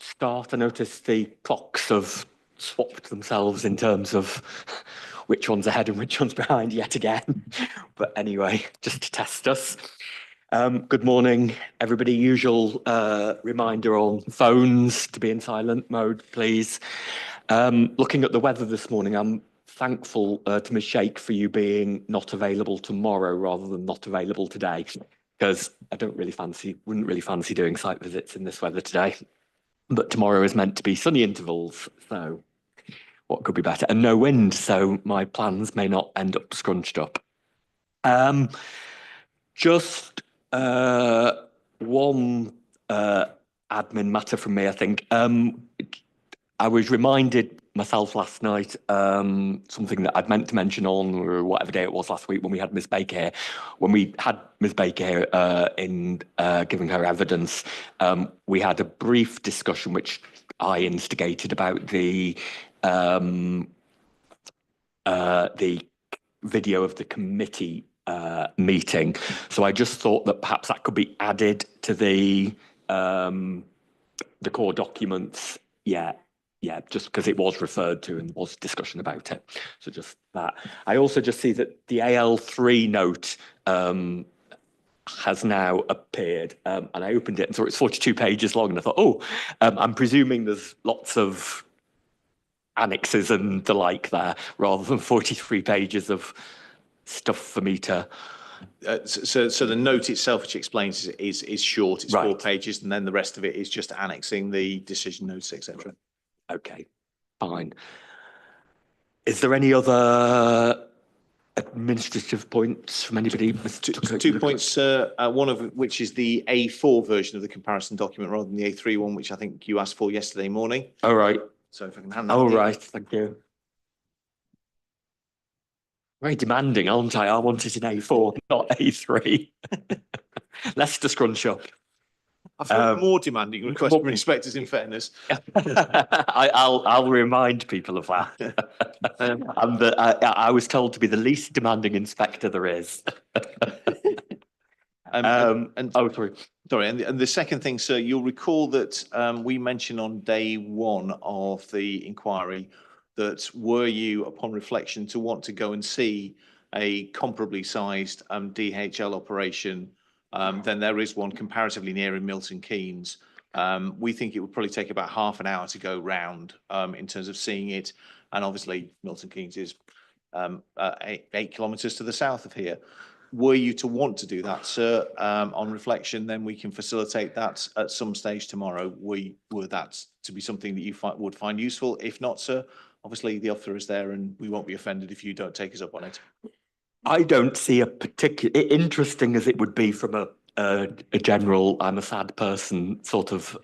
Start. I noticed the clocks have swapped themselves in terms of which one's ahead and which one's behind yet again. But anyway, just to test us. Good morning, everybody. Usual reminder on phones to be in silent mode, please. Looking at the weather this morning, I'm thankful to Ms. Sheikh for you being not available tomorrow rather than not available today, because I wouldn't really fancy doing site visits in this weather today. But tomorrow is meant to be sunny intervals, so what could be better? And no wind, so my plans may not end up scrunched up. Just one admin matter from me, I think. I was reminded myself last night, something that I'd meant to mention on or whatever day it was last week when we had Ms. Baker here. When we had Ms. Baker here in giving her evidence, we had a brief discussion which I instigated about the video of the committee meeting. So I just thought that perhaps that could be added to the core documents. Yeah, just because it was referred to and was discussion about it. So just that. I also just see that the AL3 note has now appeared, and I opened it and saw it's 42 pages long, and I thought, oh, I'm presuming there's lots of annexes and the like there, rather than 43 pages of stuff for me to... So the note itself, which explains, is short. It's right. 4 pages, and then the rest of it is just annexing the decision notes, etc. Okay, fine. Is there any other administrative points from anybody? Two points, one of which is the A4 version of the comparison document rather than the A3 one, which I think you asked for yesterday morning. All right. So if I can hand that. All right, thank you. Very demanding, aren't I? I want it in A4, not A3. Less to scrunch up. I've heard more demanding requests from inspectors, in fairness. I'll remind people of that. I was told to be the least demanding inspector there is. Sorry, and the second thing, sir, you'll recall that we mentioned on day one of the inquiry that were you, upon reflection, to want to go and see a comparably sized DHL operation, then there is one comparatively near in Milton Keynes. We think it would probably take about half an hour to go round in terms of seeing it. And obviously Milton Keynes is 8 kilometres to the south of here. Were you to want to do that, sir, on reflection, then we can facilitate that at some stage tomorrow. Were that to be something that you would find useful? If not, sir, obviously the offer is there and we won't be offended if you don't take us up on it. I don't see a particular, interesting as it would be from a general, I'm a sad person sort of,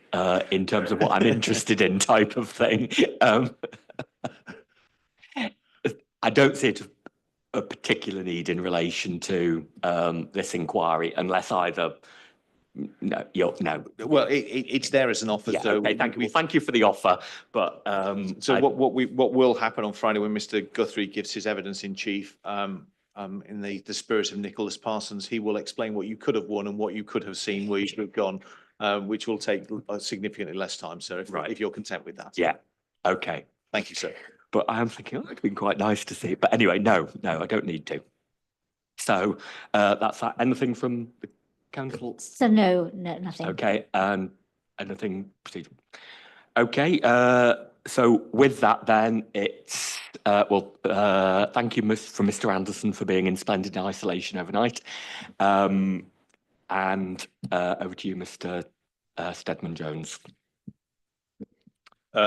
in terms of what I'm interested in type of thing. I don't see it a particular need in relation to this inquiry, unless either, no. Well, it's there as an offer. Yeah, so okay, thank you. Well, thank you for the offer, but what will happen on Friday when Mr. Guthrie gives his evidence in chief, in the spirit of Nicholas Parsons, he will explain what you could have won and what you could have seen where you should have gone, which will take significantly less time, sir, if you're content with that. Yeah, okay. Thank you, sir. But I am thinking, oh, it'd been quite nice to see it. But anyway, no, I don't need to. So that's that. Anything from the council? So no, nothing. Okay, anything procedural? Okay, so with that then, it's, thank you for Mr. Anderson for being in splendid isolation overnight. And over to you, Mr. Stedman-Jones.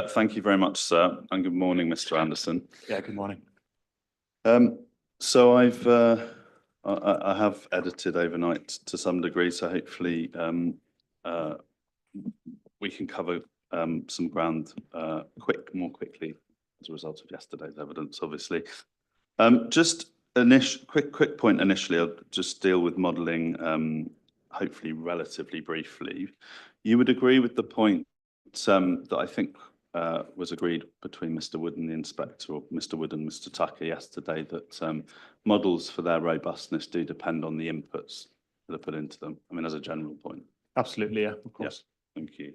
Thank you very much, sir, and good morning, Mr. Anderson. Yeah, good morning. So I have edited overnight to some degree, so hopefully we can cover some ground more quickly as a result of yesterday's evidence, obviously. Just quick point initially, I'll just deal with modelling, hopefully relatively briefly. You would agree with the point that I think was agreed between Mr. Wood and the inspector, or Mr. Wood and Mr. Tucker yesterday, that models for their robustness do depend on the inputs that are put into them. I mean, as a general point. Absolutely, yeah, of course. Yeah, thank you.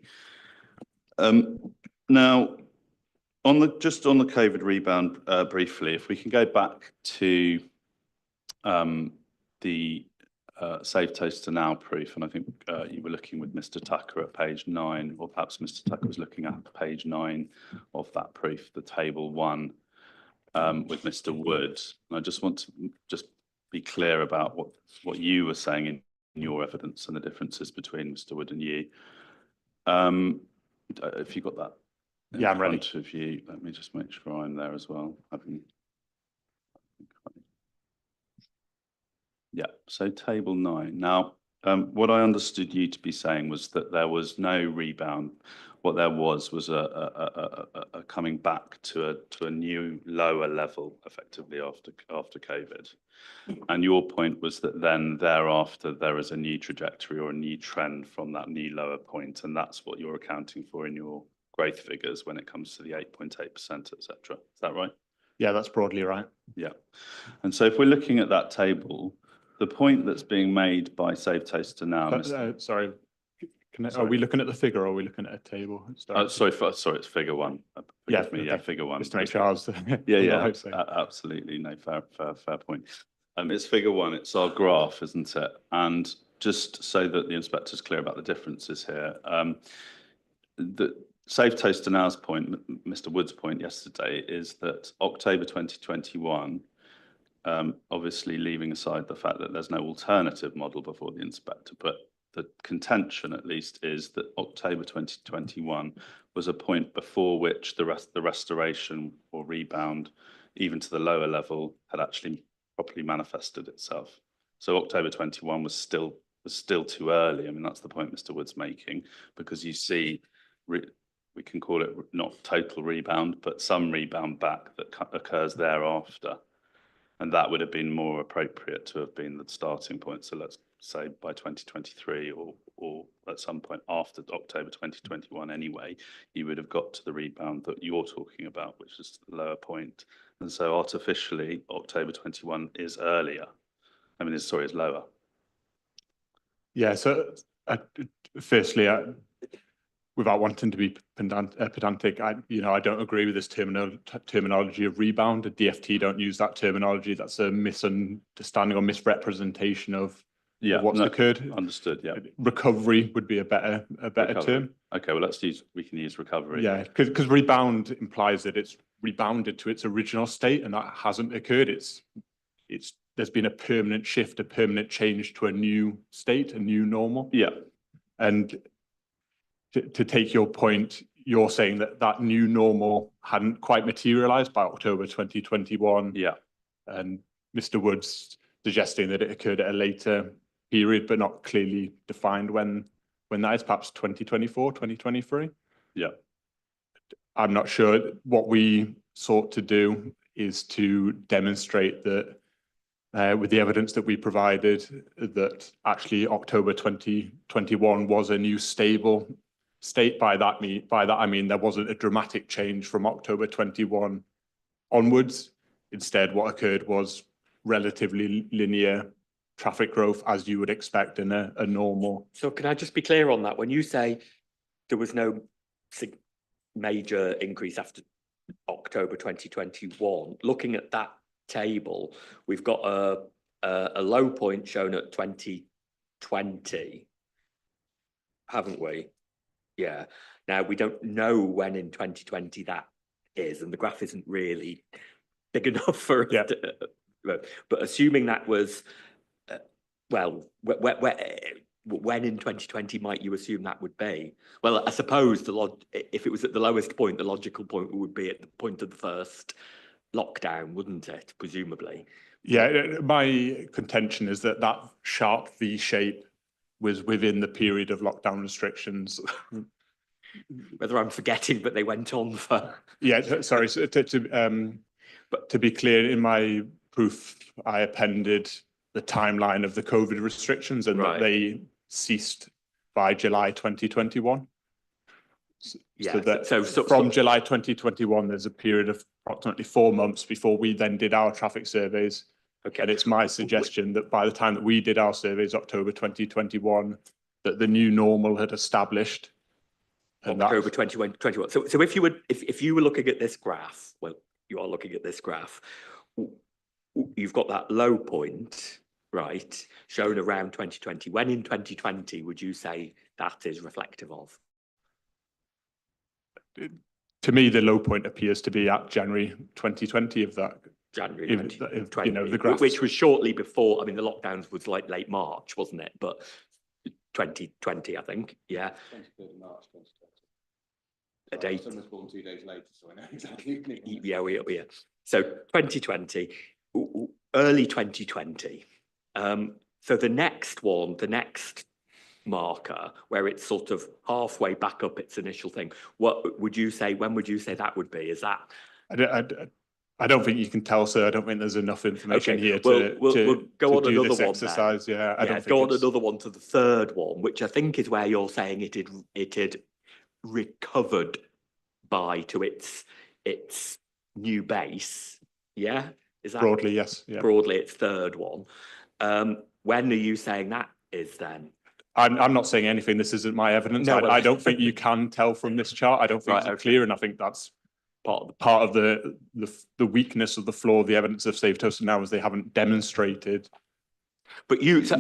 Now, just on the COVID rebound, briefly, if we can go back to the Save Toast to Now proof, and I think you were looking with Mr. Tucker at page 9, or perhaps Mr. Tucker was looking at page 9 of that proof, the table 1 with Mr. Wood. And I just want to be clear about what you were saying in your evidence and the differences between Mr. Wood and you. If you got that in I'm ready. front of you, let me just make sure I'm there as well. Yeah, so table 9. Now, what I understood you to be saying was that there was no rebound. What there was a coming back to a new lower level, effectively after COVID. And your point was that then thereafter there is a new trajectory or a new trend from that new lower point, and that's what you're accounting for in your growth figures when it comes to the 8.8%, etc. Is that right? Yeah, that's broadly right. Yeah. And so if we're looking at that table, the point that's being made by Save Toast to Now, Sorry, are we looking at the figure or are we looking at a table? sorry, it's figure 1. Yeah, Forgive me, yeah, figure 1. Just to make sure I was. Yeah, absolutely, no, fair point. It's figure 1. It's our graph, isn't it? And just so that the inspector's clear about the differences here, the Save Toast to Now's point, Mr. Wood's point yesterday, is that October 2021. Obviously leaving aside the fact that there's no alternative model before the inspector, but the contention at least is that October 2021 was a point before which the restoration or rebound, even to the lower level, had actually properly manifested itself. So October 21 was still too early. I mean, that's the point Mr. Wood's making, because you see, we can call it not total rebound, but some rebound back that occurs thereafter. And that would have been more appropriate to have been the starting point. So let's say by 2023 or at some point after October 2021 anyway, you would have got to the rebound that you're talking about, which is the lower point. And so artificially, October 21 is earlier. I mean, it's lower. Yeah, so firstly, without wanting to be pedantic, I don't agree with this terminology of rebound. The DFT don't use that terminology. That's a misunderstanding or misrepresentation of what's occurred. Understood. Yeah. Recovery would be a better term. Okay. Well, we can use recovery. Yeah, because rebound implies that it's rebounded to its original state, and that hasn't occurred. There's been a permanent shift, a permanent change to a new state, a new normal. Yeah. And to take your point, you're saying that new normal hadn't quite materialized by October 2021. Yeah. And Mr. Wood's suggesting that it occurred at a later period, but not clearly defined when that is, perhaps 2024, 2023. Yeah. I'm not sure. What we sought to do is to demonstrate that with the evidence that we provided, that actually October 2021 was a new stable state. By that I mean there wasn't a dramatic change from October 21 onwards. Instead, what occurred was relatively linear traffic growth, as you would expect in a normal. So can I just be clear on that? When you say there was no major increase after October 2021, looking at that table, we've got a low point shown at 2020, haven't we? Yeah. Now we don't know when in 2020 that is, and the graph isn't really big enough for us to, but assuming that was when in 2020 might you assume that would be? Well, I suppose if it was at the lowest point, the logical point would be at the point of the first lockdown, wouldn't it? Presumably. Yeah, my contention is that sharp V shape was within the period of lockdown restrictions. Whether I'm forgetting, but they went on for. Yeah, sorry. So but to be clear, in my proof, I appended the timeline of the COVID restrictions, and that they ceased by July 2021. Yeah. So from July 2021, there's a period of approximately 4 months before we then did our traffic surveys. Okay. And it's my suggestion that by the time that we did our surveys, October 2021, that the new normal had established. And October that's, 2021. So if you were looking at this graph, well, you are looking at this graph, you've got that low point, right, shown around 2020. When in 2020 would you say that is reflective of? to me, the low point appears to be at January 2020 of that. January If, 2020, you know, the graphs. which was shortly before. I mean, the lockdowns was like late March, wasn't it? But 2020, I think, yeah. 23rd of March 2020. A date. Son was born 2 days later, so I know exactly. Yeah. So 2020, early 2020. So the next one, the next marker, where it's sort of halfway back up its initial thing, what would you say? When would you say that would be? Is that? I don't think you can tell, sir. I don't think there's enough information Okay, here we'll go on do another this one exercise. then. Yeah, I don't Yeah, think go on it's- another one to the third one, which I think is where you're saying it had recovered by to its new base. Yeah, is that broadly, yes. Yeah. broadly its third one? When are you saying that is then? I'm not saying anything. This isn't my evidence. No, well- I don't think you can tell from this chart. I don't think Right, it's okay. clear, and I think that's part of the weakness of the flaw of the evidence of safe toasted now is they haven't demonstrated. But you, so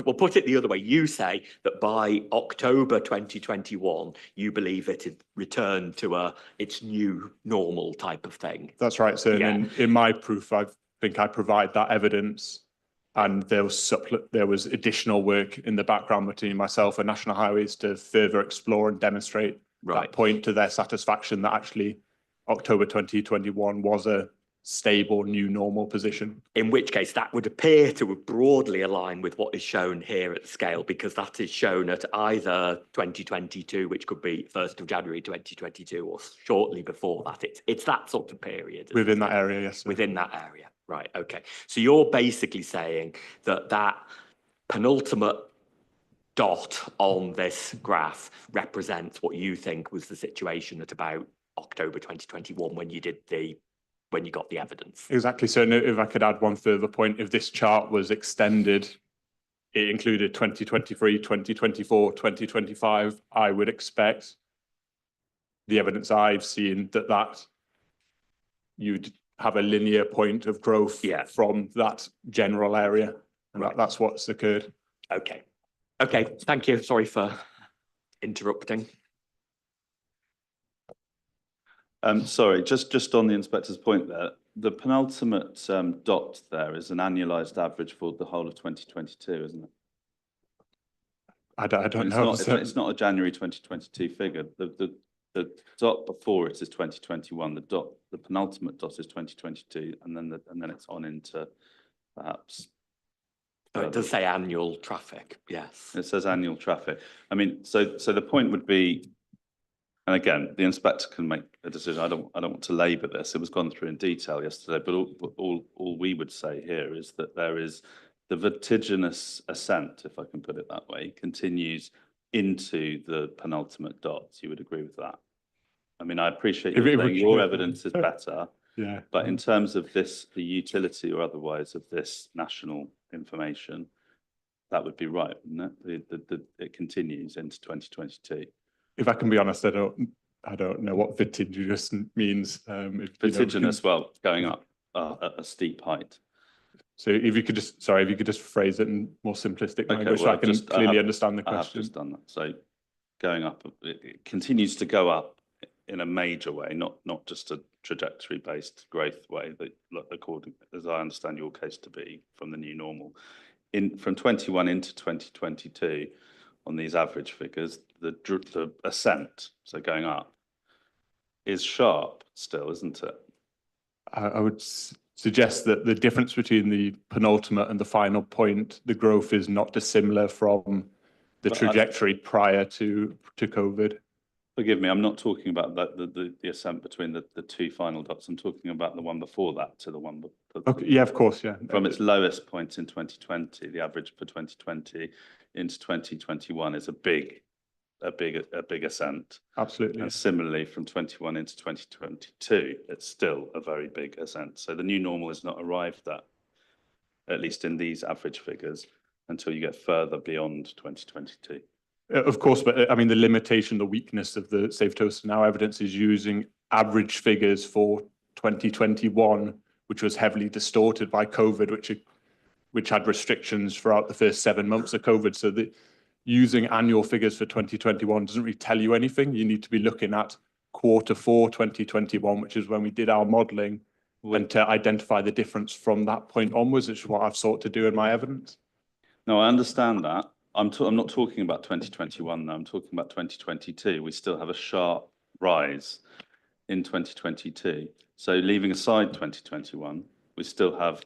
we'll put it the other way. You say that by October 2021, you believe it had returned to its new normal type of thing. That's right. So Yeah. in my proof, I think I provide that evidence, and there was additional work in the background between myself and National Highways to further explore and demonstrate Right. that point to their satisfaction that actually October 2021 was a stable new normal position. In which case that would appear to broadly align with what is shown here at the scale, because that is shown at either 2022, which could be 1st of January 2022, or shortly before that. It's that sort of period. isn't Within it? that area, yes. Sir. Within that area. Right. Okay. So you're basically saying that penultimate dot on this graph represents what you think was the situation at about October 2021 when you got the evidence. Exactly. So if I could add one further point, if this chart was extended, it included 2023, 2024, 2025, I would expect the evidence I've seen that you'd have a linear point of growth from that general area. And Right. that's what's occurred. Okay. Thank you. Sorry for interrupting. Sorry, just on the inspector's point there, the penultimate dot there is an annualised average for the whole of 2022, isn't it? I don't It's know. not, it's not a January 2022 figure. The dot before it is 2021. The penultimate dot is 2022, and then it's on into perhaps. It does say annual traffic. Yes. It says annual traffic. I mean, so the point would be, and again, the inspector can make a decision. I don't want to labour this. It was gone through in detail yesterday, but all we would say here is that there is the vertiginous ascent, if I can put it that way, continues into the penultimate dot. You would agree with that? I mean, I appreciate you saying your evidence is better, Yeah. but in terms of this, the utility or otherwise of this national information, that would be right, wouldn't it? It continues into 2022. If I can be honest, I don't know what vertiginous means. Vertiginous, well, going up at a steep height. So if you could just phrase it in more simplistic language, so I can clearly understand the I have question. just done that. So going up, it continues to go up in a major way, not just a trajectory-based growth way, that according, as I understand your case to be, from the new normal. From 21 into 2022, on these average figures, the ascent, so going up, is sharp still, isn't it? I would suggest that the difference between the penultimate and the final point, the growth is not dissimilar from the trajectory prior to COVID. Forgive me, I'm not talking about the ascent between the two final dots. I'm talking about the one before that to the one. Okay, yeah, of course, yeah. From its lowest point in 2020, the average for 2020 into 2021 is a big ascent. Absolutely. And similarly, from 21 into 2022, it's still a very big ascent. So the new normal is not arrived at least in these average figures, until you get further beyond 2022. Of course, but I mean, the limitation, the weakness of the Safe Toast Now evidence is using average figures for 2021, which was heavily distorted by COVID, which had restrictions throughout the first 7 months of COVID. So using annual figures for 2021 doesn't really tell you anything. You need to be looking at Q4 2021, which is when we did our modelling, and to identify the difference from that point onwards, which is what I've sought to do in my evidence. No, I understand that. I'm not talking about 2021 now, I'm talking about 2022. We still have a sharp rise in 2022. So leaving aside 2021, we still have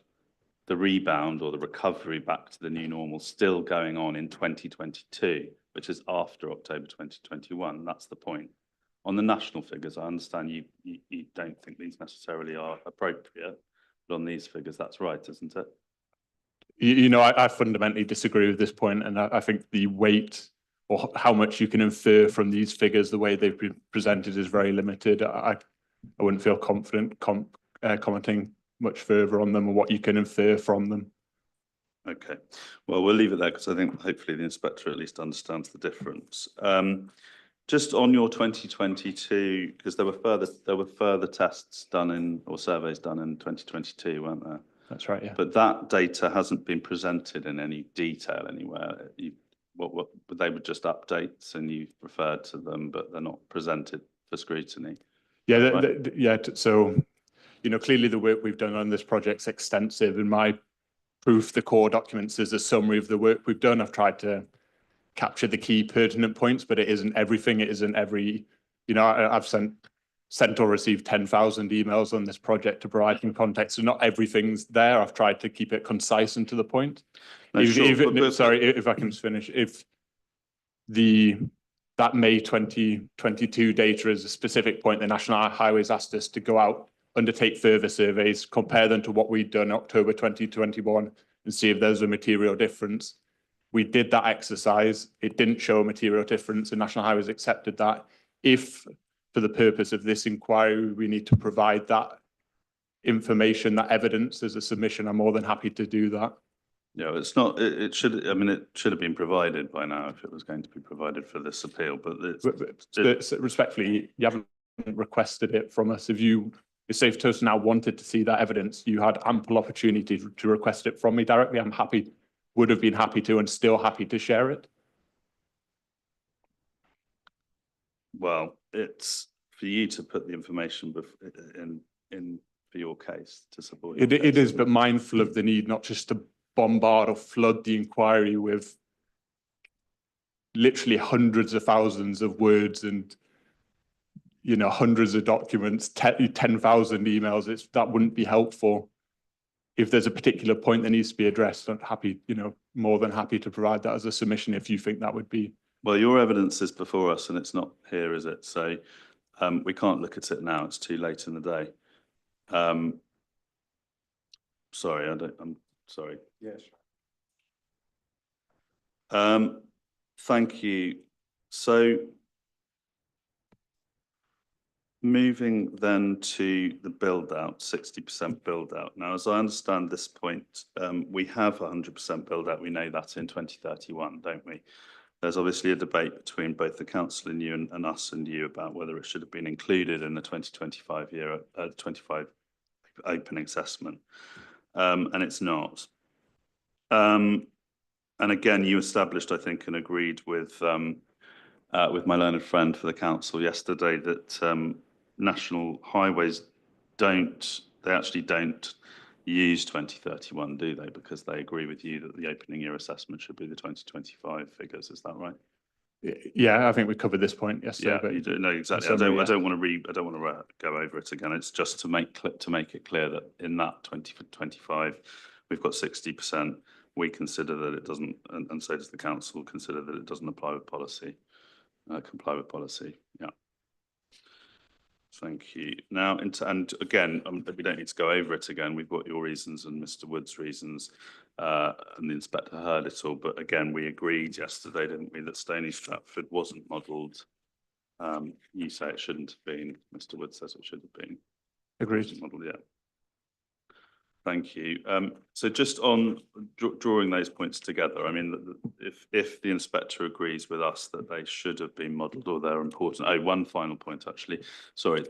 the rebound or the recovery back to the new normal still going on in 2022, which is after October 2021. That's the point. On the national figures, I understand you don't think these necessarily are appropriate, but on these figures, that's right, isn't it? You know, I fundamentally disagree with this point, and I think the weight or how much you can infer from these figures, the way they've been presented, is very limited. I wouldn't feel confident commenting much further on them or what you can infer from them. Okay, well, we'll leave it there because I think hopefully the inspector at least understands the difference. Just on your 2022, because there were further tests done in, or surveys done in 2022, weren't there? That's right, yeah. But that data hasn't been presented in any detail anywhere. What they were just updates, and you referred to them, but they're not presented for scrutiny. Yeah, right? yeah. So, you know, clearly the work we've done on this project's extensive. In my proof, the core documents is a summary of the work we've done. I've tried to capture the key pertinent points, but it isn't everything. It isn't every, you know, I've sent or received 10,000 emails on this project to provide some context. So not everything's there. I've tried to keep it concise and to the point. No, Sorry, if I can just finish. If that May 2022 data is a specific point, the National Highways asked us to go out, undertake further surveys, compare them to what we'd done October 2021 and see if there's a material difference. We did that exercise. It didn't show a material difference, and National Highways accepted that. If, for the purpose of this inquiry, we need to provide that information, that evidence as a submission, I'm more than happy to do that. Yeah, it's not, it should, I mean, it should have been provided by now if it was going to be provided for this appeal, but respectfully, you haven't requested it from us. If Safe Toast Now wanted to see that evidence, you had ample opportunity to request it from me directly. I'm happy, would have been happy to, and still happy to share it. Well, it's for you to put the information in for your case to support. It is, but mindful of the need not just to bombard or flood the inquiry with literally hundreds of thousands of words and, you know, hundreds of documents, 10,000 emails. That wouldn't be helpful. If there's a particular point that needs to be addressed, I'm happy, you know, more than happy to provide that as a submission if you think that would be. Well, your evidence is before us and it's not here, is it? So we can't look at it now. It's too late in the day. Sorry, I'm sorry. Yes. Thank you. So moving then to the build out, 60% build out. Now, as I understand this point, we have 100% build out. We know that in 2031, don't we? There's obviously a debate between both the council and you and us and you about whether it should have been included in the 2025 opening assessment, and it's not. And again, you established, I think, and agreed with my learned friend for the council yesterday that National Highways actually don't use 2031, do they? Because they agree with you that the opening year assessment should be the 2025 figures. Is that right? Yeah, I think we covered this point yesterday. Yeah, but you do. No, exactly. I don't want to go over it again. It's just to make it clear that in that 2025, we've got 60%. We consider that it doesn't, and so does the council consider that it doesn't apply with policy, comply with policy. Yeah. Thank you. Now, and again, we don't need to go over it again. We've got your reasons and Mr. Wood's reasons, and the inspector heard it all. But again, we agreed yesterday, didn't we, that Stony Stratford wasn't modelled. You say it shouldn't have been. Mr. Wood says it should have been. Agreed. Modelled, yeah. Thank you. So just on drawing those points together, I mean, if the inspector agrees with us that they should have been modelled or they're important. Oh, one final point actually. Sorry,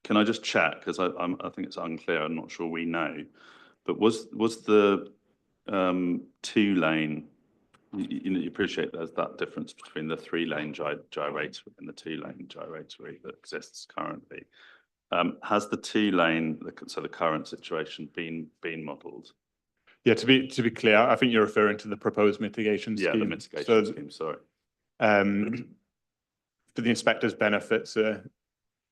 can I just check, because I think it's unclear. I'm not sure we know, but was the 2-lane? You appreciate there's that difference between the 3-lane gyratory and the 2-lane gyratory that exists currently. Has the 2-lane, so the current situation, been modelled? Yeah, to be clear, I think you're referring to the proposed mitigation scheme. Yeah, the mitigation scheme. Sorry. For the inspector's benefits,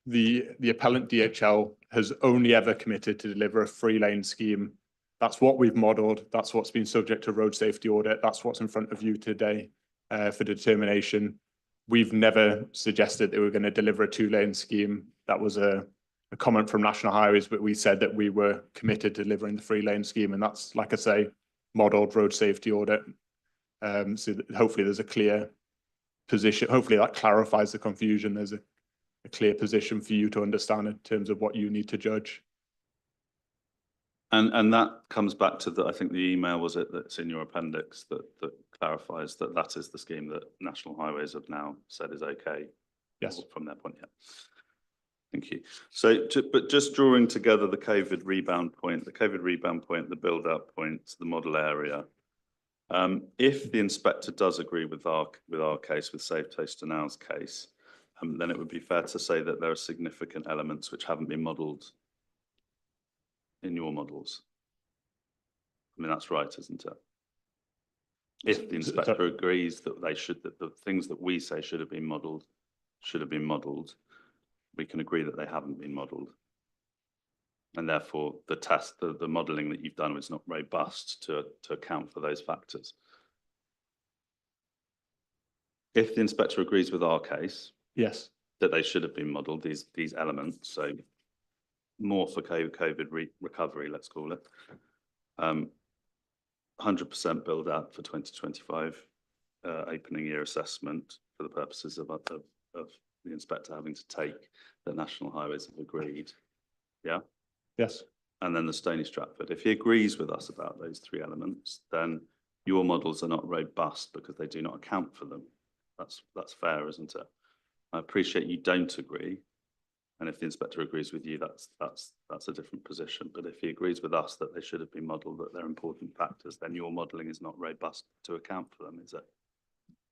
the appellant DHL has only ever committed to deliver a 3-lane scheme. That's what we've modelled. That's what's been subject to road safety audit. That's what's in front of you today for determination. We've never suggested that we were going to deliver a 2-lane scheme. That was a comment from National Highways, but we said that we were committed to delivering the 3-lane scheme, and that's, like I say, modelled road safety audit. So that hopefully there's a clear position. Hopefully that clarifies the confusion. There's a clear position for you to understand in terms of what you need to judge. And that comes back to I think the email, was it, that's in your appendix that clarifies that is the scheme that National Highways have now said is okay. Yes. From their point, yeah. Thank you. So, but just drawing together the COVID rebound point, the build-out point, the model area. If the inspector does agree with our case, with Safe Toaster Now's case, then it would be fair to say that there are significant elements which haven't been modelled in your models. I mean, that's right, isn't it? If the inspector agrees that the things that we say should have been modelled, we can agree that they haven't been modelled. And therefore the test, the modelling that you've done is not robust to account for those factors. If the inspector agrees with our case, yes, that they should have been modelled, these elements, so more for COVID recovery, let's call it, 100% build out for 2025, opening year assessment for the purposes of the inspector having to take that National Highways have agreed. Yeah. Yes. And then the Stony Stratford. If he agrees with us about those 3 elements, then your models are not robust because they do not account for them. That's fair, isn't it? I appreciate you don't agree, and if the inspector agrees with you, that's a different position. But if he agrees with us that they should have been modelled, that they're important factors, then your modelling is not robust to account for them, is it?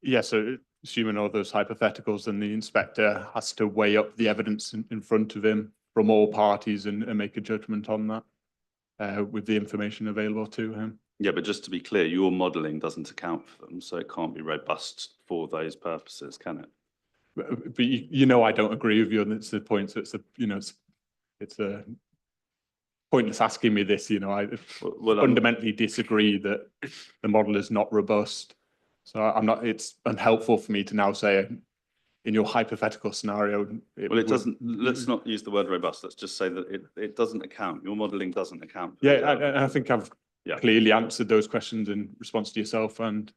Yeah, so assuming all those hypotheticals, then the inspector has to weigh up the evidence in front of him from all parties and make a judgment on that with the information available to him. Yeah, but just to be clear, your modelling doesn't account for them, so it can't be robust for those purposes, can it? But you know, I don't agree with you, and it's the point. So it's a pointless asking me this. You know, I fundamentally disagree that the model is not robust. So I'm not. It's unhelpful for me to now say, in your hypothetical scenario. It doesn't. Let's not use the word robust. Let's just say that it doesn't account. Your modelling doesn't account. Yeah, I think I've clearly answered those questions in response to yourself and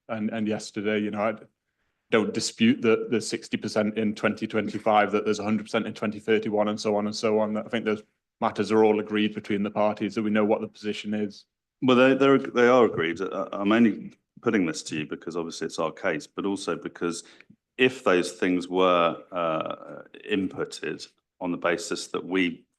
yesterday. You know, I don't dispute that there's 60% in 2025, that there's 100% in 2031, and so on and so on. I think those matters are all agreed between the parties, that we know what the position is. Well, they are agreed. I'm only putting this to you because obviously it's our case, but also because if those things were inputted on the basis that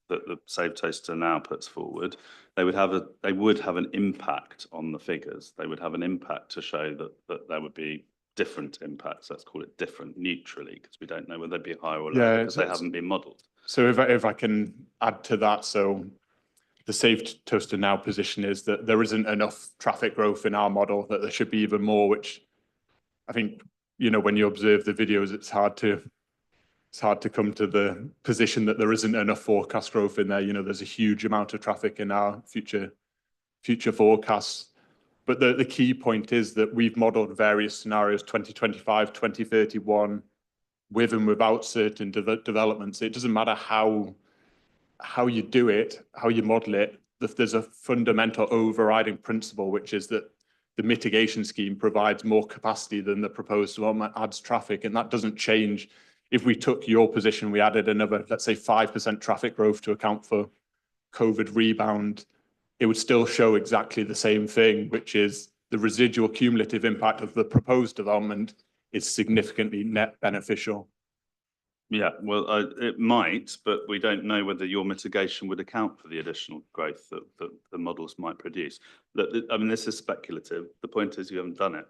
the Safe Toaster now puts forward, they would have an impact on the figures. They would have an impact to show that there would be different impacts. Let's call it different neutrally, because we don't know whether they'd be higher or lower because they haven't been modelled. So if I can add to that, so the Safe Toaster Now position is that there isn't enough traffic growth in our model, that there should be even more, which I think, you know, when you observe the videos, it's hard to come to the position that there isn't enough forecast growth in there. You know, there's a huge amount of traffic in our future forecasts. But the key point is that we've modelled various scenarios, 2025, 2031, with and without certain developments. It doesn't matter how you do it, how you model it. There's a fundamental overriding principle, which is that the mitigation scheme provides more capacity than the proposed development adds traffic, and that doesn't change. If we took your position, we added another, let's say, 5% traffic growth to account for COVID rebound, it would still show exactly the same thing, which is the residual cumulative impact of the proposed development is significantly net beneficial. Yeah, well, it might, but we don't know whether your mitigation would account for the additional growth that the models might produce. Look, I mean, this is speculative. The point is you haven't done it.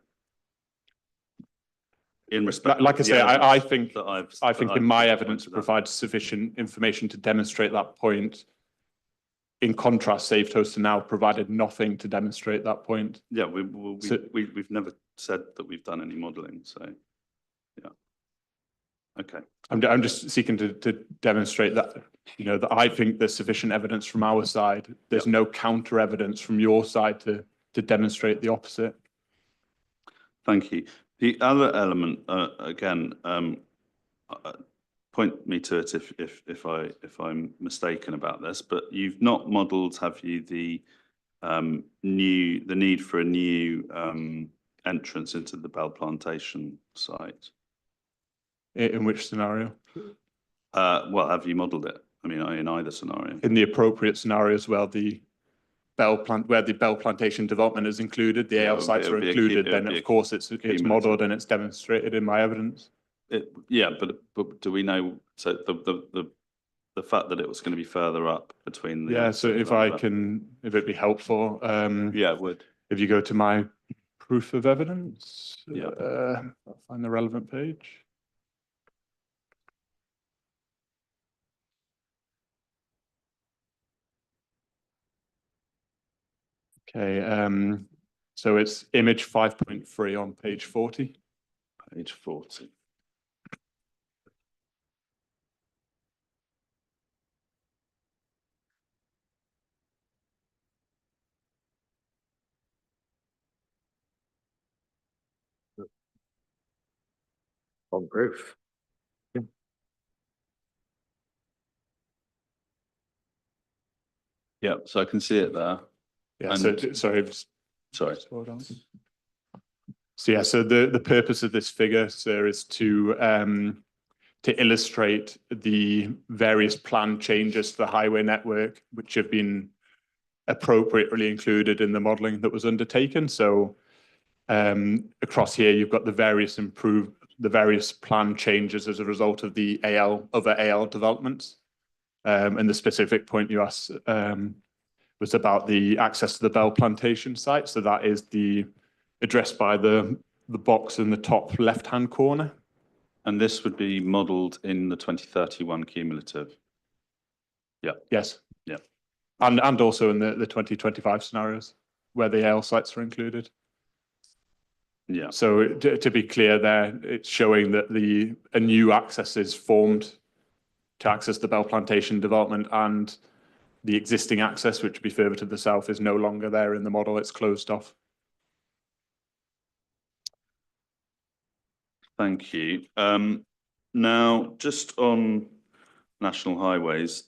In respect, Like I say, I think in my evidence pointed out. provides sufficient information to demonstrate that point. In contrast, Safe Toaster now provided nothing to demonstrate that point. Yeah, we've never said that we've done any modelling, so yeah. Okay. I'm just seeking to demonstrate that, you know, that I think there's sufficient evidence from our side. There's no counter evidence from your side to demonstrate the opposite. Thank you. The other element, again, point me to it if I'm mistaken about this, but you've not modelled, have you, the need for a new entrance into the Bell Plantation site? In which scenario? Well, have you modelled it? I mean, in either scenario. In the appropriate scenarios where the Bell Plantation development is included, the AL sites are included, then of course it's modelled and it's demonstrated in my evidence. Yeah, but do we know? So the fact that it was going to be further up between the yeah. So if it'd be helpful. Yeah, it would. If you go to my proof of evidence, yeah, I'll find the relevant page. Okay, so it's image 5.3 on page 40. Page 40. On proof. Yeah, so I can see it there. Yeah, And sorry. Sorry. So yeah, so the purpose of this figure, sir, is to illustrate the various planned changes to the highway network, which have been appropriately included in the modelling that was undertaken. So across here, you've got the various planned changes as a result of the other AL developments. And the specific point you asked was about the access to the Bell Plantation site. So that is addressed by the box in the top left-hand corner. And this would be modelled in the 2031 cumulative. Yeah. Yes. Yeah. And also in the 2025 scenarios where the AL sites are included. Yeah. So to be clear there, it's showing that a new access is formed to access the Bell Plantation development, and the existing access, which would be further to the south, is no longer there in the model. It's closed off. Thank you. Now, just on national highways,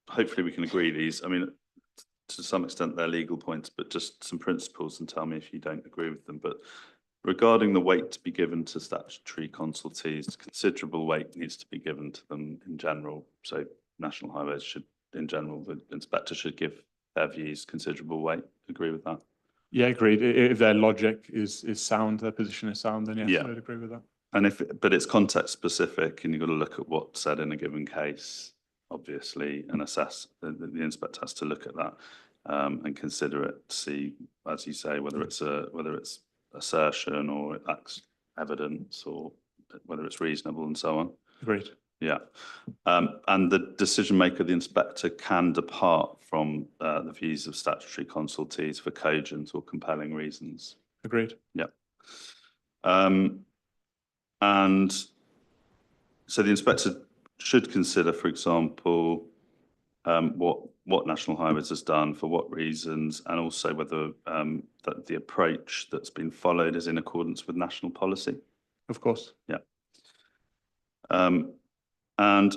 hopefully we can agree these. I mean, to some extent they're legal points, but just some principles, and tell me if you don't agree with them. But regarding the weight to be given to statutory consultees, considerable weight needs to be given to them in general. So national highways should, in general, the inspector should give their views considerable weight. Agree with that? Yeah, agreed. If their logic is sound, their position is sound, then yes, yeah. I'd agree with that. And but it's context specific, and you've got to look at what's said in a given case, obviously, and assess. The inspector has to look at that and consider it, see, as you say, whether it's assertion or it lacks evidence, or whether it's reasonable, and so on. Agreed. Yeah, and the decision maker, the inspector, can depart from the views of statutory consultees for cogent or compelling reasons. Agreed. Yeah. And so the inspector should consider, for example, what National Highways has done, for what reasons, and also whether that the approach that's been followed is in accordance with national policy. Of course. Yeah. And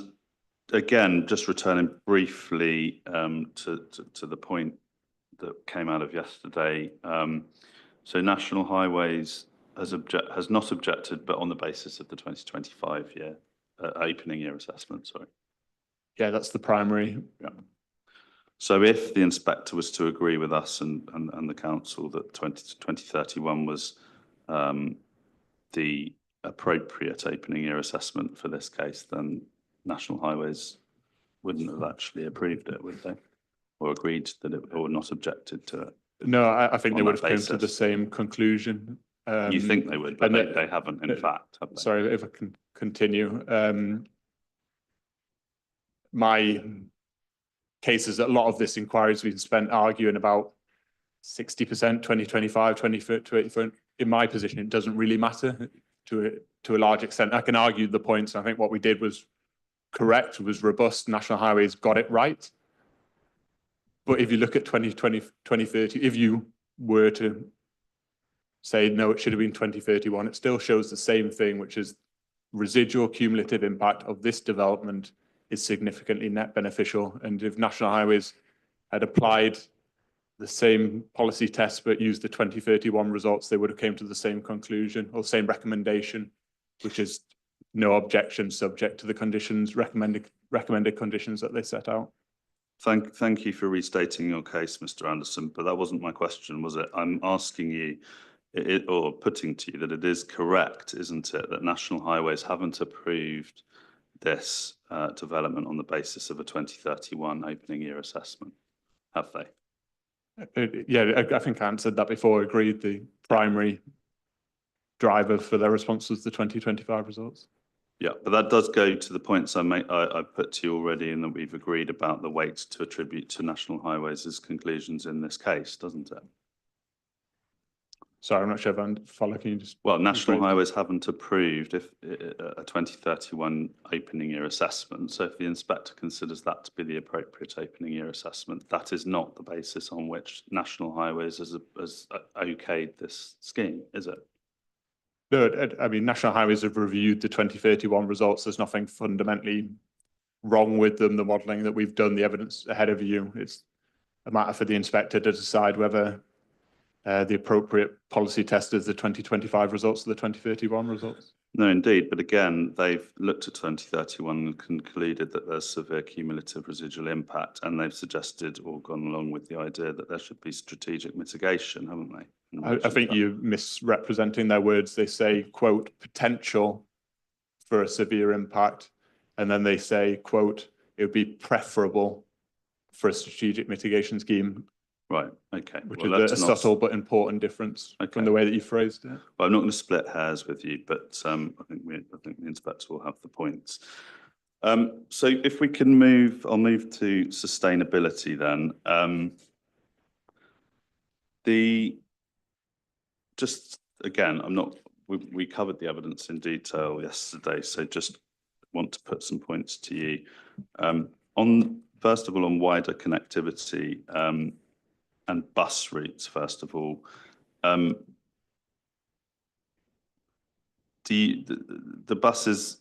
again, just returning briefly to the point that came out of yesterday. So National Highways has not objected, but on the basis of the 2025 opening year assessment. Sorry. Yeah, that's the primary. So if the inspector was to agree with us and the council that 2031 was the appropriate opening year assessment for this case, then National Highways wouldn't have actually approved it, would they? Or agreed that it, or not objected to it? No, I think they On would that have come to the basis. same conclusion. You think they would, but and they haven't in fact, have they? Sorry, if I can continue. My case is that a lot of this inquiry has been spent arguing about 60%, 2025, 2030. In my position, it doesn't really matter to a large extent. I can argue the points. I think what we did was correct, was robust. National Highways got it right. But if you look at 2020, 2030, if you were to say, no, it should have been 2031, it still shows the same thing, which is residual cumulative impact of this development is significantly net beneficial. And if National Highways had applied the same policy test but used the 2031 results, they would have came to the same conclusion or same recommendation, which is no objection subject to the conditions, recommended conditions that they set out. Thank you for restating your case, Mr. Anderson, but that wasn't my question, was it? I'm asking you, or putting to you, that it is correct, isn't it, that National Highways haven't approved this development on the basis of a 2031 opening year assessment, have they? Yeah, I think I answered that before. I agreed the primary driver for their response was the 2025 results. Yeah, but that does go to the points I put to you already, and that we've agreed about the weight to attribute to National Highways' conclusions in this case, doesn't it? Sorry, I'm not sure if I follow. Can you just? Well, National rephrase? Highways haven't approved a 2031 opening year assessment. So if the inspector considers that to be the appropriate opening year assessment, that is not the basis on which National Highways has okayed this scheme, is it? No, I mean, National Highways have reviewed the 2031 results. There's nothing fundamentally wrong with them. The modelling that we've done, the evidence ahead of you, it's a matter for the inspector to decide whether the appropriate policy test is the 2025 results or the 2031 results. No, indeed. But again, they've looked at 2031 and concluded that there's severe cumulative residual impact, and they've suggested or gone along with the idea that there should be strategic mitigation, haven't they? I think you're misrepresenting their words. They say, quote, potential for a severe impact. And then they say, quote, it would be preferable for a strategic mitigation scheme. Right, okay. Which Well, is a subtle but important difference from the way that you phrased it. Well, I'm not going to split hairs with you, but I think the inspector will have the points. So if we can move, I'll move to sustainability then. Just again, we covered the evidence in detail yesterday, so just want to put some points to you. First of all, on wider connectivity and bus routes, first of all, the buses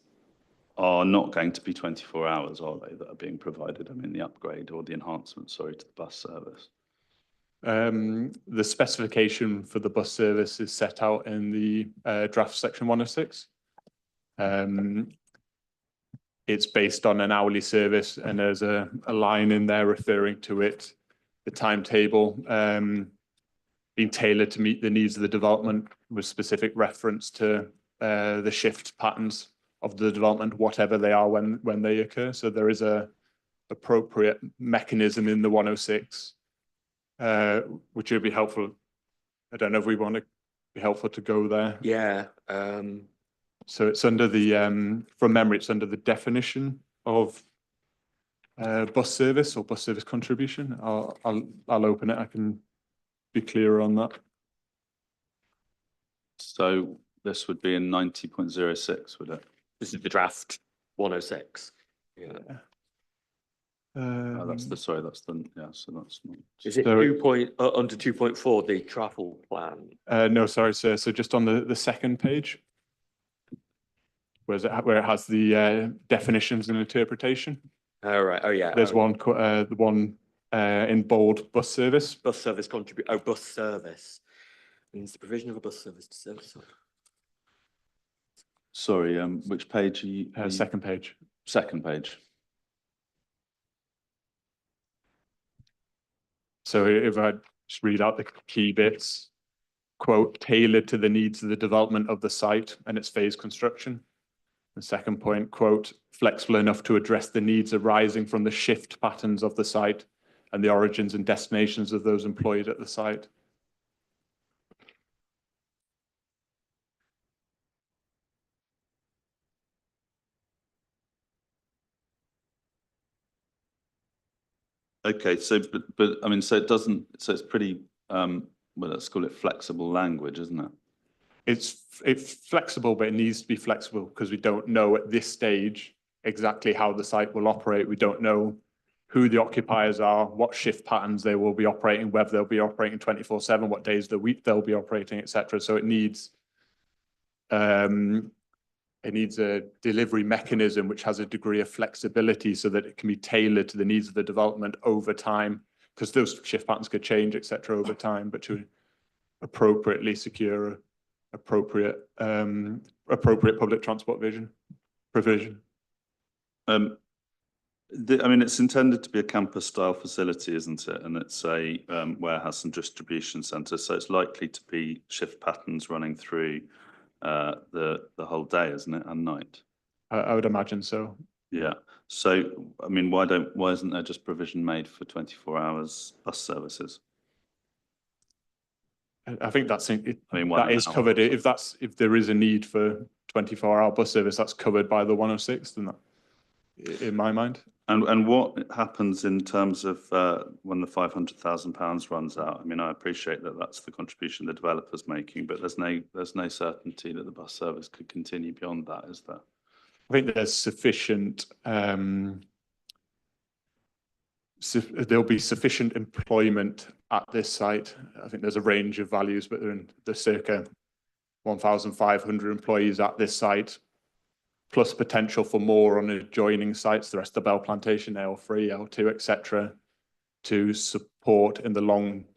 are not going to be 24 hours, are they, that are being provided? I mean, the upgrade or the enhancement, sorry, to the bus service. The specification for the bus service is set out in the draft section 106. It's based on an hourly service, and there's a line in there referring to it, the timetable being tailored to meet the needs of the development with specific reference to the shift patterns of the development, whatever they are when they occur. So there is a appropriate mechanism in the 106, which would be helpful. I don't know if we want to be helpful to go there. Yeah. So it's under the, from memory, it's under the definition of bus service or bus service contribution. I'll open it. I can be clearer on that. So this would be in 90.06, would it? This is the draft 106. Yeah. Oh, that's the, sorry, that's the, yeah, so that's not. Is it So- under 2.4, the travel plan? No, sorry, sir. So just on the second page, where it has the definitions and interpretation. Oh, right. Oh, yeah. There's one, the one in bold, bus service. Bus service contribute. Oh, bus service means the provision of a bus service to service. Sorry, which page are you? Second page. Second page. So if I just read out the key bits, quote, tailored to the needs of the development of the site and its phase construction. The second point, quote, flexible enough to address the needs arising from the shift patterns of the site and the origins and destinations of those employed at the site. Okay, so but I mean, so it doesn't. So it's pretty. Well, let's call it flexible language, isn't it? It's flexible, but it needs to be flexible because we don't know at this stage exactly how the site will operate. We don't know who the occupiers are, what shift patterns they will be operating, whether they'll be operating 24/7, what days of the week they'll be operating, etc. So it needs a delivery mechanism which has a degree of flexibility so that it can be tailored to the needs of the development over time, because those shift patterns could change, etc. over time, but to appropriately secure appropriate public transport provision. I mean, it's intended to be a campus-style facility, isn't it? And it's a warehouse and distribution centre, so it's likely to be shift patterns running through the whole day, isn't it, and night? I would imagine so. Yeah. So, I mean, why isn't there just provision made for 24 hours bus services? I think that's it. I mean, that is covered. If there is a need for 24-hour bus service, that's covered by the 106, then that, in my mind. And what happens in terms of when the £500,000 runs out? I mean, I appreciate that that's the contribution the developer's making, but there's no certainty that the bus service could continue beyond that, is there? I think there's sufficient. There'll be sufficient employment at this site. I think there's a range of values, but there's circa 1,500 employees at this site, plus potential for more on adjoining sites, the rest of the Bell Plantation, L3, L2, etc., to support in the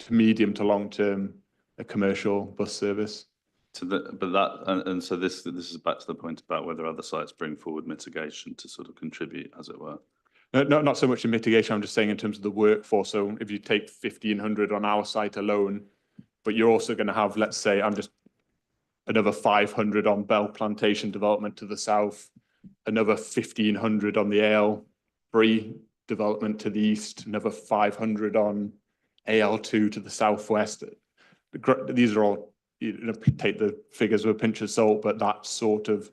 medium to long term a commercial bus service. So this is back to the point about whether other sites bring forward mitigation to sort of contribute, as it were. No, not so much in mitigation. I'm just saying in terms of the workforce. So if you take 1,500 on our site alone, but you're also going to have, let's say, another 500 on Bell Plantation development to the south, another 1,500 on the AL3 development to the east, another 500 on AL2 to the southwest. These are all, take the figures with a pinch of salt, but that sort of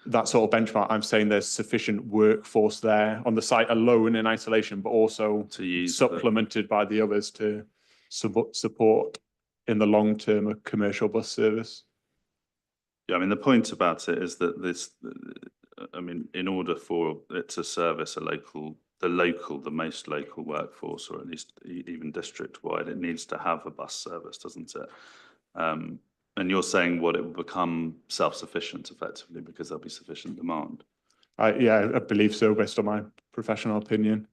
benchmark, I'm saying there's sufficient workforce there on the site alone in isolation, but also supplemented by the others to support in the long term a commercial bus service. Yeah, I mean, the point about it is that I mean, in order for it to service the most local workforce, or at least even district wide, it needs to have a bus service, doesn't it? And you're saying it will become self-sufficient effectively because there'll be sufficient demand. Yeah, I believe so, based on my professional opinion.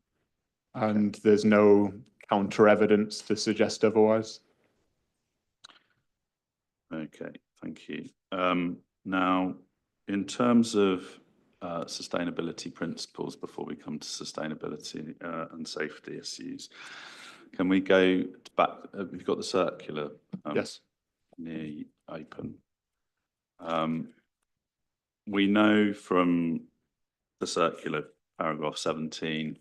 And there's no counter evidence to suggest otherwise. Okay, thank you. Now, in terms of sustainability principles, before we come to sustainability and safety issues, can we go back? We've got the circular. Yes. Near open. We know from the circular, paragraph 17,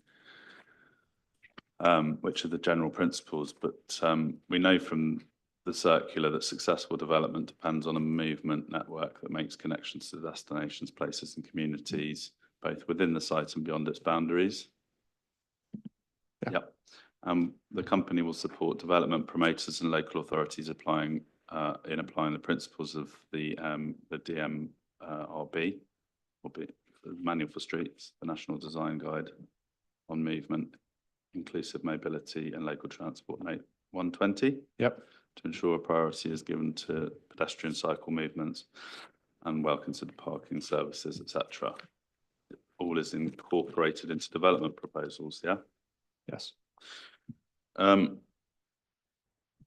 which are the general principles, but we know from the circular that successful development depends on a movement network that makes connections to destinations, places and communities, both within the site and beyond its boundaries. Yeah. Yep. The company will support development promoters and local authorities applying the principles of the DMRB, or the Manual for Streets, the National Design Guide on Movement, Inclusive Mobility and Local Transport, Note 120. Yep. To ensure a priority is given to pedestrian cycle movements and well-considered parking services, etc. All is incorporated into development proposals, yeah? Yes.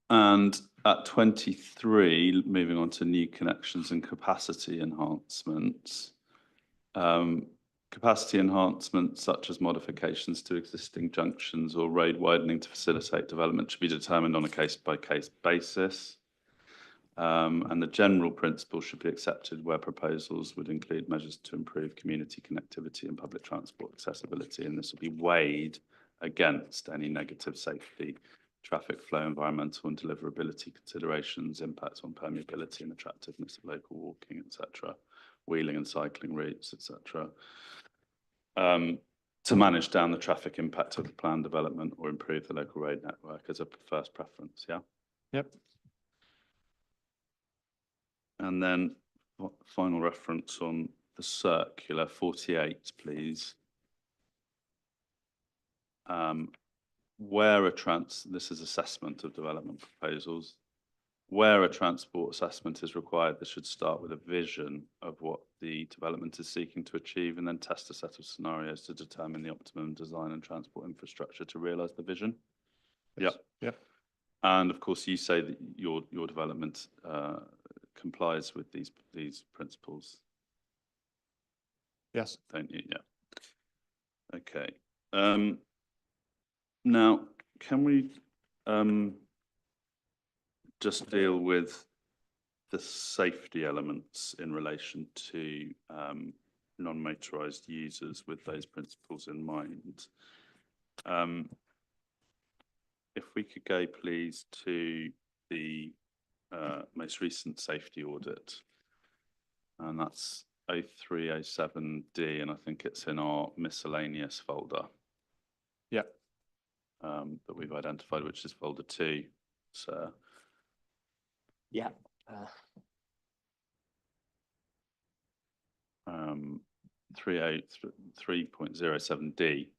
And at 23, moving on to new connections and capacity enhancements, Capacity enhancements such as modifications to existing junctions or road widening to facilitate development should be determined on a case-by-case basis. And the general principle should be accepted where proposals would include measures to improve community connectivity and public transport accessibility. And this will be weighed against any negative safety, traffic flow, environmental and deliverability considerations, impacts on permeability and attractiveness of local walking, etc., wheeling and cycling routes, etc., to manage down the traffic impact of the planned development or improve the local road network as a first preference. Yeah. Yep. And then final reference on the circular 48, please. Where this is assessment of development proposals. Where a transport assessment is required, this should start with a vision of what the development is seeking to achieve and then test a set of scenarios to determine the optimum design and transport infrastructure to realise the vision. Yes. Yeah. Yep. And of course, you say that your development complies with these principles. Yes. Don't you? Yeah. Okay. Now, can we just deal with the safety elements in relation to non-motorised users with those principles in mind? If we could go, please, to the most recent safety audit, and that's 0307D, and I think it's in our miscellaneous folder. Yeah. That we've identified, which is folder 2. So. Yeah. 303.07D.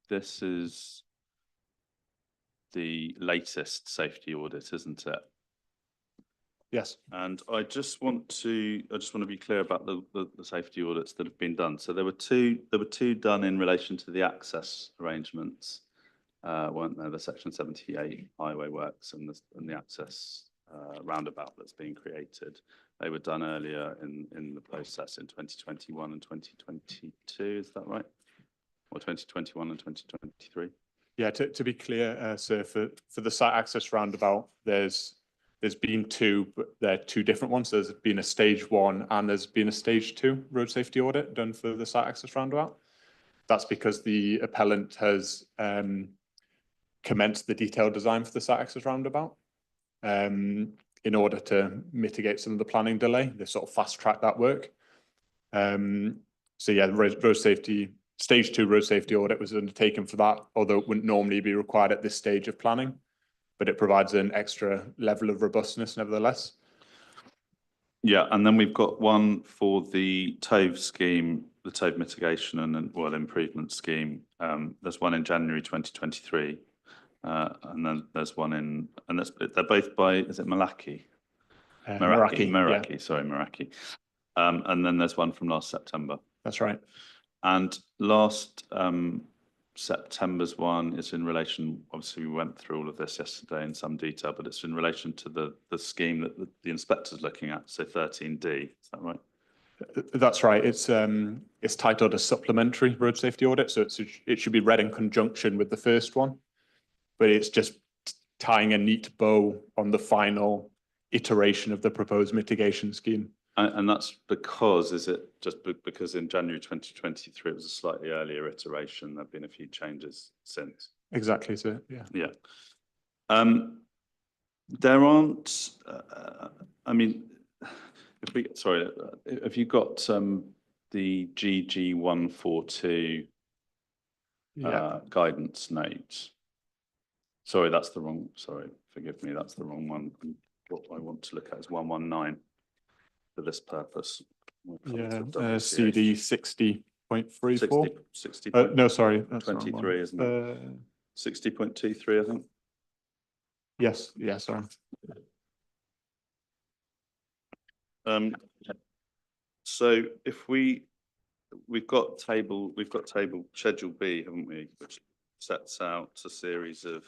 This is the latest safety audit, isn't it? Yes. And I just want to be clear about the safety audits that have been done. So there were two done in relation to the access arrangements, weren't there? The Section 78 highway works and the access roundabout that's being created. They were done earlier in the process in 2021 and 2022. Is that right? Or 2021 and 2023? Yeah. To be clear, so for the site access roundabout, there's been 2, but they're 2 different ones. There's been a stage 1 and there's been a stage 2 road safety audit done for the site access roundabout. That's because the appellant has commenced the detailed design for the site access roundabout in order to mitigate some of the planning delay. They sort of fast track that work. So yeah, road safety, stage 2 road safety audit was undertaken for that, although it wouldn't normally be required at this stage of planning, but it provides an extra level of robustness nevertheless. Yeah, and then we've got one for the TOVE scheme, the TOVE mitigation and improvement scheme. There's one in January 2023, and then there's one in, and they're both by, is it Meraki? Meraki, yeah. sorry, Meraki. And then there's one from last September. That's right. And last September's one is in relation, obviously we went through all of this yesterday in some detail, but it's in relation to the scheme that the inspector's looking at, so 13D, is that right? That's right. It's titled a supplementary road safety audit, so it should be read in conjunction with the first one, but it's just tying a neat bow on the final iteration of the proposed mitigation scheme. And that's because, is it just because in January 2023 it was a slightly earlier iteration? There've been a few changes since. Exactly. So yeah. Yeah. There aren't. I mean, have you got the GG142 guidance note? Sorry, that's the wrong. Sorry, forgive me. That's the wrong one. What I want to look at is 119. For this purpose. Yeah, CD 60.34. 60. No, sorry, that's 23, isn't it? 60.23, I think. Yes, yeah, sorry. So if we've got table Schedule B, haven't we, which sets out a series of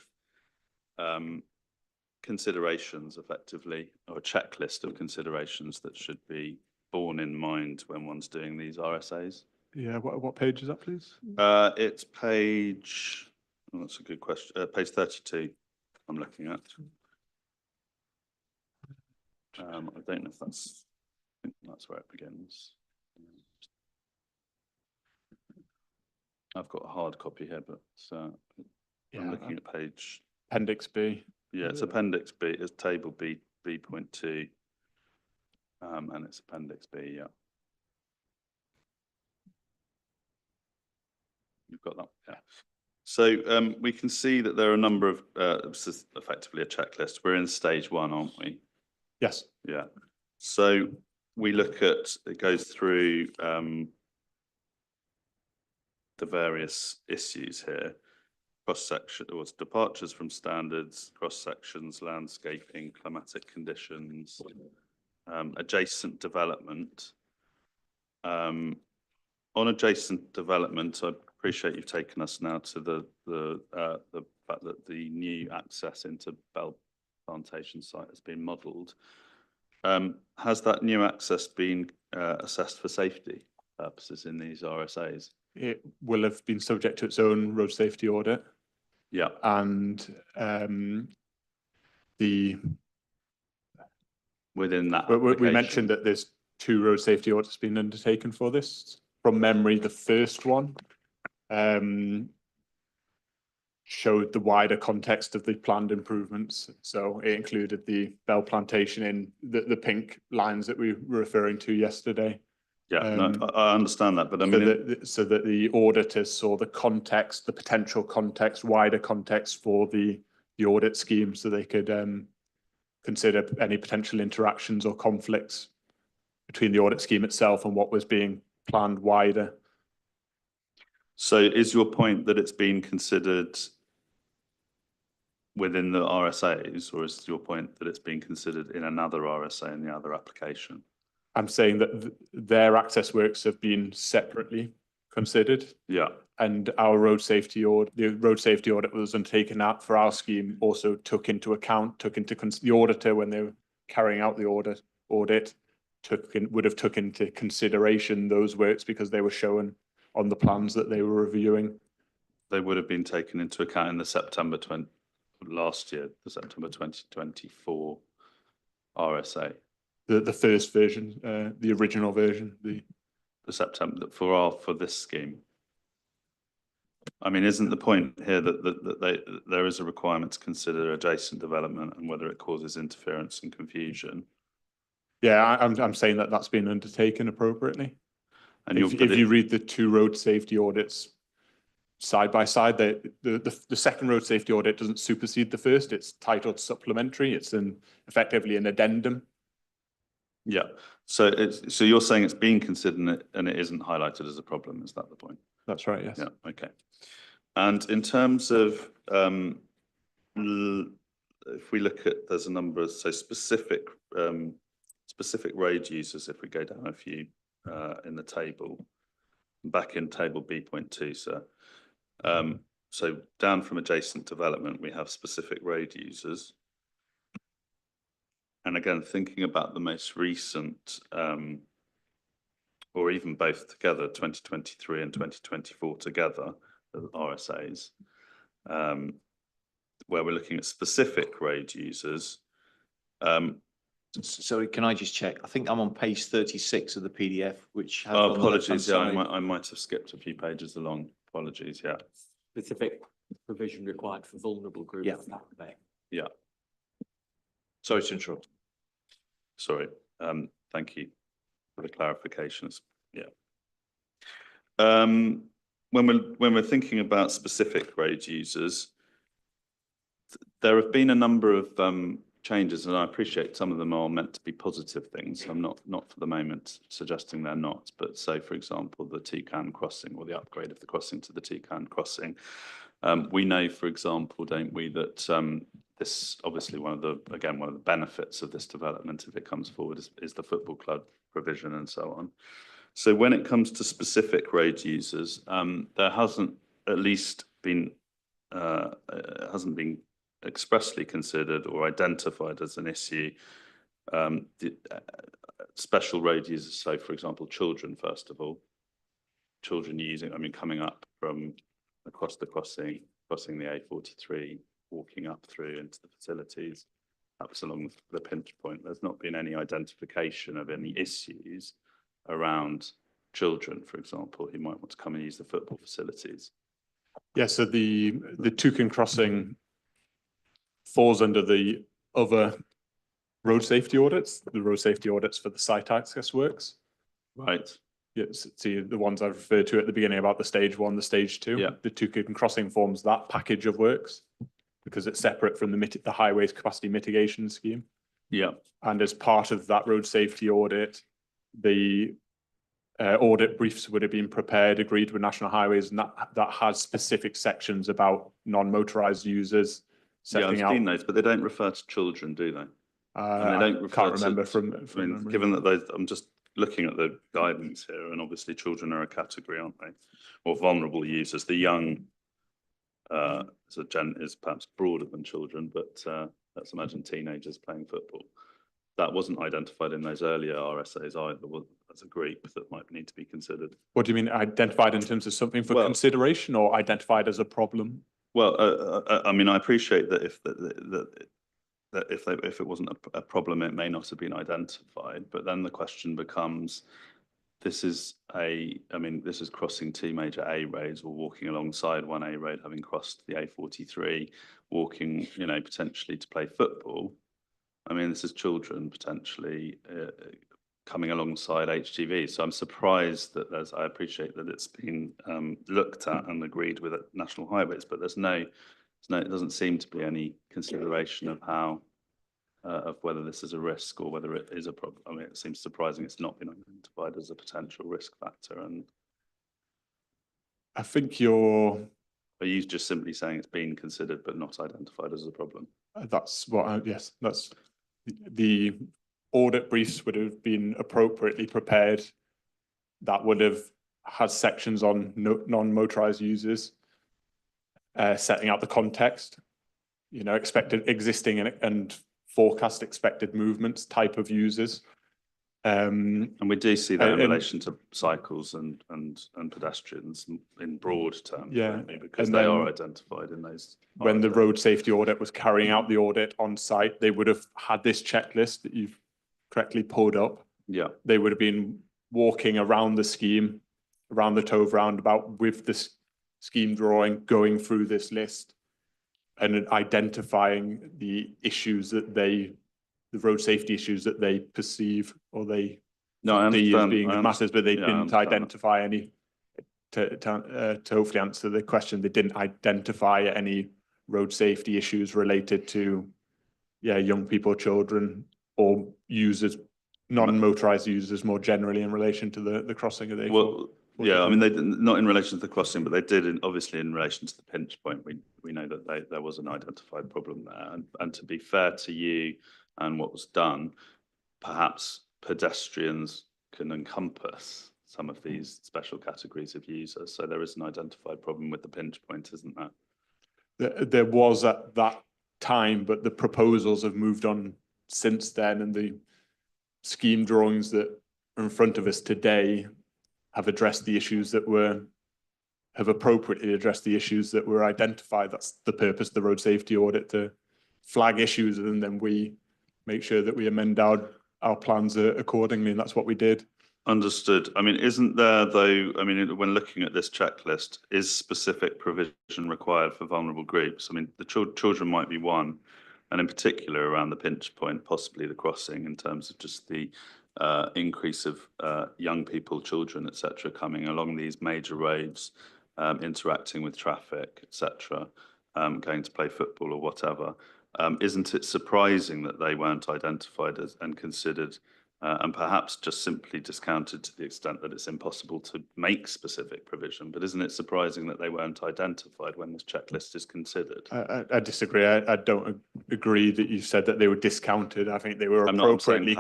considerations effectively, or a checklist of considerations that should be borne in mind when one's doing these RSAs. Yeah, what page is that, please? It's page, oh, that's a good question, page 32 I'm looking at. I don't know if that's, I think that's where it begins. I've got a hard copy here, but I'm looking at page. Appendix B. Yeah, it's Appendix B, it's Table B, B.2. And it's Appendix B, yeah. You've got that, yeah. So we can see that there are a number of, this is effectively a checklist. We're in stage 1, aren't we? Yes. Yeah. So we look at, it goes through the various issues here. Cross-section, or departures from standards, cross-sections, landscaping, climatic conditions, adjacent development. On adjacent development, I appreciate you've taken us now to the fact that the new access into Bell Plantation site has been modelled. Has that new access been assessed for safety purposes in these RSAs? It will have been subject to its own road safety audit. Yeah. And within that we mentioned that there's 2 road safety audits being undertaken for this. From memory, the first one showed the wider context of the planned improvements. So it included the Bell Plantation in the pink lines that we were referring to yesterday. Yeah, no, I understand that, but I mean, so that the auditors saw the context, the potential context, wider context for the audit scheme, so they could consider any potential interactions or conflicts between the audit scheme itself and what was being planned wider. So is your point that it's been considered within the RSAs, or is your point that it's being considered in another RSA in the other application? I'm saying that their access works have been separately considered. Yeah. And our road safety audit, the road safety audit was undertaken out for our scheme, also took into account, the auditor when they were carrying out the audit would have took into consideration those works because they were shown on the plans that they were reviewing. They would have been taken into account in the September last year, the September 2024 RSA. The first version, the original version, the September for this scheme. I mean, isn't the point here that there is a requirement to consider adjacent development and whether it causes interference and confusion? Yeah, I'm saying that that's been undertaken appropriately. And if you read the 2 road safety audits side by side, the second road safety audit doesn't supersede the first. It's titled supplementary. It's effectively an addendum. Yeah. So you're saying it's being considered and it isn't highlighted as a problem. Is that the point? That's right. Yes. Yeah. Okay. And in terms of if we look at, there's a number of specific road users. If we go down a few in the table, back in table B.2, sir. So down from adjacent development, we have specific road users. And again, thinking about the most recent, or even both together, 2023 and 2024 together, the RSAs, where we're looking at specific road users. Sorry, can I just check? I think I'm on page 36 of the PDF, which has apologies, yeah, I might have skipped a few pages along. Apologies, yeah. Specific provision required for vulnerable groups. Yeah. Yeah. Sorry to interrupt. Sorry. Thank you for the clarifications. Yeah. When we're thinking about specific road users, there have been a number of changes, and I appreciate some of them are meant to be positive things. I'm not for the moment suggesting they're not, but say, for example, the Toucan crossing or the upgrade of the crossing to the Toucan crossing. We know, for example, don't we, that this obviously one of the benefits of this development, if it comes forward, is the football club provision and so on. So when it comes to specific road users, there hasn't at least been expressly considered or identified as an issue. Special road users, so for example, children, first of all, children using, I mean, coming up from across the crossing the A43, walking up through into the facilities, perhaps along the pinch point. There's not been any identification of any issues around children, for example, who might want to come and use the football facilities. Yeah, so the Toucan crossing falls under the other road safety audits, the road safety audits for the site access works. Right. Yes, see the ones I referred to at the beginning about the stage 1, the stage 2. Yeah. The Toucan crossing forms that package of works because it's separate from the highways capacity mitigation scheme. Yeah. And as part of that road safety audit, the audit briefs would have been prepared, agreed with National Highways, and that has specific sections about non-motorized users. Yeah, I've seen those, but they don't refer to children, do they? And they don't refer can't remember from I mean, memory. given that those, I'm just looking at the guidance here, and obviously children are a category, aren't they? Or vulnerable users. The young is perhaps broader than children, but let's imagine teenagers playing football. That wasn't identified in those earlier RSAs either, as a group that might need to be considered. What do you mean identified in terms of something for consideration, or identified as a problem? Well, I mean, I appreciate that if if it wasn't a problem, it may not have been identified. But then the question becomes, this is crossing 2 major A roads or walking alongside 1 A road, having crossed the A43, walking, potentially to play football. I mean, this is children potentially coming alongside HGV. So I'm surprised that I appreciate that it's been looked at and agreed with National Highways, but it doesn't seem to be any consideration of how, of whether this is a risk or whether it is a problem. I mean, it seems surprising it's not been identified as a potential risk factor. And I think are you just simply saying it's been considered but not identified as a problem? That's what, yes, that's the audit briefs would have been appropriately prepared. That would have had sections on non-motorized users, setting out the context, expected existing and forecast expected movements, type of users. And we do see that in relation to cycles and pedestrians in broad terms, yeah, because they are identified in those. When the road safety audit was carrying out the audit on site, they would have had this checklist that you've correctly pulled up. Yeah. They would have been walking around the scheme, around the Tove roundabout with this scheme drawing, going through this list and identifying the issues that the road safety issues that they perceive or they see as being matters, but they didn't identify any. To hopefully answer the question, they didn't identify any road safety issues related to, young people, children, or users, non-motorized users more generally in relation to the crossing of the. Well, yeah, I mean, they didn't, not in relation to the crossing, but they did obviously in relation to the pinch point. We know that there was an identified problem there, and to be fair to you and what was done, perhaps pedestrians can encompass some of these special categories of users. So there is an identified problem with the pinch point, isn't there? There was at that time, but the proposals have moved on since then, and the scheme drawings that are in front of us today have addressed the issues that have appropriately addressed the issues that were identified. That's the purpose of the road safety audit, to flag issues, and then we make sure that we amend our plans accordingly, and that's what we did. Understood. I mean, isn't there though, I mean, when looking at this checklist, is specific provision required for vulnerable groups? I mean, the children might be one, and in particular around the pinch point, possibly the crossing, in terms of just the increase of young people, children, etc., coming along these major roads, interacting with traffic, etc., going to play football or whatever. Isn't it surprising that they weren't identified as and considered, and perhaps just simply discounted to the extent that it's impossible to make specific provision? But isn't it surprising that they weren't identified when this checklist is considered? I disagree. I don't agree that you said that they were discounted. I think they were appropriately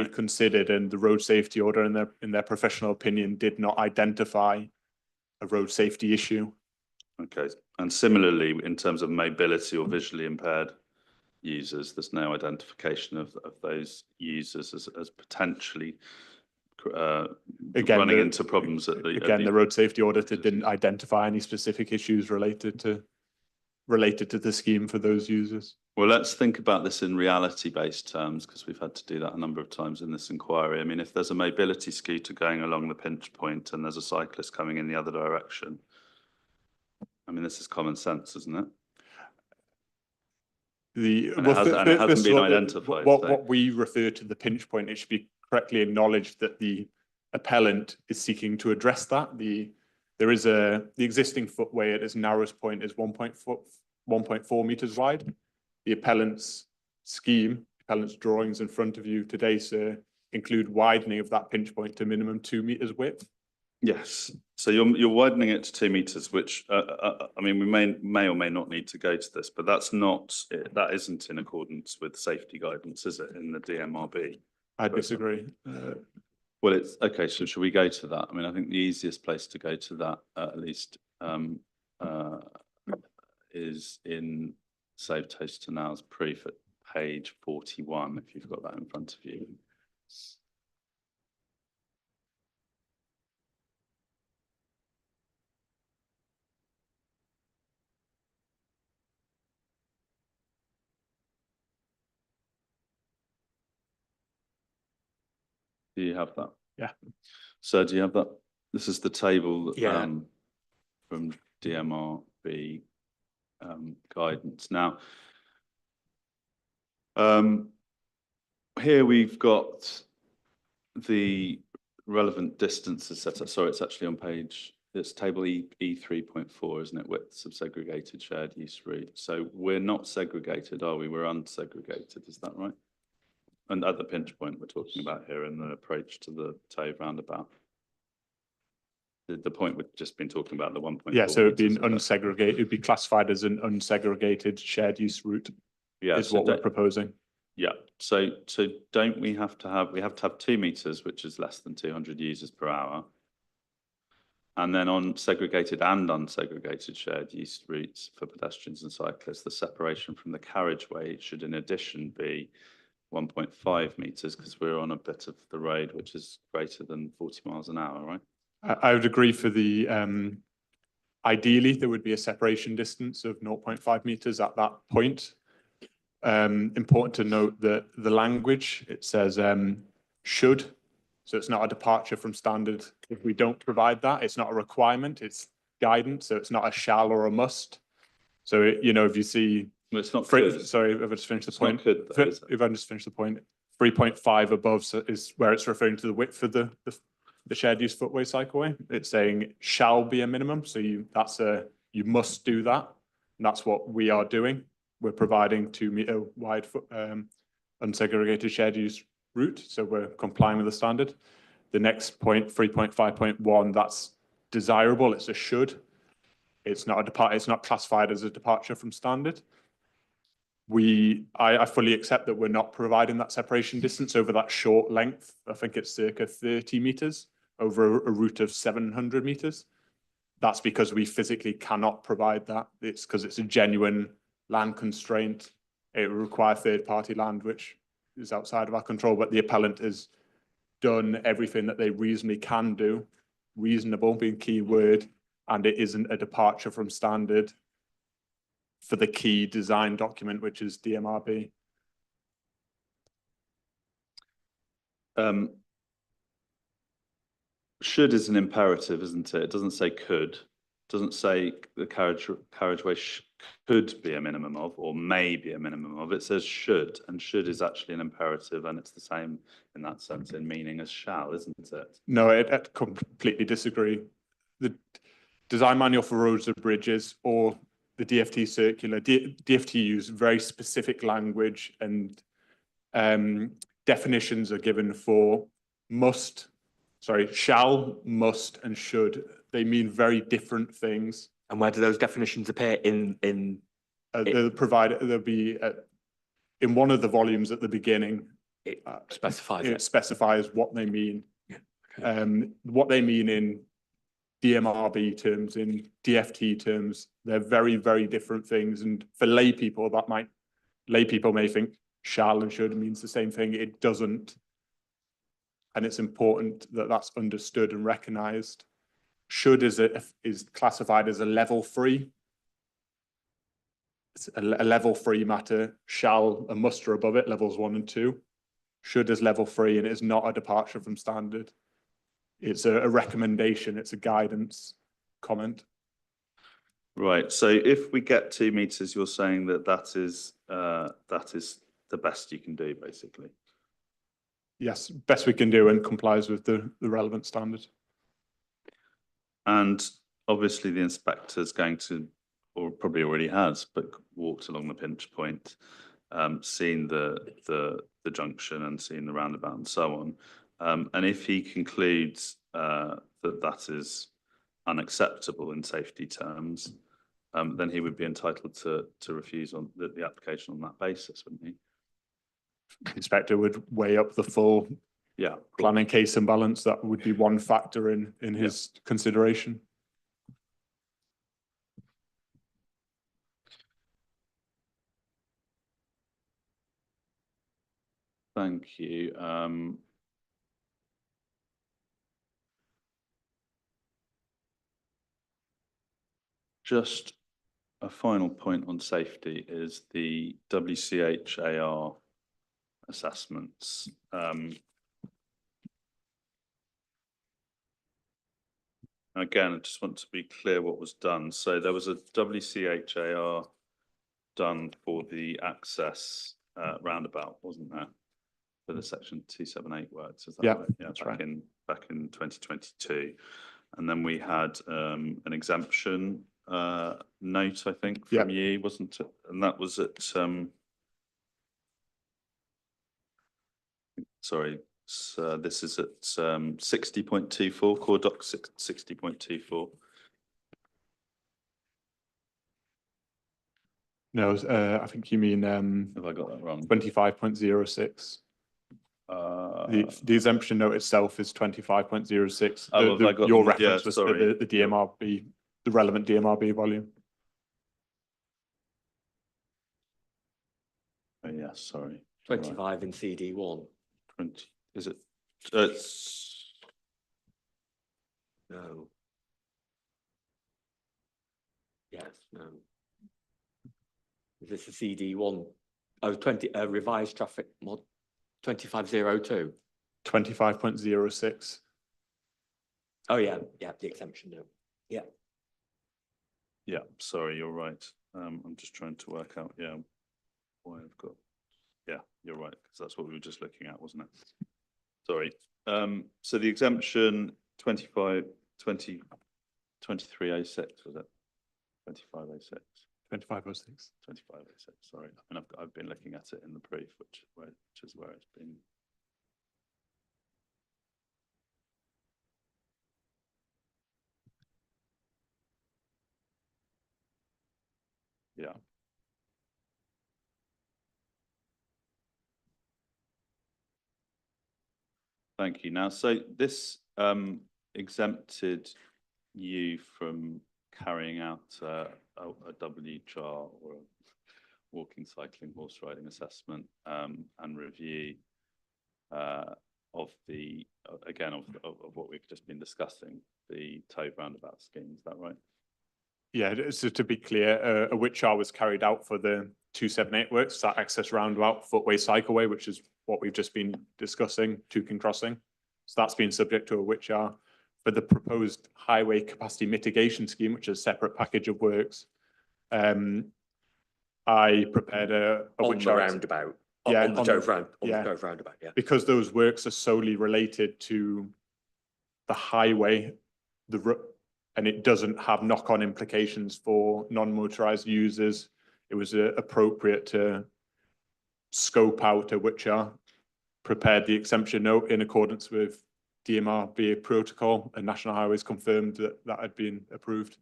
considered, and the road safety order in their professional opinion did not identify a road safety issue. Okay, and similarly, in terms of mobility or visually impaired users, there's no identification of those users as potentially Again, running the- into problems at the. Again, the road safety auditor didn't identify any specific issues related to the scheme for those users. Well, let's think about this in reality-based terms, because we've had to do that a number of times in this inquiry. I mean, if there's a mobility scooter going along the pinch point and there's a cyclist coming in the other direction, I mean, this is common sense, isn't it? And it hasn't been identified. What we refer to the pinch point, it should be correctly acknowledged that the appellant is seeking to address that. The existing footway at its narrowest point is 1.4 meters wide. The appellant's drawings in front of you today, sir, include widening of that pinch point to minimum 2 meters width. Yes, so you're widening it to 2 meters, which I mean, we may or may not need to go to this, but that isn't in accordance with safety guidance, is it, in the DMRB? I disagree. Well, it's okay. So should we go to that? I mean, I think the easiest place to go to that, at least, is in Save Toast to Now's proof at page 41, if you've got that in front of you. Do you have that? Yeah. So do you have that? This is the table Yeah. From DMRB guidance. Now, here we've got the relevant distances set up. Sorry, it's actually on page, it's table E3.4, isn't it? Widths of segregated shared use route. So we're not segregated, are we? We're unsegregated, is that right? And at the pinch point we're talking about here in the approach to the Tave roundabout. The point we've just been talking about, the 1.4. Yeah, so it'd be an unsegregated, it'd be classified as an unsegregated shared use route. Yeah, is what we're proposing. Yeah, so don't we have to have 2 meters, which is less than 200 users per hour. And then on segregated and unsegregated shared use routes for pedestrians and cyclists, the separation from the carriageway should in addition be 1.5 meters, because we're on a bit of the road which is greater than 40 miles an hour, right? I would agree for the, ideally there would be a separation distance of 0.5 meters at that point. Important to note that the language, it says should, so it's not a departure from standard. If we don't provide that, it's not a requirement, it's guidance, so it's not a shall or a must. So, if you see, well, it's not good. Sorry, if I just finish the point. Good, though, if I just finish the point, 3.5 above is where it's referring to the width of the shared use footway cycleway. It's saying shall be a minimum, so you must do that, and that's what we are doing. We're providing 2 meter wide unsegregated shared use route, so we're complying with the standard. The next point, 3.5.1, that's desirable. It's a should. It's not it's not classified as a departure from standard. I fully accept that we're not providing that separation distance over that short length. I think it's circa 30 meters over a route of 700 meters. That's because we physically cannot provide that. It's because it's a genuine land constraint. It will require third-party land, which is outside of our control, but the appellant has done everything that they reasonably can do, reasonable being key word, and it isn't a departure from standard for the key design document, which is DMRB. Should is an imperative, isn't it? It doesn't say could. It doesn't say the carriageway could be a minimum of or may be a minimum of. It says should, and should is actually an imperative, and it's the same in that sense in meaning as shall, isn't it? No, I completely disagree. The design manual for roads and bridges or the DFT circular, DFT use very specific language, and definitions are given for shall, must, and should. They mean very different things. And where do those definitions appear in? They'll be in one of the volumes at the beginning. It specifies it specifies what they mean. Yeah. Okay. What they mean in DMRB terms, in DFT terms, They're very, very different things. And for lay people may think shall and should means the same thing. It doesn't. And it's important that that's understood and recognised. Should is classified as a level 3. It's a level 3 matter. Shall a muster above it, levels 1 and 2. Should is level 3, and it is not a departure from standard. It's a recommendation. It's a guidance comment. Right. So if we get 2 meters, you're saying that is the best you can do, basically. Yes, best we can do and complies with the relevant standard. And obviously the inspector is going to, or probably already has, but walked along the pinch point, seen the junction and seen the roundabout and so on. And if he concludes that is unacceptable in safety terms, then he would be entitled to refuse on the application on that basis, wouldn't he? The inspector would weigh up the full planning case and balance. That would be one factor in his consideration. Thank you. Just a final point on safety is the WCHAR assessments. Again, I just want to be clear what was done. So there was a WCHAR done for the access roundabout, wasn't there? For the section 278 works, is that right? Yeah, that's back in 2022. And then we had an exemption note, I think, from you, wasn't it? And that was at sorry, so this is at 60.24, core doc 60.24. No, I think you mean Have I got that wrong? 25.06. The exemption note itself is 25.06. Your reference was to the DMRB, the relevant DMRB volume. Oh, yeah, sorry. 25 in CD1. 20, is it? No. Yes, no. Is this a CD1? Oh, 20, revised traffic mod 2502. 25.06. Oh, yeah, the exemption note. Yeah. Yeah, sorry, you're right. I'm just trying to work out, why I've got, you're right, because that's what we were just looking at, wasn't it? Sorry. So the exemption 2306, was it? 2506. 2506. 2506, sorry. I mean, I've been looking at it in the brief, which is where it's been. Yeah. Thank you. Now, so this exempted you from carrying out a WHR or a walking, cycling, horse riding assessment and review of the of what we've just been discussing, the towed roundabout scheme. Is that right? Yeah, so to be clear, a WHR was carried out for the 278 works, that access roundabout, footway, cycleway, which is what we've just been discussing, Toucan crossing. So that's been subject to a WHR. For the proposed highway capacity mitigation scheme, which is a separate package of works, I prepared a on WHR. The roundabout. Yeah, on the Dove roundabout, yeah. Because those works are solely related to the highway, and it doesn't have knock-on implications for non-motorized users. It was appropriate to scope out a WHR, prepared the exemption note in accordance with DMRB protocol, and National Highways confirmed that had been approved.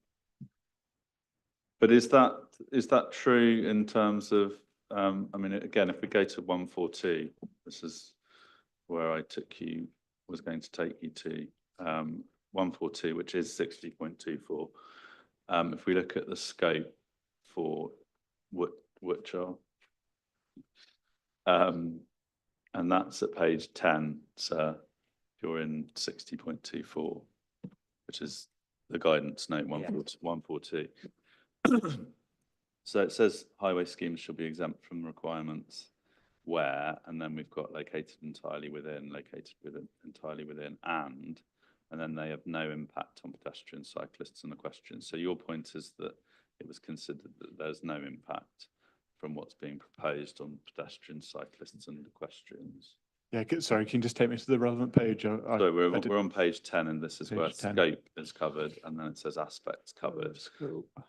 But is that true in terms of, I mean, again, if we go to 142, this is where was going to take you to, 142, which is 60.24. If we look at the scope for Woodchar, and that's at page 10, so you're in 60.24, which is the guidance note 142. So it says highway schemes shall be exempt from requirements where, and then we've got located entirely within, entirely within, and then they have no impact on pedestrians, cyclists and equestrians. So your point is that it was considered that there's no impact from what's being proposed on pedestrians, cyclists and equestrians. Yeah, sorry, can you just take me to the relevant page? So we're on page 10, and this is where Page 10. scope is covered, and then it says aspects covered.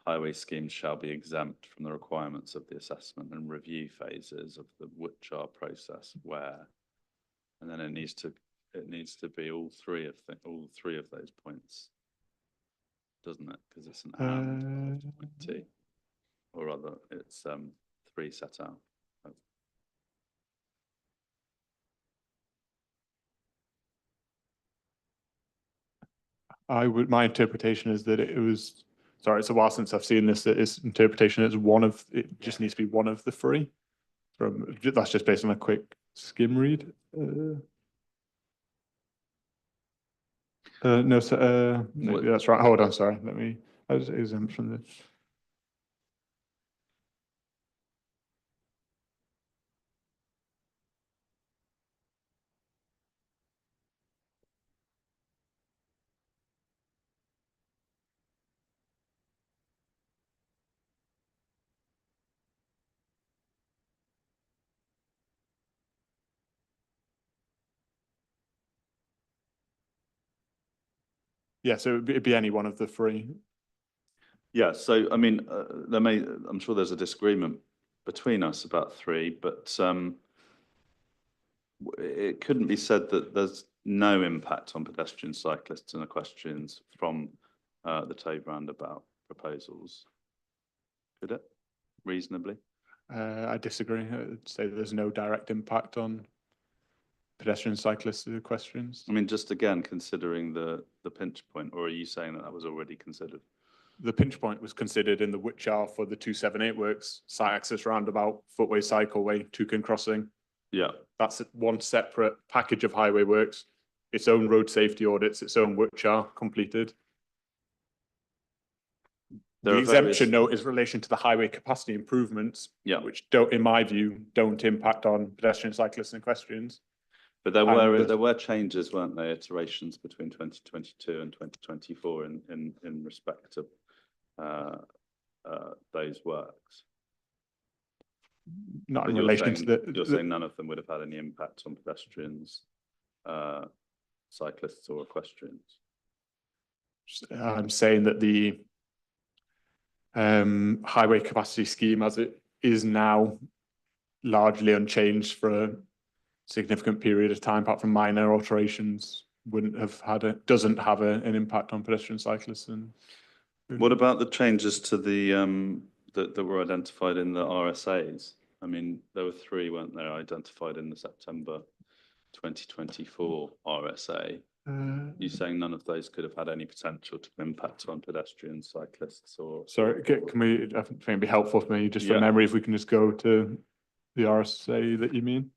Highway schemes shall be exempt from the requirements of the assessment and review phases of the Woodchar process where, and then it needs to be all three of those points, doesn't it? Because it's an and T, or rather it's 3 set out. My interpretation is that it was, sorry, it's a while since I've seen this, that its interpretation is one of, it just needs to be one of the 3. That's just based on a quick skim read. No, so, maybe that's right. Hold on, sorry. I was exempt from this. Yeah, so it'd be any one of the 3. Yeah, so I mean, I'm sure there's a disagreement between us about 3, but it couldn't be said that there's no impact on pedestrians, cyclists and equestrians from the Tove roundabout proposals. Could it, reasonably? I disagree. I'd say there's no direct impact on pedestrians, cyclists, and equestrians. I mean, just again, considering the pinch point, or are you saying that was already considered? The pinch point was considered in the Woodchar for the 278 works, site access roundabout, footway, cycleway, Toucan crossing. Yeah. That's one separate package of highway works, its own road safety audits, its own Woodchar completed. The exemption note is in relation to the highway capacity improvements, which don't, in my view, don't impact on pedestrians, cyclists and equestrians. But there were changes, weren't there, iterations between 2022 and 2024 in respect to those works. Not in relation to the. You're saying none of them would have had any impact on pedestrians, cyclists or equestrians? I'm saying that the highway capacity scheme as it is now largely unchanged for a significant period of time, apart from minor alterations, doesn't have an impact on pedestrians, cyclists and. What about the changes to the that were identified in the RSAs? I mean, there were 3, weren't there, identified in the September 2024 RSA. You're saying none of those could have had any potential to impact on pedestrians, cyclists, or? Sorry, can we? I think it'd be helpful for me just for memory if we can just go to the RSA that you mean.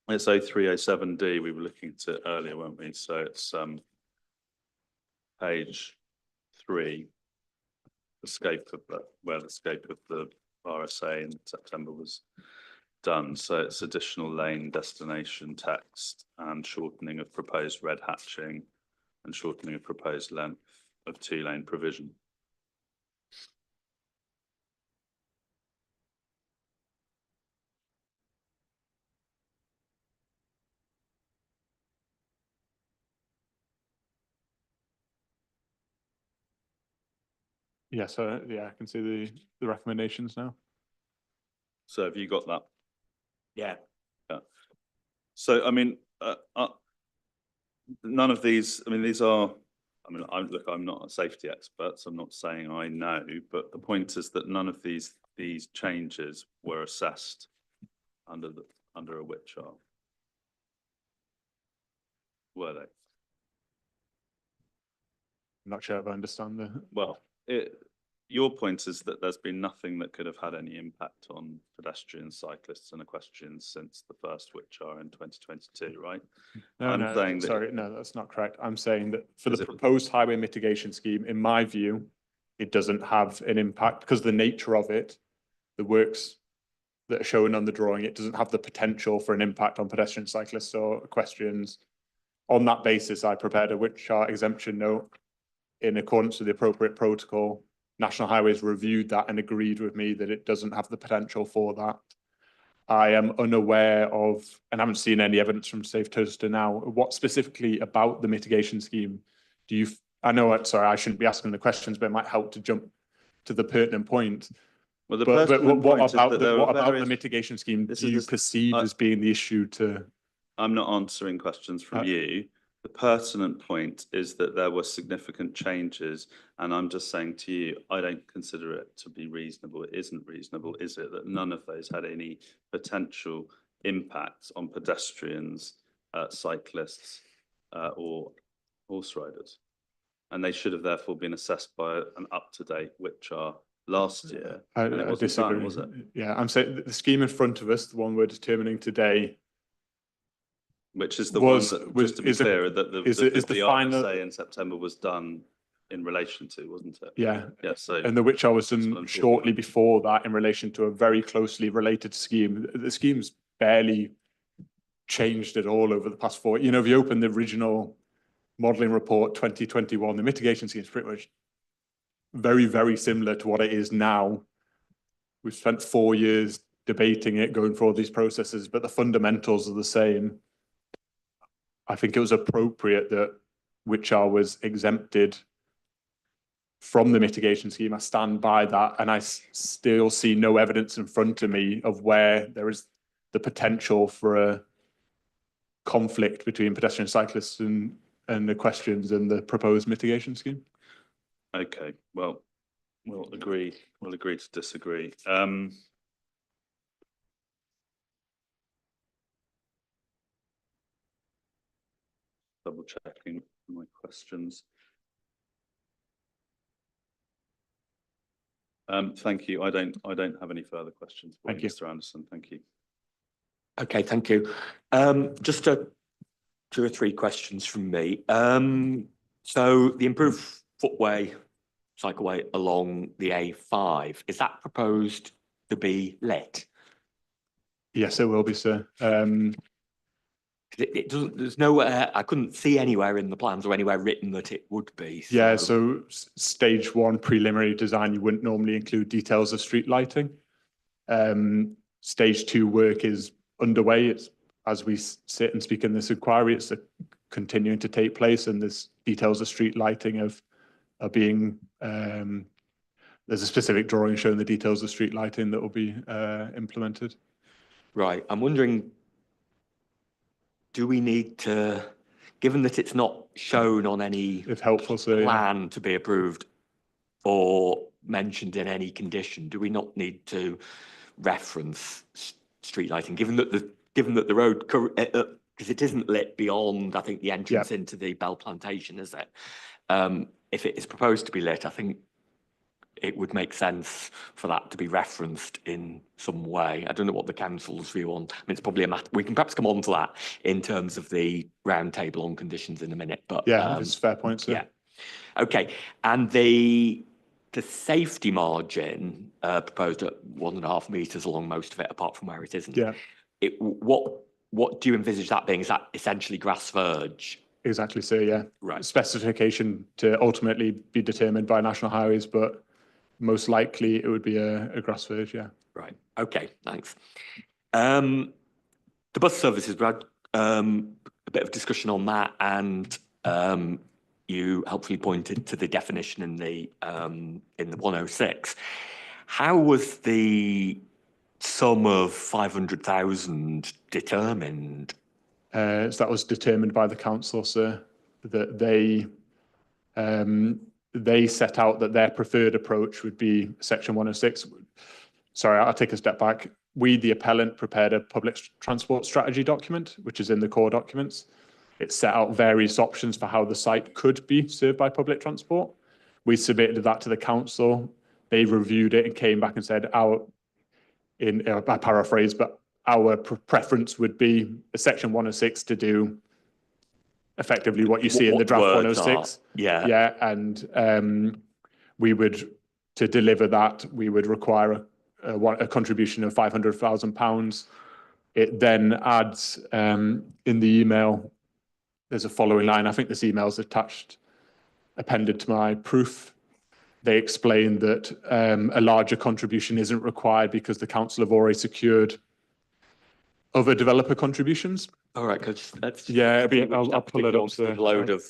It's A307D. We were looking at it earlier, weren't we? So it's page 3. The scope of where the scope of the RSA in September was done. So it's additional lane destination text and shortening of proposed red hatching and shortening of proposed length of 2-lane provision. Yeah, so yeah, I can see the recommendations now. So have you got that? Yeah. Yeah. So I mean, none of these. I mean, these are. I mean, I'm not a safety expert, so I'm not saying I know. But the point is that none of these changes were assessed under a Woodchar, were they? I'm not sure if I understand the. Well, Your point is that there's been nothing that could have had any impact on pedestrians, cyclists and equestrians since the first WHR in 2022, right? No, sorry, no, that's not correct. I'm saying that for the proposed highway mitigation scheme, in my view, it doesn't have an impact because the nature of it, the works that are shown on the drawing, it doesn't have the potential for an impact on pedestrians, cyclists or equestrians. On that basis, I prepared a WHR exemption note in accordance with the appropriate protocol. National Highways reviewed that and agreed with me that it doesn't have the potential for that. I am unaware of, and haven't seen any evidence from Safe Toaster now, what specifically about the mitigation scheme do you, I know, sorry, I shouldn't be asking the questions, but it might help to jump to the pertinent point. Well, the But pertinent what point is about that there what are about various- the mitigation scheme This do is you this- perceive as being the issue to? I'm not answering questions from you. The pertinent point is that there were significant changes, and I'm just saying to you, I don't consider it to be reasonable. It isn't reasonable, is it, that none of those had any potential impacts on pedestrians, cyclists, or horse riders? And they should have therefore been assessed by an up-to-date WHR last year. I and it wasn't disagree. done, was it? Yeah, I'm saying the scheme in front of us, the one we're determining today, Which is the was- one that, was- just to be is the- clear, that is the final- RSA in September was done in relation to, wasn't it? yeah, Yeah, so. and the which I was That's what done I'm talking shortly about. before that in relation to a very closely related scheme. The scheme's barely changed at all over the past 4. You know, if you open the original modelling report 2021, the mitigation scheme is pretty much very, very similar to what it is now. We've spent 4 years debating it, going through all these processes, but the fundamentals are the same. I think it was appropriate that WHR was exempted from the mitigation scheme. I stand by that, and I still see no evidence in front of me of where there is the potential for a conflict between pedestrian, cyclists and equestrians and the proposed mitigation scheme. Okay, well, we'll agree to disagree. Double checking my questions. Thank you. I don't have any further questions. for Thank you. Mr. Anderson, thank you. Okay, thank you. Just 2 or 3 questions from me. So the improved footway, cycleway along the A5, is that proposed to be lit? Yes, it will be, sir. It doesn't, there's nowhere, I couldn't see anywhere in the plans or anywhere written that it would be. Yeah, so stage 1 preliminary design, you wouldn't normally include details of street lighting. Stage 2 work is underway. It's as we sit and speak in this inquiry, it's continuing to take place, and there's details of street lighting are being. There's a specific drawing showing the details of street lighting that will be implemented. Right, I'm wondering, do we need to, given that it's not shown on any If helpful, sir. plan to be approved or mentioned in any condition, do we not need to reference street lighting, given that the road, because it isn't lit beyond, I think, the entrance into the Bell Plantation, is it? If it is proposed to be lit, I think it would make sense for that to be referenced in some way. I don't know what the council's view on. I mean, it's probably a matter. We can perhaps come on to that in terms of the round table on conditions in a minute. But yeah, it's a fair point, sir. Yeah. Okay, and the safety margin proposed at 1.5 meters along most of it, apart from where it isn't. Yeah. What do you envisage that being? Is that essentially grass verge? Exactly, sir. Yeah. Right. Specification to ultimately be determined by National Highways, but most likely it would be a grass verge. Yeah. Right. Okay. Thanks. The bus services, Brad. A bit of discussion on that, and you helpfully pointed to the definition in the 106. How was the sum of 500,000 determined? So that was determined by the council, sir. That they set out that their preferred approach would be Section 106. Sorry, I'll take a step back. We, the appellant, prepared a public transport strategy document, which is in the core documents. It set out various options for how the site could be served by public transport. We submitted that to the council. They reviewed it and came back and said, I paraphrase, but our preference would be a section 106 to do effectively what you see in the draft words 106. are. Yeah. Yeah, and we would, to deliver that, we would require a contribution of £500,000. It then adds in the email, there's a following line. I think this email is appended to my proof. They explain that a larger contribution isn't required because the council have already secured other developer contributions. All right, because that's Yeah, I'll pull it up. a load of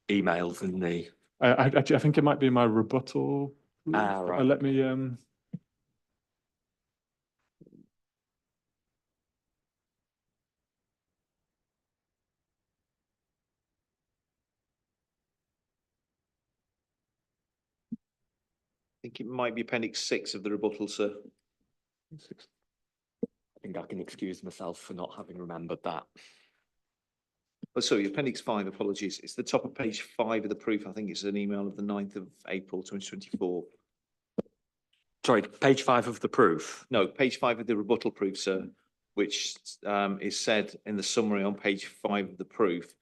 emails in the. I think it might be my rebuttal. Right. Let me. I think it might be appendix 6 of the rebuttal, sir. I think I can excuse myself for not having remembered that. Oh, sorry, appendix 5, apologies. It's the top of page 5 of the proof. I think it's an email of the 9th of April 2024. Sorry, page 5 of the proof. No, page 5 of the rebuttal proof, sir, which is said in the summary on page 5 of the proof.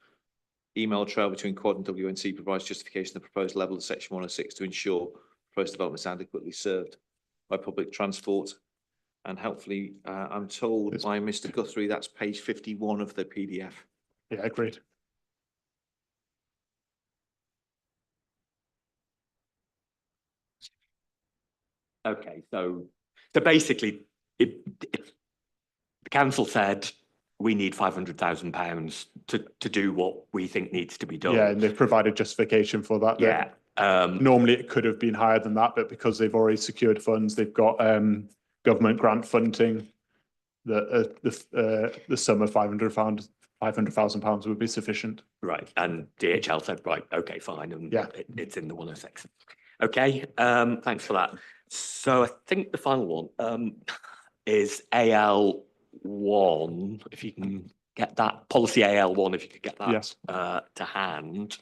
Email trail between Quad and WNC provides justification of the proposed level of section 106 to ensure proposed developments adequately served by public transport. And helpfully, I'm told by Mr. Guthrie, that's page 51 of the PDF. Yeah, great. Okay, so basically, the council said we need £500,000 to do what we think needs to be done. Yeah, and they've provided justification for that. Yeah. Normally it could have been higher than that, but because they've already secured funds, they've got government grant funding. The sum of £500,000 would be sufficient. Right, and DHL said, right, okay, fine, and yeah, it's in the 106. Okay, thanks for that. So I think the final one is AL1. If you can get that policy AL1, if you could get that yes. To hand.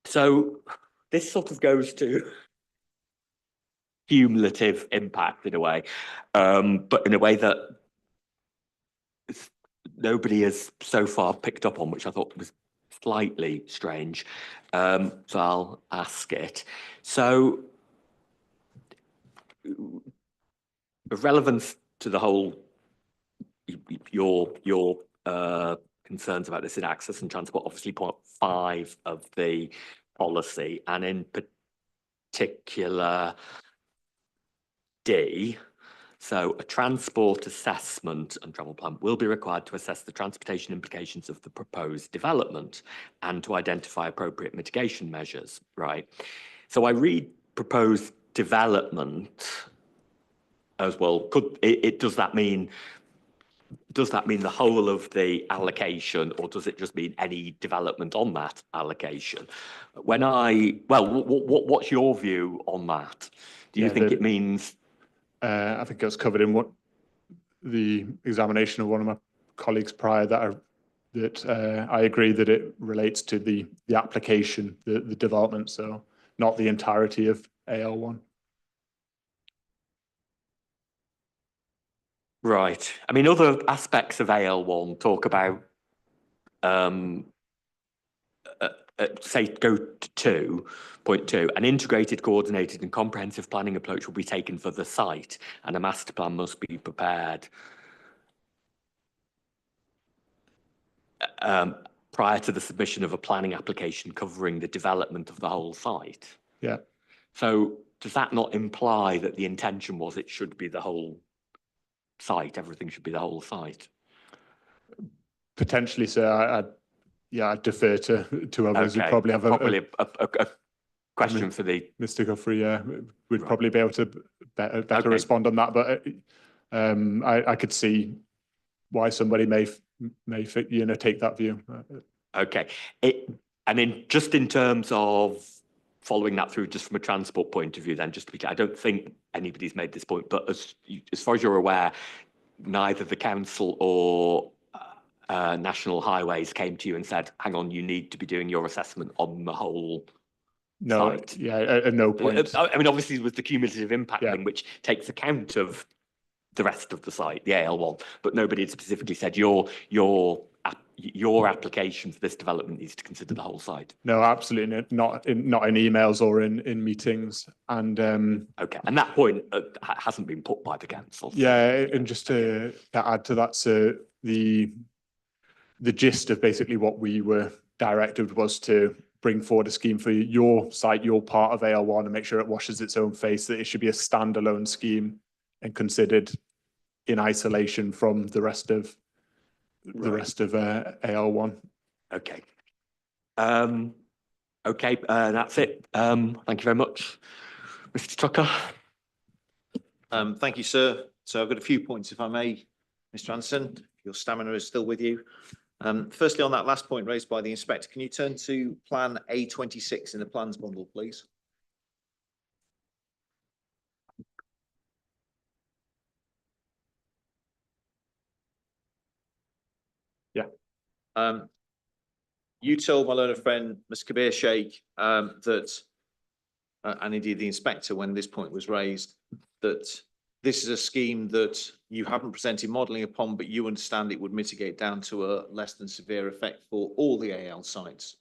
So this sort of goes to cumulative impact in a way, but in a way that nobody has so far picked up on, which I thought was slightly strange. So I'll ask it. So of relevance to the whole, your concerns about this in access and transport, obviously point 5 of the policy, and in particular D. So a transport assessment and travel plan will be required to assess the transportation implications of the proposed development and to identify appropriate mitigation measures, right? So I read proposed development as well. Does that mean the whole of the allocation, or does it just mean any development on that allocation? What's your view on that? Do you think it means? I think it was covered in the examination of one of my colleagues prior that I agree that it relates to the application, the development, so not the entirety of AL1. Right. I mean, other aspects of AL1 talk about, say, go to 2.2, an integrated, coordinated and comprehensive planning approach will be taken for the site and a master plan must be prepared prior to the submission of a planning application covering the development of the whole site. Yeah. So does that not imply that the intention was it should be the whole site, everything should be the whole site? Potentially, so I defer to others who probably have a question for the Mr. Guthrie. Yeah, we'd probably be able to better respond on that. But I could see why somebody may take that view. Okay, just in terms of following that through, just from a transport point of view, then just to be clear, I don't think anybody's made this point, but as far as you're aware, neither the council or National Highways came to you and said, hang on, you need to be doing your assessment on the whole No, site? yeah, at no point. I mean, obviously, with the cumulative impact Yeah. thing, which takes account of the rest of the site, the AL1, but nobody had specifically said your application for this development needs to consider the whole site. No, absolutely not in emails or in meetings. And Okay, and that point hasn't been put by the council. yeah, and just to add to that, so the gist of basically what we were directed was to bring forward a scheme for your site, your part of AL1, and make sure it washes its own face, that it should be a standalone scheme and considered in isolation from the rest of AL1. Okay. Okay, that's it. Thank you very much, Mr. Tucker. Thank you, sir. So I've got a few points, if I may, Mr. Anderson, if your stamina is still with you. Firstly, on that last point raised by the inspector, can you turn to plan A26 in the plans bundle, please? Yeah. You told my learned friend, Mr. Kabir Sheikh, that, and indeed the inspector, when this point was raised, that this is a scheme that you haven't presented modelling upon, but you understand it would mitigate down to a less than severe effect for all the AL sites.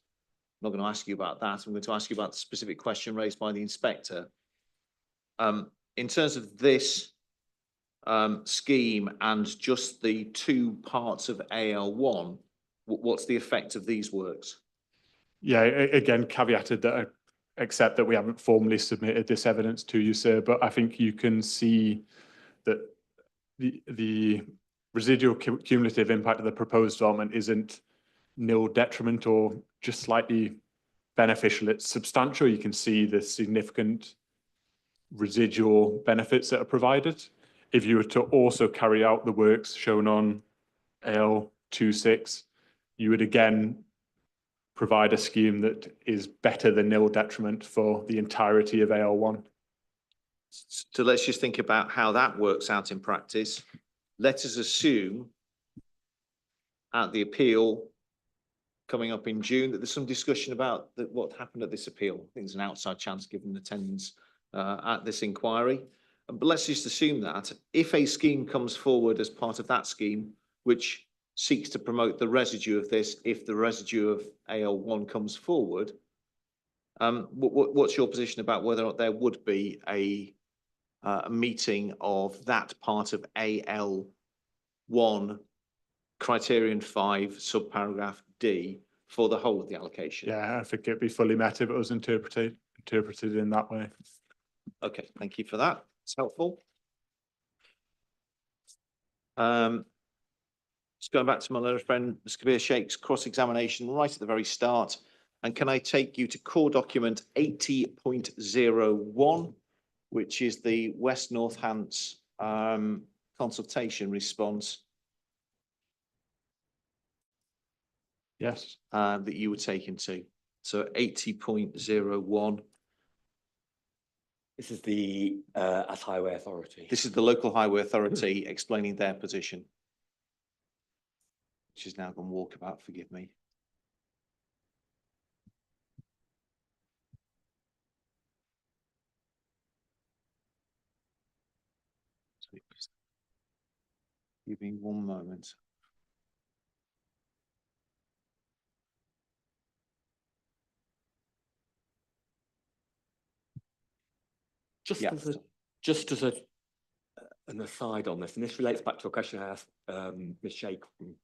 I'm not going to ask you about that. I'm going to ask you about the specific question raised by the inspector. In terms of this scheme and just the two parts of AL1, what's the effect of these works? Yeah, again, caveated that I accept that we haven't formally submitted this evidence to you, sir, but I think you can see that the residual cumulative impact of the proposed development isn't nil detriment or just slightly beneficial. It's substantial. You can see the significant residual benefits that are provided. If you were to also carry out the works shown on AL26, you would again provide a scheme that is better than nil detriment for the entirety of AL1. So let's just think about how that works out in practice. Let us assume at the appeal coming up in June that there's some discussion about what happened at this appeal. I think there's an outside chance given attendance at this inquiry. But let's just assume that if a scheme comes forward as part of that scheme, which seeks to promote the residue of this, if the residue of AL1 comes forward, what's your position about whether or not there would be a meeting of that part of AL1 criterion 5 subparagraph D for the whole of the allocation? Yeah, I think it'd be fully met if it was interpreted in that way. Okay, thank you for that. It's helpful. Just going back to my learned friend, Mr. Kabir Sheikh's cross-examination right at the very start. And can I take you to core document 80.01, which is the West Northants consultation response? Yes. That you were taken to. So 80.01. This is the as Highway Authority. This is the local highway authority explaining their position. Which is now gone walkabout, forgive me. Give me one moment. Just Yeah. as an aside on this, and this relates back to a question I asked Ms. Sheikh from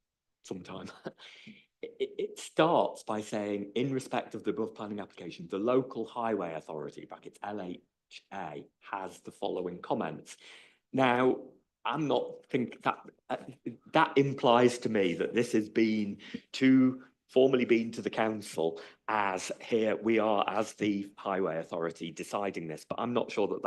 some time. It starts by saying, in respect of the above planning application, the local highway authority, brackets LHA, has the following comments. Now, I'm not thinking that that implies to me that this has been to formally been to the council as here we are as the highway authority deciding this, but I'm not sure that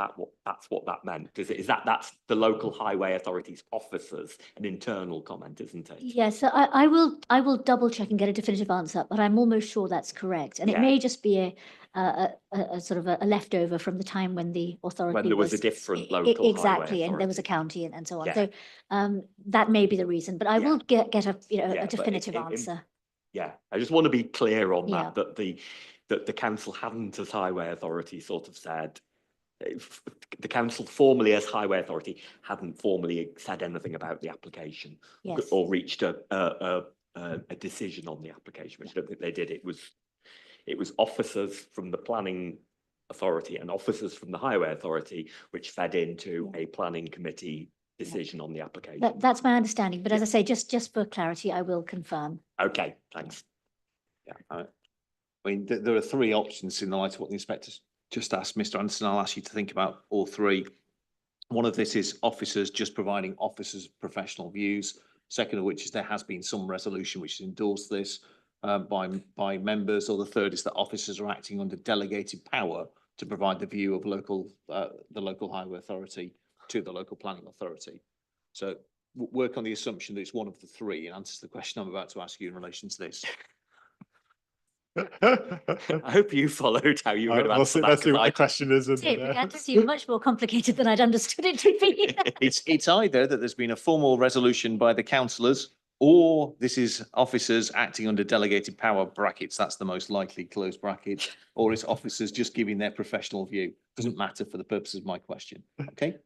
that's what that meant. Is that that's the local highway authority's officers, an internal comment, isn't it? Yes, so I will double check and get a definitive answer, but I'm almost sure that's correct. And it Yeah. may just be a sort of a leftover from the time when the authority When there was a different local highway exactly, and there was a authority. county and so on. Yeah. So that may be the reason, but I Yeah. will get a Yeah, a but definitive answer. Yeah, I just want to be clear on Yeah. that the council hadn't, as highway authority, sort of said, if the council formally as highway authority hadn't formally said anything about the application Yes. or reached a decision on the application, which I don't think they did. It was officers from the planning authority and officers from the highway authority which fed into a planning committee decision on the application. That's my understanding, but as I say, just for clarity, I will confirm. Okay, thanks. Yeah, I mean, there are three options in the light of what the inspectors just asked Mr. Anderson. I'll ask you to think about all three. One of this is officers just providing officers' professional views. Second of which is there has been some resolution which has endorsed this by members. Or the third is that officers are acting under delegated power to provide the view of the local highway authority to the local planning authority. So work on the assumption that it's one of the three and answers the question I'm about to ask you in relation to this. I hope you followed how you were going to answer that. Let's see what the 'cause question is. And, It began to seem much more complicated than I'd understood it to be. It's either that there's been a formal resolution by the councillors, or this is officers acting under delegated power brackets. That's the most likely close bracket, or it's officers just giving their professional view. Doesn't matter for the purposes of my question. Okay.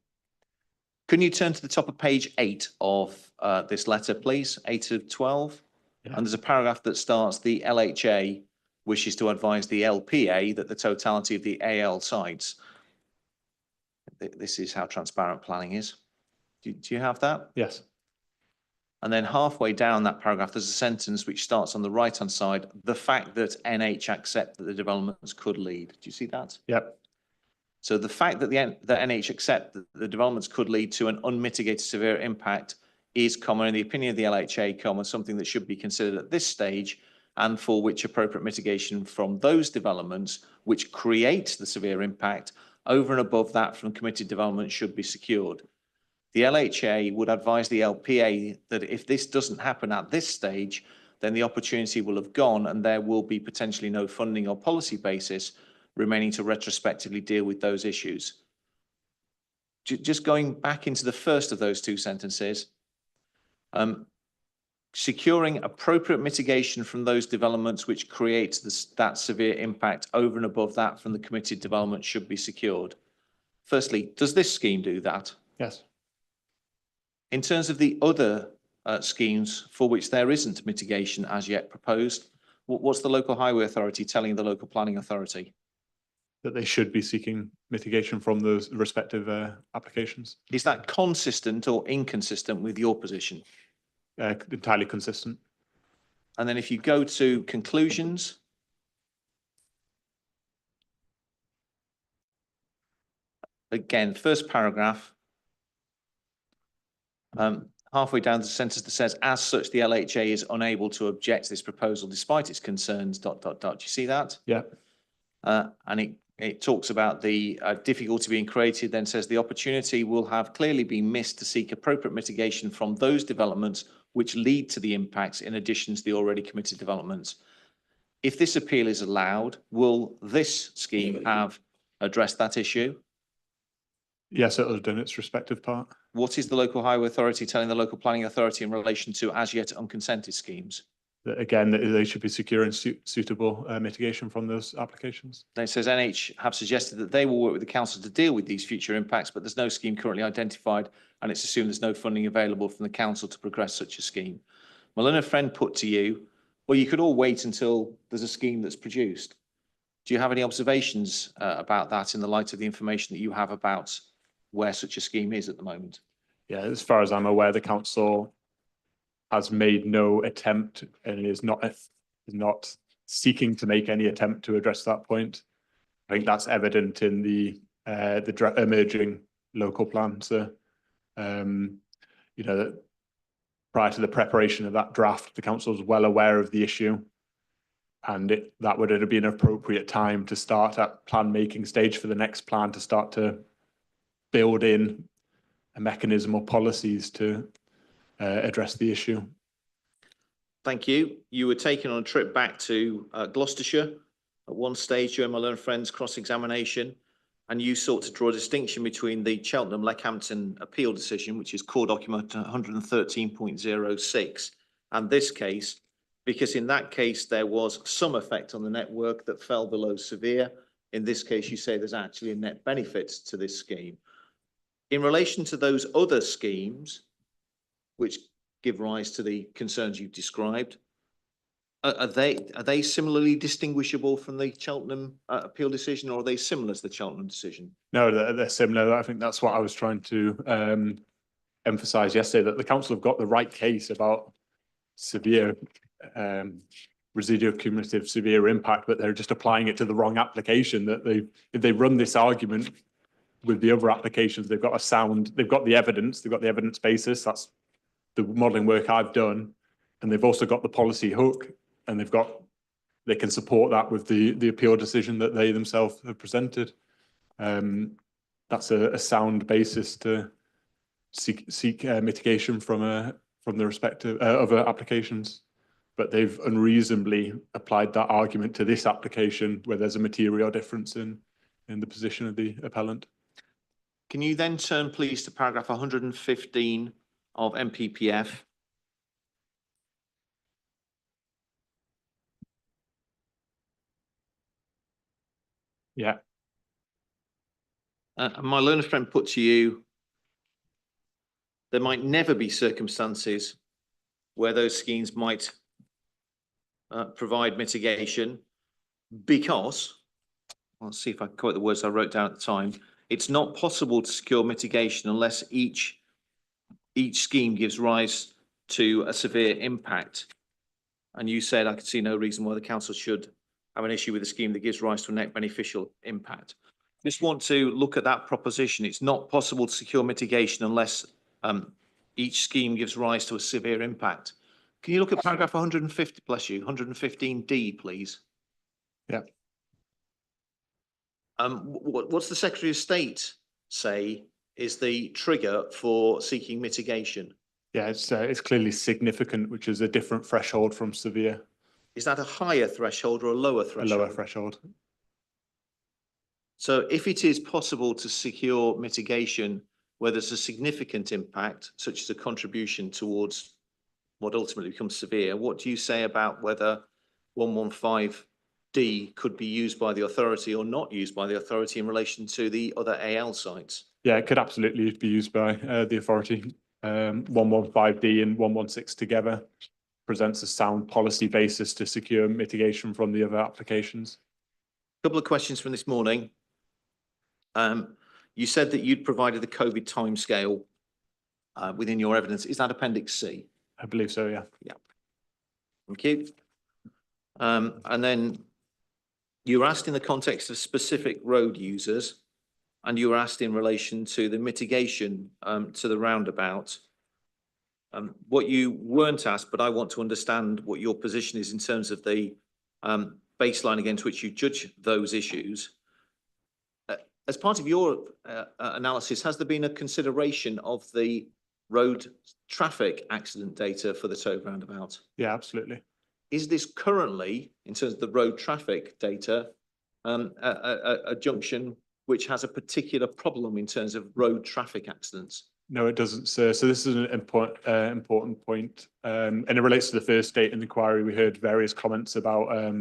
Can you turn to the top of page 8 of this letter, please? 8 of 12. Yeah. And there's a paragraph that starts, the LHA wishes to advise the LPA that the totality of the AL sites. This is how transparent planning is. Do you have that? yes. And then halfway down that paragraph, there's a sentence which starts on the right-hand side, the fact that NH accept that the developments could lead. Do you see that? Yep. So the fact that the NH accept that the developments could lead to an unmitigated severe impact is common in the opinion of the LHA, common, something that should be considered at this stage, and for which appropriate mitigation from those developments which create the severe impact over and above that from committed development should be secured. The LHA would advise the LPA that if this doesn't happen at this stage, then the opportunity will have gone and there will be potentially no funding or policy basis remaining to retrospectively deal with those issues. Just going back into the first of those two sentences, securing appropriate mitigation from those developments which create that severe impact over and above that from the committed development should be secured. Firstly, does this scheme do that? Yes. In terms of the other schemes for which there isn't mitigation as yet proposed, what's the local highway authority telling the local planning authority? That they should be seeking mitigation from those respective applications. Is that consistent or inconsistent with your position? Entirely consistent. And then if you go to conclusions, again, first paragraph, halfway down the sentence that says, as such, the LHA is unable to object to this proposal despite its concerns, ... Do you see that? Yeah. And it talks about the difficulty being created, then says the opportunity will have clearly been missed to seek appropriate mitigation from those developments which lead to the impacts in addition to the already committed developments. If this appeal is allowed, will this scheme have addressed that issue? Yes, it will have done its respective part. What is the local highway authority telling the local planning authority in relation to as yet unconsented schemes? That again, that they should be securing suitable mitigation from those applications. Then it says NH have suggested that they will work with the council to deal with these future impacts, but there's no scheme currently identified, and it's assumed there's no funding available from the council to progress such a scheme. My learned friend put to you, well, you could all wait until there's a scheme that's produced. Do you have any observations about that in the light of the information that you have about where such a scheme is at the moment? Yeah, as far as I'm aware, the council has made no attempt and is not seeking to make any attempt to address that point. I think that's evident in the emerging local plan. So, you know, that prior to the preparation of that draft, the council was well aware of the issue and that would have been an appropriate time to start at plan making stage for the next plan, to start to build in a mechanism or policies to address the issue. Thank you. You were taken on a trip back to Gloucestershire at one stage during my learned friends cross-examination, and you sought to draw a distinction between the Cheltenham-Leckhampton appeal decision, which is core document 113.06, and this case, because in that case there was some effect on the network that fell below severe. In this case, you say there's actually a net benefit to this scheme. In relation to those other schemes, which give rise to the concerns you've described, are they similarly distinguishable from the Cheltenham appeal decision, or are they similar to the Cheltenham decision? No, they're similar. I think that's what I was trying to emphasise yesterday, that the council have got the right case about severe residual cumulative severe impact, but they're just applying it to the wrong application. That if they run this argument with the other applications, they've got the evidence basis. That's the modelling work I've done, and they've also got the policy hook, and they can support that with the appeal decision that they themselves have presented. That's a sound basis to seek mitigation from the respective other applications, but they've unreasonably applied that argument to this application where there's a material difference in the position of the appellant. Can you then turn, please, to paragraph 115 of MPPF? Yeah. My learned friend put to you, there might never be circumstances where those schemes might provide mitigation because, let's see if I can quote the words I wrote down at the time, it's not possible to secure mitigation unless each scheme gives rise to a severe impact. And you said, I could see no reason why the council should have an issue with a scheme that gives rise to a net beneficial impact. Just want to look at that proposition. It's not possible to secure mitigation unless each scheme gives rise to a severe impact. Can you look at paragraph 150, bless you, 115D, please? Yeah. What's the Secretary of State say is the trigger for seeking mitigation? Yeah, it's clearly significant, which is a different threshold from severe. Is that a higher threshold or a lower threshold? A lower threshold. So if it is possible to secure mitigation where there's a significant impact, such as a contribution towards what ultimately becomes severe, what do you say about whether 115D could be used by the authority or not used by the authority in relation to the other AL sites? Yeah, it could absolutely be used by the authority. 115D and 116 together presents a sound policy basis to secure mitigation from the other applications. A couple of questions from this morning. You said that you'd provided the COVID timescale within your evidence. Is that Appendix C? I believe so, yeah. Yeah. Thank you. And then you were asked in the context of specific road users, and you were asked in relation to the mitigation to the roundabout. What you weren't asked, but I want to understand what your position is in terms of the baseline against which you judge those issues. As part of your analysis, has there been a consideration of the road traffic accident data for the tow roundabout? Yeah, absolutely. Is this currently, in terms of the road traffic data, a junction which has a particular problem in terms of road traffic accidents? No, it doesn't, sir. So this is an important point. And it relates to the first date in the inquiry. We heard various comments about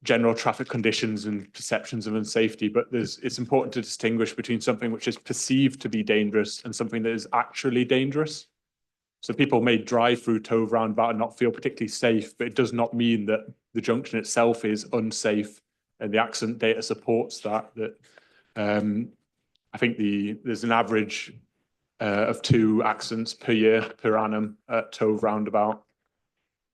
general traffic conditions and perceptions of unsafety, but it's important to distinguish between something which is perceived to be dangerous and something that is actually dangerous. So people may drive through tow roundabout and not feel particularly safe, but it does not mean that the junction itself is unsafe, and the accident data supports that. I think there's an average of 2 accidents per year per annum at tow roundabout.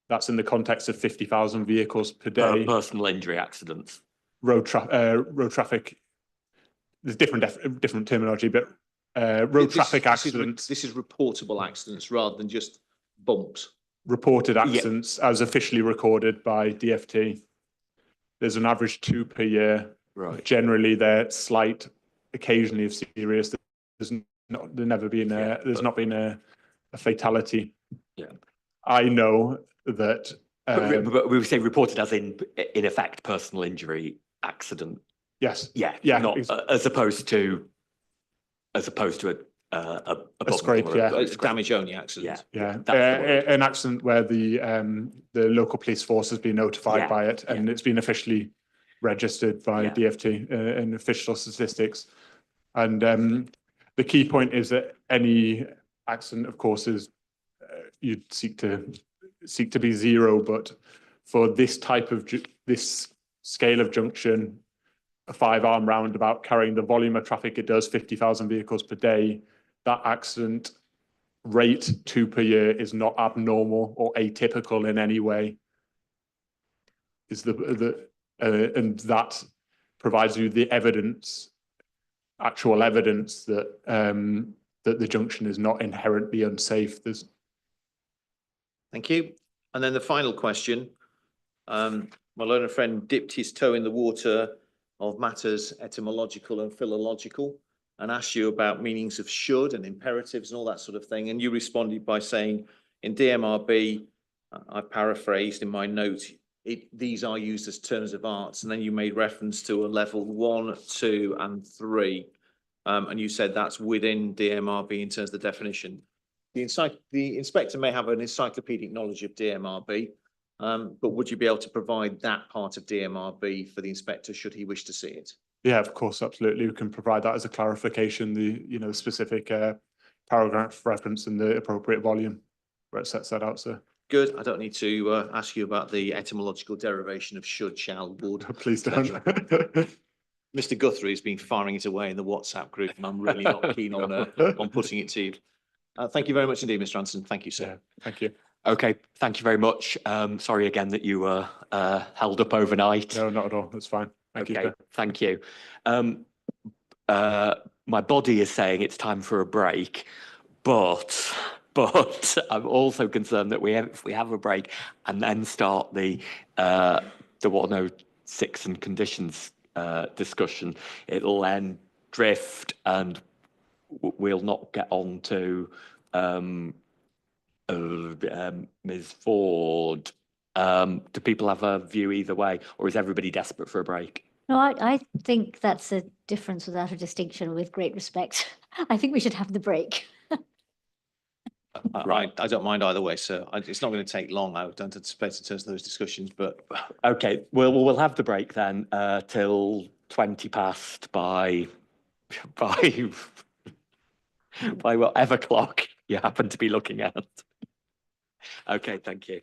That's in the context of 50,000 vehicles per day. Personal injury accidents. Road traffic. There's different terminology, but road traffic accidents. This is reportable accidents rather than just bumps. reported accidents as officially recorded by DFT. There's an average 2 per year. Right. Generally, they're slight, occasionally if serious. There's not been a fatality. Yeah. I know that. But we say reported as in effect, personal injury, accident. Yes. Yeah. Yeah. Not as opposed to a scrape, or yeah. It's damage only accident. Yeah. That's the word. An accident where the local police force has been notified by it, and it's been officially registered by DFT in official statistics. And the key point is that any accident, of course, is you'd seek to be zero, but for this type of this scale of junction, a 5-arm roundabout carrying the volume of traffic it does, 50,000 vehicles per day, that accident rate 2 per year is not abnormal or atypical in any way. And that provides you the evidence, actual evidence that that the junction is not inherently unsafe. Thank you. And then the final question. My learned friend dipped his toe in the water of matters etymological and philological and asked you about meanings of should and imperatives and all that sort of thing. And you responded by saying, in DMRB, I paraphrased in my note, these are used as terms of arts. And then you made reference to a level 1, 2, and 3. And you said that's within DMRB in terms of the definition. The inspector may have an encyclopedic knowledge of DMRB, but would you be able to provide that part of DMRB for the inspector should he wish to see it? Yeah, of course, absolutely. We can provide that as a clarification, the specific paragraph reference and the appropriate volume where it sets that out, sir. Good. I don't need to ask you about the etymological derivation of should, shall, would. Please don't. Mr. Guthrie has been firing it away in the WhatsApp group, and I'm really not keen on putting it to you. Thank you very much indeed, Mr. Anderson. Thank you, sir. Yeah, thank you. Okay, thank you very much. Sorry again that you were held up overnight. No, not at all. That's fine. Thank you. Thank you. My body is saying it's time for a break, but I'm also concerned that if we have a break and then start the 106 and conditions discussion, it'll then drift and we'll not get on to Ms. Ford. Do people have a view either way, or is everybody desperate for a break? No, I think that's a difference without a distinction, with great respect. I think we should have the break. Right. I don't mind either way, sir. It's not going to take long. I don't anticipate in terms of those discussions, but Okay, we'll have the break then till 20 past by whatever clock you happen to be looking at. Okay, thank you.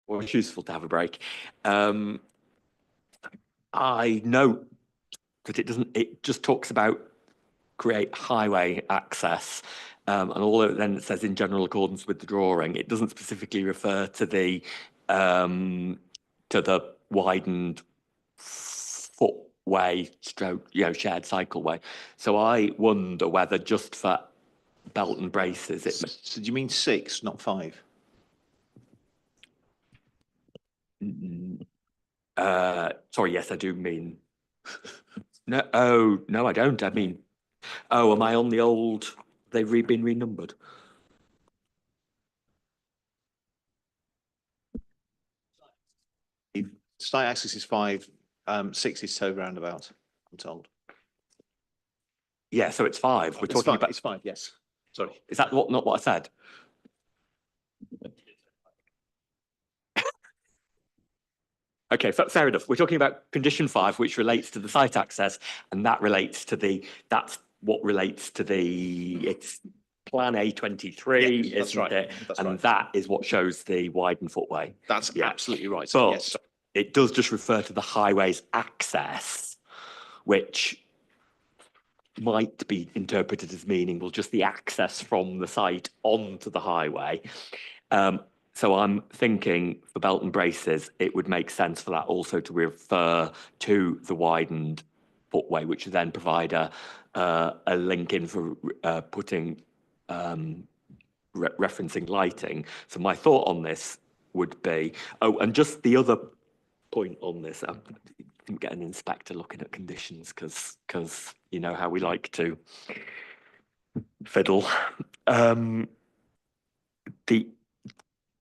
or it's useful to have a break. I note that it just talks about create highway access. And although then it says in general accordance with the drawing, it doesn't specifically refer to the widened footway stroke, shared cycleway. So I wonder whether just for belt and braces, So do you mean 6, not 5? Sorry, yes, I do mean. No, oh no, I don't. I mean, oh, am I on the old? They've been renumbered. Site access is 5, 6 is tow roundabout, I'm told. Yeah, so it's 5. We're It's talking 5, about. it's 5, yes. Sorry. Is that not what I said? Okay, fair enough. We're talking about condition 5, which relates to the site access, and that's what relates to it's plan A23, Yes, that's isn't right. it? That's and right. that is what shows the widened footway. That's Yeah. absolutely right. But Yes. it does just refer to the highway's access, which might be interpreted as meaning, well, just the access from the site onto the highway. So I'm thinking for belt and braces, it would make sense for that also to refer to the widened footway, which would then provide a link in for putting referencing lighting. So my thought on this would be, and just the other point on this, I didn't get an inspector looking at conditions because you know how we like to fiddle.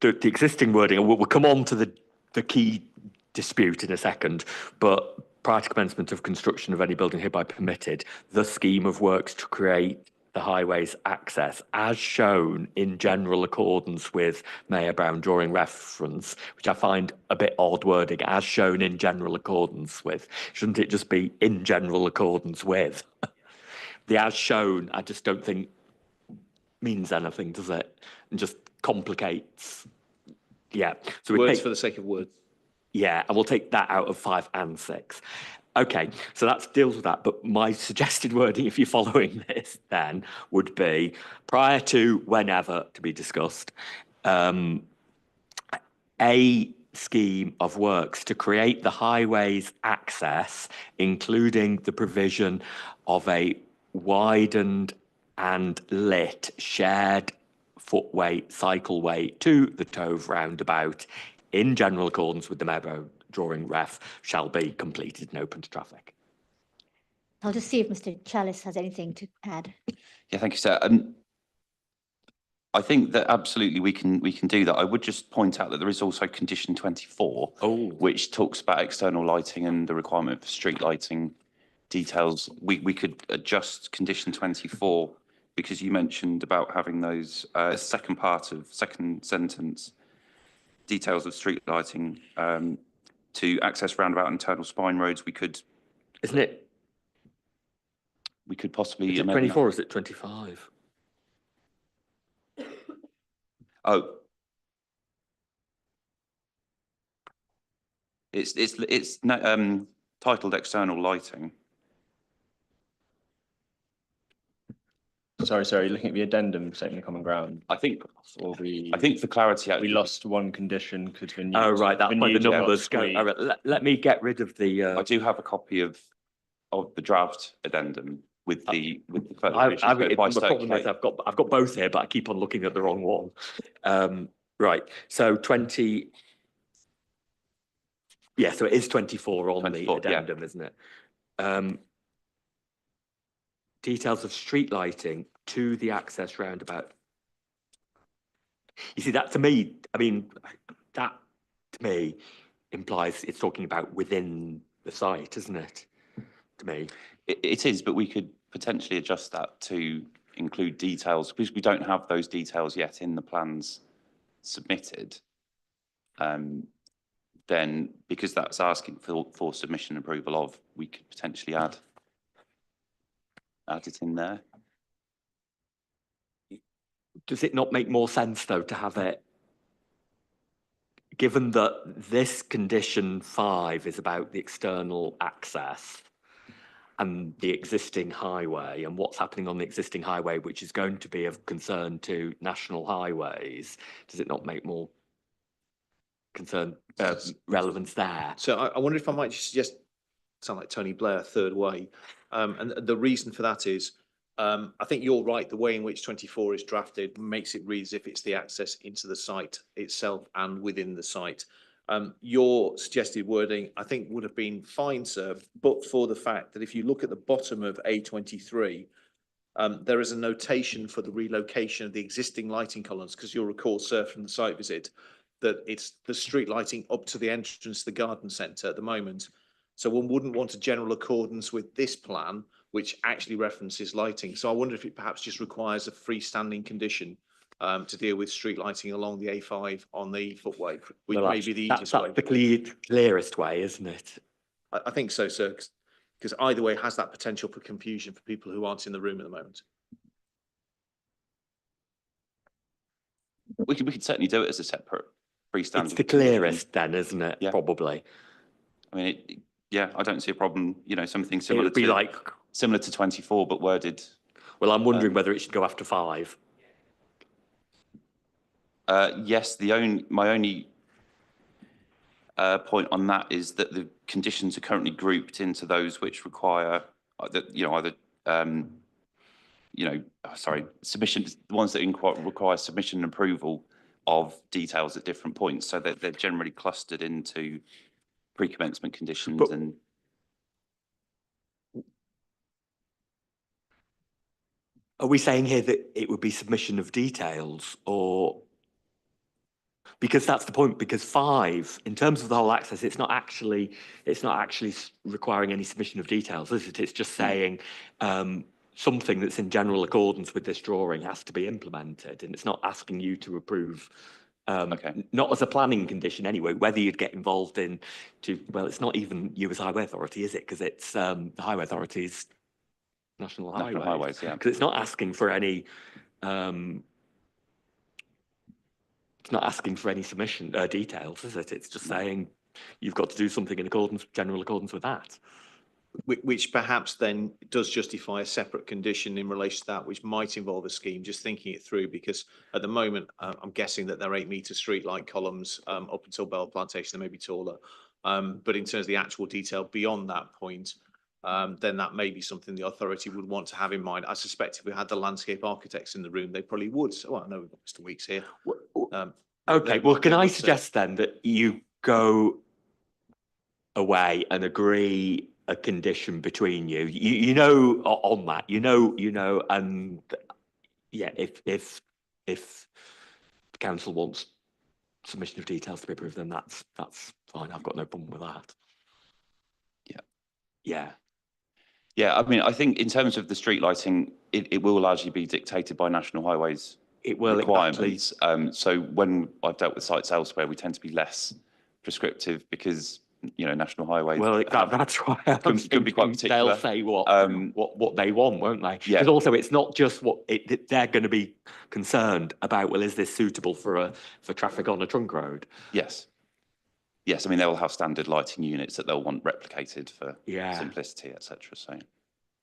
The existing wording, we'll come on to the key dispute in a second, but prior to commencement of construction of any building hereby permitted, the scheme of works to create the highway's access as shown in general accordance with Mayor Brown drawing reference, which I find a bit odd wording, as shown in general accordance with. Shouldn't it just be in general accordance with? The as shown, I just don't think means anything, does it? And just complicates. Yeah. So we Words take, for the sake of words. yeah, and we'll take that out of 5 and 6. Okay, so that deals with that. But my suggested wording, if you're following this, then would be prior to whenever to be discussed, a scheme of works to create the highway's access, including the provision of a widened and lit shared footway, cycleway to the Tove roundabout in general accordance with the Mayor drawing ref shall be completed and open to traffic. I'll just see if Mr. Chalice has anything to add. Yeah, thank you, sir. I think that absolutely we can do that. I would just point out that there is also condition 24, which talks about external lighting and the requirement for street lighting details. We could adjust condition 24 because you mentioned about having those second sentence details of street lighting to access roundabout and internal spine roads. We could, isn't it? We could possibly. Is it 24 or is it 25? Oh, it's titled external lighting. Sorry, you're looking at the addendum statement of common ground. I think for clarity, we lost one condition because the new. Oh right, that's why the numbers go. suite. All right, let me get rid of the. I do have a copy of the draft addendum with the further the revisions problem is I've got both here, but I keep on looking at the wrong one. Right, so 20. Yeah, so it is 24 on 24, the addendum, yeah. Isn't it? Details of street lighting to the access roundabout. You see, that to me, I mean, that to me implies it's talking about within the site, isn't it? To me. It is, but we could potentially adjust that to include details because we don't have those details yet in the plans submitted. Then, because that's asking for submission approval of, we could potentially add it in there. Does it not make more sense though to have it given that this condition 5 is about the external access and the existing highway and what's happening on the existing highway, which is going to be of concern to national highways, does it not make more relevance there? So I wonder if I might just suggest, sound like Tony Blair, third way. And the reason for that is, I think you're right. The way in which 24 is drafted makes it read as if it's the access into the site itself and within the site. Your suggested wording, I think, would have been fine, sir, but for the fact that if you look at the bottom of A23, there is a notation for the relocation of the existing lighting columns, because you'll recall, sir, from the site visit, that it's the street lighting up to the entrance to the garden centre at the moment. So one wouldn't want a general accordance with this plan, which actually references lighting. So I wonder if it perhaps just requires a freestanding condition to deal with street lighting along the A5 on the footway, which Well, may be the easiest way. that's the clearest way, isn't it? I think so, sir, because either way has that potential for confusion for people who aren't in the room at the moment. We could certainly do it as a separate freestanding. It's the clearest then, isn't it? Yeah. Probably. I mean, yeah, I don't see a problem, you know, something It similar would be to like, similar to 24, but worded. well, I'm wondering whether it should go after 5. Yes, my only point on that is that the conditions are currently grouped into those which require that, you know, either submission, the ones that require submission and approval of details at different points, so that they're generally clustered into pre-commencement conditions. But- And Are we saying here that it would be submission of details, or? Because that's the point, because 5, in terms of the whole access, it's not actually requiring any submission of details, is it? It's just saying something that's in general accordance with this drawing has to be implemented, and it's not asking you to approve, Okay. not as a planning condition anyway, whether you'd get involved in well, it's not even you as Highway Authority, is it? Because it's the Highway Authority's National Highways. yeah. Because it's not asking for any it's not asking for any submission details, is it? It's just saying you've got to do something in general accordance with that. Which perhaps then does justify a separate condition in relation to that, which might involve a scheme, just thinking it through, because at the moment, I'm guessing that they're 8-metre street light columns up until Bell Plantation, they may be taller. But in terms of the actual detail beyond that point, then that may be something the authority would want to have in mind. I suspect if we had the landscape architects in the room, they probably would. So I know we've got Mr. Weeks here. Okay, well, can I suggest then that you go away and agree a condition between you? You know, on that, you know, and yeah, if the council wants submission of details to be approved, then that's fine. I've got no problem with that. Yeah, I mean, I think in terms of the street lighting, it will largely be dictated by National Highways It will requirements. So when I've dealt with sites elsewhere, we tend to be less prescriptive because, you know, National Highways. Well, that's why can be quite particular. They'll say what they want, won't they? Yeah. Because also it's not just they're going to be concerned about. Well, is this suitable for traffic on a trunk road? Yes. Yes, I mean, they will have standard lighting units that they'll want replicated for Yeah. simplicity, etc. So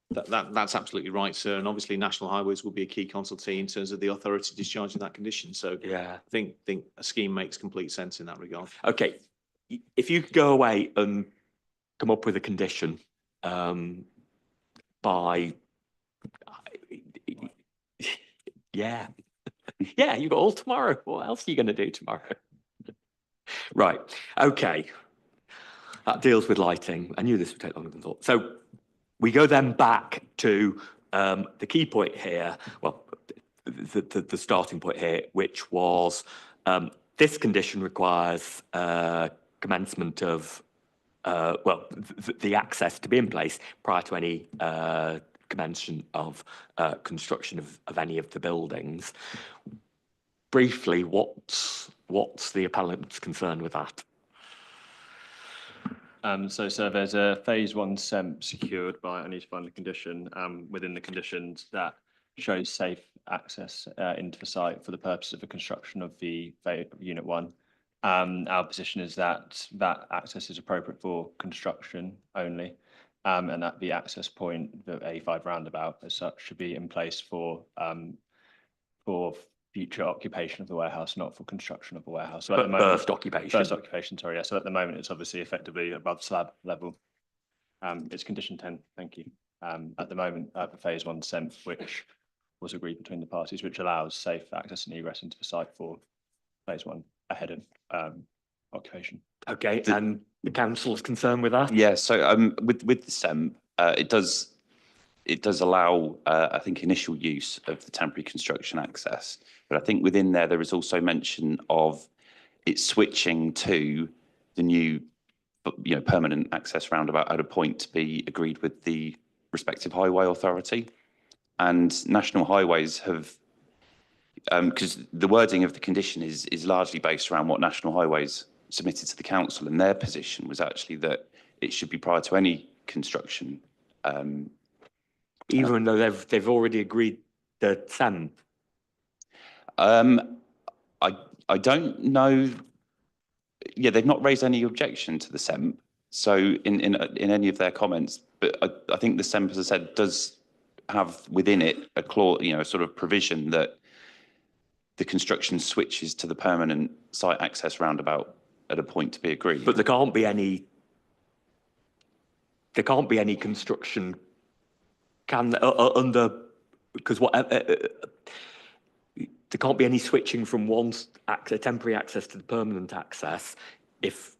That's absolutely right, sir. And obviously National Highways will be a key consultee in terms of the authority discharging that condition. So Yeah. I think a scheme makes complete sense in that regard. Okay, if you could go away and come up with a condition by, yeah, you've got all tomorrow. What else are you going to do tomorrow? Right, okay. That deals with lighting. I knew this would take longer than thought. So we go then back to the key point here, well, the starting point here, which was this condition requires commencement of, the access to be in place prior to any commencement of construction of any of the buildings. Briefly, what's the appellant's concern with that? So there's a phase 1 SEMP secured by, I need to find the condition, within the conditions that shows safe access into the site for the purpose of the construction of the unit 1. Our position is that that access is appropriate for construction only, and that the access point, the A5 roundabout as such, should be in place for future occupation of the warehouse, not for construction of the warehouse. So at the moment, First occupation. first occupation, sorry, yeah. So at the moment, it's obviously effectively above slab level. It's condition 10, thank you. At the moment, the phase 1 SEMP, which was agreed between the parties, which allows safe access and egress into the site for phase 1 ahead of occupation. Okay, and the council's concerned with that? Yeah, so with the SEMP, it does allow, I think, initial use of the temporary construction access. But I think within there is also mention of it switching to the new, permanent access roundabout at a point to be agreed with the respective highway authority. And National Highways have, because the wording of the condition is largely based around what National Highways submitted to the council, and their position was actually that it should be prior to any construction. Even though they've already agreed the SEMP? I don't know. Yeah, they've not raised any objection to the SEMP. So in any of their comments, but I think the SEMP, as I said, does have within it a clause, a sort of provision that the construction switches to the permanent site access roundabout at a point to be agreed. But there can't be any construction under, because there can't be any switching from temporary access to the permanent access if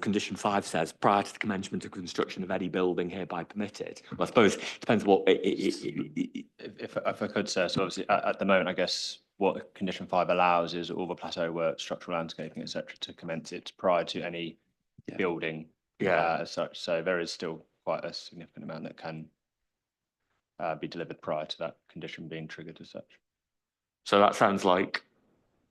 condition 5 says prior to the commencement of construction of any building hereby permitted. Well, I suppose it depends what If I could, sir, so obviously at the moment, I guess what condition 5 allows is all the plateau work, structural landscaping, etc., to commence it prior to any building. As such. So there is still quite a significant amount that can be delivered prior to that condition being triggered as such. So that sounds like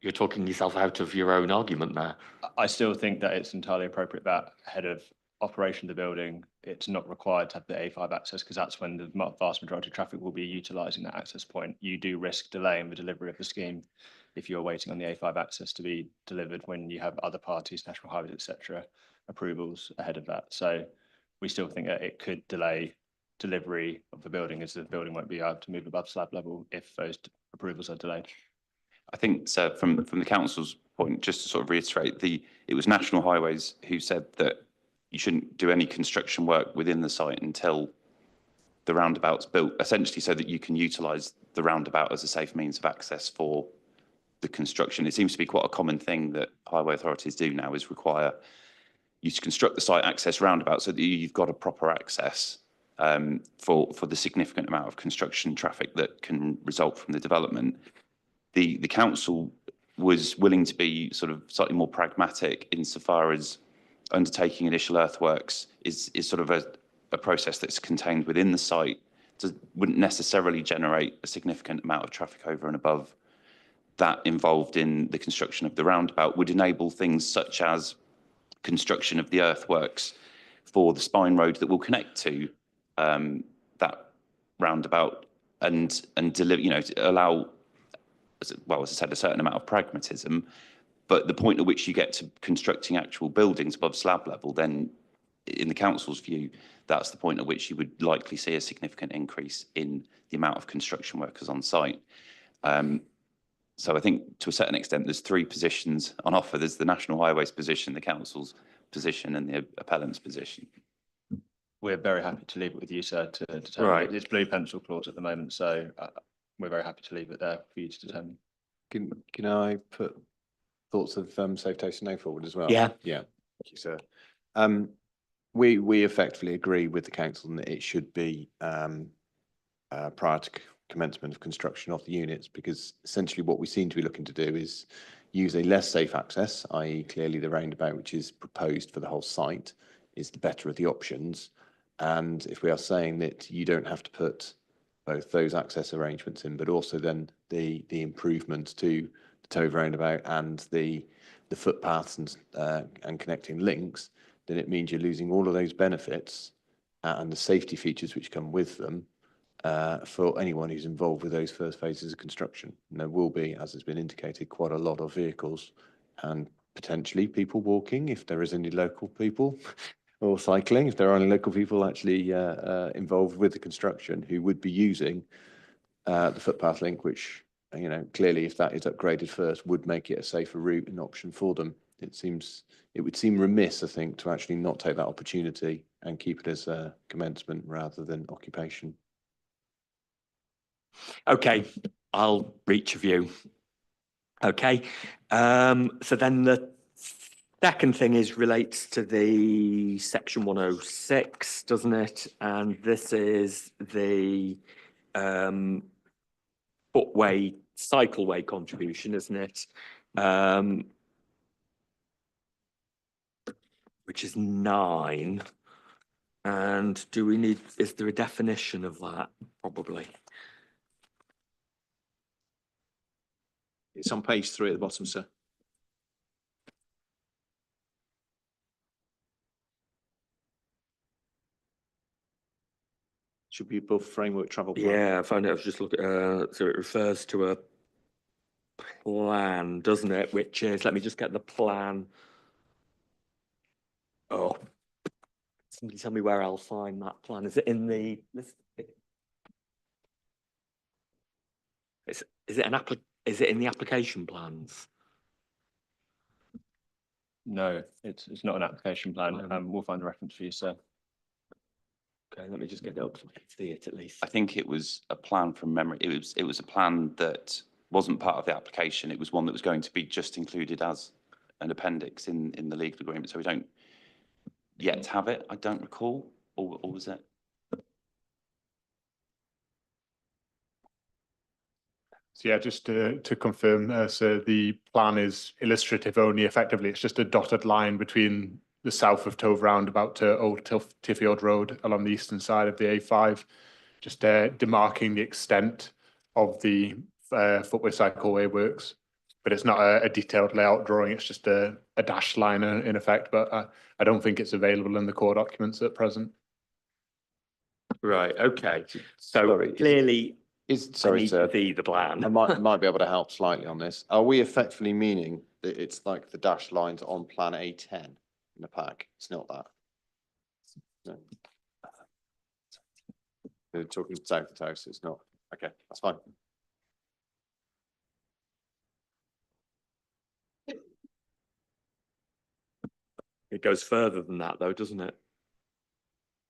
you're talking yourself out of your own argument there. I still think that it's entirely appropriate that ahead of operation of the building, it's not required to have the A5 access, because that's when the vast majority of traffic will be utilising that access point. You do risk delaying the delivery of the scheme if you're waiting on the A5 access to be delivered when you have other parties, National Highways, etc., approvals ahead of that. So we still think that it could delay delivery of the building, as the building won't be able to move above slab level if those approvals are delayed. I think, so from the council's point, just to sort of reiterate, it was National Highways who said that you shouldn't do any construction work within the site until the roundabout's built, essentially so that you can utilise the roundabout as a safe means of access for the construction. It seems to be quite a common thing that highway authorities do now, is require you to construct the site access roundabout so that you've got a proper access for the significant amount of construction traffic that can result from the development. The council was willing to be sort of slightly more pragmatic insofar as undertaking initial earthworks is sort of a process that's contained within the site, wouldn't necessarily generate a significant amount of traffic over and above that involved in the construction of the roundabout, would enable things such as construction of the earthworks for the spine road that will connect to that roundabout and deliver, to allow, well, as I said, a certain amount of pragmatism. But the point at which you get to constructing actual buildings above slab level, then in the council's view, that's the point at which you would likely see a significant increase in the amount of construction workers on site. So I think to a certain extent, there's three positions on offer. There's the National Highways position, the council's position, and the appellant's position. We're very happy to leave it with you, sir, to determine. Right. It's blue pencil clause at the moment, so we're very happy to leave it there for you to determine. Can I put thoughts of Safe Taste and No forward as well? Yeah. Yeah, thank you, sir. We effectively agree with the council that it should be prior to commencement of construction of the units, because essentially what we seem to be looking to do is use a less safe access, i.e. clearly the roundabout which is proposed for the whole site is the better of the options. And if we are saying that you don't have to put both those access arrangements in, but also then the improvements to the tow roundabout and the footpaths and connecting links, then it means you're losing all of those benefits and the safety features which come with them for anyone who's involved with those first phases of construction. And there will be, as has been indicated, quite a lot of vehicles and potentially people walking, if there is any local people, or cycling, if there are any local people actually involved with the construction who would be using the footpath link, which, you know, clearly if that is upgraded first, would make it a safer route and option for them. It would seem remiss, I think, to actually not take that opportunity and keep it as a commencement rather than occupation. Okay, I'll reach a view. Okay, so then the second thing relates to the section 106, doesn't it? And this is the footway, cycleway contribution, isn't it? Which is 9. And do we need, is there a definition of that? Probably. It's on page 3 at the bottom, sir. Should be above framework travel plan. Yeah, I found it. I was just looking. So it refers to a plan, doesn't it? Which is, let me just get the plan. Oh, somebody tell me where I'll find that plan. Is it in the list? Is it an Is it in the application plans? No, it's not an application plan. We'll find a reference for you, sir. Okay, let me just get it up so I can see it at least. I think it was a plan from memory. It was a plan that wasn't part of the application. It was one that was going to be just included as an appendix in the legal agreement. So we don't yet have it. I don't recall, or was it? So yeah, just to confirm, so the plan is illustrative only. Effectively, it's just a dotted line between the south of Tove Roundabout to Old Tiffield Road along the eastern side of the A5, just demarking the extent of the footway cycleway works. But it's not a detailed layout drawing, it's just a dashed line in effect, but I don't think it's available in the core documents at present. Right, okay. So Sorry, clearly, sorry, I need sir. to see the plan. I might be able to help slightly on this. Are we effectively meaning that it's like the dashed lines on plan A10 in the pack? It's not that. No. We're talking south to house, it's not. Okay, that's fine. It goes further than that though, doesn't it?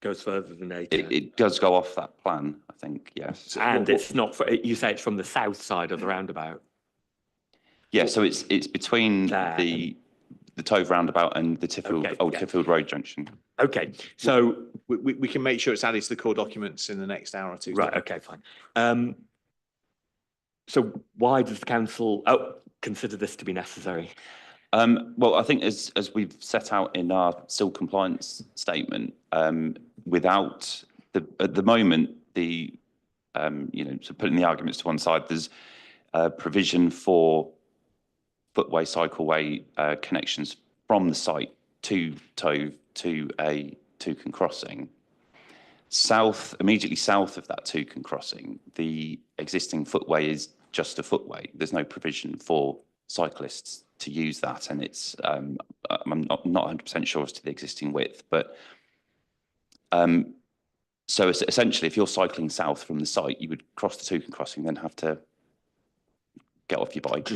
Goes further than 8. It does go off that plan, I think, yes. And it's not, you say it's from the south side of the roundabout. Yeah, so it's between There. the Tove Roundabout and the Tiffield, Okay, Old yeah. Tiffield Road junction. Okay, so, We can make sure it's added to the core documents in the next hour or two. right, okay, fine. So why does the council consider this to be necessary? Well, I think as we've set out in our SIL compliance statement, without at the moment, you know, so putting the arguments to one side, there's provision for footway, cycleway connections from the site to Tove to a Toucan crossing. Immediately south of that Toucan crossing, the existing footway is just a footway. There's no provision for cyclists to use that, and it's I'm not 100% sure as to the existing width, but so essentially, if you're cycling south from the site, you would cross the Toucan crossing, then have to get off your bike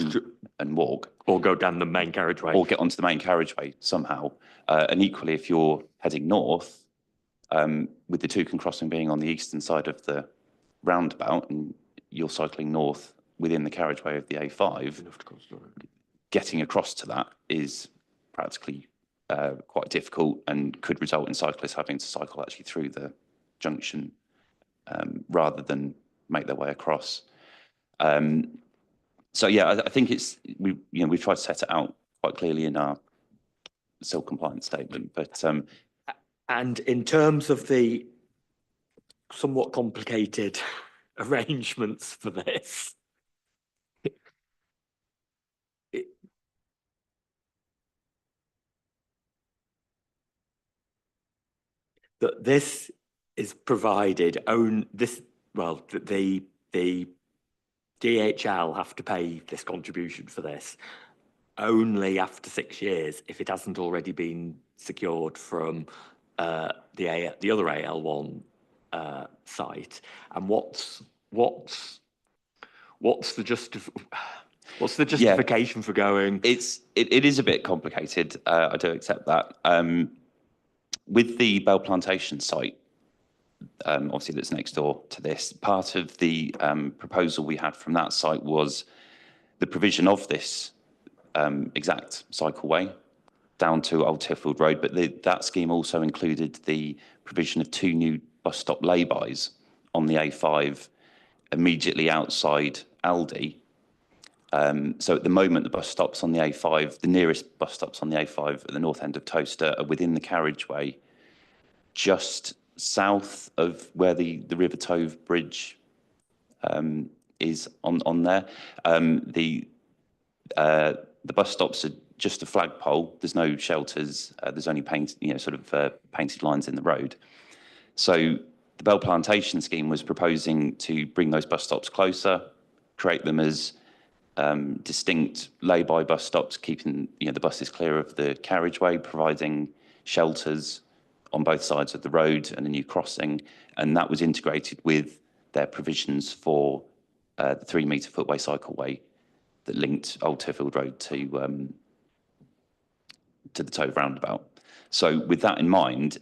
and walk, Or go down the main carriageway? or get onto the main carriageway somehow. And equally, if you're heading north, with the Toucan crossing being on the eastern side of the roundabout, and you're cycling north within the carriageway of the A5, getting across to that is practically quite difficult and could result in cyclists having to cycle actually through the junction rather than make their way across. So yeah, I think we've tried to set it out quite clearly in our SIL compliance statement, but and in terms of the somewhat complicated arrangements for this, that this is provided the DHL have to pay this contribution for this, only after 6 years if it hasn't already been secured from the other AL1 site. And what's the justification for going? It is a bit complicated. I do accept that. With the Bell Plantation site, obviously that's next door to this, part of the proposal we had from that site was the provision of this exact cycleway down to Old Tiffield Road, but that scheme also included the provision of 2 new bus stop laybys on the A5 immediately outside Aldi. So at the moment, the bus stops on the A5, the nearest bus stops on the A5 at the north end of Towcester are within the carriageway, just south of where the River Tove Bridge is on there. The bus stops are just a flagpole. There's no shelters. There's only painted lines in the road. So the Bell Plantation scheme was proposing to bring those bus stops closer, create them as distinct lay-by bus stops, keeping the buses clear of the carriageway, providing shelters on both sides of the road and a new crossing, and that was integrated with their provisions for the 3-metre footway cycleway that linked Old Tiffield Road to the Tove roundabout. So with that in mind,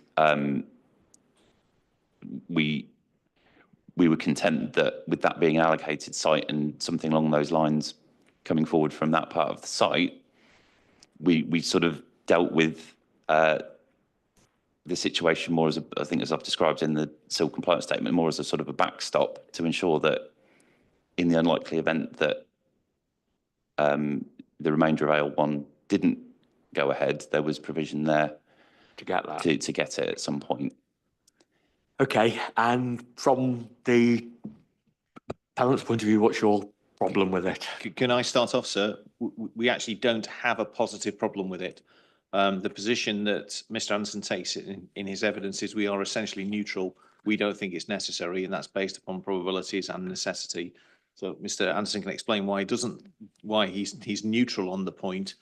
we were content that with that being an allocated site and something along those lines coming forward from that part of the site, we sort of dealt with the situation more as I think as I've described in the civil compliance statement, more as a sort of a backstop to ensure that in the unlikely event that the remainder of AL1 didn't go ahead, there was provision there To get that. to get it at some point. Okay, and from the appellant's point of view, what's your problem with it? Can I start off, sir? We actually don't have a positive problem with it. The position that Mr. Anderson takes in his evidence is we are essentially neutral. We don't think it's necessary, and that's based upon probabilities and necessity. So Mr. Anderson can explain why he's neutral on the point.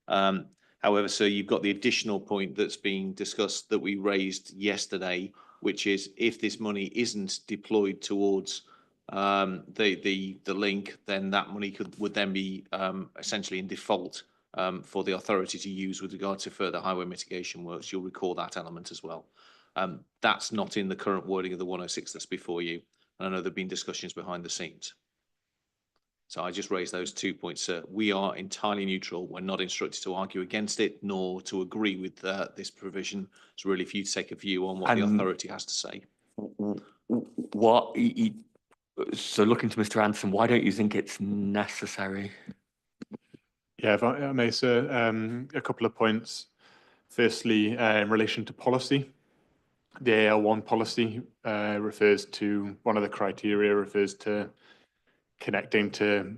However, sir, you've got the additional point that's being discussed that we raised yesterday, which is if this money isn't deployed towards the link, then that money would then be essentially in default for the authority to use with regard to further highway mitigation works. You'll recall that element as well. That's not in the current wording of the 106 that's before you. And I know there've been discussions behind the scenes. So I just raised those 2 points, sir. We are entirely neutral. We're not instructed to argue against it, nor to agree with this provision. It's really for you to take a view on what the authority has to say. So looking to Mr. Anderson, why don't you think it's necessary? Yeah, if I may, sir, a couple of points. Firstly, in relation to policy, the AL1 policy refers to, one of the criteria refers to connecting to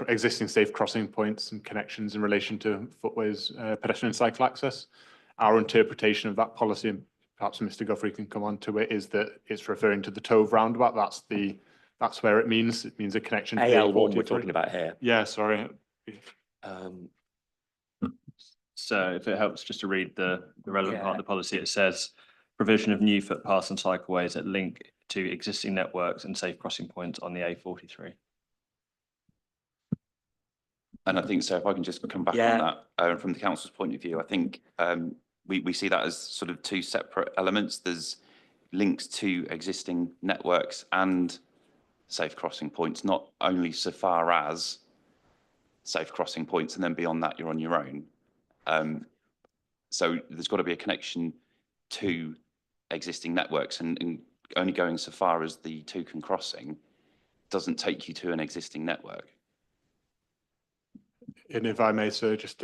existing safe crossing points and connections in relation to footways, pedestrian and cycle access. Our interpretation of that policy, and perhaps Mr. Guthrie can come on to it, is that it's referring to the Tove roundabout. That's where it means. It means a connection to AL1 we're talking about here. Yeah, sorry. So if it helps just to read the relevant part of the policy, it says provision of new footpaths and cycleways that link to existing networks and safe crossing points on the A43. And I think so. If I can just come back on that from the council's point of view, I think we see that as sort of 2 separate elements. There's links to existing networks and safe crossing points, not only so far as safe crossing points, and then beyond that, you're on your own. So there's got to be a connection to existing networks, and only going so far as the Toucan crossing doesn't take you to an existing network. And if I may, sir, just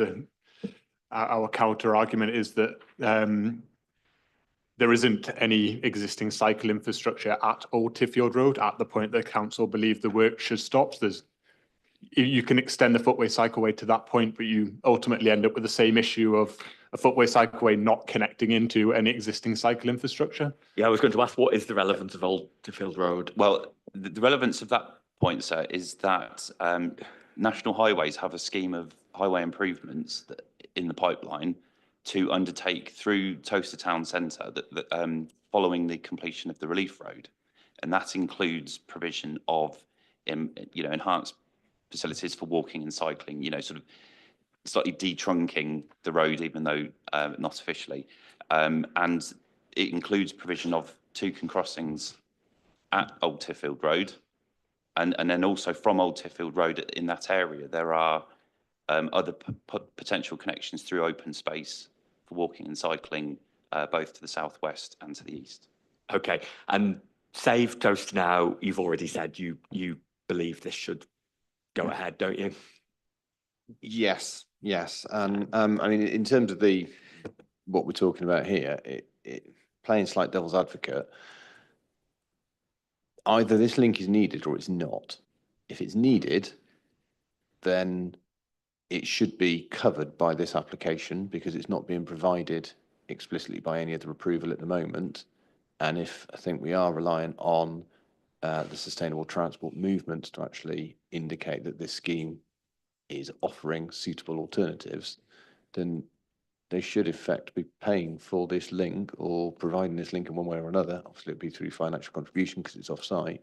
our counter argument is that there isn't any existing cycle infrastructure at Old Tiffield Road at the point that council believe the work should stop. You can extend the footway cycleway to that point, but you ultimately end up with the same issue of a footway cycleway not connecting into any existing cycle infrastructure. Yeah, I was going to ask, what is the relevance of Old Tiffield Road? Well, the relevance of that point, sir, is that National Highways have a scheme of highway improvements that in the pipeline to undertake through Toaster Town Centre following the completion of the relief road. And that includes provision of, enhanced facilities for walking and cycling, sort of slightly detrunking the road, even though not officially. And it includes provision of toucan crossings at Old Tiffield Road. And then also from Old Tiffield Road in that area, there are other potential connections through open space for walking and cycling, both to the southwest and to the east. Okay, and save Toast now, you've already said you believe this should go ahead, don't you? Yes, yes. And I mean, in terms of what we're talking about here, playing slight devil's advocate, either this link is needed or it's not. If it's needed, then it should be covered by this application because it's not being provided explicitly by any other approval at the moment. And if I think we are reliant on the sustainable transport movement to actually indicate that this scheme is offering suitable alternatives, then they should in fact be paying for this link or providing this link in one way or another. Obviously it'd be through financial contribution because it's off-site,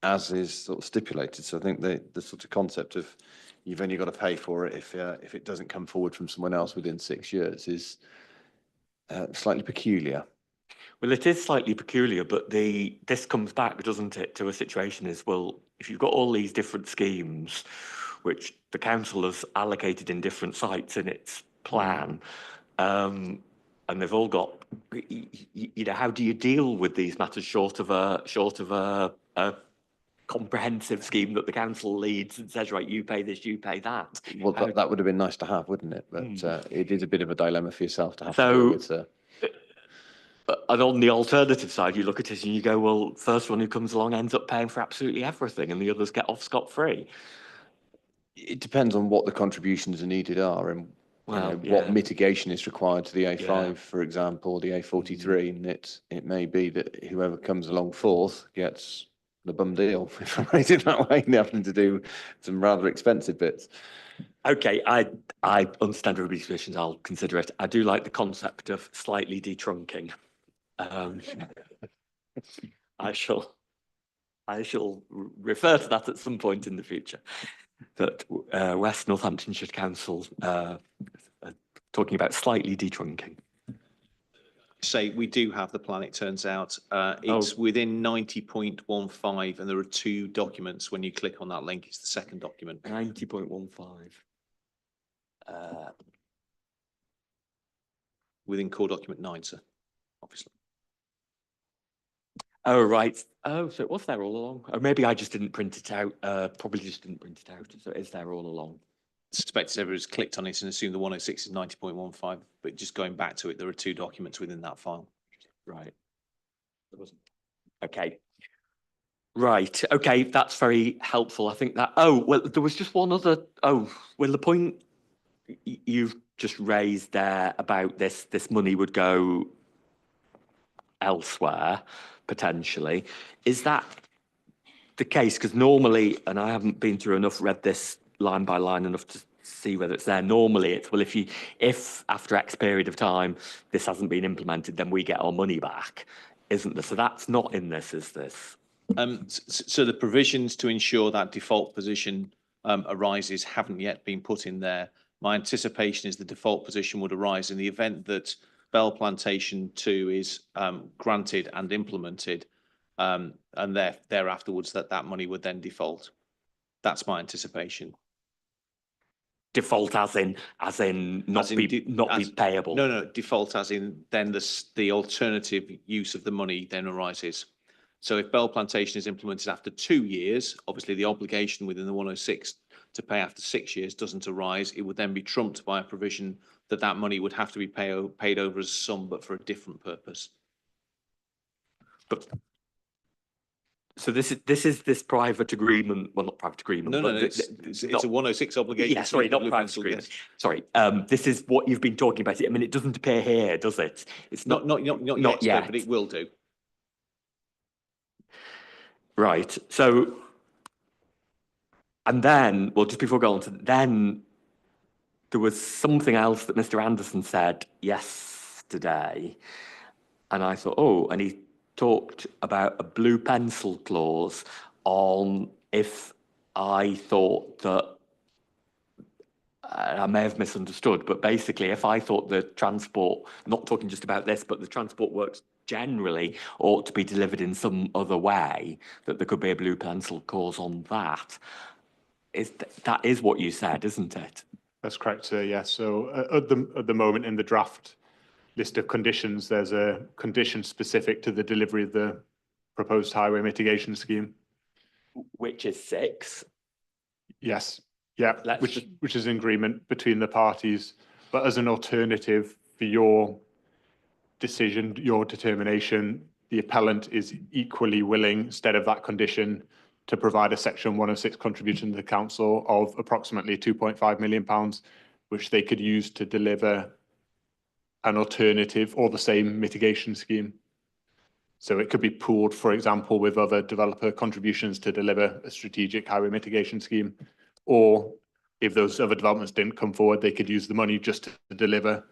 as is sort of stipulated. So I think the sort of concept of you've only got to pay for it if it doesn't come forward from someone else within 6 years is slightly peculiar. Well, it is slightly peculiar, but this comes back, doesn't it, to a situation is, well, if you've got all these different schemes, which the council has allocated in different sites in its plan, and they've all got, how do you deal with these matters short of a comprehensive scheme that the council leads and says, right, you pay this, you pay that? Well, that would have been nice to have, wouldn't it? But it is a bit of a dilemma for yourself to have to deal with. And on the alternative side, you look at it and you go, well, first one who comes along ends up paying for absolutely everything and the others get off scot-free. It depends on what the contributions are needed are and what mitigation is required to the A5, for example, the A43. And it may be that whoever comes along fourth gets the bum deal, if I phrase it that way, and having to do some rather expensive bits. Okay, I understand everybody's positions. I'll consider it. I do like the concept of slightly detrunking. I shall refer to that at some point in the future. That West Northamptonshire Council talking about slightly detrunking. Say we do have the plan, it turns out. It's within 90.15 and there are two documents. When you click on that link, it's the second document. 90.15. Within core document 9, sir, obviously. Oh, right. Oh, so it was there all along. Or maybe I just didn't print it out. Probably just didn't print it out. So it is there all along. I suspect everyone's clicked on it and assumed the 106 is 90.15, but just going back to it, there are two documents within that file. Right. Okay. Right. Okay. That's very helpful. I think that, well, there was just one other, well, the point you've just raised there about this money would go elsewhere, potentially. Is that the case? Because normally, and I haven't been through enough, read this line by line enough to see whether it's there. Normally it's, well, if after X period of time this hasn't been implemented, then we get our money back, isn't there? So that's not in this, is this? So the provisions to ensure that default position arises haven't yet been put in there. My anticipation is the default position would arise in the event that Bell Plantation 2 is granted and implemented, and thereafterwards that money would then default. That's my anticipation. Default as in not be payable. No, default as in then the alternative use of the money then arises. So if Bell Plantation is implemented after 2 years, obviously the obligation within the 106 to pay after 6 years doesn't arise. It would then be trumped by a provision that money would have to be paid over as a sum, but for a different purpose. But so this is this private agreement. Well, not private agreement. No, it's a 106 obligation. Yeah, sorry, not private agreement. Sorry. This is what you've been talking about. I mean, it doesn't appear here, does it? It's not yet, but it will do. Right. So And then, well, just before going on to then, there was something else that Mr. Anderson said yesterday, and I thought, oh, and he talked about a blue pencil clause on if I thought that, I may have misunderstood, but basically, if I thought the transport, not talking just about this, but the transport works generally ought to be delivered in some other way, that there could be a blue pencil clause on that. That is what you said, isn't it? That's correct, sir. Yes. So at the moment in the draft list of conditions, there's a condition specific to the delivery of the proposed highway mitigation scheme. Which is 6. Yes. Yeah. Let's Which is an agreement between the parties, but as an alternative for your decision, your determination, the appellant is equally willing, instead of that condition, to provide a section 106 contribution to the council of approximately £2.5 million, which they could use to deliver an alternative or the same mitigation scheme. So it could be pooled, for example, with other developer contributions to deliver a strategic highway mitigation scheme. Or if those other developments didn't come forward, they could use the money just to deliver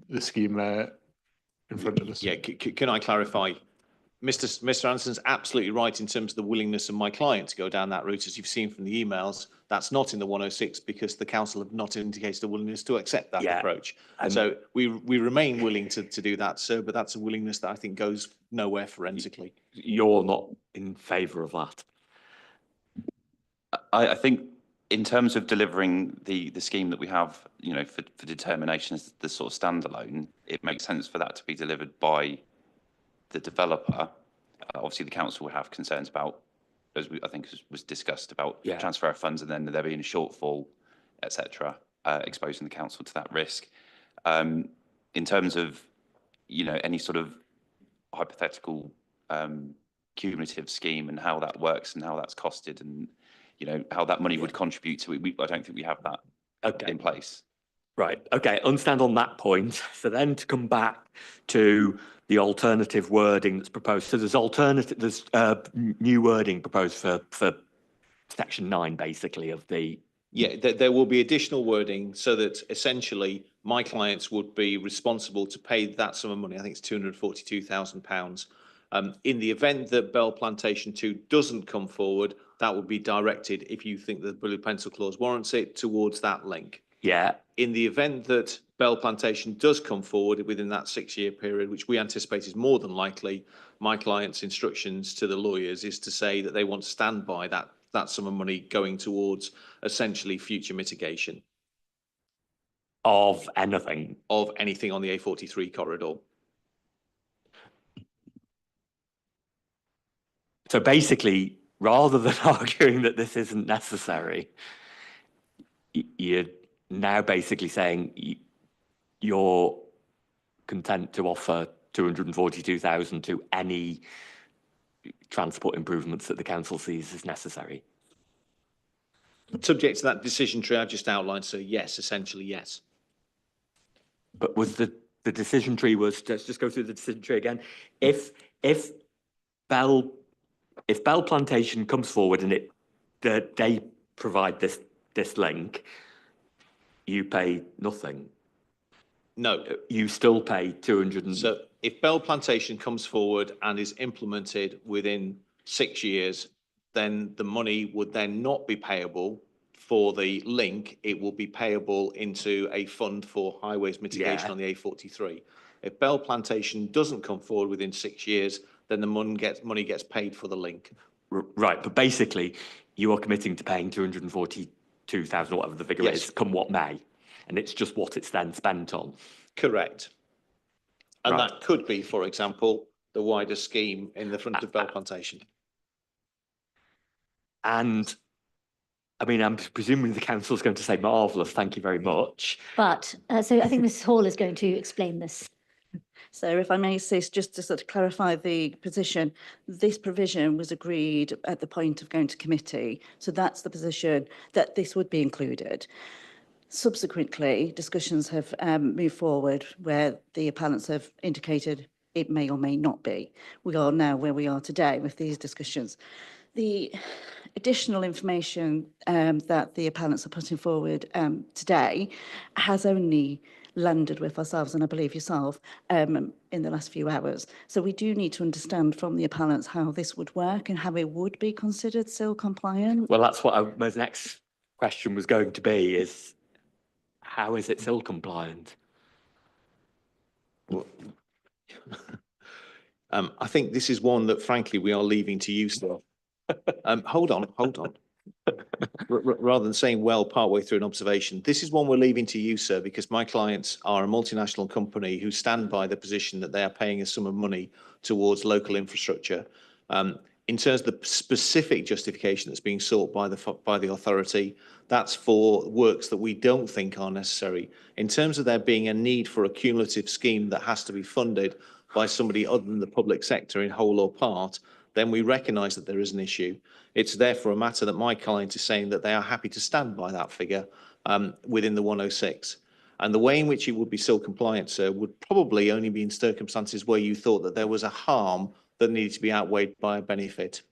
the scheme in front of us. Yeah, can I clarify? Mr. Anderson's absolutely right in terms of the willingness of my client to go down that route. As you've seen from the emails, that's not in the 106 because the council have not indicated a willingness to accept that approach. And so we remain willing to do that, sir, but that's a willingness that I think goes nowhere forensically. You're not in favour of that? I think in terms of delivering the scheme that we have, you know, for determination as the sort of standalone, it makes sense for that to be delivered by the developer. Obviously, the council would have concerns about, as I think was discussed, about transfer of funds and then there being a shortfall, etc., exposing the council to that risk. In terms of, you know, any sort of hypothetical cumulative scheme and how that works and how that's costed and, you know, how that money would contribute to it, I don't think we have that in place. Right. Okay. Understand on that point. So then to come back to the alternative wording that's proposed. So there's new wording proposed for section 9, basically, of the. Yeah, there will be additional wording so that essentially my clients would be responsible to pay that sum of money. I think it's £242,000. In the event that Bell Plantation 2 doesn't come forward, that would be directed, if you think the blue pencil clause warrants it, towards that link. Yeah. In the event that Bell Plantation does come forward within that 6-year period, which we anticipate is more than likely, my client's instructions to the lawyers is to say that they want to stand by that sum of money going towards essentially future mitigation. Of anything? Of anything on the A43 corridor. So basically, rather than arguing that this isn't necessary, you're now basically saying you're content to offer 242,000 to any transport improvements that the council sees as necessary. Subject to that decision tree I've just outlined, so yes, essentially yes. But was the decision tree was, let's just go through the decision tree again. If Bell Plantation comes forward and they provide this link, you pay nothing. No. You still pay 200. So if Bell Plantation comes forward and is implemented within 6 years, then the money would then not be payable for the link. It will be payable into a fund for highways mitigation on the A43. If Bell Plantation doesn't come forward within 6 years, then the money gets paid for the link. Right, but basically you are committing to paying 242,000 or whatever the figure is, come what may, and it's just what it's then spent on. Correct. And that could be, for example, the wider scheme in the front of Bell Plantation. And I mean, I'm presuming the council is going to say marvellous, thank you very much. But, so I think Mrs. Hall is going to explain this. So if I may say, just to sort of clarify the position, this provision was agreed at the point of going to committee. So that's the position that this would be included. Subsequently, discussions have moved forward where the appellants have indicated it may or may not be. We are now where we are today with these discussions. The additional information that the appellants are putting forward today has only landed with ourselves and I believe yourself in the last few hours. So we do need to understand from the appellants how this would work and how it would be considered SIL compliant. Well, that's what my next question was going to be, is how is it SIL compliant? Well, I think this is one that frankly we are leaving to you still. Hold on. Rather than saying well partway through an observation, this is one we're leaving to you, sir, because my clients are a multinational company who stand by the position that they are paying a sum of money towards local infrastructure. In terms of the specific justification that's being sought by the authority, that's for works that we don't think are necessary. In terms of there being a need for a cumulative scheme that has to be funded by somebody other than the public sector in whole or part, then we recognise that there is an issue. It's therefore a matter that my client is saying that they are happy to stand by that figure within the 106. And the way in which it would be SIL compliant, sir, would probably only be in circumstances where you thought that there was a harm that needed to be outweighed by a benefit.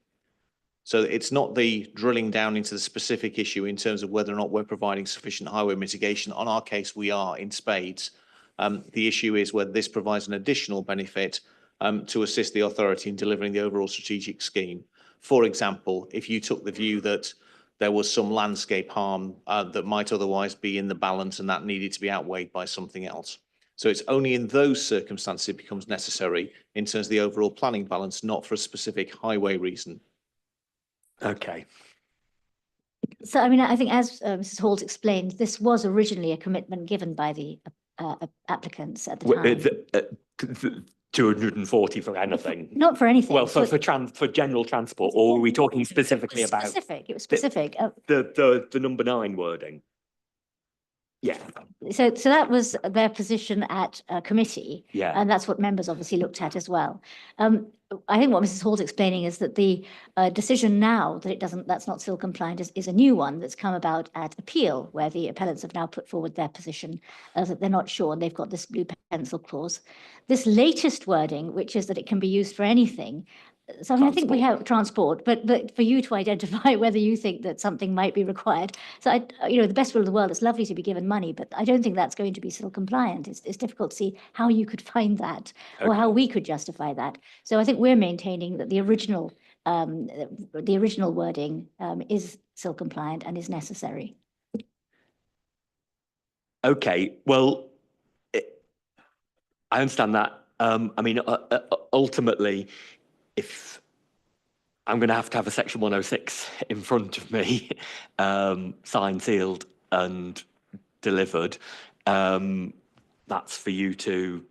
So it's not the drilling down into the specific issue in terms of whether or not we're providing sufficient highway mitigation. On our case, we are in spades. The issue is whether this provides an additional benefit to assist the authority in delivering the overall strategic scheme. For example, if you took the view that there was some landscape harm that might otherwise be in the balance and that needed to be outweighed by something else. So it's only in those circumstances it becomes necessary in terms of the overall planning balance, not for a specific highway reason. Okay. So, I mean, I think as Mrs. Hall's explained, this was originally a commitment given by the applicants at the time. 240 for anything? Not for anything. Well, so for general transport, or are we talking specifically about? Specific, it was specific. The number 9 wording? Yeah. So that was their position at committee. Yeah. And that's what members obviously looked at as well. I think what Mrs. Hall's explaining is that the decision now that that's not SIL compliant is a new one that's come about at appeal, where the appellants have now put forward their position that they're not sure, and they've got this blue pencil clause. This latest wording, which is that it can be used for anything. So I mean, I think we have transport, but for you to identify whether you think that something might be required. So the best will of the world, it's lovely to be given money, but I don't think that's going to be SIL compliant. It's difficult to see how you could find that or how we could justify that. So I think we're maintaining that the original wording is SIL compliant and is necessary. Okay, well, I understand that. I mean, ultimately, if I'm going to have a section 106 in front of me, signed, sealed, and delivered, that's for you to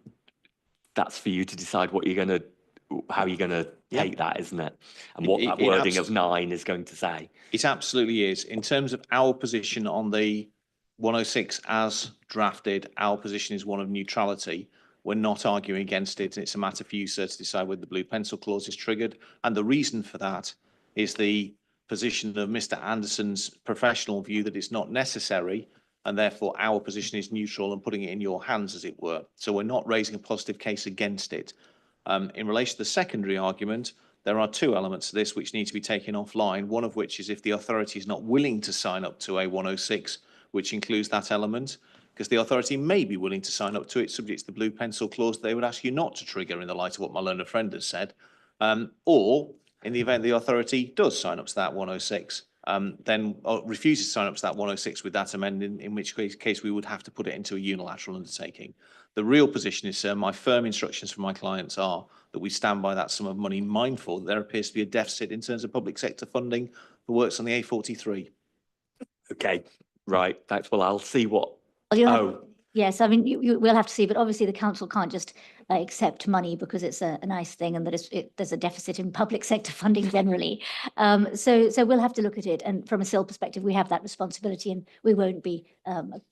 decide what you're going to, how you're going to take that, isn't it? And what that wording of 9 is going to say. It absolutely is. In terms of our position on the 106 as drafted, our position is one of neutrality. We're not arguing against it. It's a matter for you, sir, to decide whether the blue pencil clause is triggered. And the reason for that is the position of Mr. Anderson's professional view that it's not necessary, and therefore our position is neutral and putting it in your hands, as it were. So we're not raising a positive case against it. In relation to the secondary argument, there are 2 elements to this which need to be taken offline, one of which is if the authority is not willing to sign up to a 106, which includes that element, because the authority may be willing to sign up to it, subject to the blue pencil clause they would ask you not to trigger in the light of what my learned friend has said. Or in the event the authority does sign up to that 106, then refuses to sign up to that 106 with that amendment, in which case we would have to put it into a unilateral undertaking. The real position is, sir, my firm instructions from my clients are that we stand by that sum of money, mindful that there appears to be a deficit in terms of public sector funding for works on the A43. Okay, right. Thanks. Well, I'll see what. Yes, I mean, we'll have to see, but obviously the council can't just accept money because it's a nice thing and that there's a deficit in public sector funding generally. So we'll have to look at it. And from a SIL perspective, we have that responsibility, and we won't be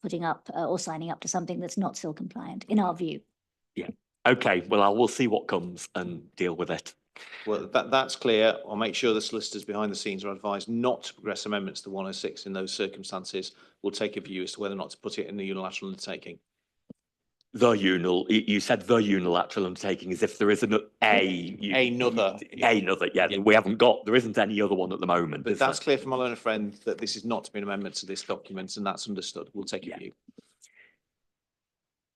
putting up or signing up to something that's not SIL compliant, in our view. Yeah. Okay. Well, we'll see what comes and deal with it. Well, that's clear. I'll make sure the solicitors behind the scenes are advised not to progress amendments to 106 in those circumstances. We'll take a view as to whether or not to put it in the unilateral undertaking. you said the unilateral undertaking as if there is another, Yeah. we haven't got, there isn't any other one at the moment. But is that's there? clear from my learned friend that this is not to be an amendment to this document, and that's understood. We'll take your view.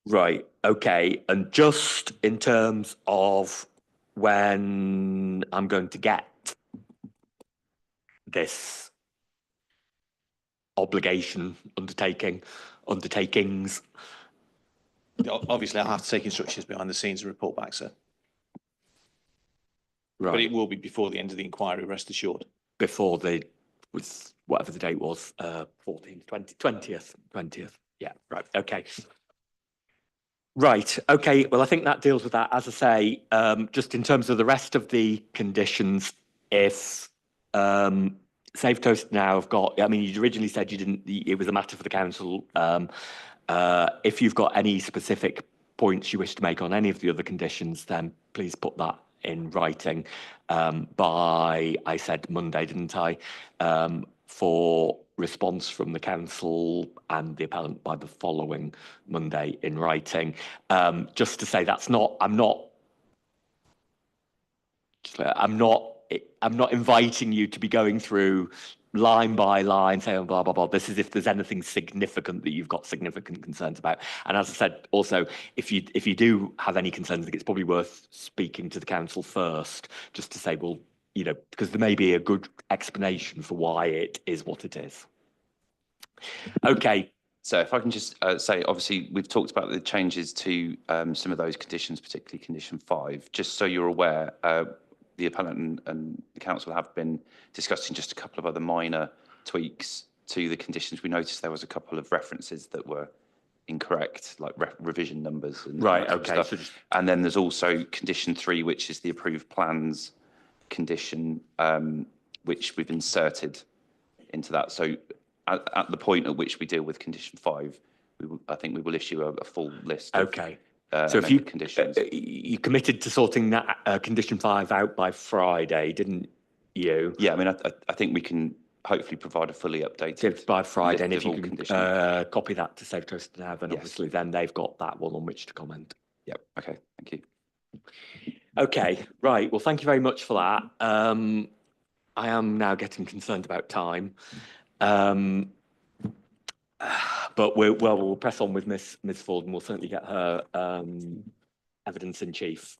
Right, okay, and just in terms of when I'm going to get this obligation undertakings, Obviously, I'll have to take instructions behind the scenes and report back, sir. But right, it will be before the end of the inquiry, rest assured. before was whatever the date was, 14th, 20th, yeah, right, okay. Right, okay, well, I think that deals with that. As I say, just in terms of the rest of the conditions, if Safe Toast now have got, I mean, you originally said you didn't, it was a matter for the council. If you've got any specific points you wish to make on any of the other conditions, then please put that in writing by, I said Monday, didn't I? For response from the council and the appellant by the following Monday in writing. Just to say that's not, I'm not inviting you to be going through line by line saying blah, blah, blah. This is if there's anything significant that you've got significant concerns about. And as I said, also, if you do have any concerns, I think it's probably worth speaking to the council first, just to say, well, you know, because there may be a good explanation for why it is what it is. Okay. So if I can just say, obviously, we've talked about the changes to some of those conditions, particularly condition 5. Just so you're aware, the appellant and the council have been discussing just a couple of other minor tweaks to the conditions. We noticed there was a couple of references that were incorrect, like revision numbers. And right, that sort of okay. stuff. And then there's also condition 3, which is the approved plans condition, which we've inserted into that. So at the point at which we deal with condition 5, I think we will issue a full list of okay. So if conditions. You committed to sorting that condition 5 out by Friday, didn't you? Yeah, I mean, I think we can hopefully provide a fully updated by Friday, and if you can can copy that to Safe Toast now, then Yes. obviously then they've got that one on which to comment. Yep. Okay. Thank you. Okay. Right. Well, thank you very much for that. I am now getting concerned about time. But we'll press on with Miss Ford, and we'll certainly get her evidence in chief.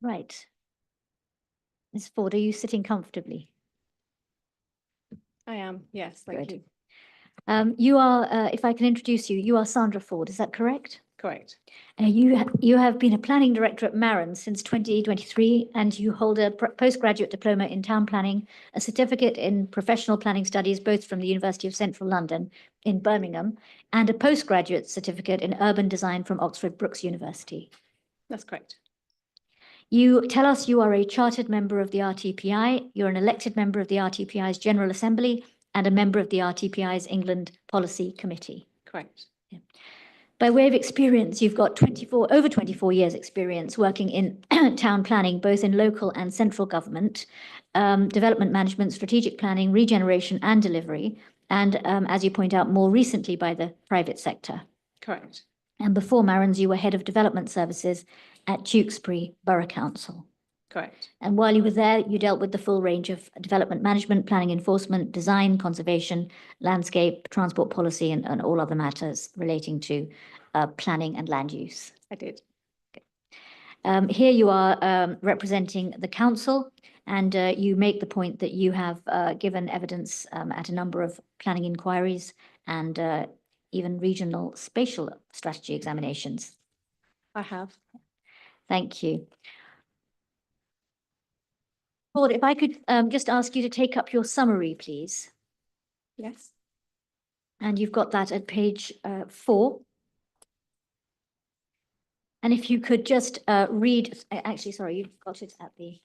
Right. Ms. Ford, are you sitting comfortably? I am, yes, thank Good. you. You are, if I can introduce you, you are Sandra Ford, is that correct? Correct. You have been a planning director at Marron since 2023, and you hold a postgraduate diploma in town planning, a certificate in professional planning studies, both from the University of Central London in Birmingham, and a postgraduate certificate in urban design from Oxford Brookes University. That's correct. You tell us you are a chartered member of the RTPI, you're an elected member of the RTPI's General Assembly, and a member of the RTPI's England Policy Committee. Correct. By way of experience, you've got over 24 years experience working in town planning, both in local and central government, development management, strategic planning, regeneration and delivery, and as you point out, more recently by the private sector. Correct. And before Marans, you were head of development services at Tewkesbury Borough Council. Correct. And while you were there, you dealt with the full range of development management, planning enforcement, design, conservation, landscape, transport policy, and all other matters relating to planning and land use. I did. Here you are representing the council, and you make the point that you have given evidence at a number of planning inquiries and even regional spatial strategy examinations. I have. Thank you. Claude, if I could just ask you to take up your summary, please. Yes. And you've got that at page 4. And if you could just read, actually, sorry, you've got it at the.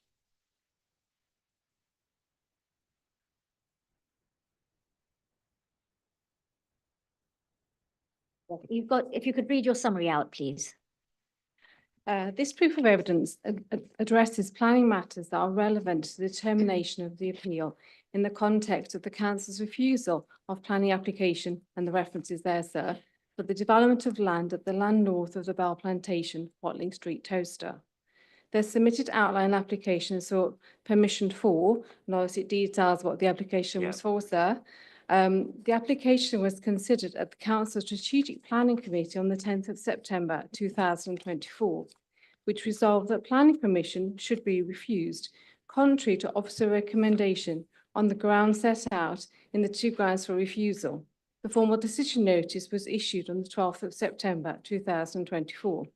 You've got, if you could read your summary out, please. This proof of evidence addresses planning matters that are relevant to the determination of the appeal in the context of the council's refusal of planning application, and the references there, sir, for the development of land at the land north of the Bell Plantation, Watling Street, Towcester. The submitted outline application sought permission for, and obviously it details what the application was for, sir. The application was considered at the Council Strategic Planning Committee on the 10th of September 2024, which resolved that planning permission should be refused, contrary to officer recommendation on the grounds set out in the 2 grounds for refusal. The formal decision notice was issued on the 12th of September 2024.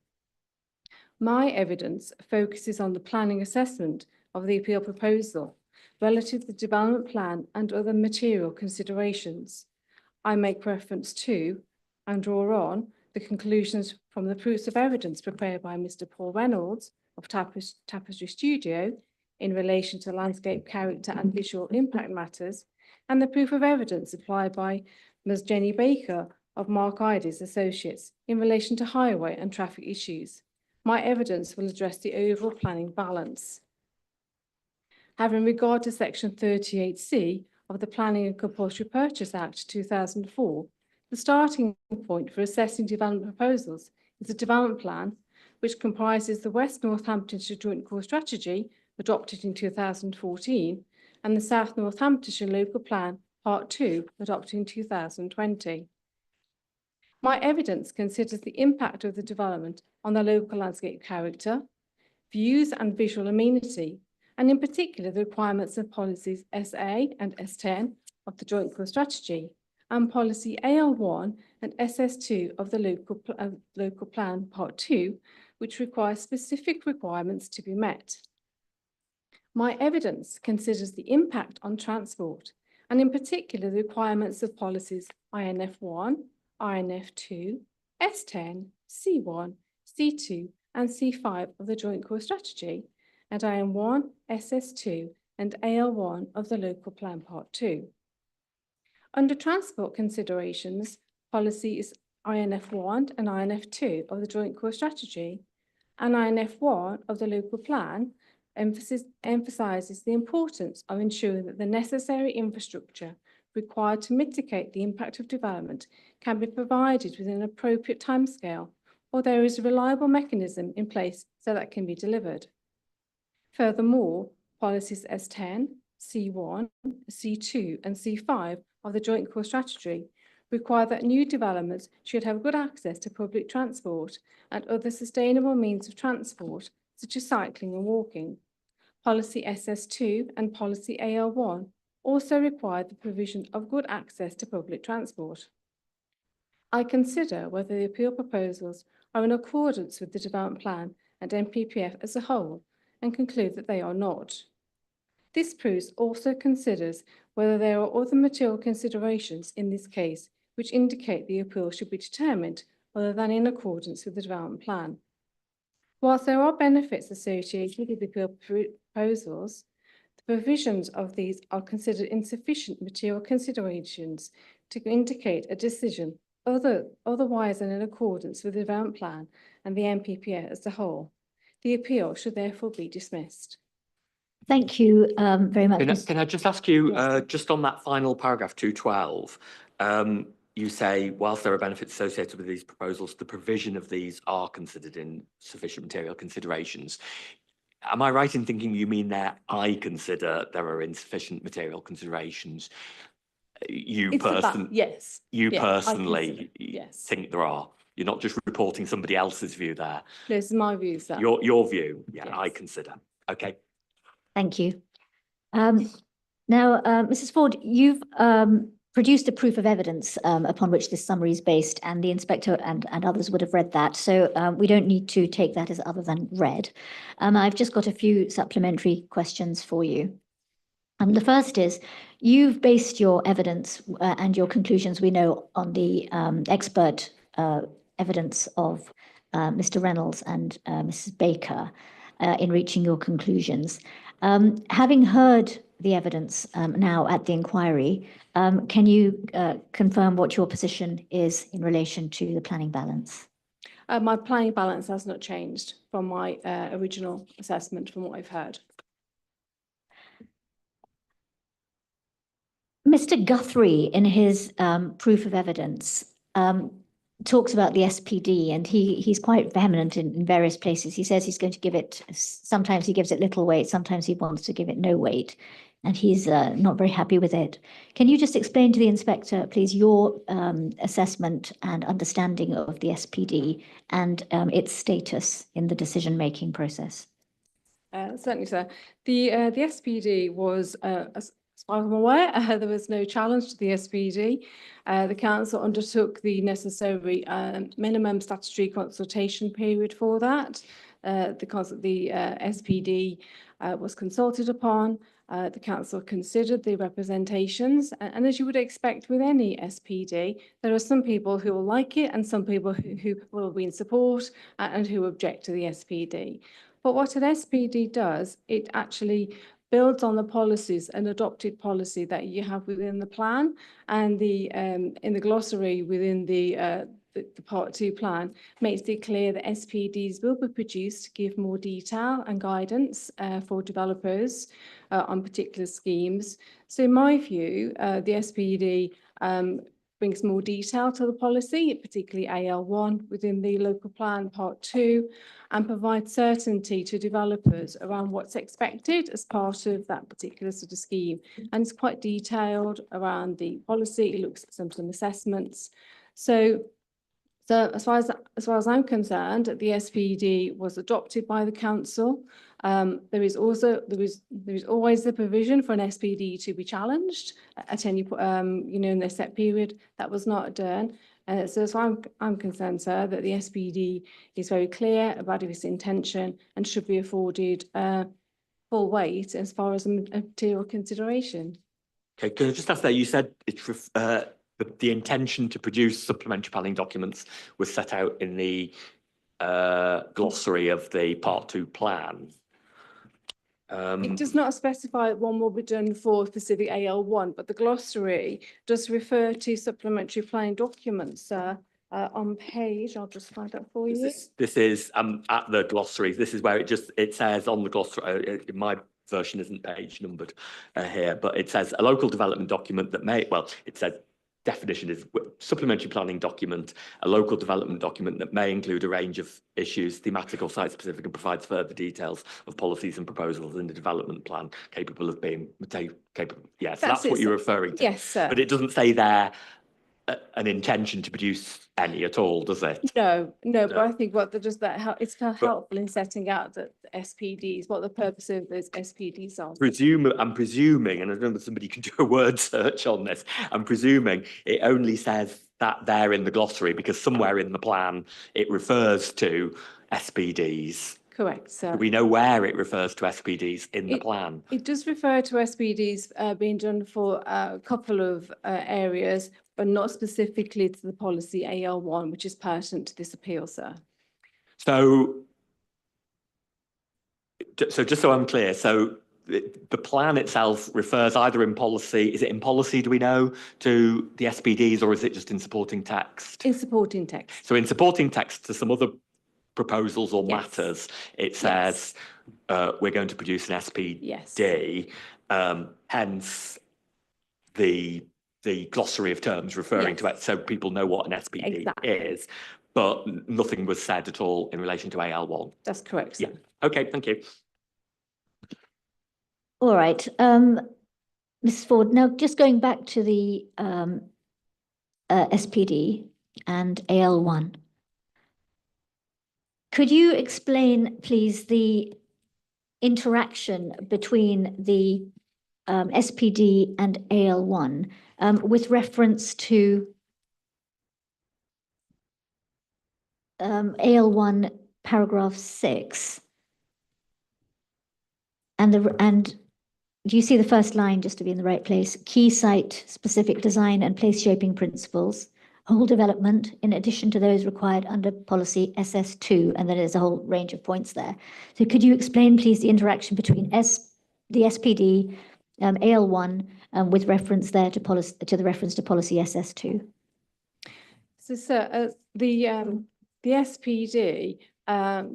My evidence focuses on the planning assessment of the appeal proposal relative to the development plan and other material considerations. I make reference to and draw on the conclusions from the proofs of evidence prepared by Mr. Paul Reynolds of Tapestry Studio in relation to landscape character and visual impact matters, and the proof of evidence applied by Ms. Jenny Baker of Mark Ides Associates in relation to highway and traffic issues. My evidence will address the overall planning balance. Having regard to Section 38C of the Planning and Compulsory Purchase Act 2004, the starting point for assessing development proposals is a development plan, which comprises the West Northamptonshire Joint Core Strategy, adopted in 2014, and the South Northamptonshire Local Plan, Part 2, adopted in 2020. My evidence considers the impact of the development on the local landscape character, views and visual amenity, and in particular the requirements of policies SA and S10 of the Joint Core Strategy, and policy AL1 and SS2 of the local plan Part 2, which require specific requirements to be met. My evidence considers the impact on transport, and in particular the requirements of policies INF1, INF2, S10, C1, C2, and C5 of the Joint Core Strategy, and IN1, SS2, and AL1 of the Local Plan Part 2. Under transport considerations, policies INF1 and INF2 of the Joint Core Strategy and INF1 of the Local Plan emphasises the importance of ensuring that the necessary infrastructure required to mitigate the impact of development can be provided within an appropriate timescale, or there is a reliable mechanism in place so that can be delivered. Furthermore, policies S10, C1, C2, and C5 of the Joint Core Strategy require that new developments should have good access to public transport and other sustainable means of transport, such as cycling and walking. Policy SS2 and policy AL1 also require the provision of good access to public transport. I consider whether the appeal proposals are in accordance with the development plan and NPPF as a whole, and conclude that they are not. This proof also considers whether there are other material considerations in this case which indicate the appeal should be determined other than in accordance with the development plan. Whilst there are benefits associated with the appeal proposals, The provisions of these are considered insufficient material considerations to indicate a decision otherwise than in accordance with the development plan and the NPPF as a whole. The appeal should therefore be dismissed. Thank you very much. Can I just ask you, Yes. just on that final paragraph 212, you say, whilst there are benefits associated with these proposals, the provision of these are considered in sufficient material considerations. Am I right in thinking you mean that I consider there are insufficient material considerations? You It's about- personally, yes. you Yeah, I personally consider- yes. think there are. You're not just reporting somebody else's view there. No, this is my view, sir. Your view, yeah, I Yes. consider. Okay. Thank you. Now, Mrs. Ford, you've produced a proof of evidence upon which this summary is based, and the inspector and others would have read that. So we don't need to take that as other than read. I've just got a few supplementary questions for you. The first is, you've based your evidence and your conclusions, we know, on the expert evidence of Mr. Reynolds and Mrs. Baker in reaching your conclusions. Having heard the evidence now at the inquiry, can you confirm what your position is in relation to the planning balance? My planning balance has not changed from my original assessment from what I've heard. Mr. Guthrie, in his proof of evidence, talks about the SPD, and he's quite vehement in various places. He says he's going to give it, sometimes he gives it little weight, sometimes he wants to give it no weight, and he's not very happy with it. Can you just explain to the inspector, please, your assessment and understanding of the SPD and its status in the decision-making process? Certainly, sir. The SPD was, as far as I'm aware, there was no challenge to the SPD. The council undertook the necessary minimum statutory consultation period for that. The SPD was consulted upon. The council considered the representations, and as you would expect with any SPD, there are some people who will like it and some people who will be in support and who object to the SPD. But what an SPD does, it actually builds on the policies, an adopted policy that you have within the plan, and the in the glossary within the Part 2 plan makes it clear that SPDs will be produced to give more detail and guidance for developers on particular schemes. So in my view, the SPD brings more detail to the policy, particularly AL1 within the local plan Part 2, and provides certainty to developers around what's expected as part of that particular sort of scheme. And it's quite detailed around the policy. It looks at some assessments. So as far as I'm concerned, the SPD was adopted by the council. There is always the provision for an SPD to be challenged at any in their set period. That was not done. So as far as I'm concerned, sir, that the SPD is very clear about its intention and should be afforded full weight as far as a material consideration. Okay, can I just ask that, you said it's the intention to produce supplementary planning documents was set out in the glossary of the Part 2 plan. It does not specify one will be done for specific AL1, but the glossary does refer to supplementary planning documents, sir. On page, I'll just find that for you. This is at the glossary. This is where it says on the glossary. My version isn't page numbered here, but it says a local development document that may. Well, it says definition is supplementary planning document, a local development document that may include a range of issues, thematic or site specific, and provides further details of policies and proposals in the development plan capable of being capable. Yes, that's what you're referring to. Yes, sir. But it doesn't say there an intention to produce any at all, does it? No, but I think it's helpful in setting out the SPDs, what the purpose of those SPDs are. I'm presuming, and I don't know if somebody can do a word search on this, I'm presuming it only says that there in the glossary because somewhere in the plan it refers to SPDs. Correct, sir. Do we know where it refers to SPDs in the plan? It does refer to SPDs being done for a couple of areas, but not specifically to the policy AL1, which is pertinent to this appeal, sir. So just so I'm clear, so the plan itself refers either in policy, is it in policy, do we know, to the SPDs, or is it just in supporting text? In supporting text. So in supporting text to some other proposals or Yes. matters, it says we're going to produce an SPD, Yes. hence the glossary of terms referring to it, so people know what an SPD Exactly. is, but nothing was said at all in relation to AL1. That's correct. Yeah. Okay, thank you. All right, Mrs. Ford, now just going back to the SPD and AL1. Could you explain, please, the interaction between the SPD and AL1 with reference to AL1 paragraph 6 and do you see the first line, just to be in the right place? Key site specific design and place shaping principles, whole development in addition to those required under policy SS2, and then there's a whole range of points there. So could you explain, please, the interaction between the SPD, AL1, with reference there to policy, to the reference to policy SS2? So, sir, the SPD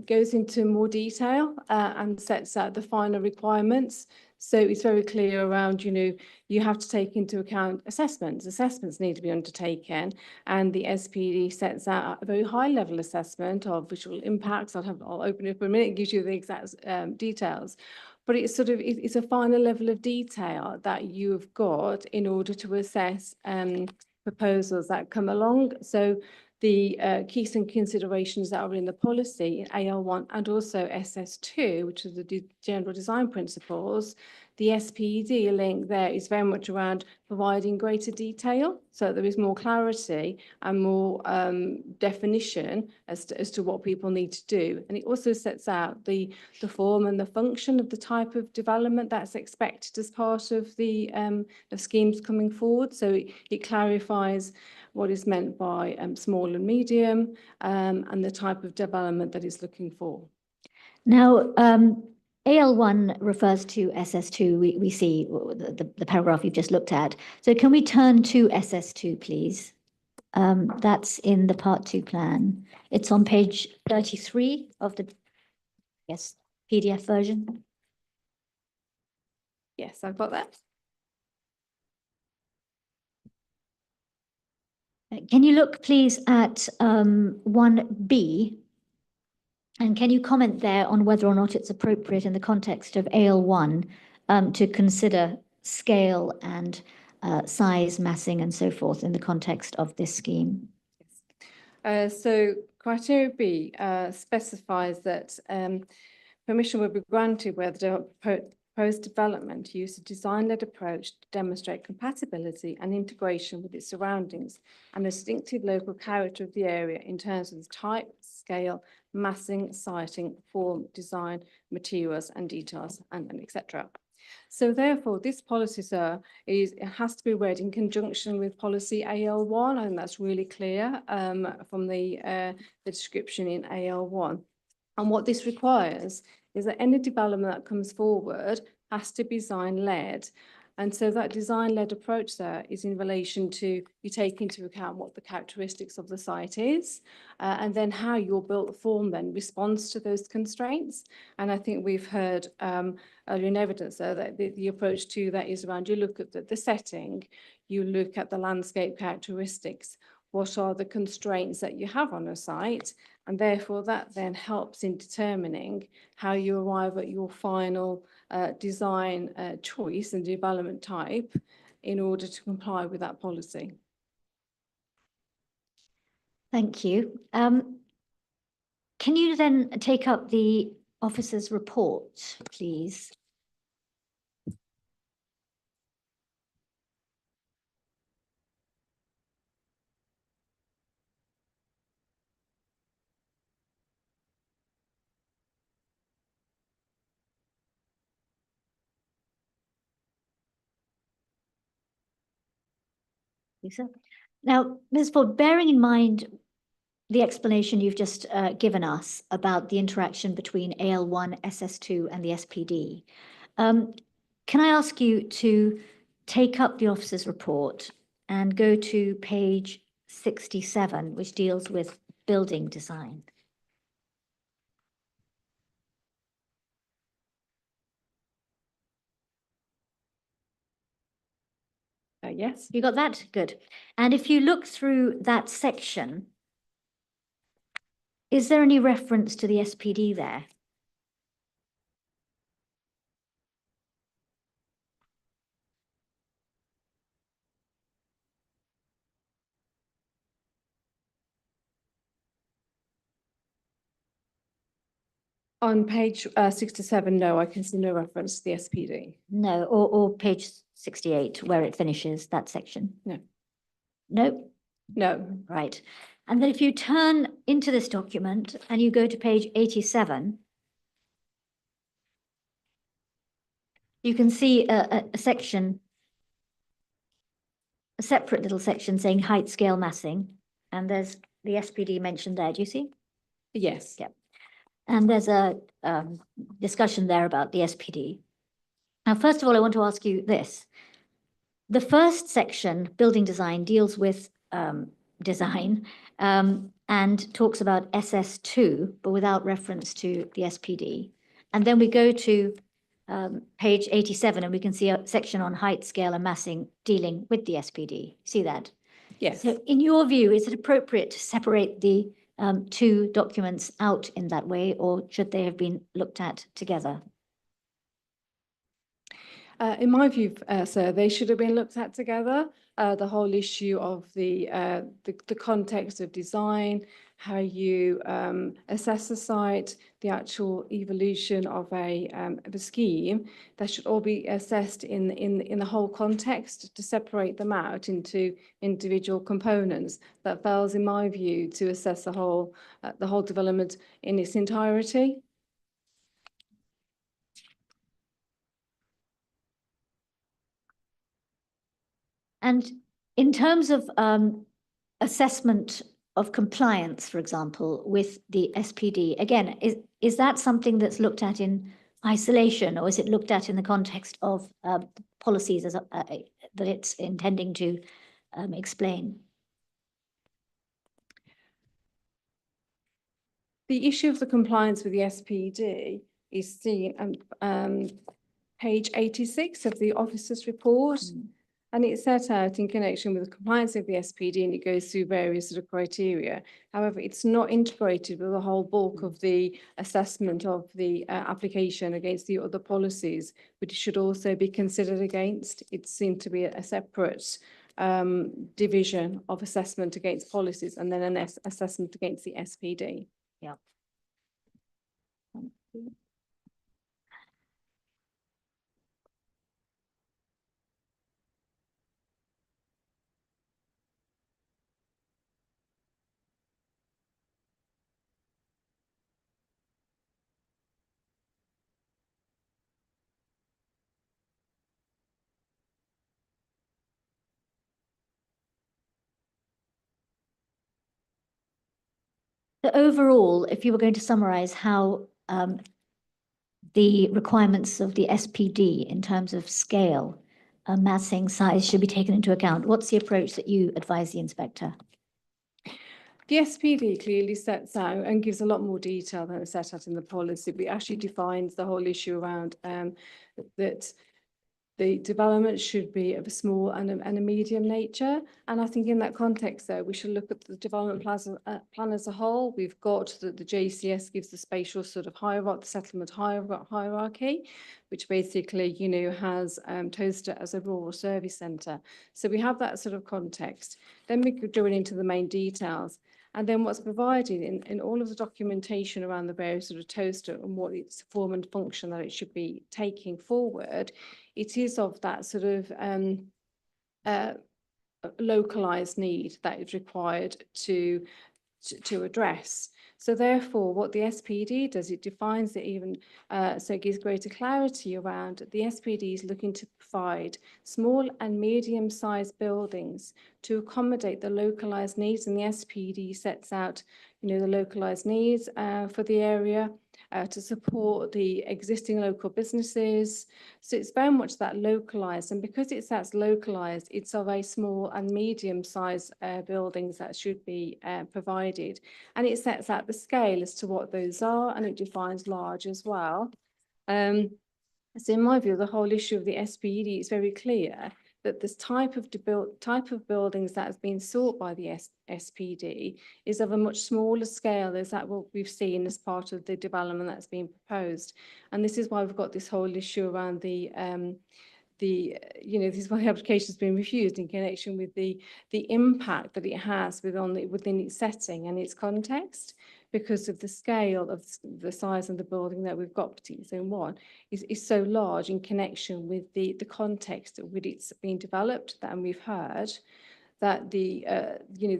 goes into more detail and sets out the final requirements. So it's very clear around, you have to take into account assessments. Assessments need to be undertaken, and the SPD sets out a very high level assessment of visual impacts. I'll open it up for a minute and give you the exact details. But it's it's a final level of detail that you've got in order to assess proposals that come along. So the keys and considerations that are in the policy in AL1 and also SS2, which is the general design principles, the SPD link there is very much around providing greater detail, so there is more clarity and more definition as to what people need to do. And it also sets out the form and the function of the type of development that's expected as part of the schemes coming forward. So it clarifies what is meant by small and medium and the type of development that it's looking for. Now, AL1 refers to SS2, we see the paragraph you've just looked at. So can we turn to SS2, please? That's in the Part 2 plan. It's on page 33 of the PDF version. Yes, I've got that. Can you look, please, at 1B? And can you comment there on whether or not it's appropriate in the context of AL1 to consider scale and size, massing, and so forth in the context of this scheme? So criteria B specifies that permission will be granted where the proposed development use a design-led approach to demonstrate compatibility and integration with its surroundings and the distinctive local character of the area in terms of type, scale, massing, siting, form, design, materials and details, and etc. So therefore, this policy, sir, it has to be read in conjunction with policy AL1, and that's really clear from the description in AL1. And what this requires is that any development that comes forward has to be design-led. And so that design-led approach there is in relation to you take into account what the characteristics of the site is, and then how your built form then responds to those constraints. And I think we've heard earlier in evidence there that the approach to that is around you look at the setting, you look at the landscape characteristics, what are the constraints that you have on a site, and therefore that then helps in determining how you arrive at your final design choice and development type in order to comply with that policy. Thank you. Can you then take up the officer's report, please? Lisa? Now, Ms. Ford, bearing in mind the explanation you've just given us about the interaction between AL1, SS2 and the SPD, Can I ask you to take up the officer's report and go to page 67, which deals with building design? Yes. You got that? Good. And if you look through that section, is there any reference to the SPD there? On page 67, no, I can see no reference to the SPD. No, or page 68, where it finishes, that section? No. No? No. Right. And then if you turn into this document and you go to page 87, you can see a section, a separate little section saying height scale massing, and there's the SPD mentioned there. Do you see? Yes. Yeah. And there's a discussion there about the SPD. Now, first of all, I want to ask you this. The first section, building design, deals with design and talks about SS2, but without reference to the SPD. And then we go to page 87, and we can see a section on height, scale, and massing dealing with the SPD. See that? Yes. So in your view, is it appropriate to separate the two documents out in that way, or should they have been looked at together? In my view, sir, they should have been looked at together. The whole issue of the context of design, how you assess the site, the actual evolution of a scheme, that should all be assessed in the whole context. To separate them out into individual components, that fails, in my view, to assess the whole development in its entirety. And in terms of assessment of compliance, for example, with the SPD, again, is that something that's looked at in isolation, or is it looked at in the context of policies as that it's intending to explain? The issue of the compliance with the SPD is seen on page 86 of the officer's report. And it's set out in connection with the compliance of the SPD, and it goes through various sort of criteria. However, it's not integrated with the whole bulk of the assessment of the application against the other policies, which should also be considered against. It seemed to be a separate division of assessment against policies, and then an assessment against the SPD. Yeah. Thank you. So overall, if you were going to summarize how the requirements of the SPD in terms of scale, massing, size should be taken into account, what's the approach that you advise the inspector? The SPD clearly sets out and gives a lot more detail than is set out in the policy. It actually defines the whole issue around that the development should be of a small and a medium nature. And I think in that context, though, we should look at the development plan as a whole. We've got the JCS gives the spatial sort of hierarchy, the settlement hierarchy, which basically, you know, has Toaster as a rural service centre. So we have that sort of context. Then we could go into the main details. And then what's provided in all of the documentation around the various sort of Toaster and what its form and function that it should be taking forward, it is of that sort of localized need that is required to address. So therefore, what the SPD does, it defines it even, so it gives greater clarity around the SPD is looking to provide small and medium-sized buildings to accommodate the localized needs, and the SPD sets out, you know, the localized needs for the area, to support the existing local businesses. So it's very much that localised, and because that's localised, it's of a small and medium-sized buildings that should be provided, and it sets out the scale as to what those are, and it defines large as well. So in my view, the whole issue of the SPED is very clear that this type of buildings that has been sought by the SPD is of a much smaller scale as that what we've seen as part of the development that's been proposed. And this is why we've got this whole issue around this is why the application has been refused in connection with the impact that it has within its setting and its context, because of the scale of the size of the building that we've got, particularly zone 1, is so large in connection with the context with it's been developed. And we've heard that the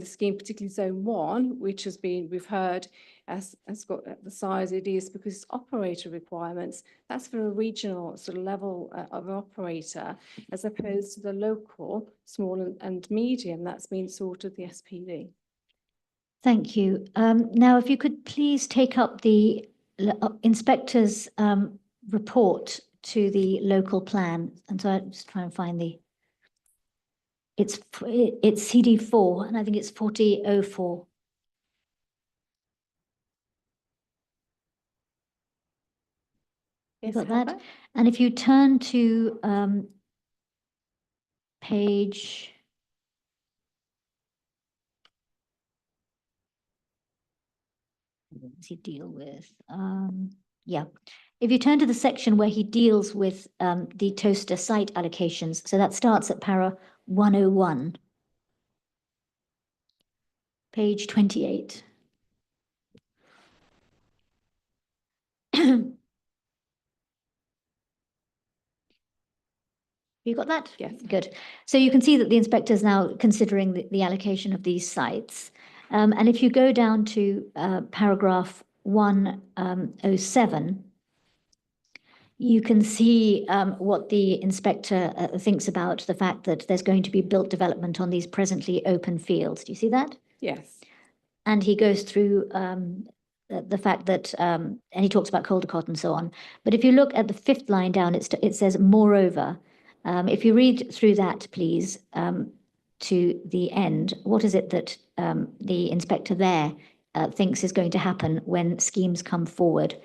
scheme, particularly zone 1, which we've heard has got the size it is because it's operator requirements. That's for a regional sort of level of operator, as opposed to the local, small and medium that's been sought of the SPD. Thank you. Now, if you could please take up the inspector's report to the local plan. And so I'm just trying to find it's CD4, and I think it's 4004. Yes, Got that? And if you turn to page... What does he deal with? Yeah. If you turn to the section where he deals with the toaster site allocations, so that starts at para 101, page 28. You got that? Yes. Good. So you can see that the inspector is now considering the allocation of these sites. And if you go down to paragraph 107, you can see what the inspector thinks about the fact that there's going to be built development on these presently open fields. Do you see that? Yes. And he goes through the fact that, and he talks about Caldecott and so on. But if you look at the 5th line down, it says, moreover. If you read through that, please, to the end, what is it that the inspector there thinks is going to happen when schemes come forward?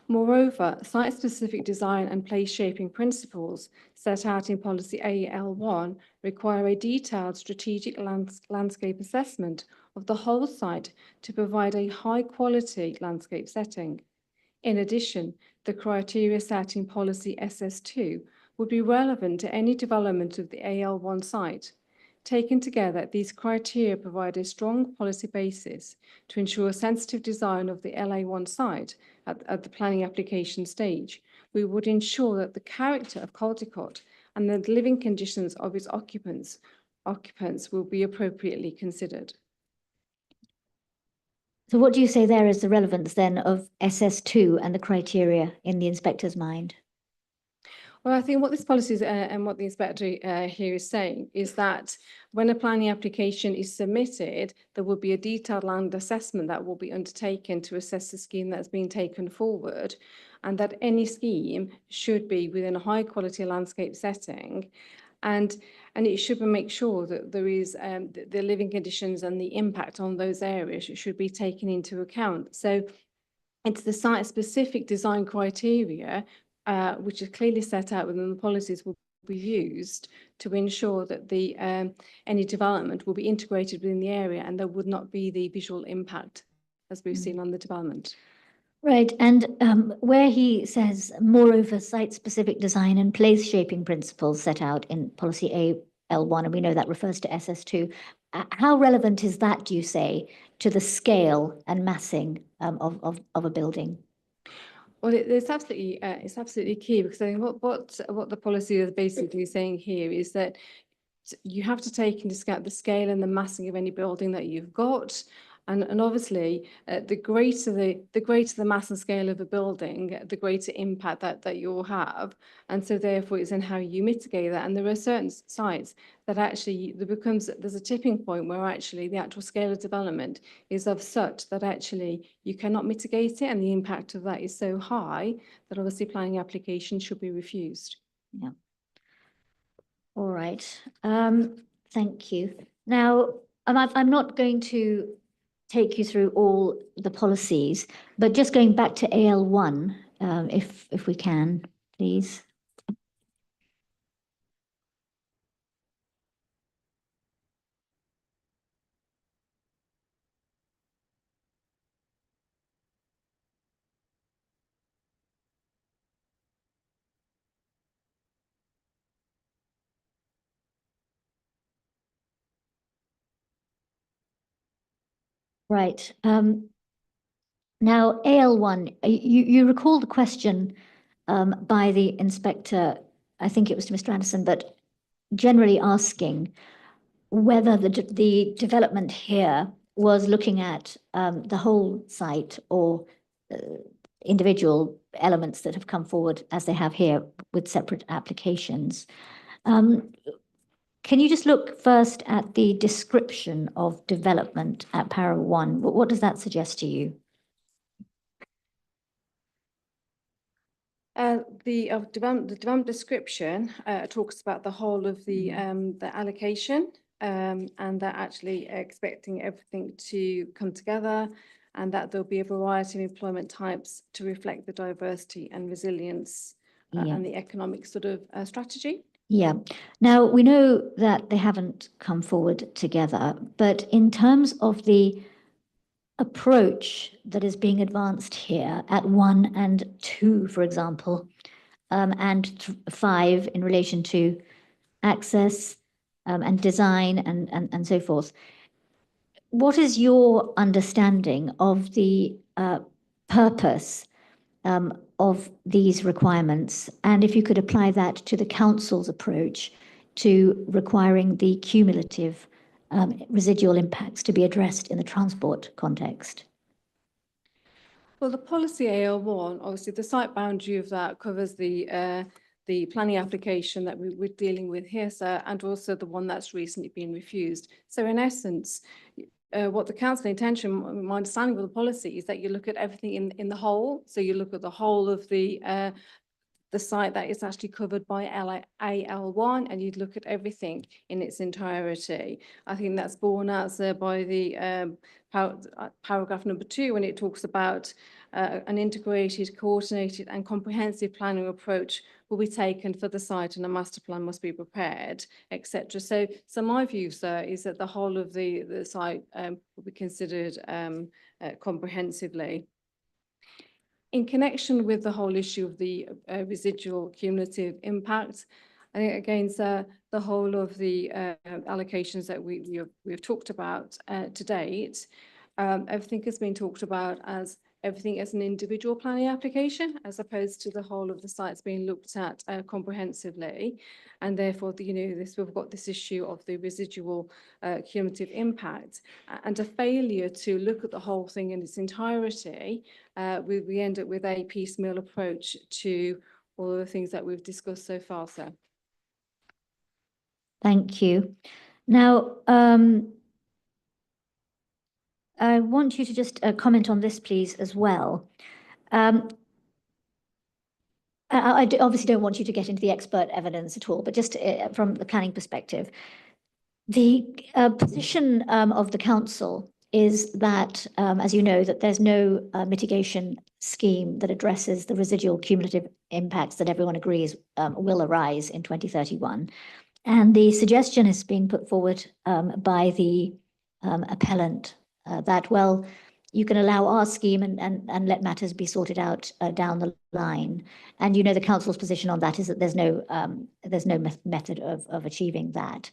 Moreover, site-specific design and place shaping principles set out in policy AL1 require a detailed strategic landscape assessment of the whole site to provide a high-quality landscape setting. In addition, the criteria set in policy SS2 would be relevant to any development of the AL1 site. Taken together, these criteria provide a strong policy basis to ensure sensitive design of the LA1 site at the planning application stage. We would ensure that the character of Caldecott and the living conditions of its occupants will be appropriately considered. So what do you say there is the relevance then of SS2 and the criteria in the inspector's mind? Well, I think what this policy is and what the inspector here is saying is that when a planning application is submitted, there will be a detailed land assessment that will be undertaken to assess the scheme that's been taken forward, and that any scheme should be within a high quality landscape setting, and it should make sure that there is the living conditions and the impact on those areas should be taken into account. So it's the site specific design criteria which is clearly set out within the policies, will be used to ensure that the any development will be integrated within the area and there would not be the visual impact as we've seen on the development. Right, and where he says, moreover, site-specific design and place shaping principles set out in policy AL1, and we know that refers to SS2, how relevant is that, do you say, to the scale and massing of a building? Well, it's absolutely key, because I think what the policy is basically saying here is that you have to take into account the scale and the massing of any building that you've got, And obviously, the greater the mass and scale of a building, the greater impact that you'll have. And so therefore it's in how you mitigate that. And there are certain sites that actually there's a tipping point where actually the actual scale of development is of such that actually you cannot mitigate it, and the impact of that is so high that obviously planning application should be refused. Yeah. All right. Thank you. Now, I'm not going to take you through all the policies, but just going back to AL1, if we can, please. Right. Now, AL1, you recall the question by the inspector, I think it was to Mr. Anderson, but generally asking whether the development here was looking at the whole site or individual elements that have come forward as they have here with separate applications. Can you just look first at the description of development at para 1? What does that suggest to you? The development description talks about the whole of the allocation, and they're actually expecting everything to come together, and that there'll be a variety of employment types to reflect the diversity and resilience and the economic sort of strategy. Yeah. Now, we know that they haven't come forward together, but in terms of the approach that is being advanced here at 1 and 2, for example, and 5 in relation to access and design and so forth, what is your understanding of the purpose of these requirements? And if you could apply that to the council's approach to requiring the cumulative residual impacts to be addressed in the transport context? Well, the policy AL1, obviously the site boundary of that covers the planning application that we're dealing with here, sir, and also the one that's recently been refused. So in essence, what the council intention, my understanding of the policy is that you look at everything in the whole. So you look at the whole of the site that is actually covered by AL1, and you'd look at everything in its entirety. I think that's borne out there by the paragraph number 2, when it talks about an integrated, coordinated and comprehensive planning approach will be taken for the site, and a master plan must be prepared, etc. So my view, sir, is that the whole of the site will be considered comprehensively. In connection with the whole issue of the residual cumulative impact, I think again, sir, the whole of the allocations that we've talked about to date, everything has been talked about as everything as an individual planning application, as opposed to the whole of the sites being looked at comprehensively. And therefore, we've got this issue of the residual cumulative impact, and a failure to look at the whole thing in its entirety. We end up with a piecemeal approach to all the things that we've discussed so far, sir. Thank you. Now, I want you to just comment on this, please, as well. I obviously don't want you to get into the expert evidence at all, but just from the planning perspective, the position of the council is that, as you know, that there's no mitigation scheme that addresses the residual cumulative impacts that everyone agrees will arise in 2031. And the suggestion is being put forward by the appellant that, well, you can allow our scheme and let matters be sorted out down the line. And the council's position on that is that there's no method of achieving that.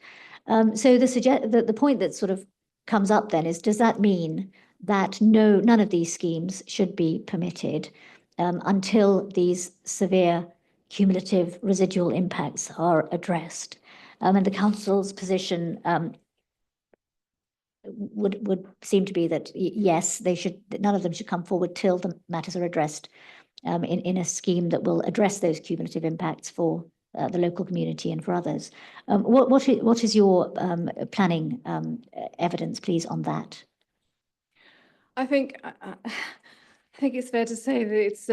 So the point that sort of comes up then is, does that mean that none of these schemes should be permitted until these severe cumulative residual impacts are addressed? And the council's position would seem to be that yes, none of them should come forward till the matters are addressed in a scheme that will address those cumulative impacts for the local community and for others. What is your planning evidence, please, on that? I think it's fair to say that it's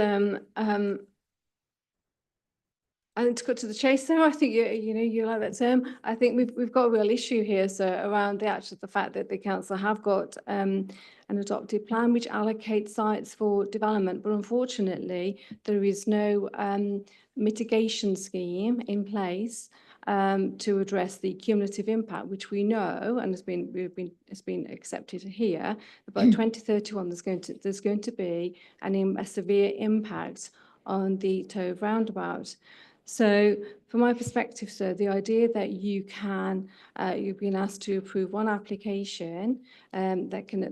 and to cut to the chase, though, I think you like that term. I think we've got a real issue here, so around the fact that the council have got an adopted plan which allocates sites for development, but unfortunately there is no mitigation scheme in place to address the cumulative impact, which we know and has been accepted here. By 2031, there's going to be a severe impact on the Tove roundabout. So from my perspective, sir, the idea that you've been asked to approve one application that can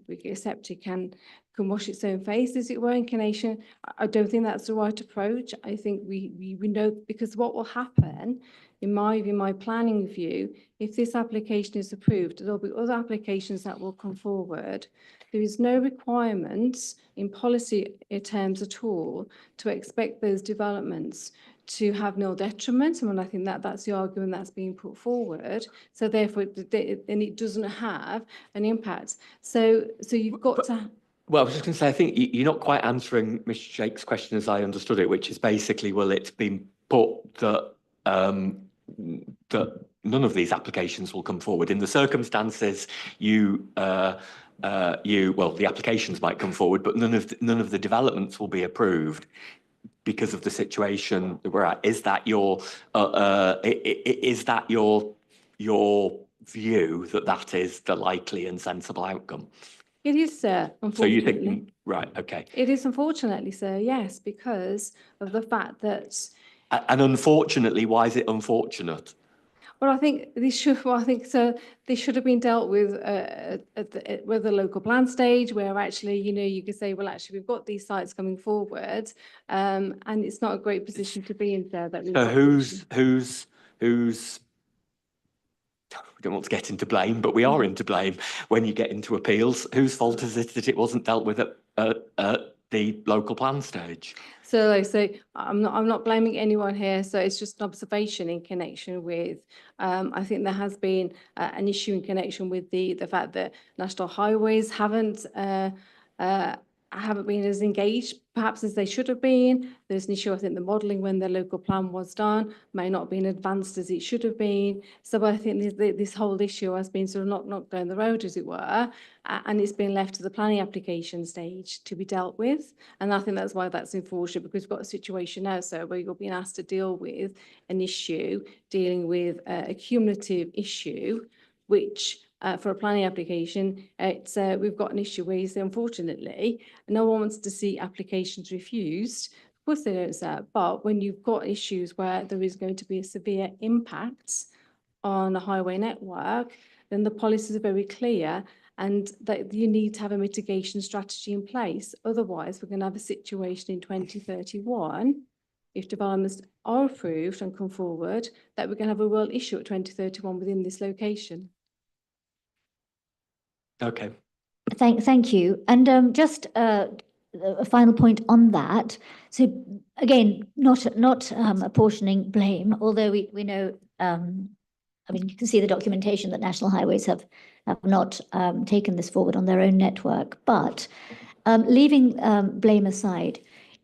be accepted, can wash its own face, as it were, in connection. I don't think that's the right approach. I think we know, because what will happen, in my planning view, if this application is approved, there'll be other applications that will come forward. There is no requirements in policy terms at all to expect those developments to have no detriment. And I think that's the argument that's being put forward. So therefore, and it doesn't have an impact. So you've got to. Well, I was just going to say, I think you're not quite answering Mr. Jake's question as I understood it, which is basically, well, it's been put that that none of these applications will come forward in the circumstances the applications might come forward, but none of the developments will be approved because of the situation that we're at. Is that your view that is the likely and sensible outcome? It is, sir, unfortunately. So you think, right, okay. It is, unfortunately, sir, yes, because of the fact that. And unfortunately, why is it unfortunate? Well, I think this should have been dealt with at the local plan stage, where actually, you could say, well, actually, we've got these sites coming forward, and it's not a great position to be in there. So who's we don't want to get into blame, but we are into blame when you get into appeals. Whose fault is it that it wasn't dealt with at the local plan stage? So like I say, I'm not blaming anyone here. So it's just an observation in connection with, I think there has been an issue in connection with the fact that National Highways haven't been as engaged perhaps as they should have been. There's an issue, I think the modelling when the local plan was done may not have been advanced as it should have been. So I think this whole issue has been sort of not going the road, as it were, and it's been left to the planning application stage to be dealt with. And I think that's why that's unfortunate, because we've got a situation now, so where you're being asked to deal with an issue, dealing with a cumulative issue, which for a planning application, we've got an issue where you say, unfortunately, no one wants to see applications refused. Of course they don't, sir, but when you've got issues where there is going to be a severe impact on a highway network, then the policies are very clear and that you need to have a mitigation strategy in place. Otherwise, we're going to have a situation in 2031, if developments are approved and come forward, that we're going to have a real issue at 2031 within this location. Okay. Thank you. And just a final point on that. So again, not apportioning blame, although we know, I mean, you can see the documentation that National Highways have not taken this forward on their own network. But leaving blame aside,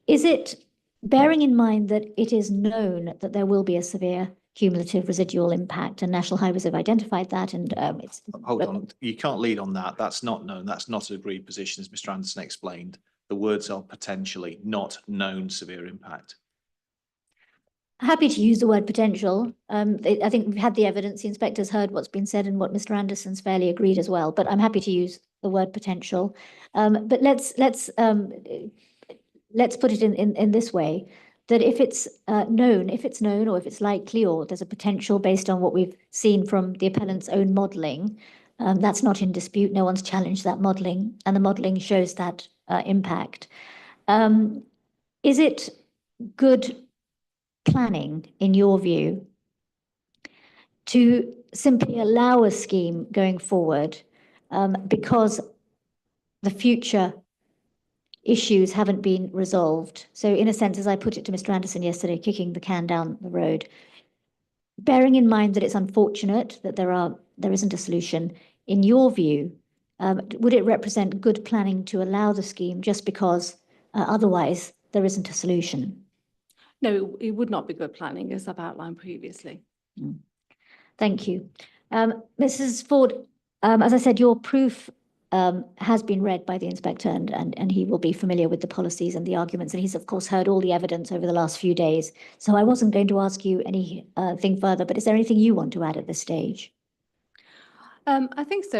is it bearing in mind that it is known that there will be a severe cumulative residual impact, and National Highways have identified that, and it's. Hold on, you can't lead on that. That's not known. That's not an agreed position, as Mr. Anderson explained. The words are potentially, not known severe impact. Happy to use the word potential. I think we've had the evidence. The inspector's heard what's been said and what Mr. Anderson's fairly agreed as well. But I'm happy to use the word potential. But let's put it in this way. That if it's known, or if it's likely, or there's a potential based on what we've seen from the appellant's own modelling, that's not in dispute. No one's challenged that modelling, and the modelling shows that impact. Is it good planning, in your view, to simply allow a scheme going forward because the future issues haven't been resolved. So in a sense, as I put it to Mr. Anderson yesterday, kicking the can down the road, bearing in mind that it's unfortunate that there isn't a solution, in your view, would it represent good planning to allow the scheme just because otherwise there isn't a solution? No, it would not be good planning, as I've outlined previously. Thank you. Mrs. Ford, as I said, your proof has been read by the inspector and he will be familiar with the policies and the arguments. And he's, of course, heard all the evidence over the last few days. So I wasn't going to ask you anything further, but is there anything you want to add at this stage? I think so,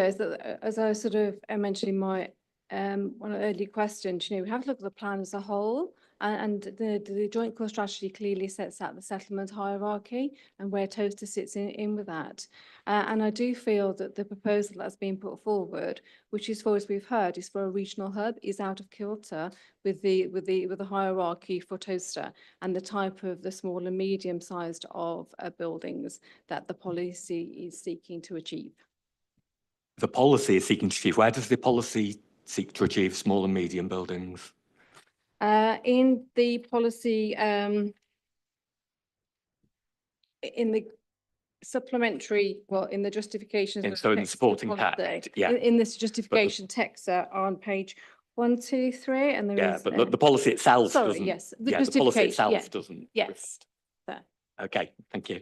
as I sort of mentioned in my one of the earlier questions, we have to look at the plan as a whole, and the joint core strategy clearly sets out the settlement hierarchy and where Toaster sits in with that. And I do feel that the proposal that's been put forward, which is for, as we've heard, is for a regional hub, is out of kilter with the hierarchy for Toaster and the type of the small and medium sized of buildings that the policy is seeking to achieve. The policy is seeking to achieve. Where does the policy seek to achieve small and medium buildings? In the policy, in the supplementary, well, in the justification. So in the supporting text, yeah. In this justification text on page 1, 2, 3, and there is. Yeah, but the policy itself Sorry, doesn't. yes, the Yeah, the policy justification, itself doesn't. Yes. There. Okay, thank you.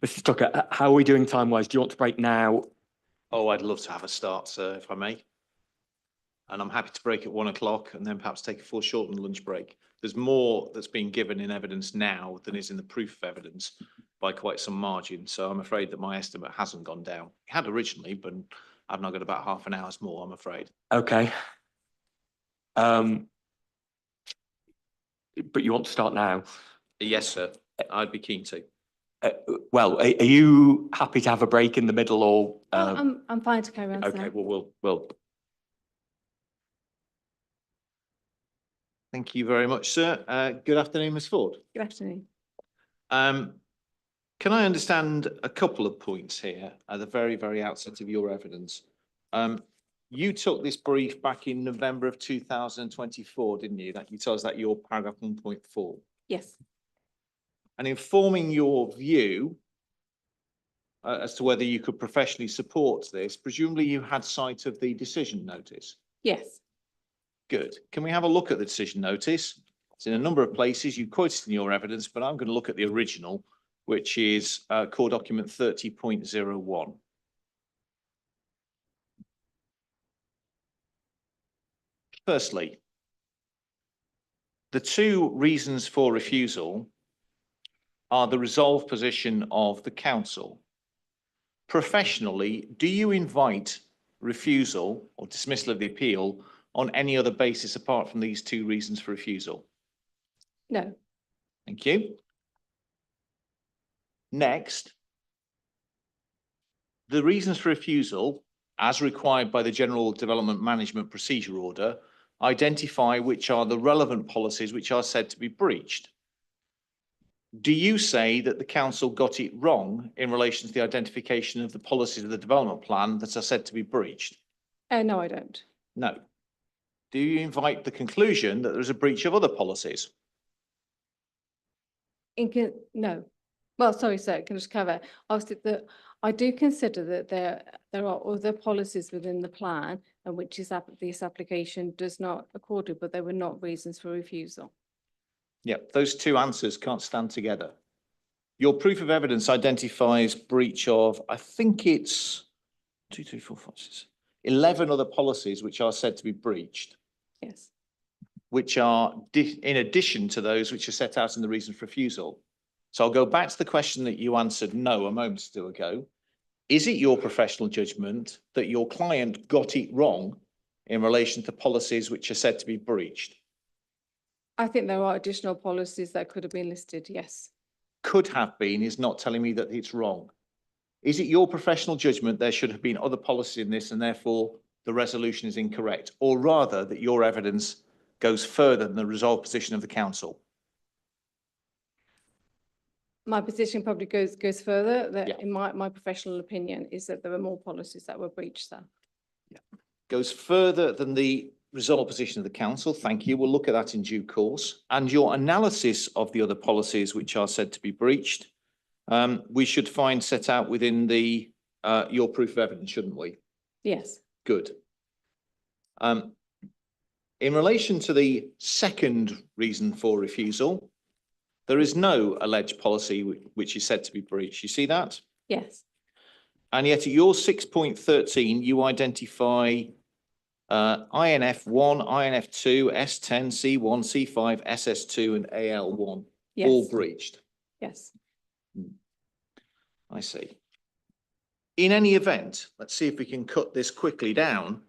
Mr. Tucker, how are we doing time-wise? Do you want to break now? Oh, I'd love to have a start, sir, if I may. And I'm happy to break at 1 o'clock and then perhaps take a full shortened lunch break. There's more that's been given in evidence now than is in the proof of evidence by quite some margin. So I'm afraid that my estimate hasn't gone down. It had originally, but I've now got about half an hour's more, I'm afraid. Okay. But you want to start now? Yes, sir. I'd be keen to. Well, are you happy to have a break in the middle or? I'm fine to carry on. Okay, sir. well, we'll. Thank you very much, sir. Good afternoon, Ms. Ford. Good afternoon. Can I understand a couple of points here at the very, very outset of your evidence? You took this brief back in November of 2024, didn't you? That you tell us that your paragraph 1.4. Yes. And informing your view as to whether you could professionally support this, presumably you had sight of the decision notice. Yes. Good. Can we have a look at the decision notice? It's in a number of places. You quoted in your evidence, but I'm going to look at the original, which is core document 30.01. Firstly, the two reasons for refusal are the resolved position of the council. Professionally, do you invite refusal or dismissal of the appeal on any other basis apart from these two reasons for refusal? No. Thank you. Next, the reasons for refusal, as required by the General Development Management Procedure Order, identify which are the relevant policies which are said to be breached. Do you say that the council got it wrong in relation to the identification of the policies of the development plan that are said to be breached? No, I don't. No. Do you invite the conclusion that there is a breach of other policies? No. Well, sorry, sir, can I just cover? Obviously, I do consider that there are other policies within the plan and which is this application does not accord with, but they were not reasons for refusal. Yeah, those two answers can't stand together. Your proof of evidence identifies breach of, I think it's 2, 3, 4, 5, 6, 11 other policies which are said to be breached. Yes. Which are in addition to those which are set out in the reason for refusal. So I'll go back to the question that you answered no a moment or two ago. Is it your professional judgment that your client got it wrong in relation to policies which are said to be breached? I think there are additional policies that could have been listed, yes. Could have been is not telling me that it's wrong. Is it your professional judgment there should have been other policies in this and therefore the resolution is incorrect? Or rather that your evidence goes further than the resolved position of the council? My position probably goes further, Yeah. that in my professional opinion is that there were more policies that were breached there. Goes further than the resolved position of the council. Thank you. We'll look at that in due course. And your analysis of the other policies which are said to be breached, we should find set out within the your proof of evidence, shouldn't we? Yes. Good. In relation to the second reason for refusal, there is no alleged policy which is said to be breached. You see that? Yes. And yet at your 6.13, you identify INF1, INF2, S10, C1, C5, SS2 and AL1, Yes. all breached. Yes. I see. In any event, let's see if we can cut this quickly down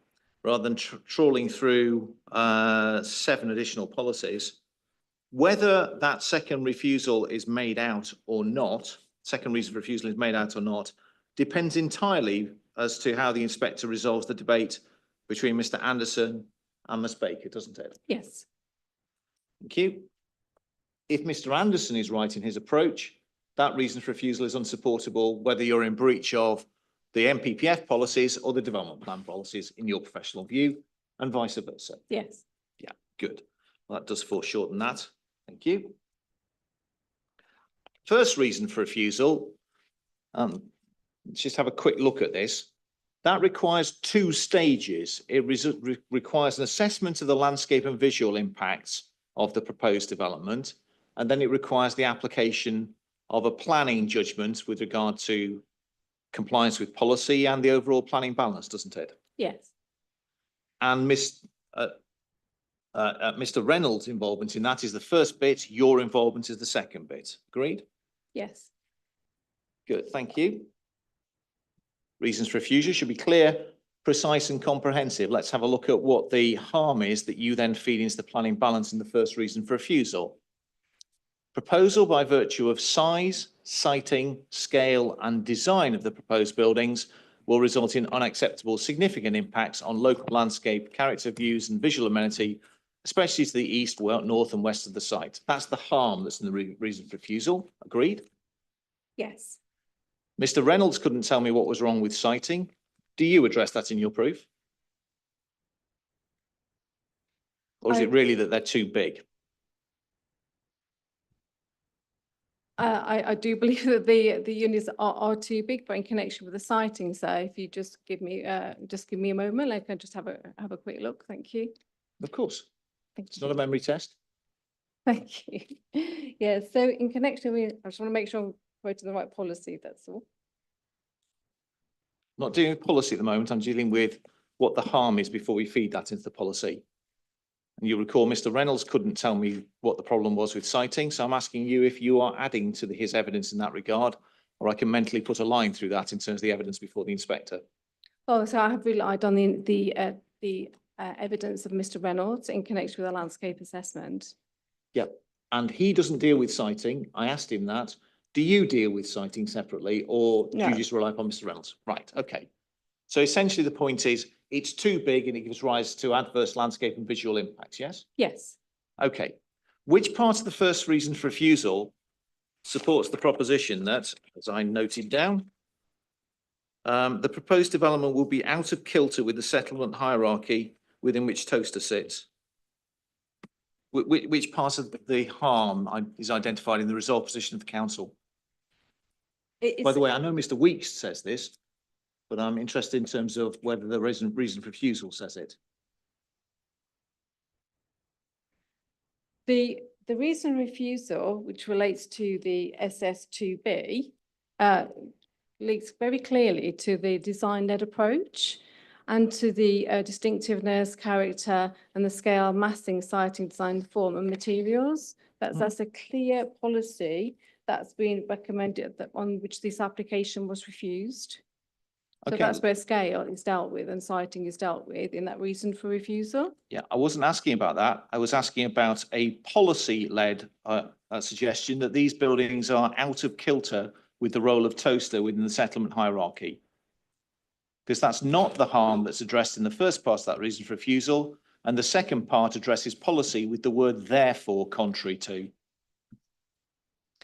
rather than trawling through 7 additional policies. Whether that second refusal is made out or not, second reason for refusal is made out or not, depends entirely as to how the inspector resolves the debate between Mr. Anderson and Ms. Baker, doesn't it? Yes. Thank you. If Mr. Anderson is right in his approach, that reason for refusal is unsupportable, whether you're in breach of the MPPF policies or the development plan policies in your professional view, and vice versa. Yes. Yeah, good. Well, that does foreshorten that. Thank you. First reason for refusal, let's just have a quick look at this. That requires 2 stages. It requires an assessment of the landscape and visual impacts of the proposed development, and then it requires the application of a planning judgment with regard to compliance with policy and the overall planning balance, doesn't it? Yes. And Mr. Reynolds' involvement in that is the first bit, your involvement is the second bit. Agreed? Yes. Good, thank you. Reasons for refusal should be clear, precise and comprehensive. Let's have a look at what the harm is that you then feed into the planning balance in the first reason for refusal. Proposal by virtue of size, siting, scale and design of the proposed buildings will result in unacceptable significant impacts on local landscape, character views and visual amenity, especially to the east, north and west of the site. That's the harm that's in the reason for refusal. Agreed? Yes. Mr. Reynolds couldn't tell me what was wrong with siting. Do you address that in your proof? Or is it really that they're too big? I do believe that the units are too big, but in connection with the siting. So if you just give me a moment, I can just have a quick look. Thank you. Of course. Thank It's you. not a memory test. Thank you. Yeah. So in connection with, I just want to make sure I'm quoting the right policy. That's all. Not dealing with policy at the moment. I'm dealing with what the harm is before we feed that into the policy. And you recall Mr. Reynolds couldn't tell me what the problem was with citing. So I'm asking you if you are adding to his evidence in that regard, or I can mentally put a line through that in terms of the evidence before the inspector. Oh, so I have relied on the evidence of Mr. Reynolds in connection with the landscape assessment. Yep. And he doesn't deal with citing. I asked him that. Do you deal with citing separately, or do No. you just rely upon Mr. Reynolds? Right. Okay. So essentially the point is it's too big and it gives rise to adverse landscape and visual impacts. Yes? Yes. Okay. Which part of the first reason for refusal supports the proposition that, as I noted down, the proposed development will be out of kilter with the settlement hierarchy within which Toaster sits? Which part of the harm is identified in the resolved position of the council? By the way, I know Mr. Weeks says this, but I'm interested in terms of whether the reason for refusal says it. The reason refusal, which relates to the SS2B, links very clearly to the design-led approach and to the distinctiveness, character, and the scale, massing, siting, design, form, and materials. That's a clear policy that's been recommended that on which this application was refused. So Okay. that's where scale is dealt with and siting is dealt with in that reason for refusal. Yeah, I wasn't asking about that. I was asking about a policy-led suggestion that these buildings are out of kilter with the role of Toaster within the settlement hierarchy. Because that's not the harm that's addressed in the first part of that reason for refusal. And the second part addresses policy with the word therefore contrary to.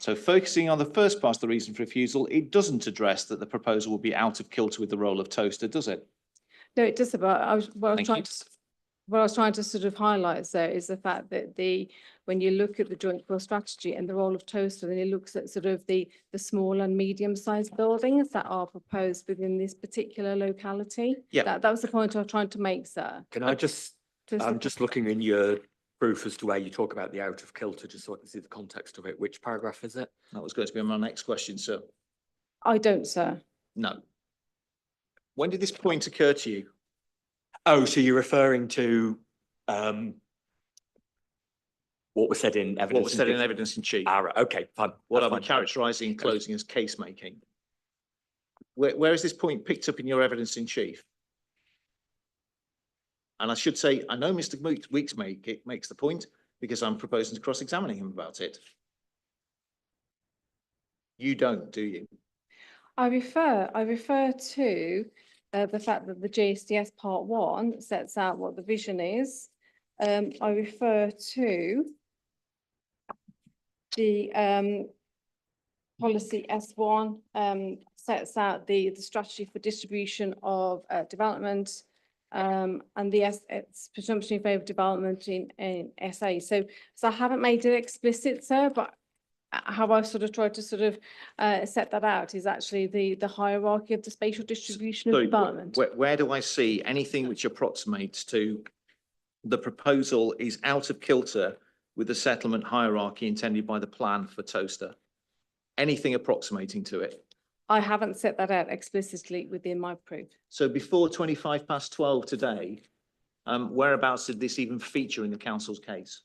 So focusing on the first part of the reason for refusal, it doesn't address that the proposal will be out of kilter with the role of toaster, does it? No, it does, but Thank you. what I was trying to sort of highlight there is the fact that when you look at the joint core strategy and the role of toaster, then it looks at sort of the small and medium-sized buildings that are proposed within this particular locality. Yeah. That was the point I was trying to make, sir. Can I just, I'm just looking in your proof as to where you talk about the out of kilter, just so I can see the context of it. Which paragraph is it? That was going to be my next question, sir. I don't, sir. No. When did this point occur to you? Oh, so you're referring to what was said in evidence? What was said in evidence in chief? Ah, right, okay, fine. What that's I'm fine. characterising in closing as case making. Where is this point picked up in your evidence in chief? And I should say, I know Mr. Weeks makes the point because I'm proposing to cross-examining him about it. You don't, do you? I refer to the fact that the JSDS Part 1 sets out what the vision is. I refer to the policy S1 sets out the strategy for distribution of development and it's presumption in favour of development in SA. So I haven't made it explicit, sir, but how I've sort of tried to sort of set that out is actually the hierarchy of the spatial distribution of development. Where do I see anything which approximates to the proposal is out of kilter with the settlement hierarchy intended by the plan for Toaster? Anything approximating to it? I haven't set that out explicitly within my proof. So before 12 today, whereabouts did this even feature in the council's case?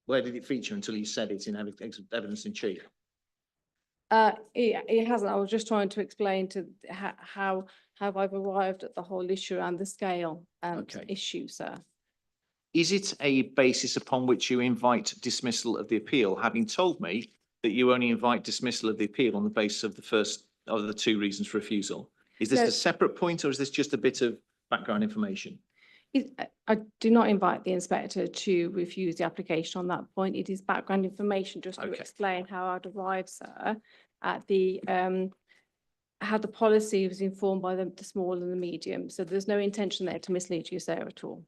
Where did it feature until you said it in evidence in chief? It hasn't. I was just trying to explain to how I've arrived at the whole issue and the scale issue, sir. Is it a basis upon which you invite dismissal of the appeal, having told me that you only invite dismissal of the appeal on the basis of the first of the two reasons for refusal? Is this a separate point or is this just a bit of background information? I do not invite the inspector to refuse the application on that point. It is background information just to explain how I'd arrived, sir, at the how the policy was informed by the small and the medium. So there's no intention there to mislead you, sir, at all.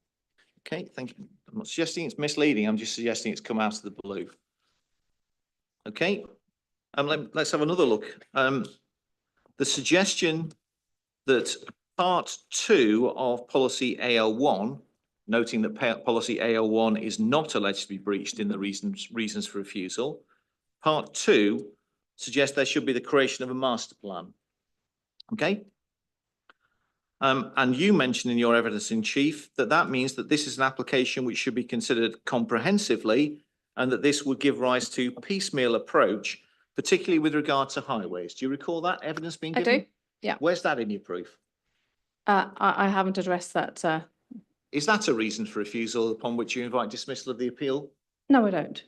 Okay, thank you. I'm not suggesting it's misleading. I'm just suggesting it's come out of the blue. Okay, let's have another look. The suggestion that Part 2 of policy AL1, noting that policy AL1 is not alleged to be breached in the reasons for refusal. Part 2 suggests there should be the creation of a master plan. Okay. And you mentioned in your evidence in chief that that means that this is an application which should be considered comprehensively and that this would give rise to piecemeal approach, particularly with regard to highways. Do you recall that evidence being given? I do, yeah. Where's that in your proof? I haven't addressed that, sir. Is that a reason for refusal upon which you invite dismissal of the appeal? No, I don't.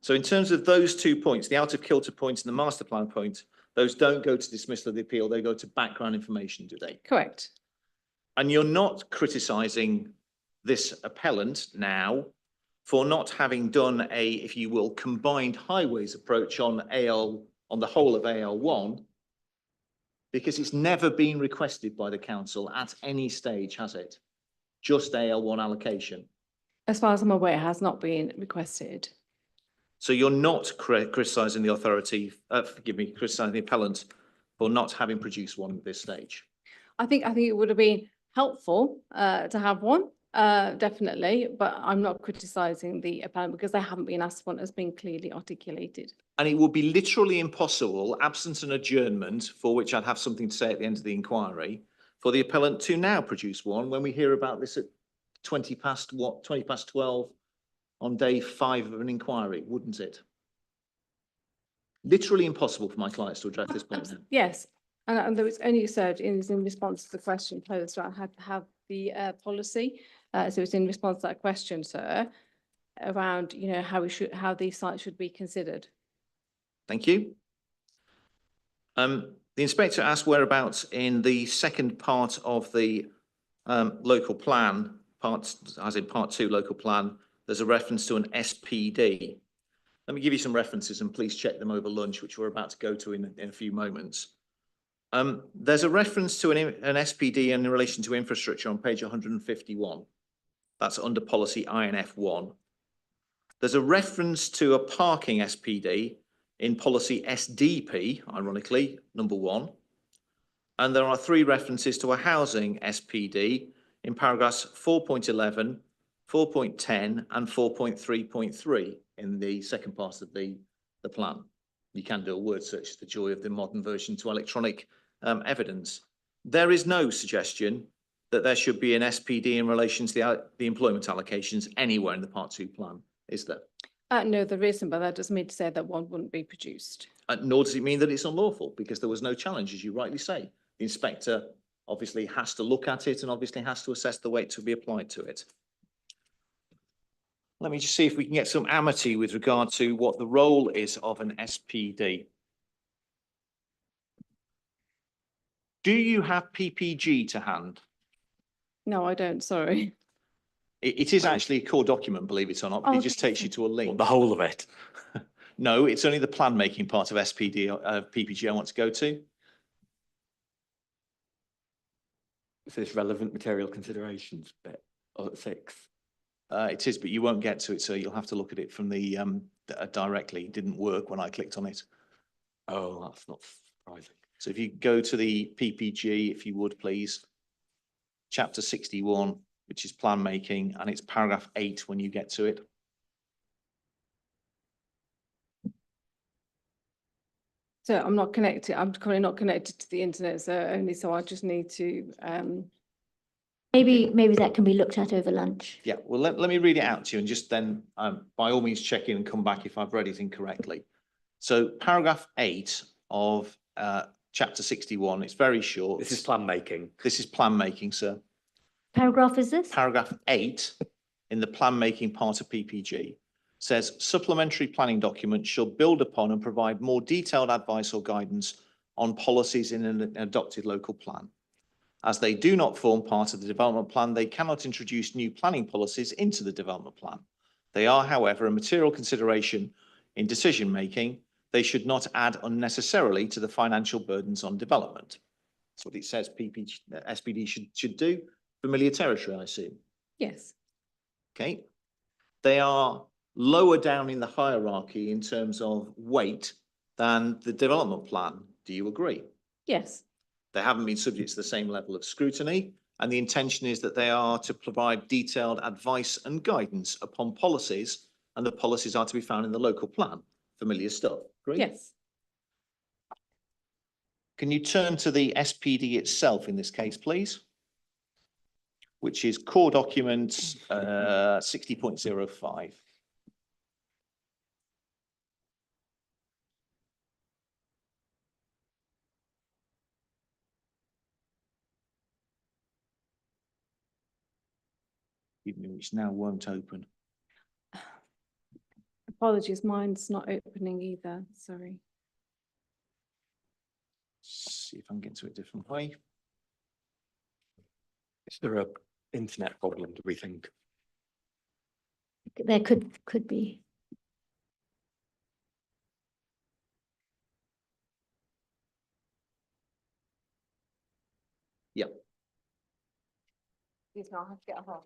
So in terms of those 2 points, the out of kilter point and the master plan point, those don't go to dismissal of the appeal, they go to background information, do they? Correct. And you're not criticising this appellant now for not having done a, if you will, combined highways approach on the whole of AL1, because it's never been requested by the council at any stage, has it? Just AL1 allocation. As far as I'm aware, it has not been requested. So you're not criticising the authority, criticising the appellant for not having produced one at this stage? I think it would have been helpful to have one, definitely, but I'm not criticising the appellant because they haven't been asked one as being clearly articulated. And it would be literally impossible, absent an adjournment, for which I'd have something to say at the end of the inquiry, for the appellant to now produce one when we hear about this at 20 past 12 on day 5 of an inquiry, wouldn't it? Literally impossible for my clients to address this point. Yes, and there was only said in response to the question posed, I had to have the policy. So it's in response to that question, sir, around how these sites should be considered. Thank you. The inspector asked whereabouts in the second part of the local plan, as in part 2 local plan, there's a reference to an SPD. Let me give you some references and please check them over lunch, which we're about to go to in a few moments. There's a reference to an SPD in relation to infrastructure on page 151. That's under policy INF1. There's a reference to a parking SPD in policy SDP, ironically, number 1. And there are 3 references to a housing SPD in paragraphs 4.11, 4.10 and 4.3.3 in the second part of the plan. You can do a word search, the joy of the modern version to electronic evidence. There is no suggestion that there should be an SPD in relation to the employment allocations anywhere in the Part 2 plan, is there? No, there isn't, but that doesn't mean to say that one wouldn't be produced. Nor does it mean that it's unlawful, because there was no challenge, as you rightly say. The inspector obviously has to look at it and obviously has to assess the weight to be applied to it. Let me just see if we can get some amity with regard to what the role is of an SPD. Do you have PPG to hand? No, I don't, sorry. It is actually a core document, believe it or not, but it just takes you to a link. The whole of it. No, it's only the plan making part of PPG I want to go to. Is this relevant material considerations bit, or 6? It is, but you won't get to it, so you'll have to look at it from the directly. It didn't work when I clicked on it. Oh, that's not surprising. So if you go to the PPG, if you would please, chapter 61, which is plan making, and it's paragraph 8 when you get to it. So I'm not connected, I'm currently not connected to the internet, so I just need to, Maybe that can be looked at over lunch. Yeah, well, let me read it out to you and just then by all means check in and come back if I've read it incorrectly. So paragraph 8 of chapter 61, it's very short. This is plan making. This is plan making, sir. Paragraph is this? Paragraph 8 in the plan making part of PPG says supplementary planning documents shall build upon and provide more detailed advice or guidance on policies in an adopted local plan. As they do not form part of the development plan, they cannot introduce new planning policies into the development plan. They are, however, a material consideration in decision making. They should not add unnecessarily to the financial burdens on development. That's what it says SPD should do. Familiar territory, I assume. yes. Okay. They are lower down in the hierarchy in terms of weight than the development plan. Do you agree? Yes, They haven't been subject to the same level of scrutiny, and the intention is that they are to provide detailed advice and guidance upon policies, and the policies are to be found in the local plan. Familiar stuff. Agree? yes. Can you turn to the SPD itself in this case, please? Which is core documents 60.05. Which now won't open. Apologies, mine's not opening either, sorry. See if I can get to it a different way. Is there a internet problem, do we think? There could be. Yep. Please, I'll have to get a hold.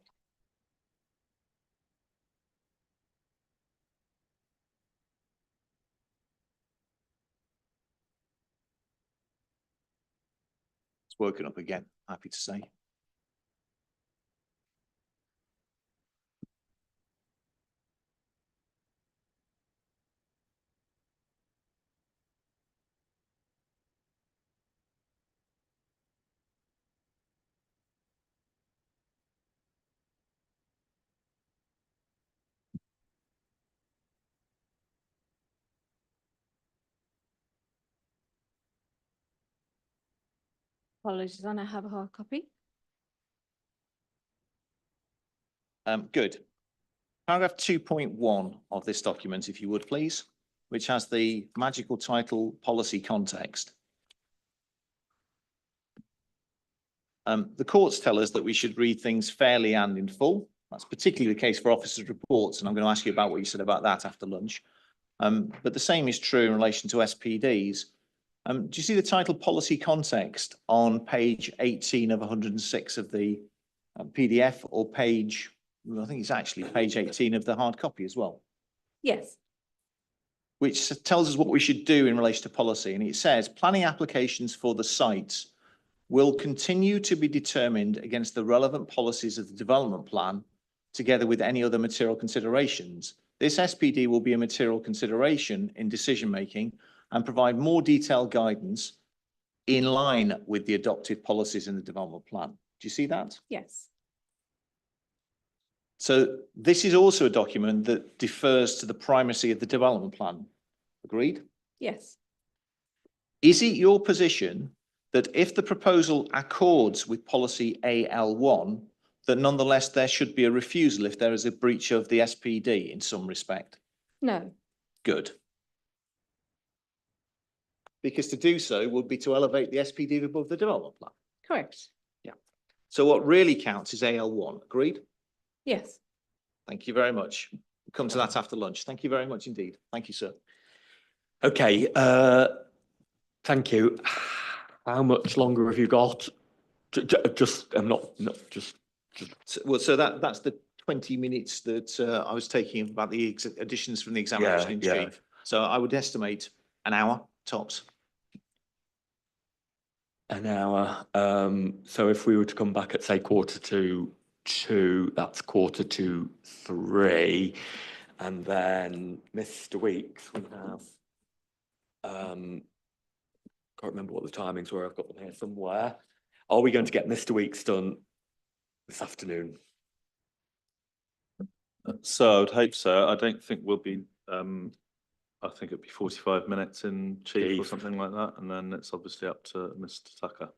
It's working up again, happy to say. Apologies, I have a hard copy. Good. Paragraph 2.1 of this document, if you would please, which has the magical title policy context. The courts tell us that we should read things fairly and in full. That's particularly the case for officers' reports, and I'm going to ask you about what you said about that after lunch. But the same is true in relation to SPDs. Do you see the title policy context on page 18 of 106 of the PDF, or page, well, I think it's actually page 18 of the hard copy as well, Yes. which tells us what we should do in relation to policy. And it says planning applications for the sites will continue to be determined against the relevant policies of the development plan, together with any other material considerations. This SPD will be a material consideration in decision-making and provide more detailed guidance in line with the adopted policies in the development plan. Do you see that? Yes. So this is also a document that defers to the primacy of the development plan. Agreed? Yes. Is it your position that if the proposal accords with policy AL1, that nonetheless there should be a refusal if there is a breach of the SPD in some respect? No. Good. Because to do so would be to elevate the SPD above the development plan. Correct. So what really counts is AL1. Agreed? Yes. Thank you very much. We'll come to that after lunch. Thank you very much indeed. Thank you, sir. Okay, thank you. How much longer have you got? Just, I'm not just. Well, so that's the 20 minutes that I was taking about the additions from the examination in Yeah. chief. So I would estimate an hour tops. An hour. So if we were to come back at, say, 1:45, that's 2:45. And then Mr. Weeks, we have, can't remember what the timings were. I've got them here somewhere. Are we going to get Mr. Weeks done this afternoon? So I'd hope so. I don't think we'll be, I think it'd be 45 minutes in chief or something like that. And then it's obviously up to Mr. Tucker.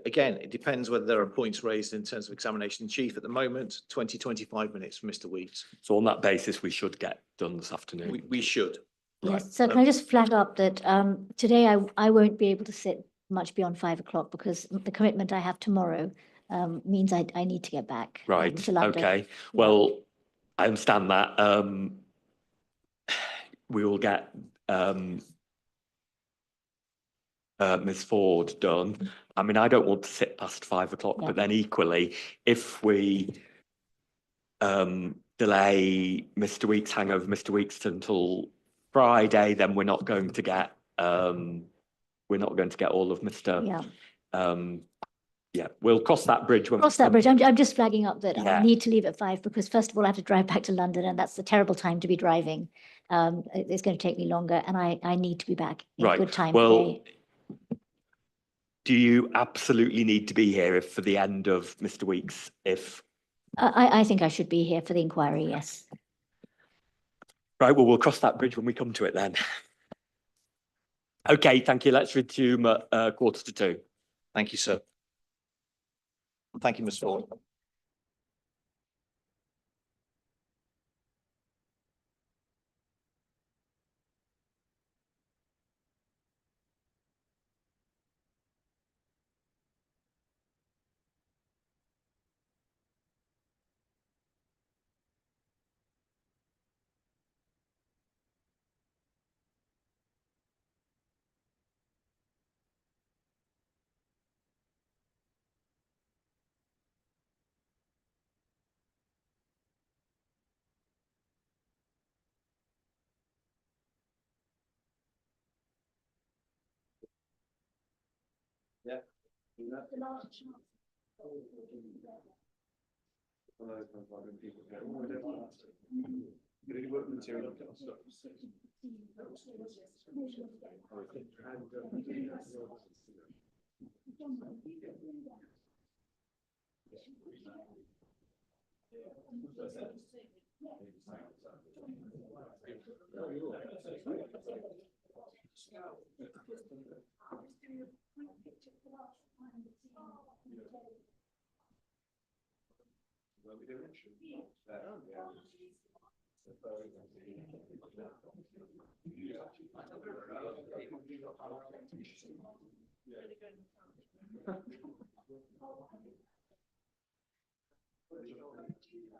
Again, it depends whether there are points raised in terms of examination in chief. At the moment, 25 minutes for Mr. Weeks. So on that basis, we should get done this afternoon. We should. Right. Yes, so can I just flag up that today I won't be able to sit much beyond 5 o'clock because the commitment I have tomorrow means I need to get back Right, to London. okay. Well, I understand that. We will get Ms. Ford done. I mean, I don't want to sit past 5 o'clock, Yeah. but then equally, if we delay Mr. Weeks, hang over Mr. Weeks until Friday, then we're not going to get all of Mr. Yeah, Yeah, we'll cross that bridge when we cross that come. bridge. I'm just flagging up that Yeah. I need to leave at 5 because first of all, I have to drive back to London and that's a terrible time to be driving. It's going to take me longer and I need to be back in Right, good time. well, do you absolutely need to be here for the end of Mr. Weeks? If I think I should be here for the inquiry, yes. right, well, we'll cross that bridge when we come to it then. Okay, thank you. Let's resume at 1:45. Thank you, sir. Thank you, Ms. Ford. Residential amenity.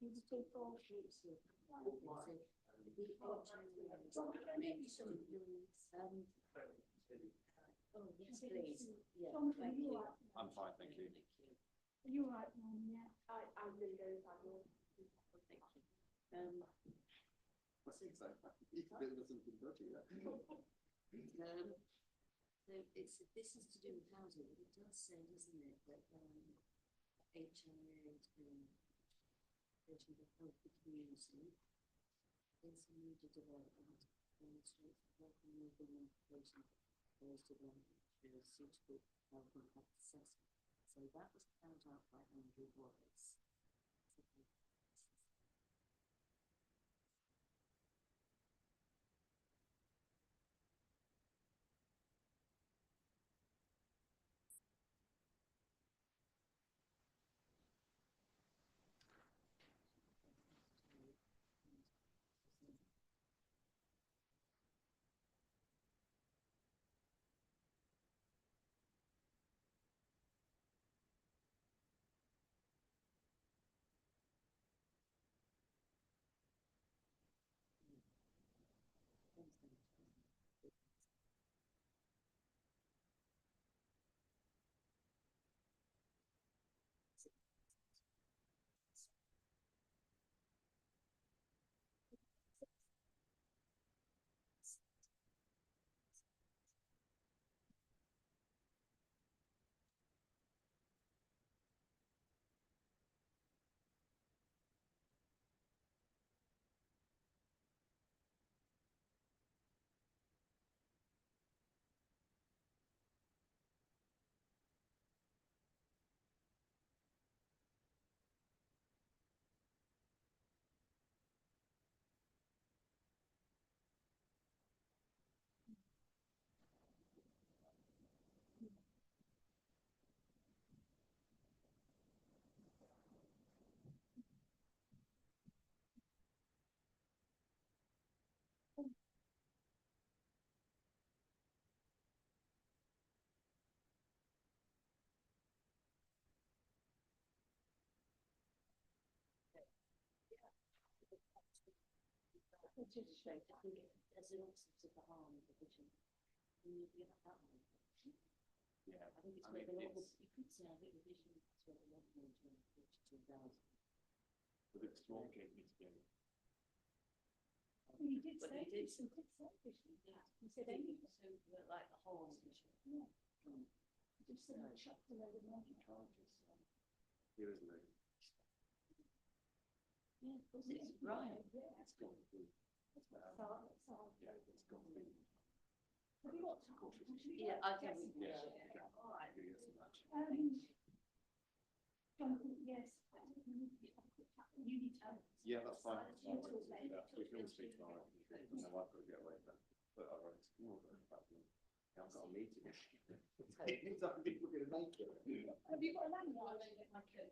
Maybe some, oh, yes, please. Yeah, thank you. I'm fine, thank you. You're right, Mum, yeah. I really go with that. Thank you. I think so. You can build something better, yeah. So this is to do with housing, but it does say, doesn't it, that HIA creation of health for community is a major development demonstrates the local moving implication of proposed development through a suitable health impact assessment. So that was carried out by Andrew Wallace. Just straight, I think as an offset of the harm division, you get that one. Yeah, I think it's where the level, you could say, I think the vision is where the level is 42,000. But it's small gate needs to be. He did say vision. Yeah, he said anything. So like the harm vision. Yeah. Just said chuck the load of money charges. Here isn't it? Yeah, of course it's right. Yeah, that's good. That's what Yeah, I think. All right. Yes. Yeah, that's fine. We can all speak tomorrow. And then I've got to get away from that. But I've got a meeting. People are going to make it. Have you got a landline? Do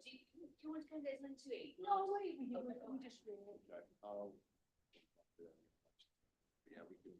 you want to go there to eat? No, wait, we just really. Okay, I'll. Yeah, we can.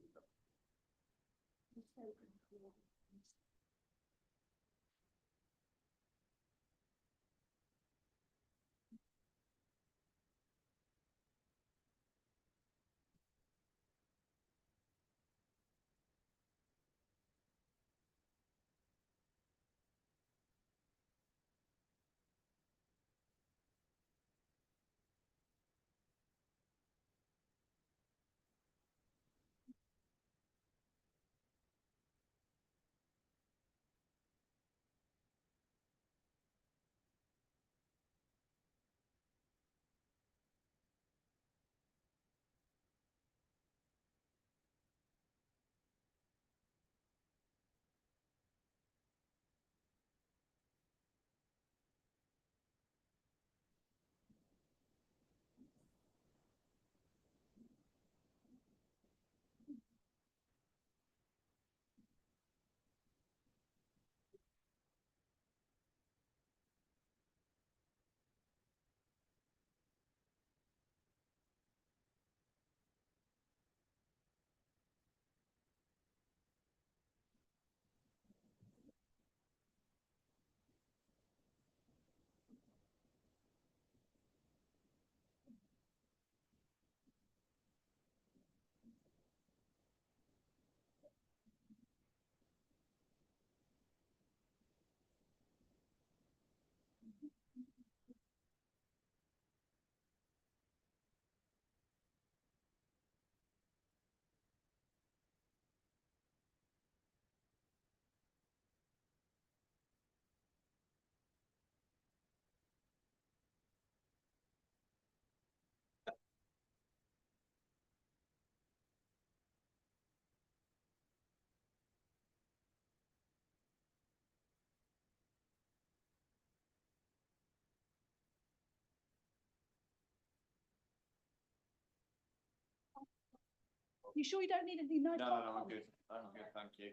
You sure you don't need anything nice? No, I'm good. I'm good, thank you.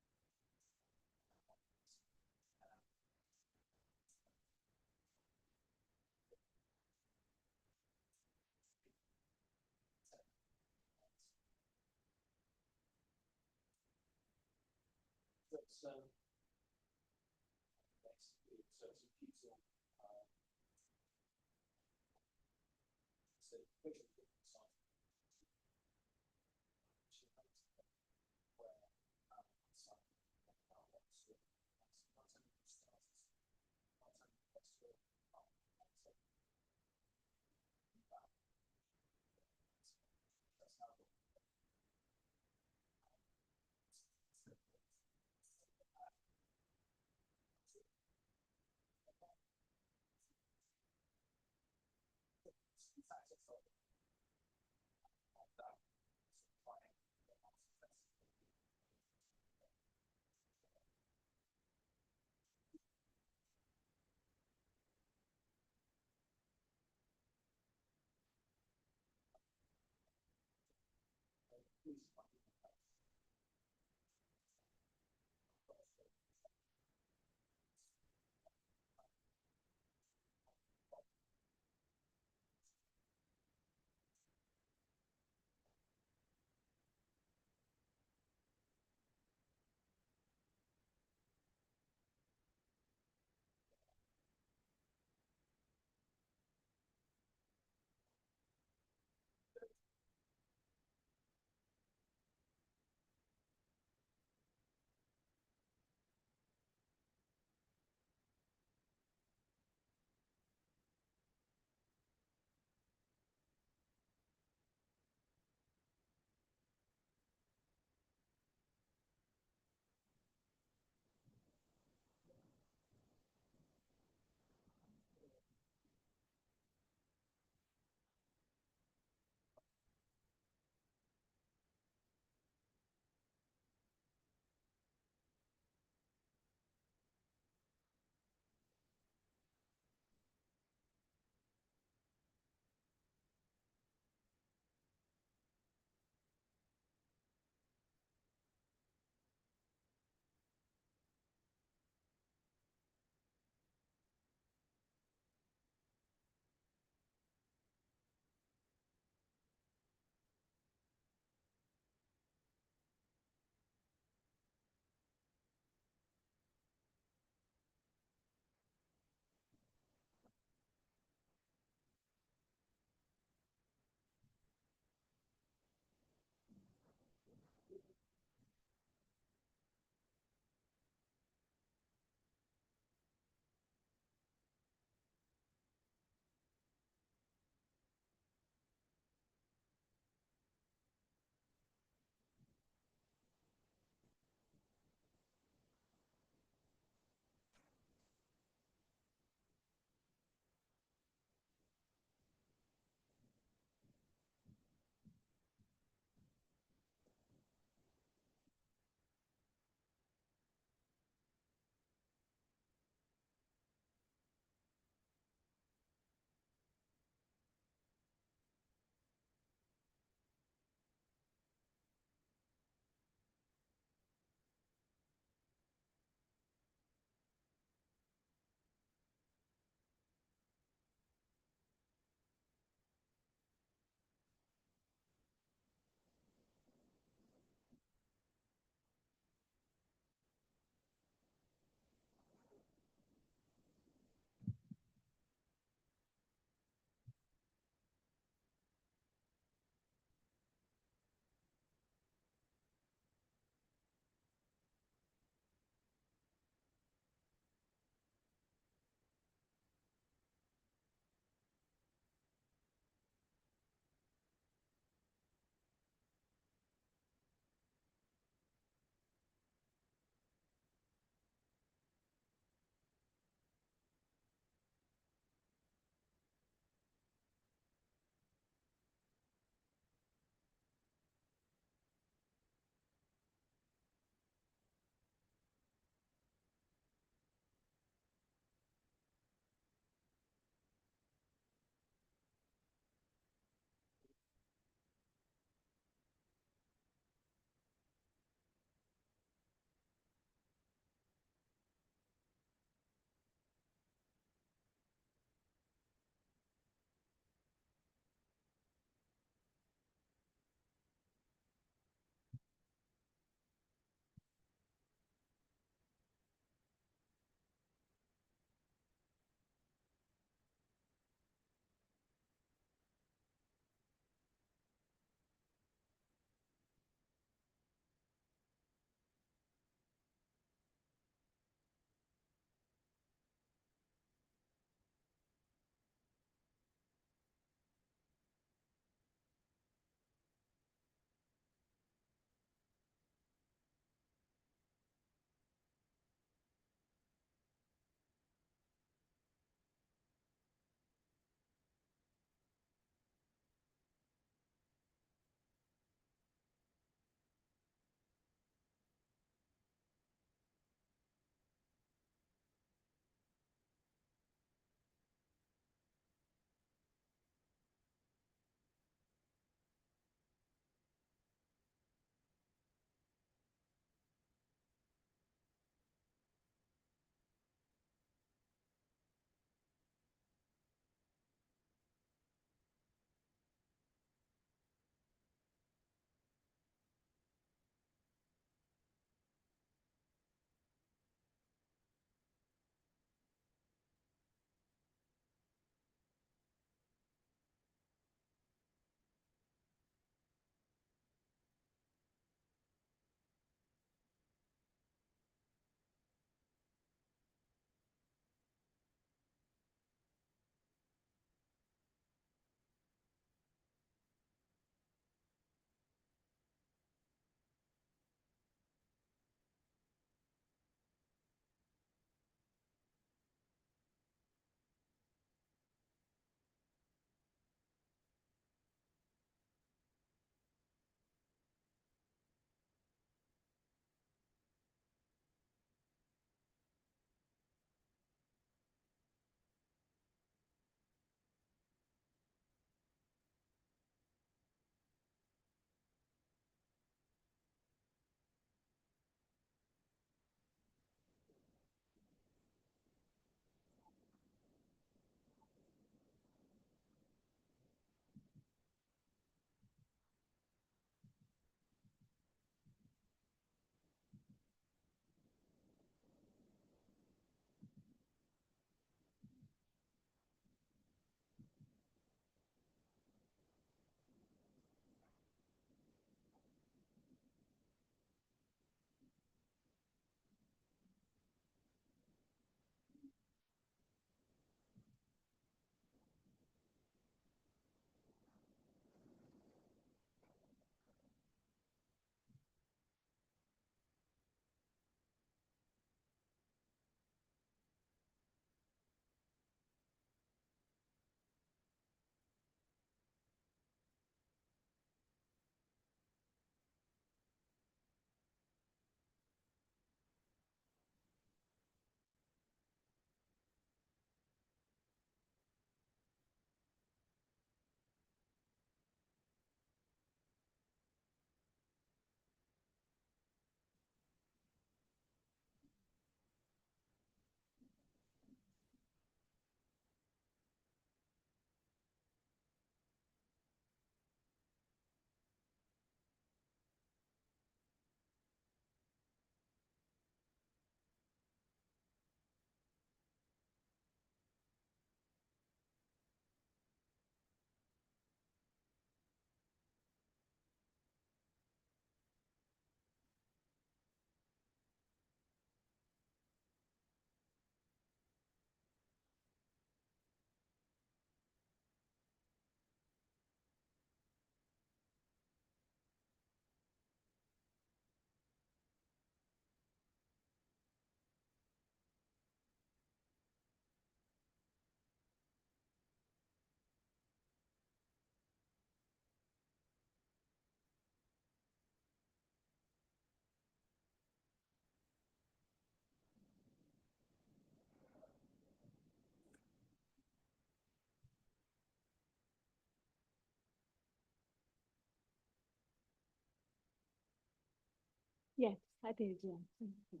Yes, I did, yeah. Thank you.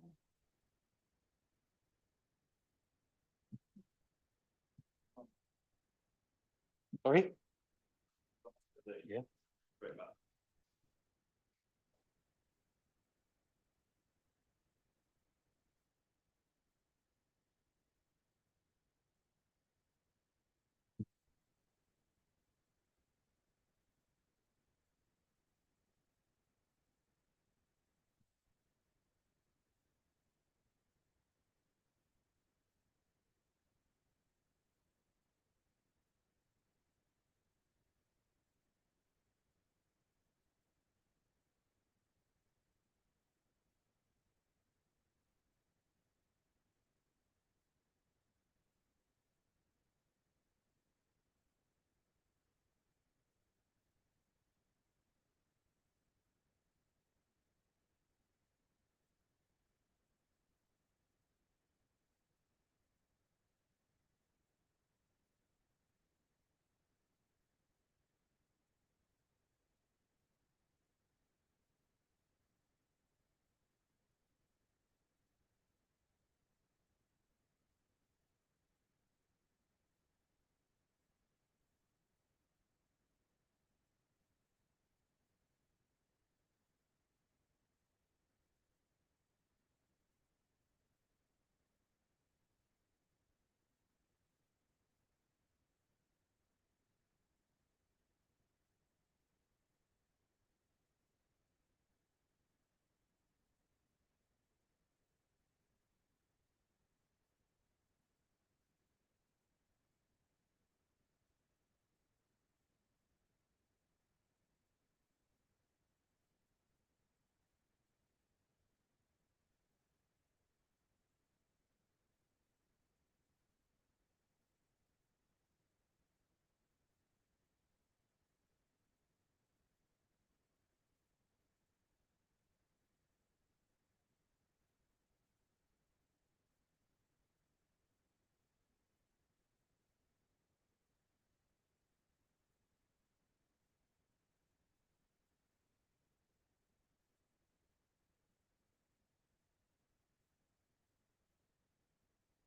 Sorry? Yeah.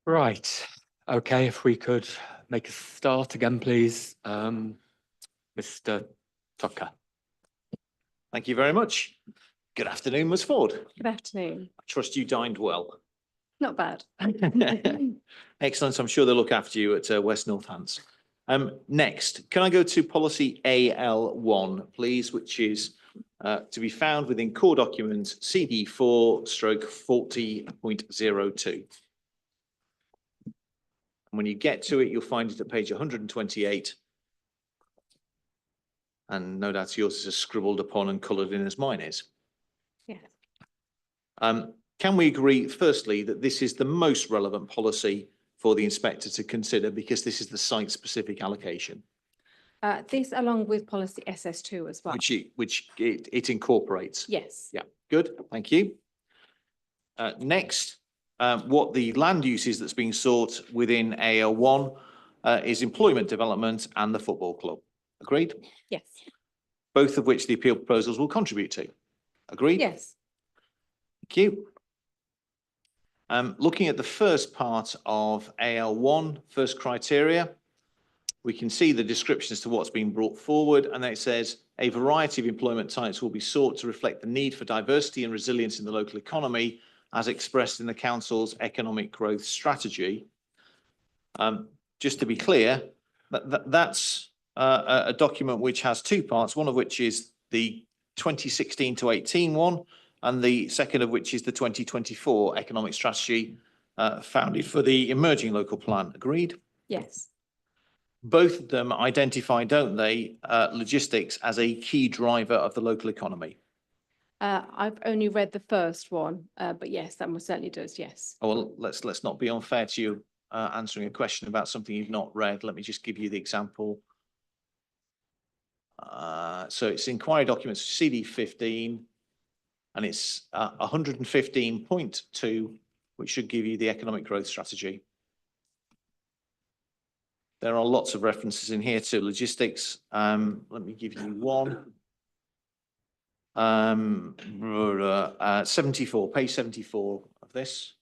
Right. Okay, if we could make a start again, please. Mr. Tucker. Thank you very much. Good afternoon, Ms Ford. Good afternoon. I trust you dined well. Not bad. Excellent. I'm sure they'll look after you at West Northants. Next, can I go to policy AL1, please, which is to be found within core documents CD4/40.02. And when you get to it, you'll find it at page 128. And no doubt yours is scribbled upon and coloured in as mine is. Yes. Can we agree, firstly, that this is the most relevant policy for the inspector to consider because this is the site-specific allocation, This along with policy SS2 as well. which it incorporates? Yes. Yeah, good, thank you. Next, what the land use is that's being sought within AL1 is employment development and the football club. Agreed? Yes. Both of which the appeal proposals will contribute to. Agreed? Yes. Thank you. Looking at the first part of AL1, first criteria, we can see the description as to what's been brought forward, and then it says a variety of employment types will be sought to reflect the need for diversity and resilience in the local economy as expressed in the council's economic growth strategy. Just to be clear, that's a document which has two parts, one of which is the 2016 to 18 one, and the second of which is the 2024 economic strategy founded for the emerging local plan. Agreed? Yes. Both of them identify, don't they, logistics as a key driver of the local economy. I've only read the first one, but yes, that most certainly does. Yes. Oh, well, let's not be unfair to you answering a question about something you've not read. Let me just give you the example. So it's inquiry documents CD15, and it's 115.2, which should give you the economic growth strategy. There are lots of references in here to logistics. Let me give you one. 74, page 74 of this.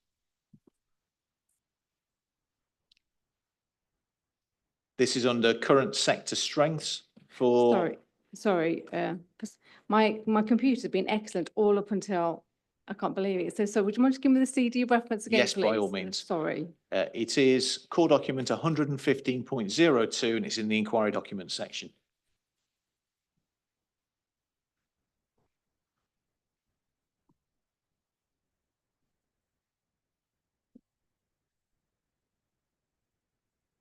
This is under current sector strengths for. Sorry, 'cause my computer's been excellent all up until, I can't believe it. So would you mind just give me the CD reference again, Yes, please? by all means. Sorry. It is core document 115.02 and it's in the inquiry document section.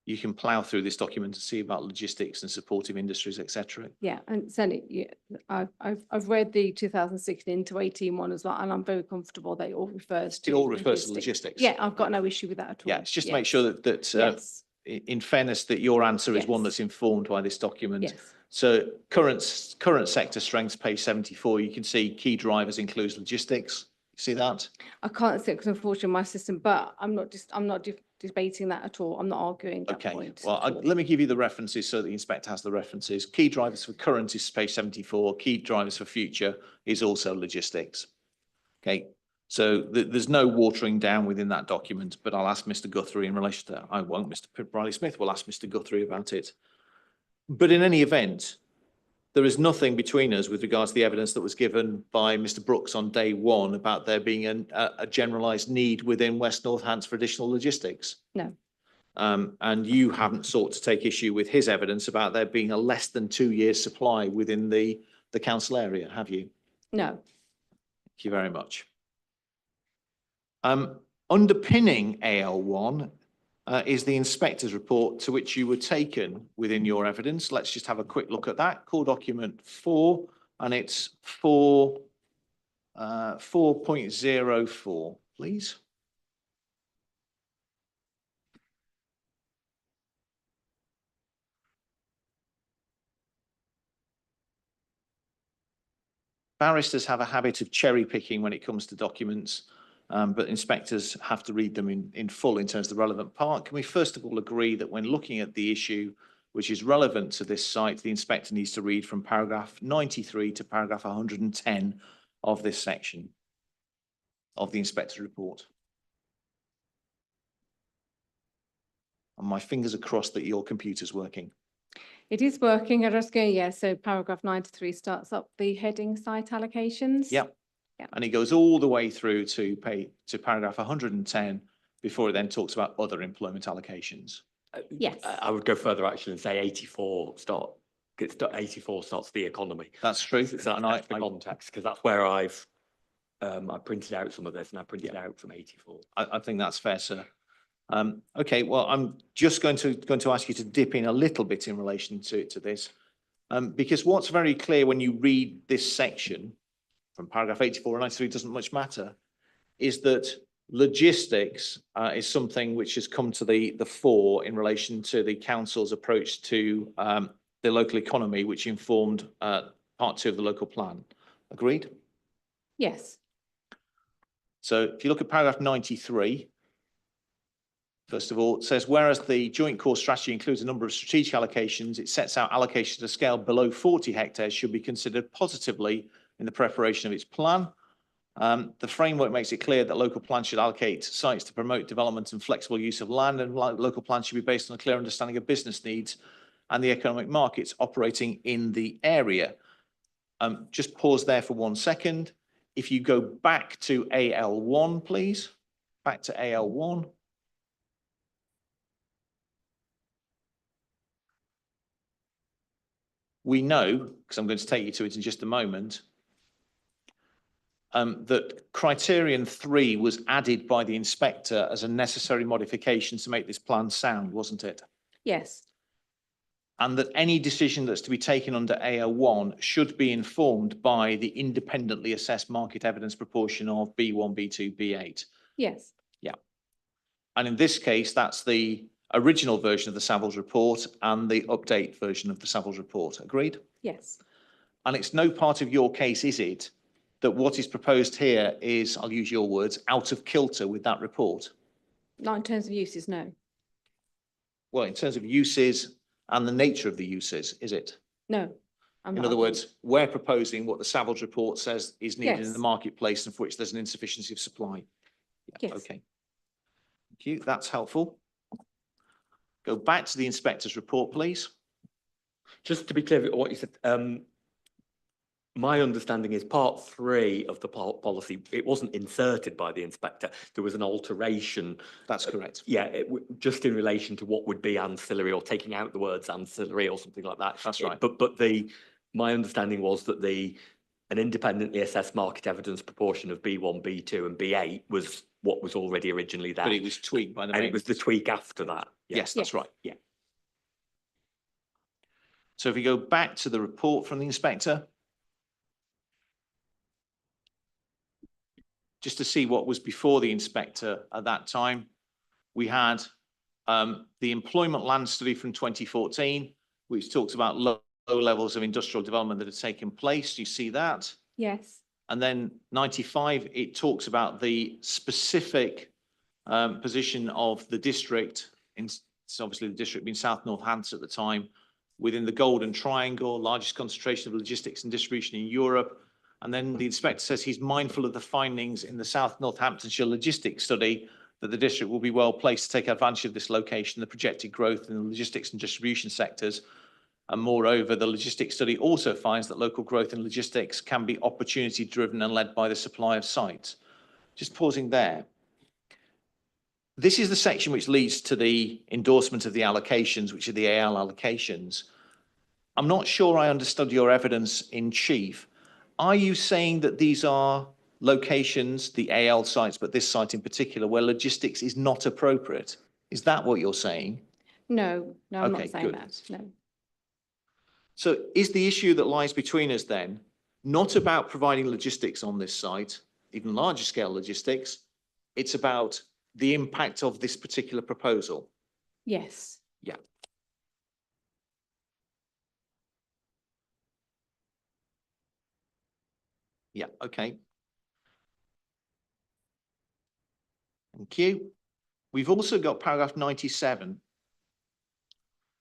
You can plough through this document and see about logistics and supportive industries, etc. Yeah, and certainly, yeah, I've read the 2016 to 18 one as well, and I'm very comfortable that it all refers to. It all refers to logistics. Yeah, I've got no issue with that at all. Yeah, it's just to make sure that Yes, in fairness, that your answer is one Yes. that's informed by this document. yes, So current sector strengths, page 74, you can see key drivers includes logistics. You see that? I can't see it because unfortunately my system, but I'm not debating that at all. I'm not arguing that Okay, point. well, at all. let me give you the references so the inspector has the references. Key drivers for current is page 74. Key drivers for future is also logistics. Okay, so there's no watering down within that document, but I'll ask Mr. Guthrie in relation to that. I won't, Mr. Briley Smith will ask Mr. Guthrie about it. But in any event, there is nothing between us with regards to the evidence that was given by Mr. Brooks on day one about there being a generalised need within West Northants for additional logistics. No. And you haven't sought to take issue with his evidence about there being a less than 2 years supply within the council area, have you? No, Thank you very much. Underpinning AL1 is the inspector's report to which you were taken within your evidence. Let's just have a quick look at that. Core document 4, and it's 4.04, please. Barristers have a habit of cherry picking when it comes to documents, but inspectors have to read them in full in terms of the relevant part. Can we first of all agree that when looking at the issue which is relevant to this site, the inspector needs to read from paragraph 93 to paragraph 110 of this section of the inspector's report? And my fingers are crossed that your computer's working. it is working. I just go, yeah, so paragraph 93 starts up the heading site allocations. Yep. Yeah. And it goes all the way through to paragraph 110 before it then talks about other employment allocations. Yes. I would go further actually and say 84 starts the economy. That's true. It's that, And that's the context, because that's where I printed out some of this, and I printed out from 84. I think that's fair, sir. Okay, well, I'm just going to ask you to dip in a little bit in relation to this, because what's very clear when you read this section from paragraph 84 and 93 doesn't much matter, is that logistics is something which has come to the fore in relation to the council's approach to the local economy, which informed part 2 of the local plan. Agreed? Yes. So if you look at paragraph 93, first of all, it says, whereas the joint core strategy includes a number of strategic allocations, it sets out allocations to scale below 40 hectares should be considered positively in the preparation of its plan. The framework makes it clear that local plans should allocate sites to promote development and flexible use of land, and local plans should be based on a clear understanding of business needs and the economic markets operating in the area. Just pause there for 1 second. If you go back to AL1, please, back to AL1. We know, because I'm going to take you to it in just a moment, that criterion 3 was added by the inspector as a necessary modification to make this plan sound, wasn't it? Yes. And that any decision that's to be taken under AL1 should be informed by the independently assessed market evidence proportion of B1, B2, B8. Yes. Yeah. And in this case, that's the original version of the Savills report and the update version of the Savills report. Agreed? Yes. And it's no part of your case, is it, that what is proposed here is, I'll use your words, out of kilter with that report? Not in terms of uses, no. Well, in terms of uses and the nature of the uses, is it? No. I'm In not other arguing. words, we're proposing what the Savills report says is needed in Yes. the marketplace and for which there's an insufficiency of supply. Yeah, Yes. okay. Thank you. That's helpful. Go back to the inspector's report, please. Just to be clear what you said, my understanding is part 3 of the policy, it wasn't inserted by the inspector. There was an alteration. That's correct. Yeah, just in relation to what would be ancillary or taking out the words ancillary or something like that. That's right. But my understanding was that an independently assessed market evidence proportion of B1, B2 and B8 was what was already originally there. But it was tweaked by the. And it was the tweak after that. Yeah. Yes, that's Yes. right. Yeah. So if we go back to the report from the inspector, just to see what was before the inspector at that time, we had the employment land study from 2014, which talks about low levels of industrial development that have taken place. You see that? Yes. And then 95, it talks about the specific position of the district, it's obviously the district being South Northampton at the time, within the Golden Triangle, largest concentration of logistics and distribution in Europe. And then the inspector says he's mindful of the findings in the South Northamptonshire logistics study that the district will be well placed to take advantage of this location, the projected growth in the logistics and distribution sectors. And moreover, the logistics study also finds that local growth in logistics can be opportunity driven and led by the supply of sites. Just pausing there. This is the section which leads to the endorsement of the allocations, which are the AL allocations. I'm not sure I understood your evidence in chief. Are you saying that these are locations, the AL sites, but this site in particular, where logistics is not appropriate? Is that what you're saying? No, I'm Okay, not saying good. that. No. So is the issue that lies between us then not about providing logistics on this site, even larger scale logistics? It's about the impact of this particular proposal. Yes. Yeah. Yeah, okay. Thank you. We've also got paragraph 97,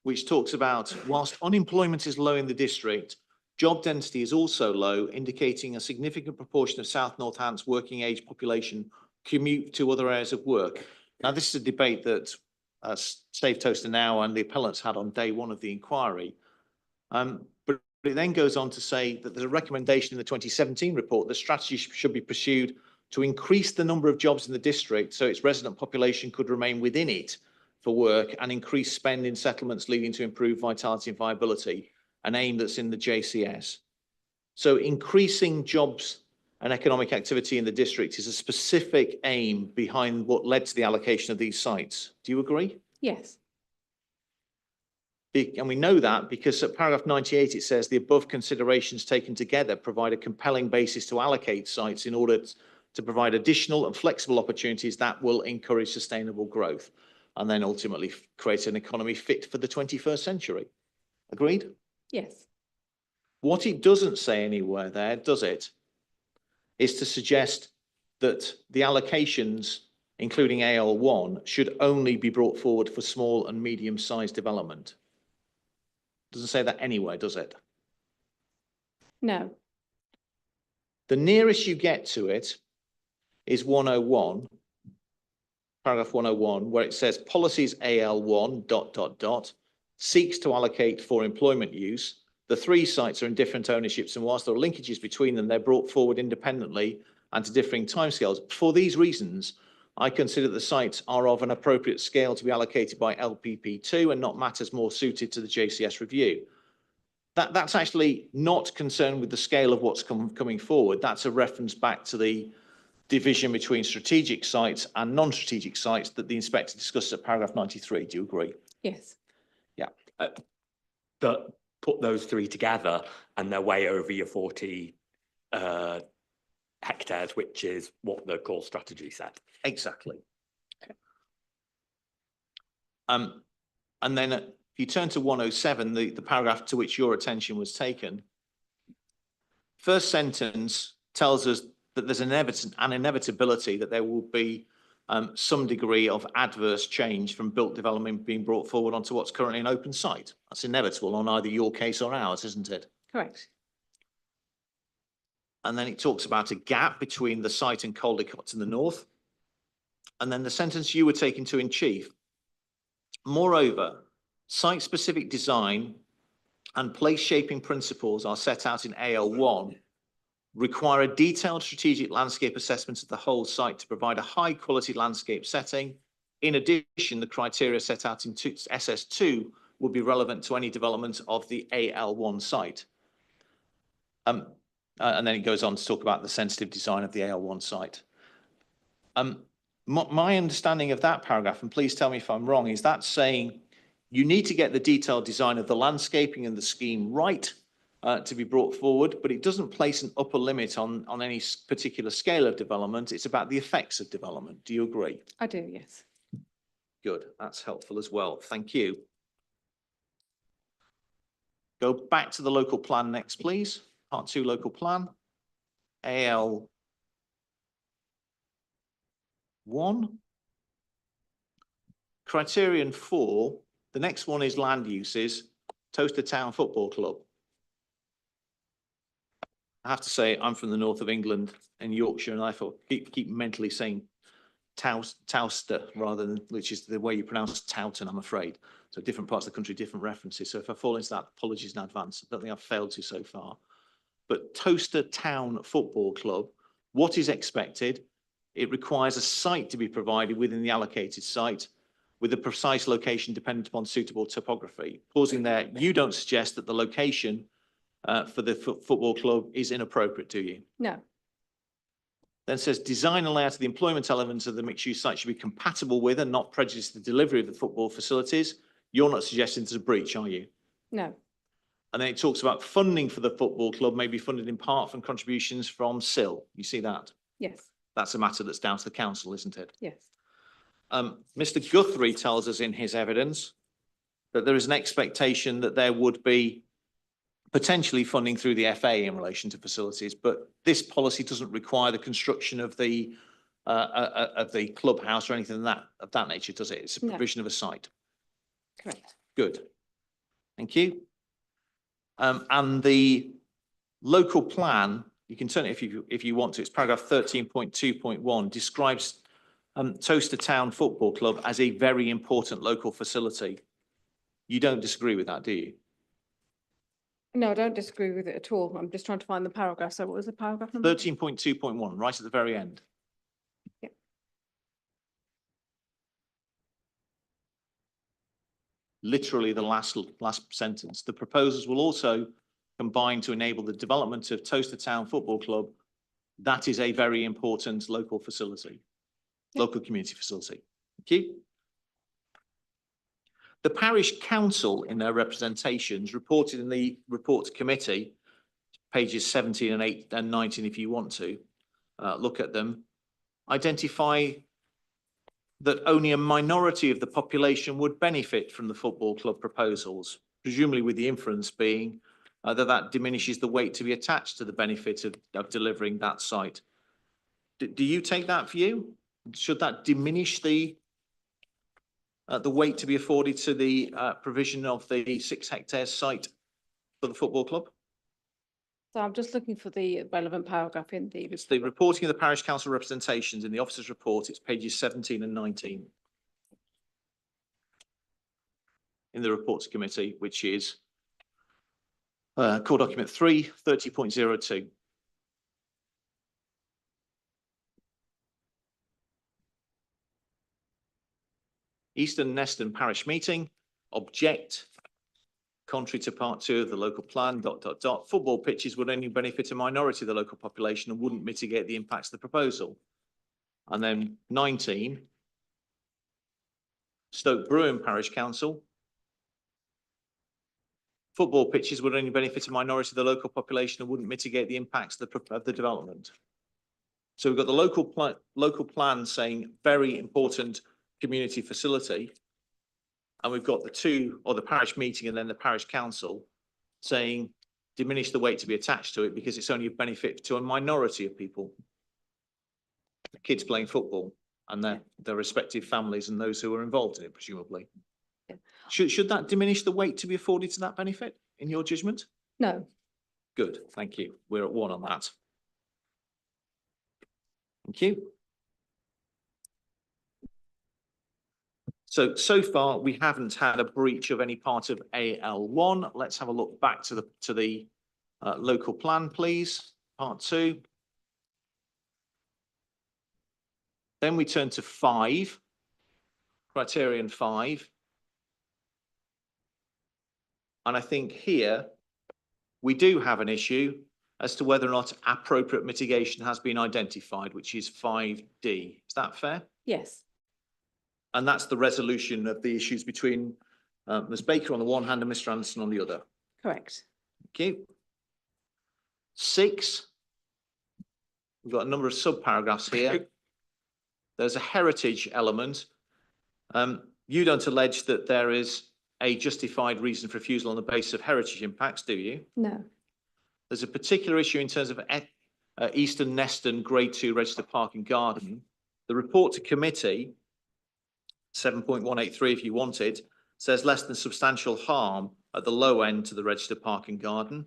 which talks about whilst unemployment is low in the district, job density is also low, indicating a significant proportion of South Northampton's working age population commute to other areas of work. Now, this is a debate that Save Toaster Now and the appellants had on day 1 of the inquiry. But it then goes on to say that there's a recommendation in the 2017 report that strategy should be pursued to increase the number of jobs in the district so its resident population could remain within it for work and increase spend in settlements leading to improved vitality and viability, an aim that's in the JCS. So increasing jobs and economic activity in the district is a specific aim behind what led to the allocation of these sites. Do you agree? Yes. And we know that because at paragraph 98, it says the above considerations taken together provide a compelling basis to allocate sites in order to provide additional and flexible opportunities that will encourage sustainable growth and then ultimately create an economy fit for the 21st century. Agreed? Yes. What it doesn't say anywhere there, does it, is to suggest that the allocations, including AL1, should only be brought forward for small and medium-sized development. Doesn't say that anywhere, does it? No. The nearest you get to it is 101, paragraph 101, where it says policies AL1 ... seeks to allocate for employment use. The 3 sites are in different ownerships, and whilst there are linkages between them, they're brought forward independently and to differing timescales. For these reasons, I consider the sites are of an appropriate scale to be allocated by LPP2 and not matters more suited to the JCS review. That's actually not concerned with the scale of what's coming forward. That's a reference back to the division between strategic sites and non-strategic sites that the inspector discussed at paragraph 93. Do you agree? Yes. Yeah. That put those 3 together and they're way over your 40 hectares, which is what the core strategy said. Exactly. Okay. And then if you turn to 107, the paragraph to which your attention was taken, first sentence tells us that there's an inevitability that there will be some degree of adverse change from built development being brought forward onto what's currently an open site. That's inevitable on either your case or ours, isn't it? Correct. And then it talks about a gap between the site and Caldecott to the north. And then the sentence you were taking to in chief. Moreover, site-specific design and place shaping principles are set out in AL1, require a detailed strategic landscape assessment of the whole site to provide a high-quality landscape setting. In addition, the criteria set out in SS2 would be relevant to any development of the AL1 site. And then it goes on to talk about the sensitive design of the AL1 site. My understanding of that paragraph, and please tell me if I'm wrong, is that saying you need to get the detailed design of the landscaping and the scheme right to be brought forward, but it doesn't place an upper limit on any particular scale of development. It's about the effects of development. Do you agree? I do, yes. Good, that's helpful as well. Thank you. Go back to the local plan next, please. Part 2 local plan. AL1. Criterion 4, the next one is land uses, Toaster Town Football Club. I have to say, I'm from the north of England and Yorkshire, and I thought keep mentally saying Towster rather than, which is the way you pronounce Towton, I'm afraid. So different parts of the country, different references. So if I fall into that, apologies in advance. I don't think I've failed to so far. But Toaster Town Football Club, what is expected? It requires a site to be provided within the allocated site with a precise location dependent upon suitable topography. Pausing there, you don't suggest that the location for the football club is inappropriate, do you? No. Then says design and layout of the employment elements of the mixed-use site should be compatible with and not prejudice the delivery of the football facilities. You're not suggesting there's a breach, are you? No. And then it talks about funding for the football club may be funded in part from contributions from SIL. You see that? Yes. That's a matter that's down to the council, isn't it? Yes. Mr. Guthrie tells us in his evidence that there is an expectation that there would be potentially funding through the FA in relation to facilities, but this policy doesn't require the construction of the clubhouse or anything of that nature, does it? It's a provision of a site. Correct. Good. Thank you. And the local plan, you can turn it if you want to. It's paragraph 13.2.1 describes Toaster Town Football Club as a very important local facility. You don't disagree with that, do you? No, I don't disagree with it at all. I'm just trying to find the paragraph. So what was the paragraph number? 13.2.1, right at the very end. Yeah. Literally the last sentence. The proposals will also combine to enable the development of Toaster Town Football Club. That is a very important local facility, local community facility. Thank you. The parish council in their representations reported in the report to committee, pages 17 and 8 and 19 if you want to look at them, identify that only a minority of the population would benefit from the football club proposals, presumably with the inference being that diminishes the weight to be attached to the benefit of delivering that site. Do you take that view? Should that diminish the weight to be afforded to the provision of the 6 hectare site for the football club? So I'm just looking for the relevant paragraph in the. It's the reporting of the parish council representations in the officer's report. It's pages 17 and 19. In the reports committee, which is core document 3, 30.02. Eastern Neston Parish Meeting, object, contrary to part 2 of the local plan, ... Football pitches would only benefit a minority of the local population and wouldn't mitigate the impacts of the proposal. And then 19, Stoke Bruin Parish Council, football pitches would only benefit a minority of the local population and wouldn't mitigate the impacts of the development. So we've got the local plan saying very important community facility, and we've got the parish meeting and then the parish council saying diminish the weight to be attached to it because it's only a benefit to a minority of people, kids playing football and their respective families and those who are involved in it, presumably. Yeah. Should that diminish the weight to be afforded to that benefit in your judgment? No. Good, thank you. We're at 1 on that. Thank you. So far, we haven't had a breach of any part of AL1. Let's have a look back to the local plan, please. Part 2. Then we turn to 5, criterion 5. And I think here we do have an issue as to whether or not appropriate mitigation has been identified, which is 5D. Is that fair? Yes. And that's the resolution of the issues between Ms. Baker on the one hand and Mr. Anderson on the other. Correct. Thank you. 6. We've got a number of subparagraphs here. There's a heritage element. You don't allege that there is a justified reason for refusal on the basis of heritage impacts, do you? No. There's a particular issue in terms of Eastern Neston Grade 2 registered park and garden. The report to committee, 7.183 if you want it, says less than substantial harm at the low end to the registered park and garden.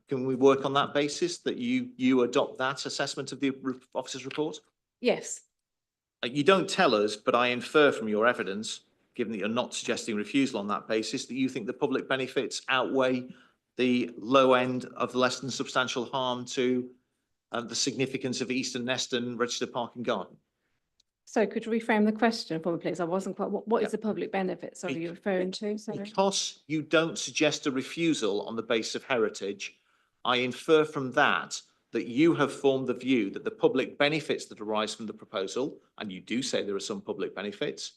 Can we work on that basis, that you adopt that assessment of the officer's report? Yes. You don't tell us, but I infer from your evidence, given that you're not suggesting refusal on that basis, that you think the public benefits outweigh the low end of the less than substantial harm to the significance of Eastern Neston registered park and garden. So could you reframe the question for me, please? I wasn't quite, what Yeah. is the public benefit? Sorry, you're referring to? Sorry. Because you don't suggest a refusal on the basis of heritage, I infer from that that you have formed the view that the public benefits that arise from the proposal, and you do say there are some public benefits,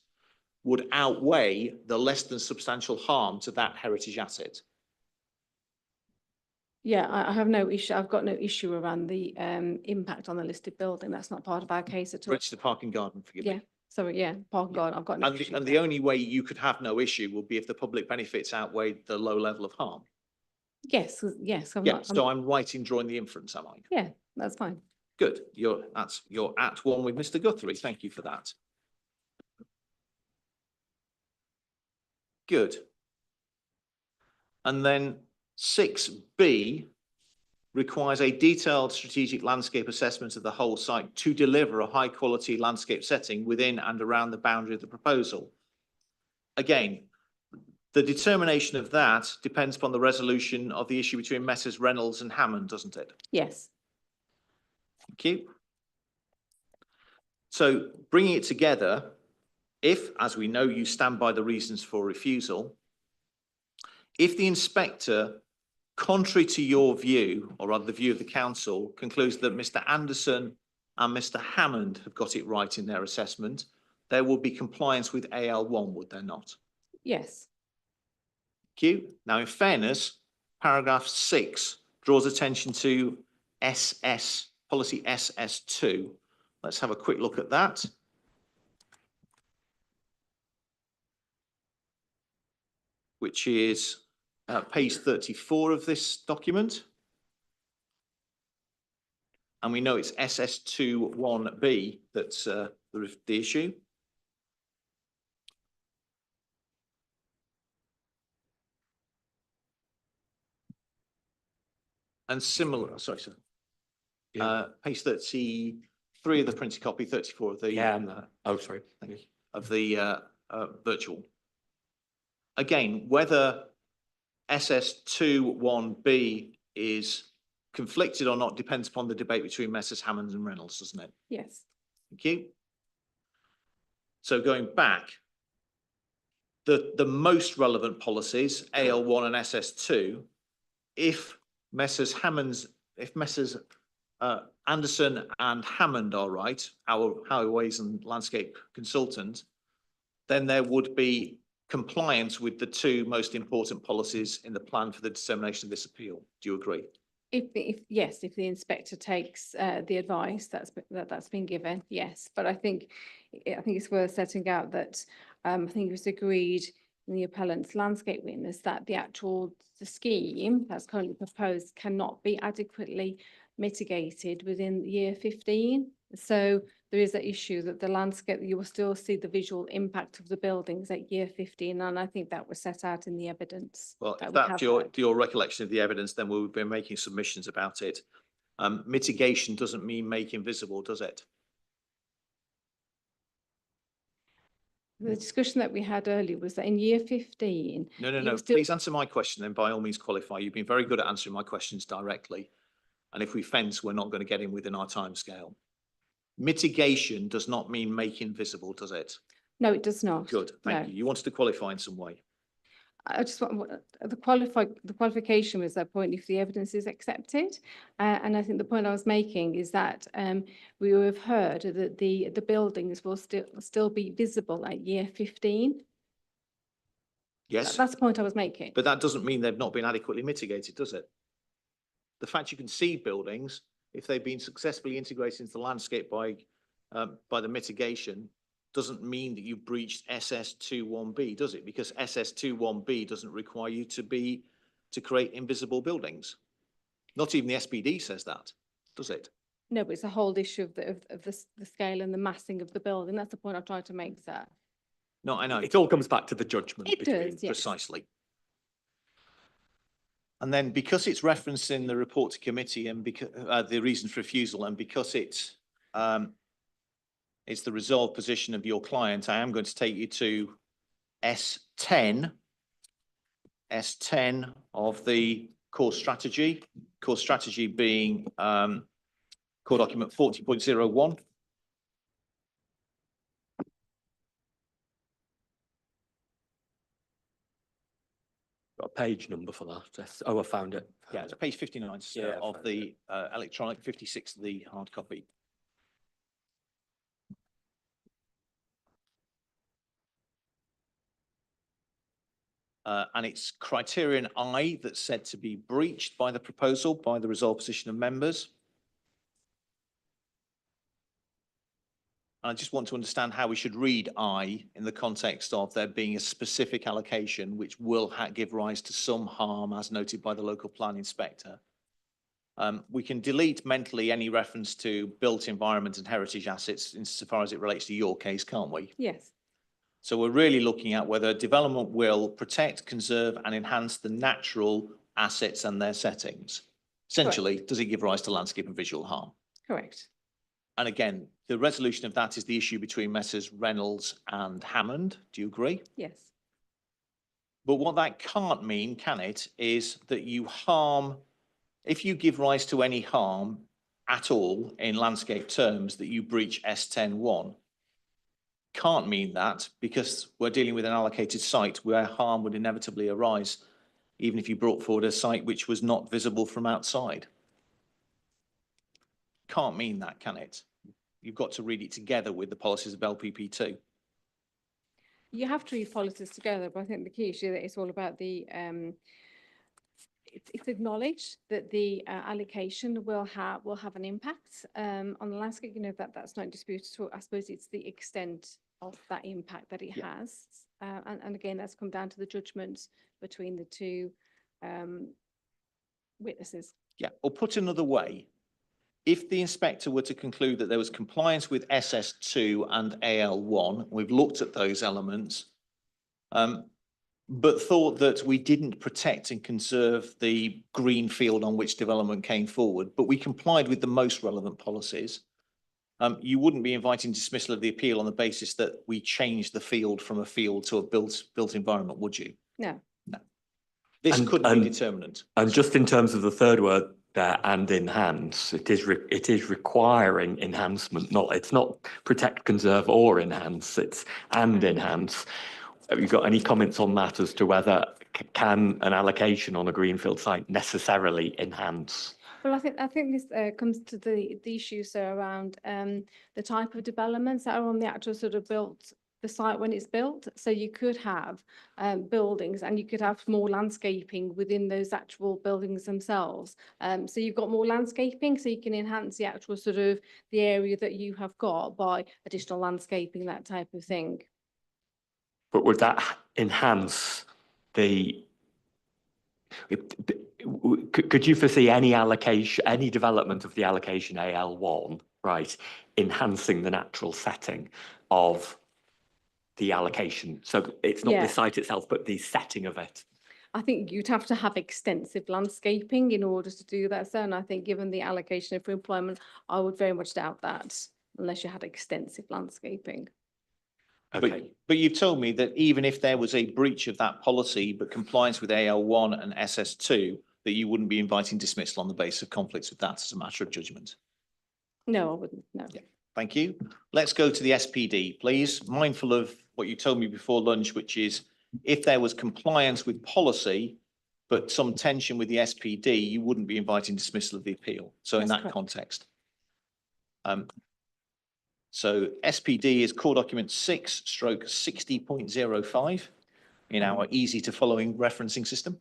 would outweigh the less than substantial harm to that heritage asset. Yeah, I have no issue. I've got no issue around the impact on the listed building. That's not part of our case at all. Registered park and garden, forgive me. Yeah, sorry, yeah, park and garden. I've got no issue. And with the that. only way you could have no issue would be if the public benefits outweighed the low level of harm. Yes, yes. I'm Yeah, not, so I'm right in drawing the inference, am I? yeah, that's fine. Good. You're at 1 with Mr. Guthrie. Thank you for that. Good. And then 6B requires a detailed strategic landscape assessment of the whole site to deliver a high quality landscape setting within and around the boundary of the proposal. Again, the determination of that depends upon the resolution of the issue between Messrs Reynolds and Hammond, doesn't it? Yes. Thank you. So bringing it together, if, as we know, you stand by the reasons for refusal, if the inspector, contrary to your view, or rather the view of the council, concludes that Mr. Anderson and Mr. Hammond have got it right in their assessment, there will be compliance with AL1, would there not? Yes. Thank you. Now, in fairness, paragraph 6 draws attention to policy SS2. Let's have a quick look at that. Which is page 34 of this document. And we know it's SS21B that's the issue. And similar, sorry, sir. Page 33 of the printed copy, 34 of the Oh, sorry. Thank you. of the virtual. Again, whether SS21B is conflicted or not depends upon the debate between Messrs Hammond and Reynolds, doesn't it? Yes. Thank you. So going back, the most relevant policies, AL1 and SS2, if Messrs Anderson and Hammond are right, our highways and landscape consultant, then there would be compliance with the 2 most important policies in the plan for the determination of this appeal. Do you agree? If the inspector takes the advice that's been given, yes. But I think it's worth setting out that I think it was agreed in the appellant's landscape witness that the scheme that's currently proposed cannot be adequately mitigated within year 15. So there is an issue that the landscape, you will still see the visual impact of the buildings at year 15, and I think that was set out in the evidence. Well, that if we that's have your, had. your recollection of the evidence, then we'll be making submissions about it. Mitigation doesn't mean making visible, does it? The discussion that we had earlier was that in year 15. No, no, you no. will still- Please answer my question, then by all means qualify. You've been very good at answering my questions directly. And if we fence, we're not going to get in within our timescale. Mitigation does not mean making visible, does it? No, it does not. Good, thank No. you. You wanted to qualify in some way. I just want, the qualification was that point if the evidence is accepted. And I think the point I was making is that we have heard that the buildings will still be visible at year 15. Yes, That's the point I was making. but that doesn't mean they've not been adequately mitigated, does it? The fact you can see buildings, if they've been successfully integrated into the landscape by the mitigation, doesn't mean that you've breached SS21B, does it? Because SS21B doesn't require you to create invisible buildings. Not even the SPD says that, does it? No, but it's a whole issue of the scale and the massing of the building. That's the point I'm trying to make, sir. No, I know. It all comes back to the judgment. It between- does, yes. Precisely. And then because it's referenced in the report to committee and because the reason for refusal and because it's the resolved position of your client, I am going to take you to S10 of the core strategy being core document 40.01. Got a page number for that. Oh, I found it. Yeah, it's page 59 Yeah, of fine, the electronic, 56 of the hard copy. And it's criterion I that's said to be breached by the proposal, by the resolved position of members. And I just want to understand how we should read I in the context of there being a specific allocation which will give rise to some harm as noted by the local plan inspector. We can delete mentally any reference to built environment and heritage assets insofar as it relates to your case, can't we? Yes. So we're really looking at whether development will protect, conserve and enhance the natural assets and their settings. Essentially, does it give rise to landscape and visual harm? Correct. And again, the resolution of that is the issue between Messrs Reynolds and Hammond. Do you agree? Yes. But what that can't mean, can it, is that you harm, if you give rise to any harm at all in landscape terms, that you breach S10(1). Can't mean that because we're dealing with an allocated site where harm would inevitably arise, even if you brought forward a site which was not visible from outside. Can't mean that, can it? You've got to read it together with the policies of LPP2. You have to read policies together, but I think the key issue that it's all about the it's acknowledged that the allocation will have an impact on the landscape. You know, that's not disputed at all. I suppose it's the extent of that impact that it has. And again, that's come down to the judgments between the two witnesses. Yeah, or put another way, if the inspector were to conclude that there was compliance with SS2 and AL1, we've looked at those elements, but thought that we didn't protect and conserve the green field on which development came forward, but we complied with the most relevant policies, you wouldn't be inviting dismissal of the appeal on the basis that we changed the field from a field to a built environment, would you? No. No. This And- couldn't be and- determinant. And just in terms of the third word there, and enhance, it is requiring enhancement. It's not protect, conserve, or enhance. It's and enhance. Have you got any comments on that as to whether can an allocation on a greenfield site necessarily enhance? Well, I think this comes to the issues around the type of developments that are on the actual sort of the site when it's built. So you could have buildings and you could have more landscaping within those actual buildings themselves. So you've got more landscaping, so you can enhance the actual sort of the area that you have got by additional landscaping, that type of thing. But would that enhance the? Could you foresee any allocation, any development of the allocation AL1, right, enhancing the natural setting of the allocation. So it's not Yeah. the site itself, but the setting of it. I think you'd have to have extensive landscaping in order to do that. So, and I think given the allocation for employment, I would very much doubt that unless you had extensive landscaping. Okay. But you've told me that even if there was a breach of that policy, but compliance with AL1 and SS2, that you wouldn't be inviting dismissal on the basis of conflicts with that as a matter of judgment. No, I wouldn't, no. Yeah. Thank you. Let's go to the SPD, please. Mindful of what you told me before lunch, which is if there was compliance with policy, but some tension with the SPD, you wouldn't be inviting dismissal of the appeal. So in That's that correct. context. So SPD is core document 6/60.05 in our easy to following referencing system.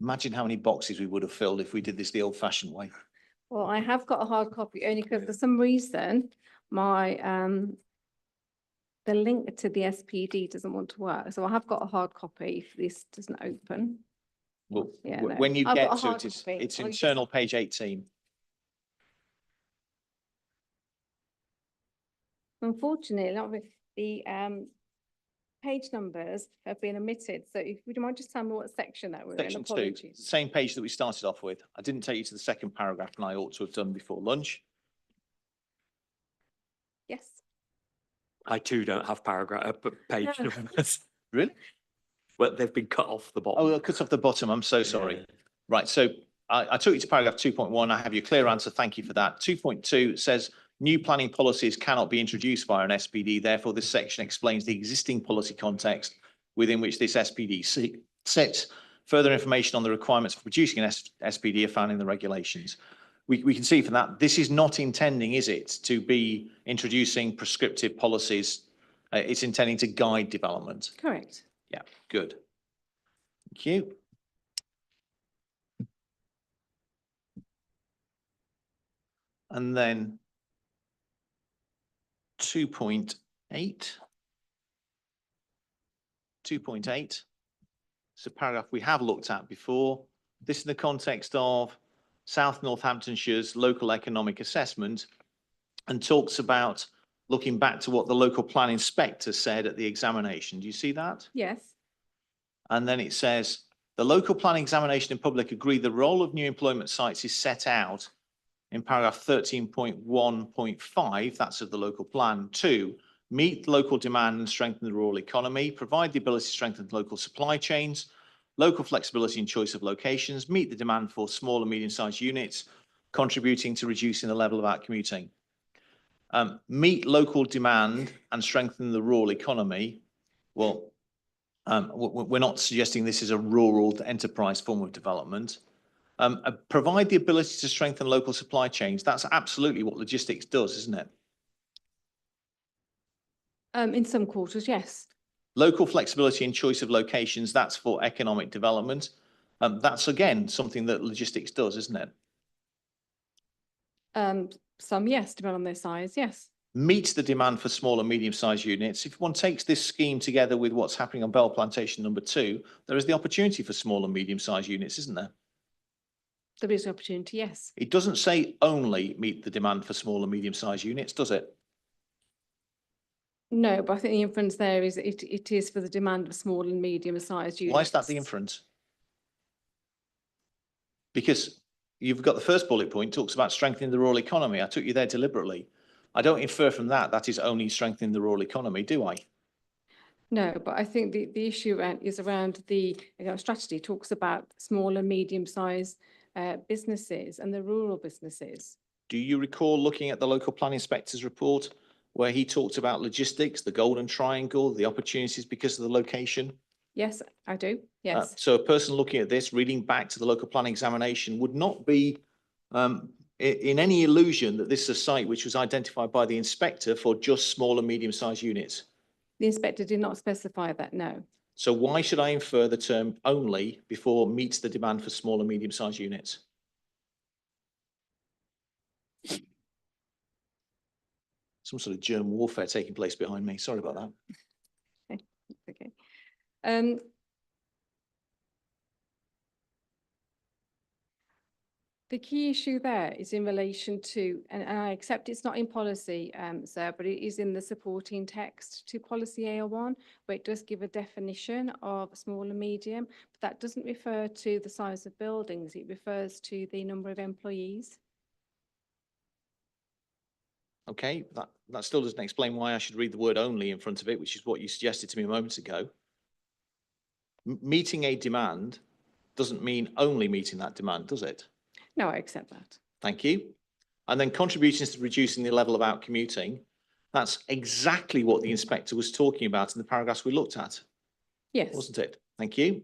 Imagine how many boxes we would have filled if we did this the old fashioned way. Well, I have got a hard copy only because for some reason, my, the link to the SPD doesn't want to work. So I have got a hard copy if this doesn't open. Well, Yeah, no. when you I've get got a to hard it, copy. it's I'll just- internal page 18. Unfortunately, not with the page numbers have been omitted. So if would you mind just telling me what section that we're in? Section 2, Apologies. same page that we started off with. I didn't take you to the second paragraph and I ought to have done before lunch. Yes. I too don't have paragraph, page No. numbers. Really? Well, they've been cut off the bottom. Oh, cut off the bottom. I'm so sorry. Right. So I took you to paragraph 2.1. I have your clear answer. Thank you for that. 2.2 says new planning policies cannot be introduced via an SPD. Therefore, this section explains the existing policy context within which this SPD sits. Further information on the requirements for producing an SPD are found in the regulations. We can see from that, this is not intending, is it, to be introducing prescriptive policies. It's intending to guide development. Correct. Yeah, good. Thank you. And then 2.8. 2.8. It's a paragraph we have looked at before. This in the context of South Northamptonshire's local economic assessment and talks about looking back to what the local plan inspector said at the examination. Do you see that? Yes. And then it says, the local planning examination in public agreed the role of new employment sites is set out in paragraph 13.1.5, that's of the local plan, to meet local demand and strengthen the rural economy, provide the ability to strengthen local supply chains, local flexibility and choice of locations, meet the demand for small and medium-sized units, contributing to reducing the level of outcommuting. Meet local demand and strengthen the rural economy. Well, we're not suggesting this is a rural enterprise form of development. Provide the ability to strengthen local supply chains. That's absolutely what logistics does, isn't it? In some quarters, yes. Local flexibility and choice of locations, that's for economic development. That's again, something that logistics does, isn't it? Some, yes, depending on their size, yes. Meets the demand for small and medium-sized units. If one takes this scheme together with what's happening on Bell Plantation number 2, there is the opportunity for small and medium-sized units, isn't there? There is an opportunity, yes. It doesn't say only meet the demand for small and medium-sized units, does it? No, but I think the inference there is it is for the demand of small and medium-sized units. Why is that the inference? Because you've got the first bullet point, talks about strengthening the rural economy. I took you there deliberately. I don't infer from that that is only strengthening the rural economy, do I? No, but I think the issue is around the strategy talks about small and medium-sized businesses and the rural businesses. Do you recall looking at the local plan inspector's report where he talked about logistics, the golden triangle, the opportunities because of the location? Yes, I do. Yes. So a person looking at this, reading back to the local plan examination would not be in any illusion that this is a site which was identified by the inspector for just small and medium-sized units. The inspector did not specify that, no. So why should I infer the term only before meets the demand for small and medium-sized units? Some sort of germ warfare taking place behind me. Sorry about that. Okay. The key issue there is in relation to, and I accept it's not in policy, sir, but it is in the supporting text to policy AL1, where it does give a definition of small and medium, but that doesn't refer to the size of buildings. It refers to the number of employees. Okay, that still doesn't explain why I should read the word only in front of it, which is what you suggested to me a moment ago. Meeting a demand doesn't mean only meeting that demand, does it? No, I accept that. Thank you. And then contributions to reducing the level of out commuting. That's exactly what the inspector was talking about in the paragraphs we looked at, Yes. wasn't it? Thank you.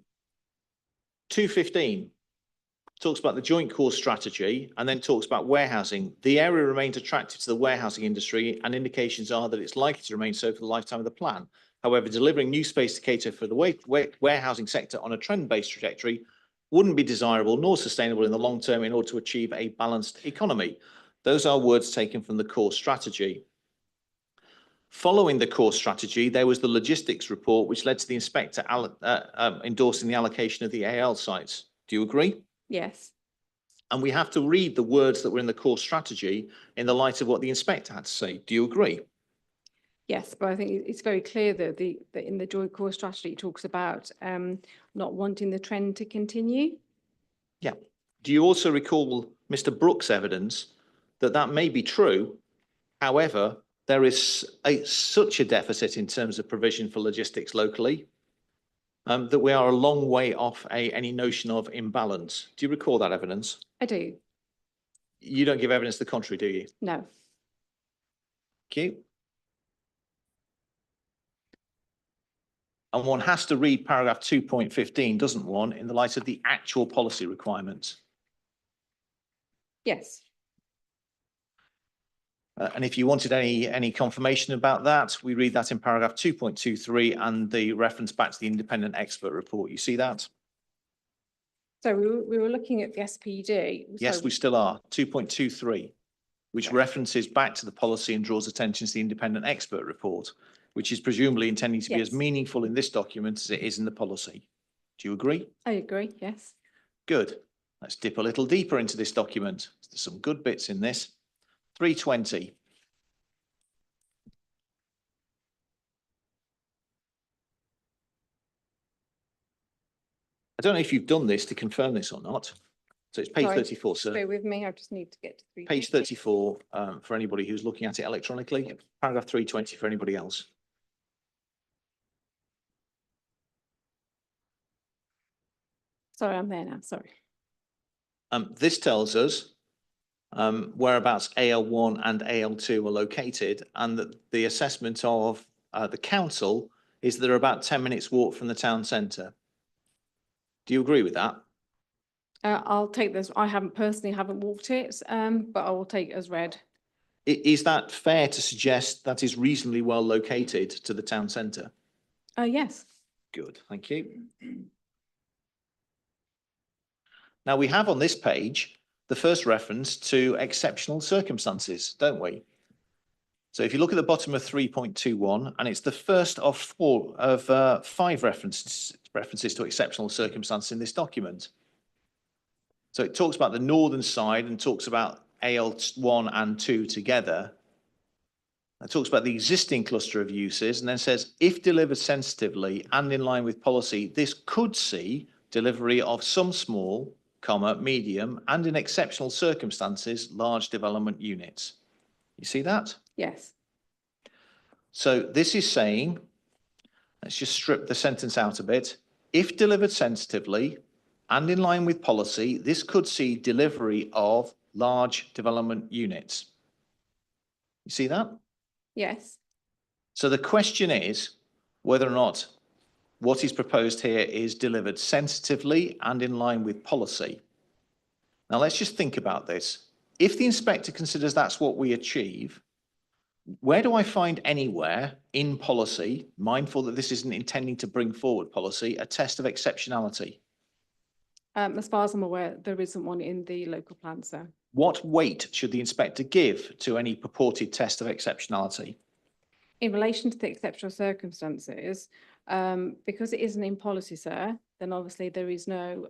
215 talks about the joint core strategy and then talks about warehousing. The area remains attractive to the warehousing industry and indications are that it's likely to remain so for the lifetime of the plan. However, delivering new space to cater for the warehousing sector on a trend-based trajectory wouldn't be desirable nor sustainable in the long term in order to achieve a balanced economy. Those are words taken from the core strategy. Following the core strategy, there was the logistics report, which led to the inspector endorsing the allocation of the AL sites. Do you agree? Yes. And we have to read the words that were in the core strategy in the light of what the inspector had to say. Do you agree? Yes, but I think it's very clear that that in the joint core strategy, it talks about not wanting the trend to continue. Yeah. Do you also recall Mr. Brooks' evidence that that may be true? However, there is such a deficit in terms of provision for logistics locally that we are a long way off any notion of imbalance. Do you recall that evidence? I do. You don't give evidence to the contrary, do you? No. Thank you. And one has to read paragraph 2.15, doesn't one, in the light of the actual policy requirements? Yes. And if you wanted any confirmation about that, we read that in paragraph 2.23 and the reference back to the independent expert report. You see that? So we were looking at the SPD. Yes, So we still are. 2.23, which references back to the policy and draws attention to the independent expert report, which is presumably intending to be as Yes. meaningful in this document as it is in the policy. Do you agree? I agree. Yes. Good. Let's dip a little deeper into this document. There's some good bits in this. 320. I don't know if you've done this to confirm this or not. So it's page Sorry, 34, sir. Bear with me. I just need to get to 3. Page 34 for anybody who's looking at it electronically. Paragraph 320 for anybody else. Sorry, I'm there now. Sorry. This tells us whereabouts AL1 and AL2 are located, and that the assessment of the council is that they're about 10 minutes walk from the town centre. Do you agree with that? I'll take this. I haven't walked it, but I will take it as read. Is that fair to suggest that is reasonably well located to the town centre? Yes. Good, thank you. Now we have on this page the first reference to exceptional circumstances, don't we? So if you look at the bottom of 3.21, and it's the first of 5 references to exceptional circumstances in this document. So it talks about the northern side and talks about AL1 and 2 together. It talks about the existing cluster of uses and then says, if delivered sensitively and in line with policy, this could see delivery of some small, medium, and in exceptional circumstances, large development units. You see that? Yes. So this is saying, let's just strip the sentence out a bit. If delivered sensitively and in line with policy, this could see delivery of large development units. You see that? Yes. So the question is whether or not what is proposed here is delivered sensitively and in line with policy. Now let's just think about this. If the inspector considers that's what we achieve, where do I find anywhere in policy, mindful that this isn't intending to bring forward policy, a test of exceptionality? As far as I'm aware, there isn't one in the local plan, sir. What weight should the inspector give to any purported test of exceptionality? In relation to the exceptional circumstances, because it isn't in policy, sir, then obviously there is no,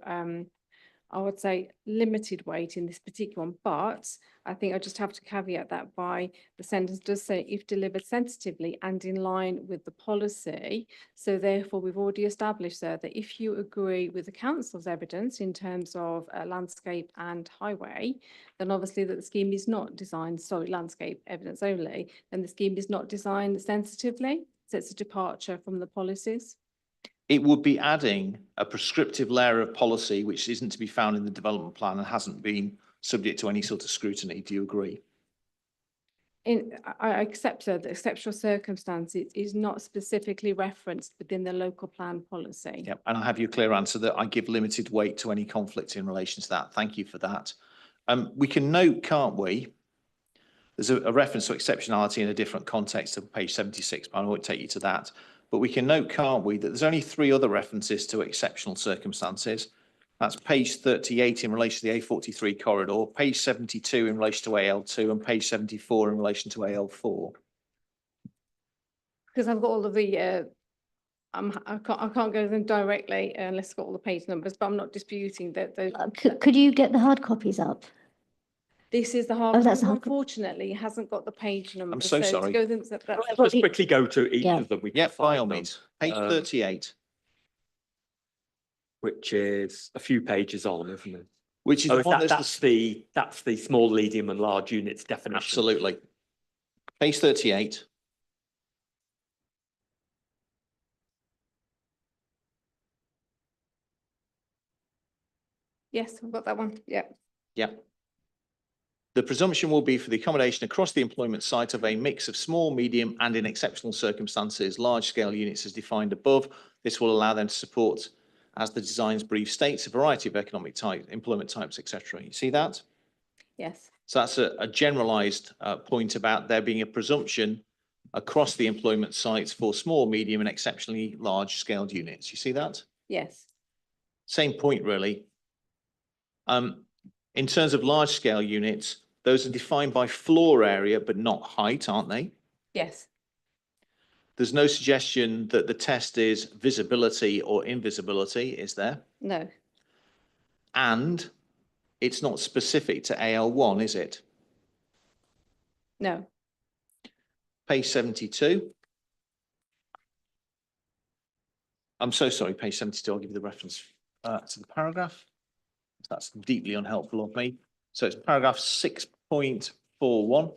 I would say, limited weight in this particular one, but I think I just have to caveat that by the sentence does say if delivered sensitively and in line with the policy. So therefore, we've already established there that if you agree with the council's evidence in terms of landscape and highway, then obviously that the scheme is not designed, sorry, landscape evidence only, then the scheme is not designed sensitively. So it's a departure from the policies. It would be adding a prescriptive layer of policy which isn't to be found in the development plan and hasn't been subject to any sort of scrutiny. Do you agree? I accept that the exceptional circumstances is not specifically referenced within the local plan policy. Yep. And I have your clear answer that I give limited weight to any conflict in relation to that. Thank you for that. We can note, can't we? There's a reference to exceptionality in a different context of page 76, but I won't take you to that. But we can note, can't we, that there's only 3 other references to exceptional circumstances. That's page 38 in relation to the A43 corridor, page 72 in relation to AL2, and page 74 in relation to AL4. Because I've got all of the, I can't go to them directly unless I've got all the page numbers, but I'm not disputing that those. Could you get the hard copies up? This is the hard. Oh, that's the copy. hard copy. Unfortunately, it hasn't got the page number. so sorry. To go them, that's Let's just quickly go to each Yeah. of them. We can Yep, by find all them, means. Page 38. which is a few pages on, isn't it? Which is Oh, the one that's the small, medium and large units definition. absolutely. Page 38. Yes, I've got that one. Yeah. Yeah. The presumption will be for the accommodation across the employment site of a mix of small, medium, and in exceptional circumstances, large-scale units as defined above. This will allow them to support, as the design's brief states, a variety of economic type, employment types, etc. You see that? Yes. So that's a generalised point about there being a presumption across the employment sites for small, medium, and exceptionally large-scaled units. You see that? Yes. Same point, really. In terms of large-scale units, those are defined by floor area, but not height, aren't they? Yes. There's no suggestion that the test is visibility or invisibility, is there? No. And it's not specific to AL1, is it? No. Page 72. I'm so sorry, page 72, I'll give you the reference to the paragraph. That's deeply unhelpful of me. So it's paragraph 6.41.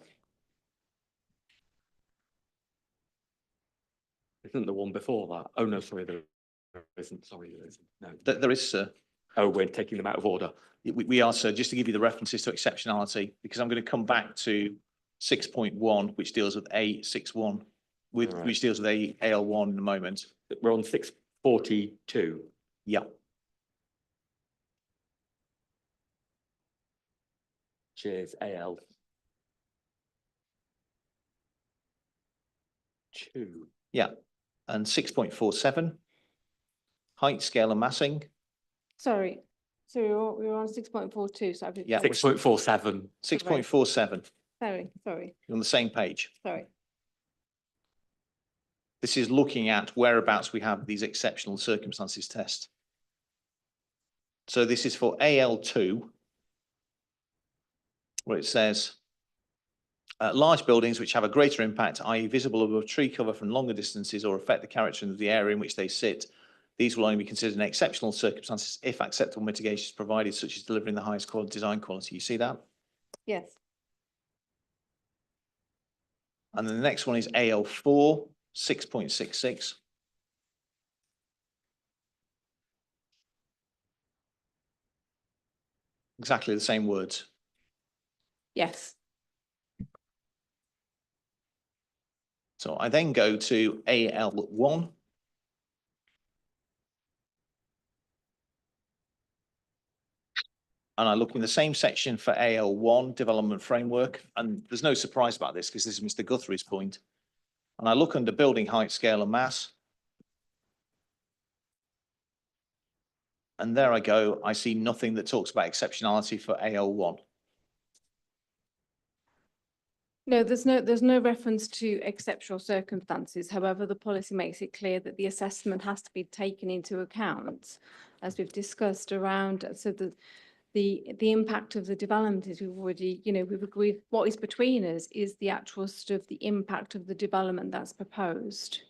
Isn't the one before that? Oh, no, sorry, there isn't. Sorry, there isn't. No. There is, sir. Oh, we're taking them out of order. We are, sir, just to give you the references to exceptionality, because I'm going to come back to 6.1, which deals with A61, Right. which deals with AL1 in a moment. We're on 642. Yeah. Cheers, AL. 2. Yeah. And 6.47, height, scale and massing. Sorry. So we were on 6.42. So Yeah. 6.47. 6.47, Sorry. you're on the same page. Sorry. This is looking at whereabouts we have these exceptional circumstances test. So this is for AL2, where it says, large buildings which have a greater impact, i.e. visible above tree cover from longer distances or affect the character of the area in which they sit. These will only be considered in exceptional circumstances if acceptable mitigation is provided, such as delivering the highest quality design quality. You see that? Yes. And then the next one is AL4, 6.66. Exactly the same words. Yes. So I then go to AL1. And I look in the same section for AL1, development framework, and there's no surprise about this because this is Mr. Guthrie's point. And I look under building height, scale and mass. And there I go, I see nothing that talks about exceptionality for AL1. No, there's no reference to exceptional circumstances. However, the policy makes it clear that the assessment has to be taken into account as we've discussed around, so the impact of the development is we've already, we've agreed what is between us is the actual sort of the impact of the development that's proposed.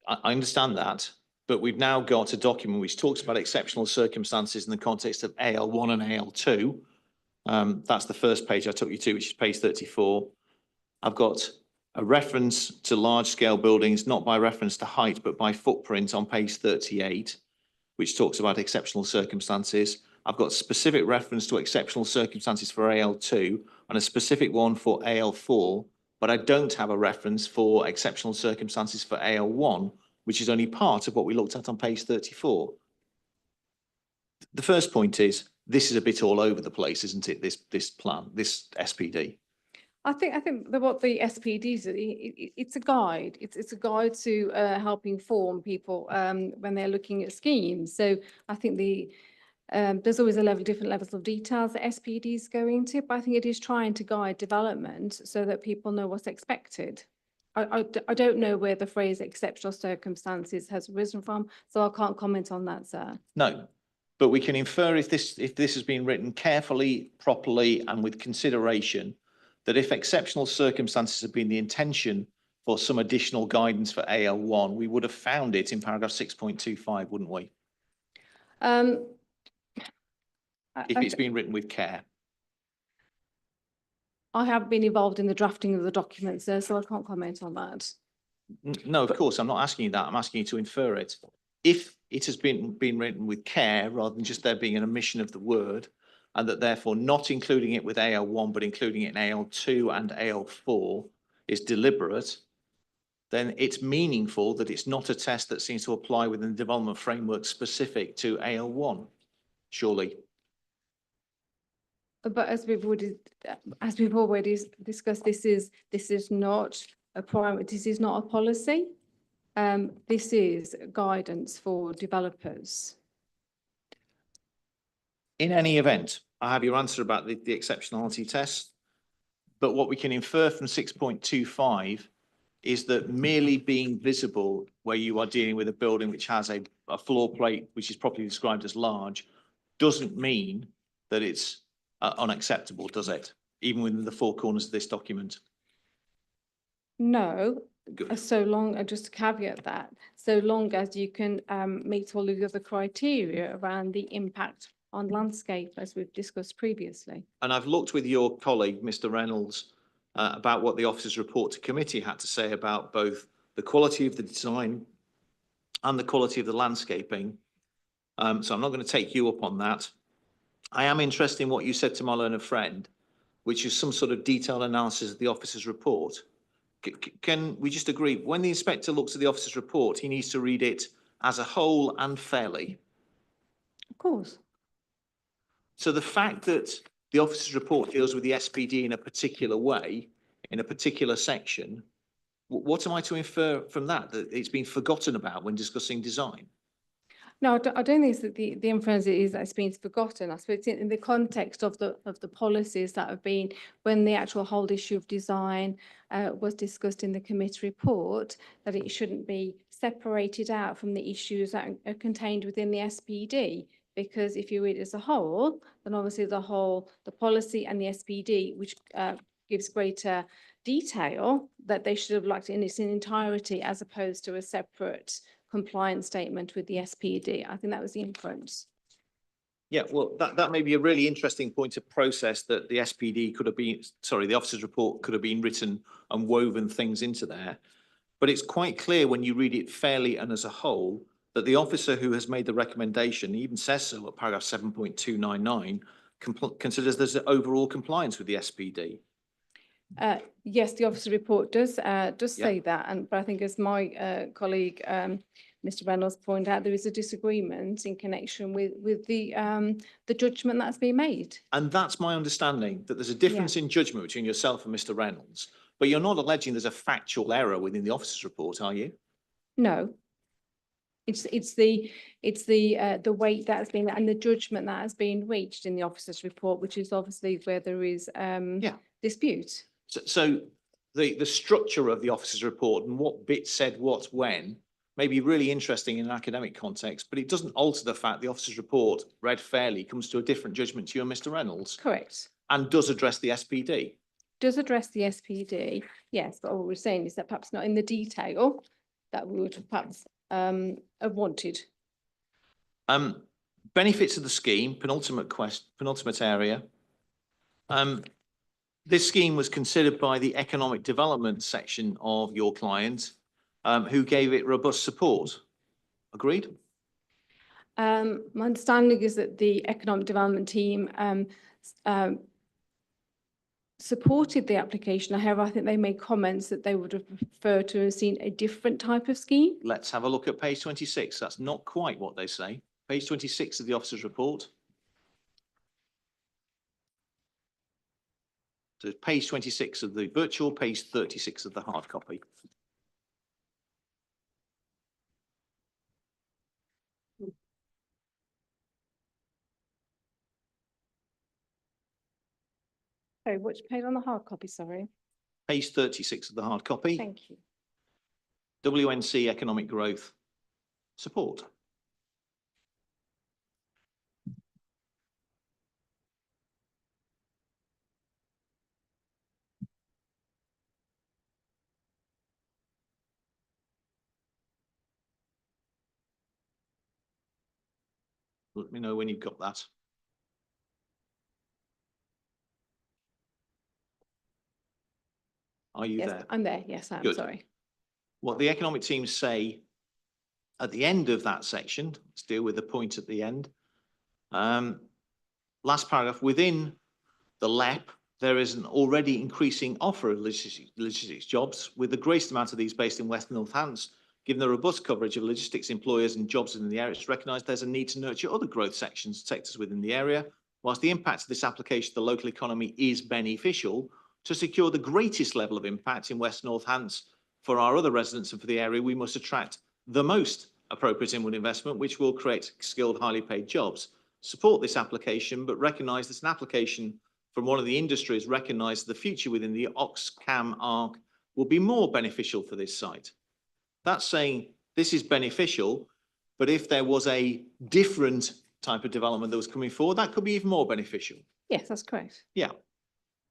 I understand that, but we've now got a document which talks about exceptional circumstances in the context of AL1 and AL2. That's the first page I took you to, which is page 34. I've got a reference to large scale buildings, not by reference to height, but by footprint on page 38, which talks about exceptional circumstances. I've got specific reference to exceptional circumstances for AL2 and a specific one for AL4, but I don't have a reference for exceptional circumstances for AL1, which is only part of what we looked at on page 34. The first point is, this is a bit all over the place, isn't it, this plan, this SPD? I think that what the SPD is, it's a guide. It's a guide to help inform people when they're looking at schemes. So I think there's always different levels of details that SPDs go into, but I think it is trying to guide development so that people know what's expected. I don't know where the phrase exceptional circumstances has arisen from, so I can't comment on that, sir. No, but we can infer if this has been written carefully, properly, and with consideration, that if exceptional circumstances had been the intention for some additional guidance for AL1, we would have found it in paragraph 6.25, wouldn't we? If it's been written with care. I have been involved in the drafting of the documents there, so I can't comment on that. No, of course, I'm not asking you that. I'm asking you to infer it. If it has been written with care, rather than just there being an omission of the word, and that therefore not including it with AL1, but including it in AL2 and AL4 is deliberate, then it's meaningful that it's not a test that seems to apply within the development framework specific to AL1, surely. But as we've already discussed, this is not a priority. This is not a policy. This is guidance for developers. In any event, I have your answer about the exceptionality test, but what we can infer from 6.25 is that merely being visible where you are dealing with a building which has a floor plate which is properly described as large doesn't mean that it's unacceptable, does it? Even within the four corners of this document. No, Good. so long, just to caveat that, so long as you can meet all the other criteria around the impact on landscape, as we've discussed previously. And I've looked with your colleague, Mr. Reynolds, about what the officer's report to committee had to say about both the quality of the design and the quality of the landscaping. So I'm not going to take you up on that. I am interested in what you said to my learned friend, which is some sort of detailed analysis of the officer's report. Can we just agree, when the inspector looks at the officer's report, he needs to read it as a whole and fairly? Of course. So the fact that the officer's report deals with the SPD in a particular way, in a particular section, what am I to infer from that? That it's been forgotten about when discussing design? No, I don't think that the inference is that it's been forgotten. I suppose in the context of the policies that have been, when the actual whole issue of design was discussed in the committee report, that it shouldn't be separated out from the issues that are contained within the SPD. Because if you read it as a whole, then obviously the policy and the SPD, which gives greater detail, that they should have looked in its entirety as opposed to a separate compliance statement with the SPD. I think that was the inference. Yeah, well, that may be a really interesting point of process, that the SPD could have been, sorry, the officer's report could have been written and woven things into there. But it's quite clear when you read it fairly and as a whole, that the officer who has made the recommendation, even says so at paragraph 7.299, considers there's an overall compliance with the SPD. Yes, the officer report does say that, but I think as my colleague Mr. Reynolds pointed out, there is a disagreement in connection with the judgment that's been made. And that's my understanding, that there's a difference in judgment between yourself and Mr. Reynolds, but you're not alleging there's a factual error within the officer's report, are you? No. It's the weight that's been and the judgment that has been reached in the officer's report, which is obviously where there is dispute. So the structure of the officer's report and what bit said what when may be really interesting in an academic context, but it doesn't alter the fact the officer's report, read fairly, comes to a different judgment to you and Mr. Reynolds, Correct. and does address the SPD. Does address the SPD, yes, but what we're saying is that perhaps not in the detail that we would have perhaps have wanted. Benefits of the scheme, penultimate area. This scheme was considered by the economic development section of your client, who gave it robust support. Agreed? My understanding is that the economic development team supported the application. However, I think they made comments that they would have preferred to have seen a different type of scheme. Let's have a look at page 26. That's not quite what they say. Page 26 of the officer's report. So page 26 of the virtual, page 36 of the hard copy. Sorry, which page on the hard copy, sorry? Page 36 of the hard copy. Thank you. WNC economic growth support. Let me know when you've got that. Are you Yes, there? I'm there. Yes, I'm Good. sorry. What the economic teams say at the end of that section, let's deal with the point at the end. Last paragraph, within the LEP, there is an already increasing offer of logistics jobs, with the greatest amount of these based in West Northants. Given the robust coverage of logistics employers and jobs in the area, it's recognised there's a need to nurture other growth sectors within the area. Whilst the impact of this application to the local economy is beneficial, to secure the greatest level of impact in West Northants for our other residents and for the area, we must attract the most appropriate inward investment, which will create skilled, highly paid jobs. Support this application, but recognise that an application from one of the industries recognised the future within the Oxcam arc will be more beneficial for this site. That's saying this is beneficial, but if there was a different type of development that was coming forward, that could be even more beneficial. Yes, that's correct. Yeah,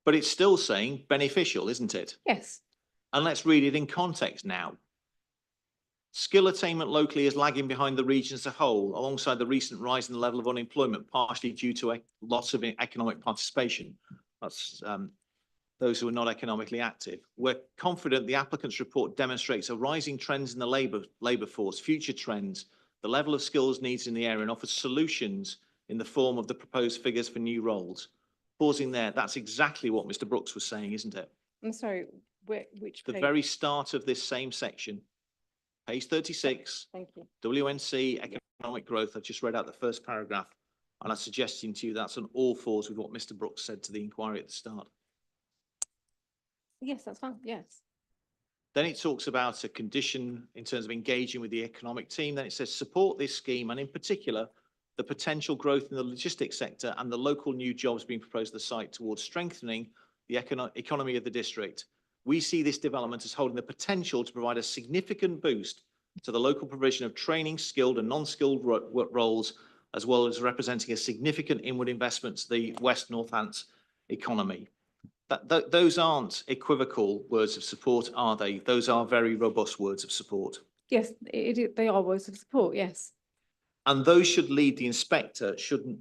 but it's still saying beneficial, isn't it? Yes. And let's read it in context now. Skill attainment locally is lagging behind the region as a whole, alongside the recent rise in the level of unemployment, partially due to a loss of economic participation. That's those who are not economically active. We're confident the applicant's report demonstrates a rising trends in the labour force, future trends, the level of skills needs in the area, and offers solutions in the form of the proposed figures for new roles. Pausing there, that's exactly what Mr. Brooks was saying, isn't it? I'm sorry, which The page? very start of this same section, page 36, Thank you. WNC economic growth. I've just read out the first paragraph, and I'm suggesting to you that's on all fours with what Mr. Brooks said to the inquiry at the start. Yes, that's fine. Yes. Then it talks about a condition in terms of engaging with the economic team. Then it says support this scheme, and in particular, the potential growth in the logistics sector and the local new jobs being proposed at the site towards strengthening the economy of the district. We see this development as holding the potential to provide a significant boost to the local provision of training, skilled and non-skilled roles, as well as representing a significant inward investment to the West Northants economy. Those aren't equivocal words of support, are they? Those are very robust words of support. Yes, they are words of support. Yes. And those should lead the inspector, should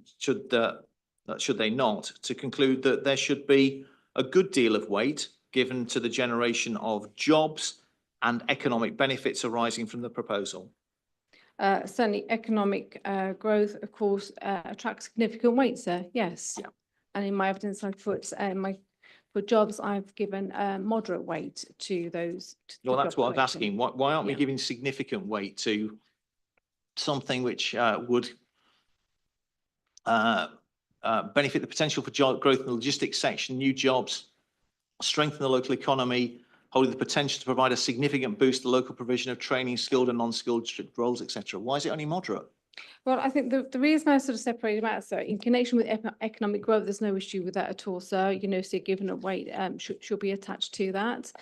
they not, to conclude that there should be a good deal of weight given to the generation of jobs and economic benefits arising from the proposal. Certainly economic growth, of course, attracts significant weight, sir. Yes. Yeah. And in my evidence, I put for jobs, I've given moderate weight to those. Well, that's what I was asking. Why aren't we Yeah. giving significant weight to something which would benefit the potential for job growth in the logistics section, new jobs, strengthen the local economy, holding the potential to provide a significant boost to the local provision of training, skilled and non-skilled roles, etc. Why is it only moderate? Well, I think the reason I sort of separated them out, sir, in connection with economic growth, there's no issue with that at all, sir. You know, so given a weight should be attached to that.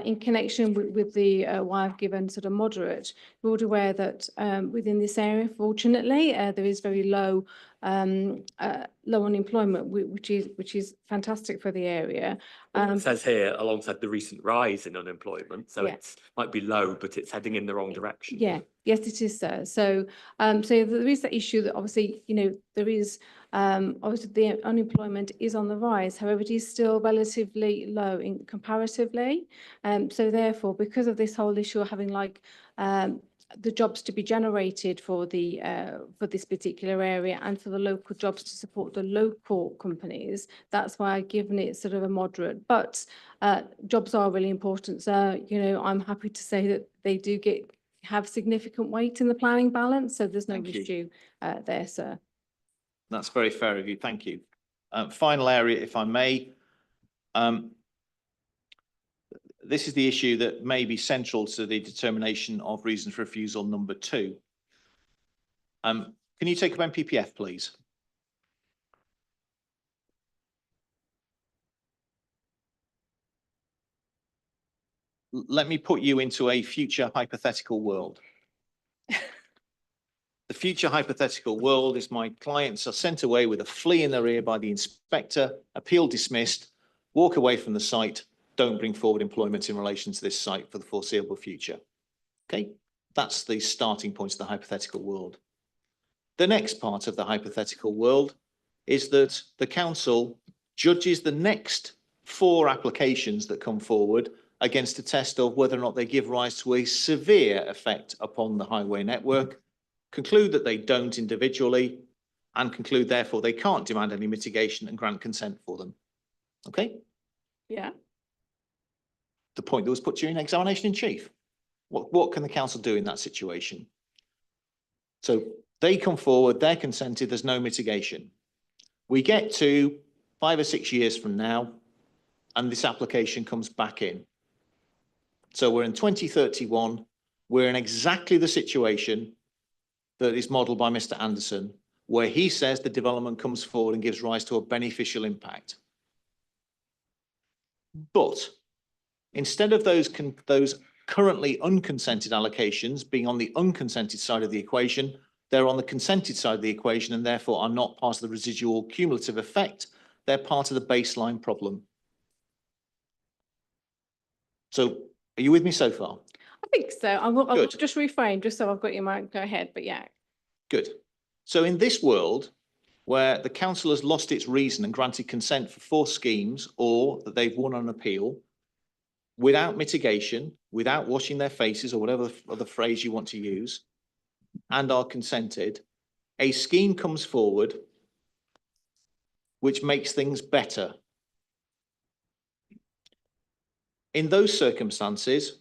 In connection with the why I've given sort of moderate, broad aware that within this area, fortunately, there is very low unemployment, which is fantastic for the area. It says here alongside the recent rise in unemployment, so Yeah. it's might be low, but it's heading in the wrong direction. Yeah, yes, it is, sir. So, so there is that issue that obviously, there is, obviously the unemployment is on the rise. However, it is still relatively low in comparatively. So therefore, because of this whole issue of having the jobs to be generated for this particular area and for the local jobs to support the local companies, that's why I've given it sort of a moderate. But jobs are really important. So, I'm happy to say that they do have significant weight in the planning balance. So there's no Thank you. issue there, sir. That's very fair of you. Thank you. Final area, if I may. This is the issue that may be central to the determination of reasons for refusal number 2. Can you take up MPPF, please? Let me put you into a future hypothetical world. The future hypothetical world is my clients are sent away with a flea in their ear by the inspector, appeal dismissed, walk away from the site, don't bring forward employment in relation to this site for the foreseeable future. Okay, that's the starting point of the hypothetical world. The next part of the hypothetical world is that the council judges the next 4 applications that come forward against a test of whether or not they give rise to a severe effect upon the highway network, conclude that they don't individually, and conclude therefore they can't demand any mitigation and grant consent for them. Okay? Yeah. The point that was put to you in examination in chief. What can the council do in that situation? So they come forward, they're consented, there's no mitigation. We get to 5 or 6 years from now, and this application comes back in. So we're in 2031, we're in exactly the situation that is modelled by Mr. Anderson, where he says the development comes forward and gives rise to a beneficial impact. But instead of those currently unconsented allocations being on the unconsented side of the equation, they're on the consented side of the equation and therefore are not part of the residual cumulative effect. They're part of the baseline problem. So are you with me so far? I think so. I will just reframe just so I've got your mind. Go ahead, but yeah. Good. So in this world, where the council has lost its reason and granted consent for 4 schemes, or that they've won on appeal, without mitigation, without washing their faces, or whatever other phrase you want to use, and are consented, a scheme comes forward which makes things better. In those circumstances,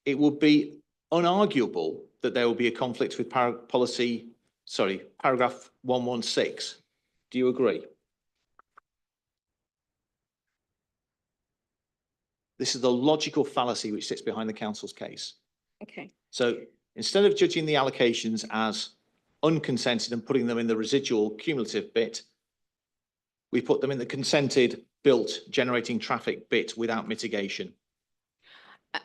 it would be unarguable that there will be a conflict with paragraph 116. Do you agree? This is the logical fallacy which sits behind the council's case. Okay. So instead of judging the allocations as unconsented and putting them in the residual cumulative bit, we put them in the consented, built, generating traffic bit without mitigation.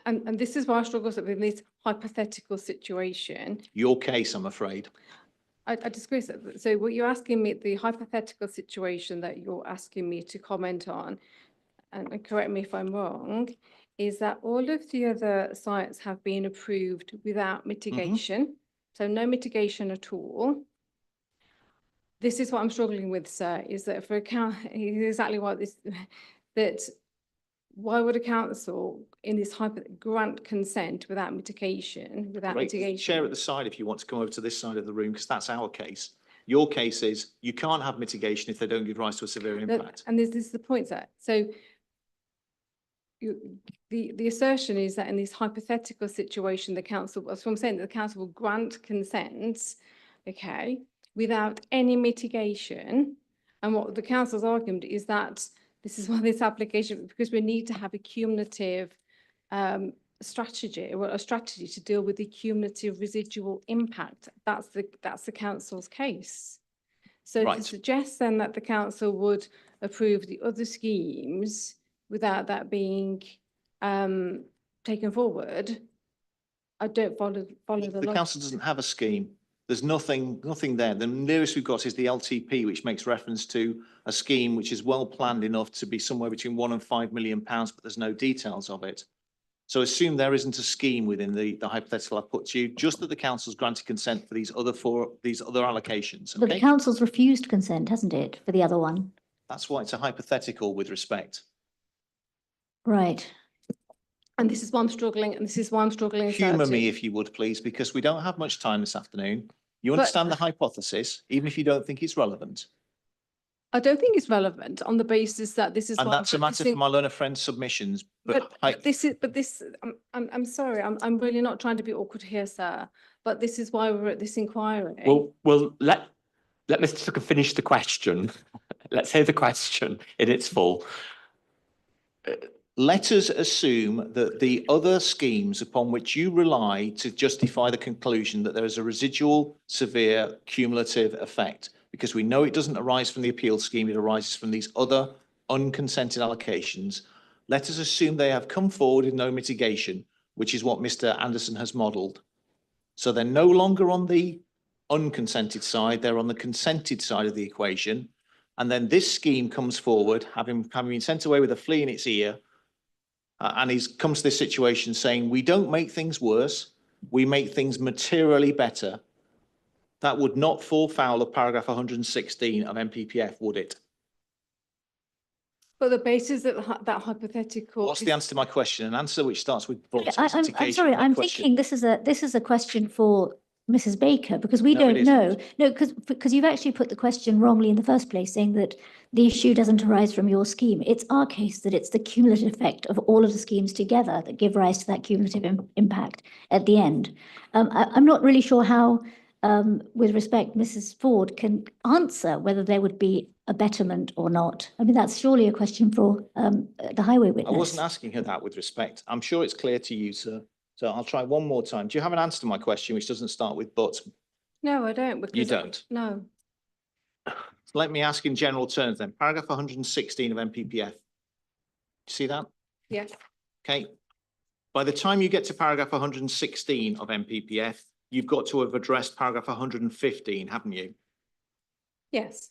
And this is why I struggle with this hypothetical situation. Your case, I'm afraid. I disagree. So what you're asking me, the hypothetical situation that you're asking me to comment on, and correct me if I'm wrong, is that all of the other sites have been approved without mitigation. So no mitigation at all. This is what I'm struggling with, sir, is that for exactly what this, that why would a council in this grant consent without mitigation, mitigation? Chair at the side if you want to come over to this side of the room, because that's our case. Your case is you can't have mitigation if they don't give rise to a severe impact. And this is the point, sir. So the assertion is that in this hypothetical situation, the council, that's what I'm saying, that the council will grant consent, okay, without any mitigation. And what the council's argument is that this is why this application, because we need to have a cumulative strategy, or a strategy to deal with the cumulative residual impact. That's the council's case. So to suggest then that the council would approve the other schemes without that being taken forward, I don't follow the The logic. council doesn't have a scheme. There's nothing there. The nearest we've got is the LTP, which makes reference to a scheme which is well planned enough to be somewhere between £1 and £5 million, but there's no details of it. So assume there isn't a scheme within the hypothetical I put to you, just that the council's granted consent for these other allocations. But the Okay, council's refused consent, hasn't it, for the other one? that's why it's a hypothetical with respect. Right. And this is why I'm struggling, and this is why I'm struggling. Humour me if you would, please, because we don't have much time this afternoon. You understand the hypothesis, even if you don't think it's relevant. I don't think it's relevant on the basis that this is. And what that's a I'm matter for my learner friends' submissions, But I'm sorry, I'm really not trying to be awkward here, sir, but this is why we're at this inquiry. Well, let Mr. Tucker finish the question. Let's hear the question in its full. Let us assume that the other schemes upon which you rely to justify the conclusion that there is a residual, severe, cumulative effect, because we know it doesn't arise from the appeal scheme, it arises from these other unconsented allocations. Let us assume they have come forward with no mitigation, which is what Mr. Anderson has modelled. So they're no longer on the unconsented side, they're on the consented side of the equation. And then this scheme comes forward, having been sent away with a flea in its ear, and he's comes to this situation saying, we don't make things worse, we make things materially better. That would not fall foul of paragraph 116 of MPPF, would it? But the basis that that hypothetical. What's the answer to my question? An answer which starts with but. I'm sorry, I'm thinking this is a question for Mrs. Baker, because we No, don't it isn't. know. No, because you've actually put the question wrongly in the first place, saying that the issue doesn't arise from your scheme. It's our case that it's the cumulative effect of all of the schemes together that give rise to that cumulative impact at the end. I'm not really sure how, with respect, Mrs. Ford can answer whether there would be a betterment or not. I mean, that's surely a question for the highway I witness. wasn't asking her that with respect. I'm sure it's clear to you, sir. So I'll try one more time. Do you have an answer to my question which doesn't start with but? No, I don't. Because You don't? No. Let me ask in general terms then. Paragraph 116 of MPPF. See that? Yes. Okay. By the time you get to paragraph 116 of MPPF, you've got to have addressed paragraph 115, haven't you? Yes.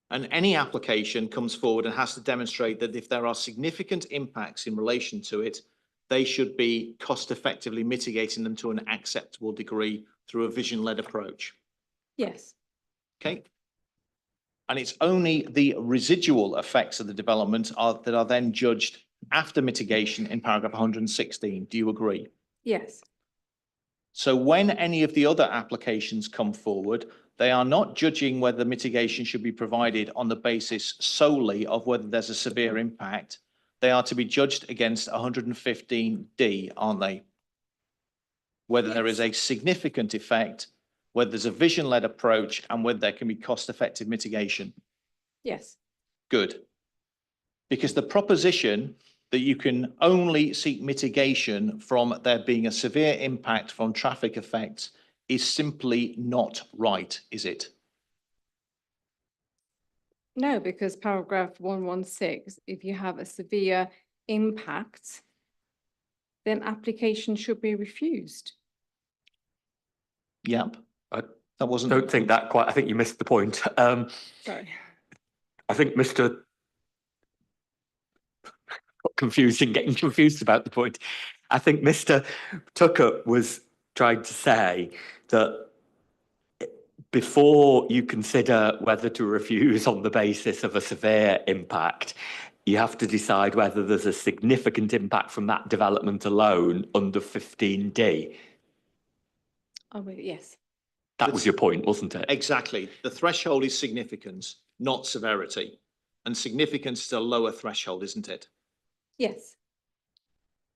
And any application comes forward and has to demonstrate that if there are significant impacts in relation to it, they should be cost effectively mitigating them to an acceptable degree through a vision-led approach. Yes. Okay. And it's only the residual effects of the development that are then judged after mitigation in paragraph 116. Do you agree? Yes. So when any of the other applications come forward, they are not judging whether mitigation should be provided on the basis solely of whether there's a severe impact. They are to be judged against 115D, aren't they? Whether there is a significant effect, whether there's a vision-led approach, and whether there can be cost-effective mitigation. Yes. Good. Because the proposition that you can only seek mitigation from there being a severe impact from traffic effects is simply not right, is it? No, because paragraph 116, if you have a severe impact, then application should be refused. Yep. I That wasn't. don't think that quite, I think you missed the point. Sorry. I think Mr. getting confused about the point. I think Mr. Tucker was trying to say that before you consider whether to refuse on the basis of a severe impact, you have to decide whether there's a significant impact from that development alone under 15D. Oh, yes. That was your point, wasn't it? Exactly. The threshold is significance, not severity. And significance is a lower threshold, isn't it? Yes.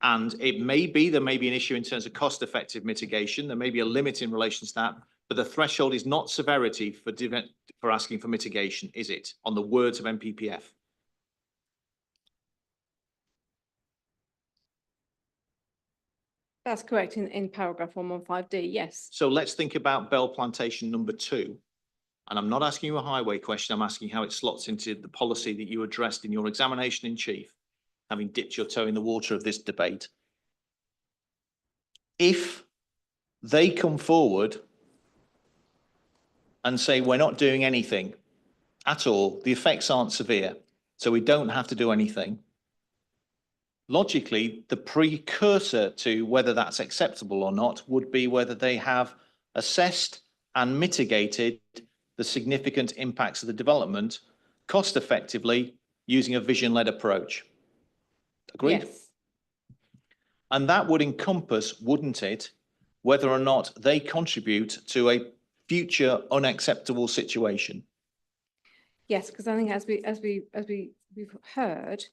And it may be, there may be an issue in terms of cost-effective mitigation. There may be a limit in relation to that, but the threshold is not severity for asking for mitigation, is it? On the words of MPPF. That's correct in paragraph 115D, yes. So let's think about Bell Plantation number 2. And I'm not asking you a highway question. I'm asking how it slots into the policy that you addressed in your examination in chief, having dipped your toe in the water of this debate. If they come forward and say, we're not doing anything at all, the effects aren't severe, so we don't have to do anything. Logically, the precursor to whether that's acceptable or not would be whether they have assessed and mitigated the significant impacts of the development cost effectively using a vision-led approach. Agreed? Yes. And that would encompass, wouldn't it, whether or not they contribute to a future unacceptable situation? Yes, because I think we've heard,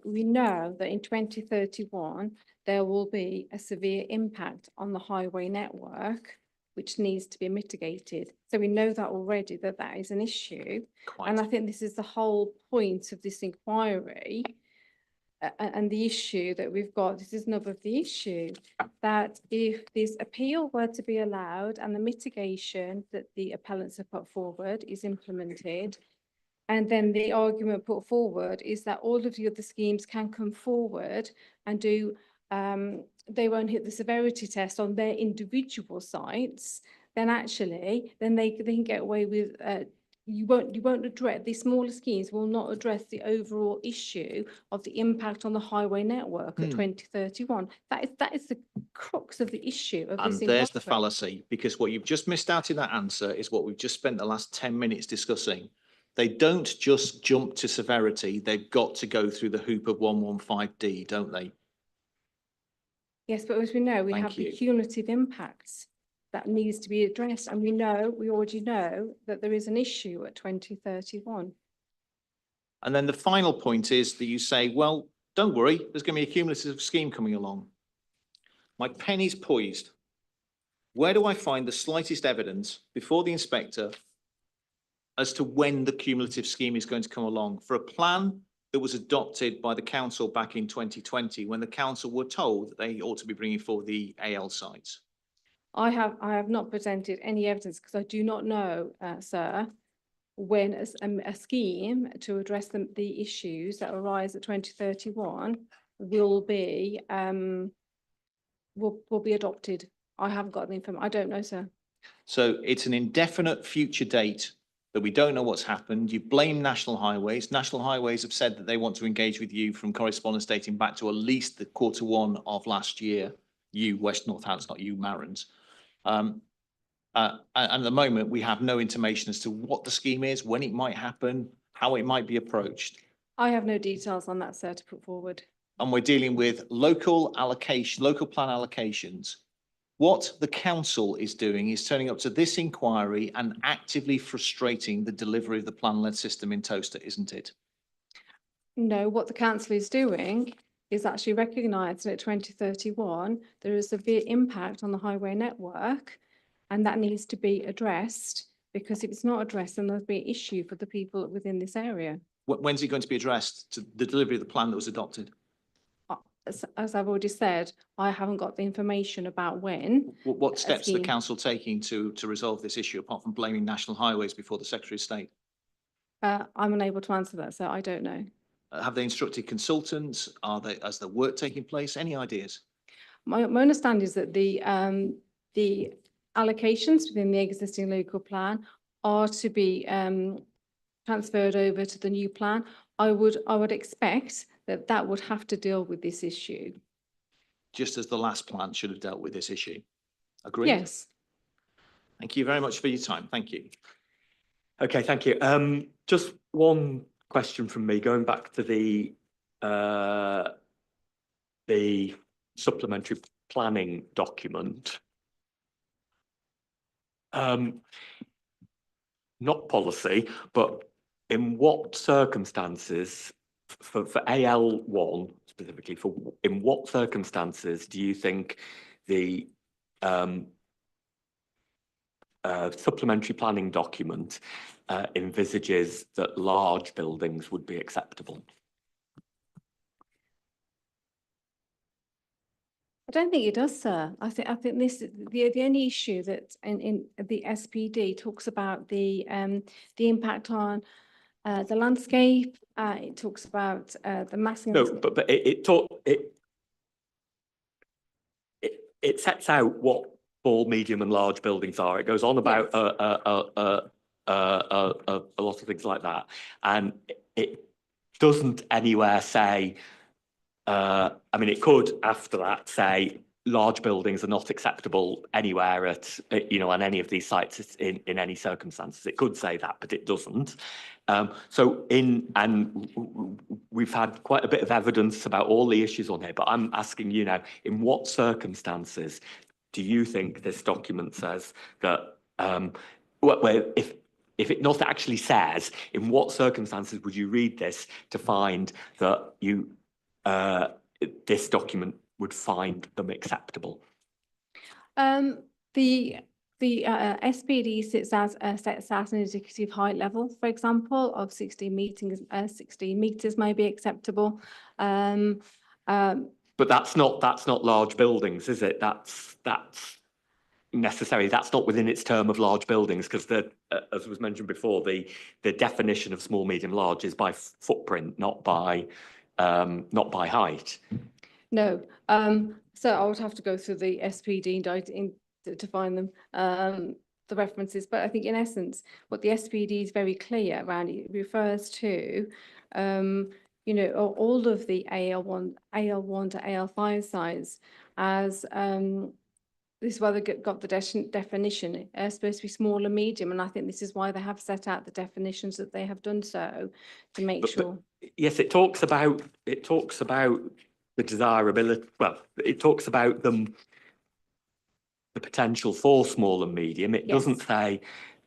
we know that in 2031 there will be a severe impact on the highway network, which needs to be mitigated. So we know that already, that is an issue. And I think this is the whole point of this inquiry. And the issue that we've got, this is another of the issue, that if this appeal were to be allowed and the mitigation that the appellants have put forward is implemented, and then the argument put forward is that all of the other schemes can come forward and do, they won't hit the severity test on their individual sites, then actually, then they can get away with, you won't address, the smaller schemes will not address the overall issue of the impact on the highway network at 2031. That is the crux of the issue of this. And there's the fallacy, because what you've just missed out in that answer is what we've just spent the last 10 minutes discussing. They don't just jump to severity, they've got to go through the hoop of 115D, don't they? Yes, but as we know, we have the cumulative impacts that needs to be addressed, and we already know that there is an issue at 2031. And then the final point is that you say, well, don't worry, there's going to be a cumulative scheme coming along. My pen is poised. Where do I find the slightest evidence before the inspector as to when the cumulative scheme is going to come along for a plan that was adopted by the council back in 2020, when the council were told that they ought to be bringing forward the AL sites? I have not presented any evidence because I do not know, sir, when a scheme to address the issues that arise at 2031 will be adopted. I haven't got the information. I don't know, sir. So it's an indefinite future date that we don't know what's happened. You blame National Highways. National Highways have said that they want to engage with you from correspondence dating back to at least the Q1 of last year. You, West Northants, not you, Marans. And at the moment, we have no intimation as to what the scheme is, when it might happen, how it might be approached. I have no details on that, sir, to put forward. And we're dealing with local plan allocations. What the council is doing is turning up to this inquiry and actively frustrating the delivery of the plan-led system in Toaster, isn't it? No, what the council is doing is actually recognising at 2031 there is a severe impact on the highway network, and that needs to be addressed, because if it's not addressed, then there'll be an issue for the people within this area. When's it going to be addressed, to the delivery of the plan that was adopted? As I've already said, I haven't got the information about when. What steps are the council taking to resolve this issue, apart from blaming National Highways before the Secretary of State? I'm unable to answer that, so I don't know. Have they instructed consultants? Has the work taking place? Any ideas? My understanding is that the allocations within the existing local plan are to be transferred over to the new plan. I would expect that would have to deal with this issue. Just as the last plan should have dealt with this issue. Agreed? Yes. Thank you very much for your time. Thank you. Okay, thank you. Just one question from me, going back to the supplementary planning document. Not policy, but in what circumstances, for AL1 specifically, in what circumstances do you think the supplementary planning document envisages that large buildings would be acceptable? I don't think it does, sir. I think this the only issue that in the SPD talks about the impact on the landscape. It talks about the massing. No, but it sets out what small, medium and large buildings are. It goes on about a lot of things like that. And it doesn't anywhere say, I mean, it could after that say large buildings are not acceptable anywhere at, you know, on any of these sites in any circumstances. It could say that, but it doesn't. We've had quite a bit of evidence about all the issues on here, but I'm asking you now, in what circumstances do you think this document says that, if it not actually says, in what circumstances would you read this to find that you, this document would find them acceptable? The SPD sets out an indicative height level, for example, of 16 meters may be acceptable. But that's not large buildings, is it? That's necessary. That's not within its term of large buildings, because as was mentioned before, the definition of small, medium, large is by footprint, not by height. No. So I would have to go through the SPD to find them, the references. But I think in essence, what the SPD is very clear around, it refers to, you know, all of the AL1 to AL5 sites as, this is why they got the definition, supposed to be small and medium. And I think this is why they have set out the definitions that they have done so, to make sure. But yes, it talks about the desirability. Well, it talks about them, the potential for small and medium. It doesn't say.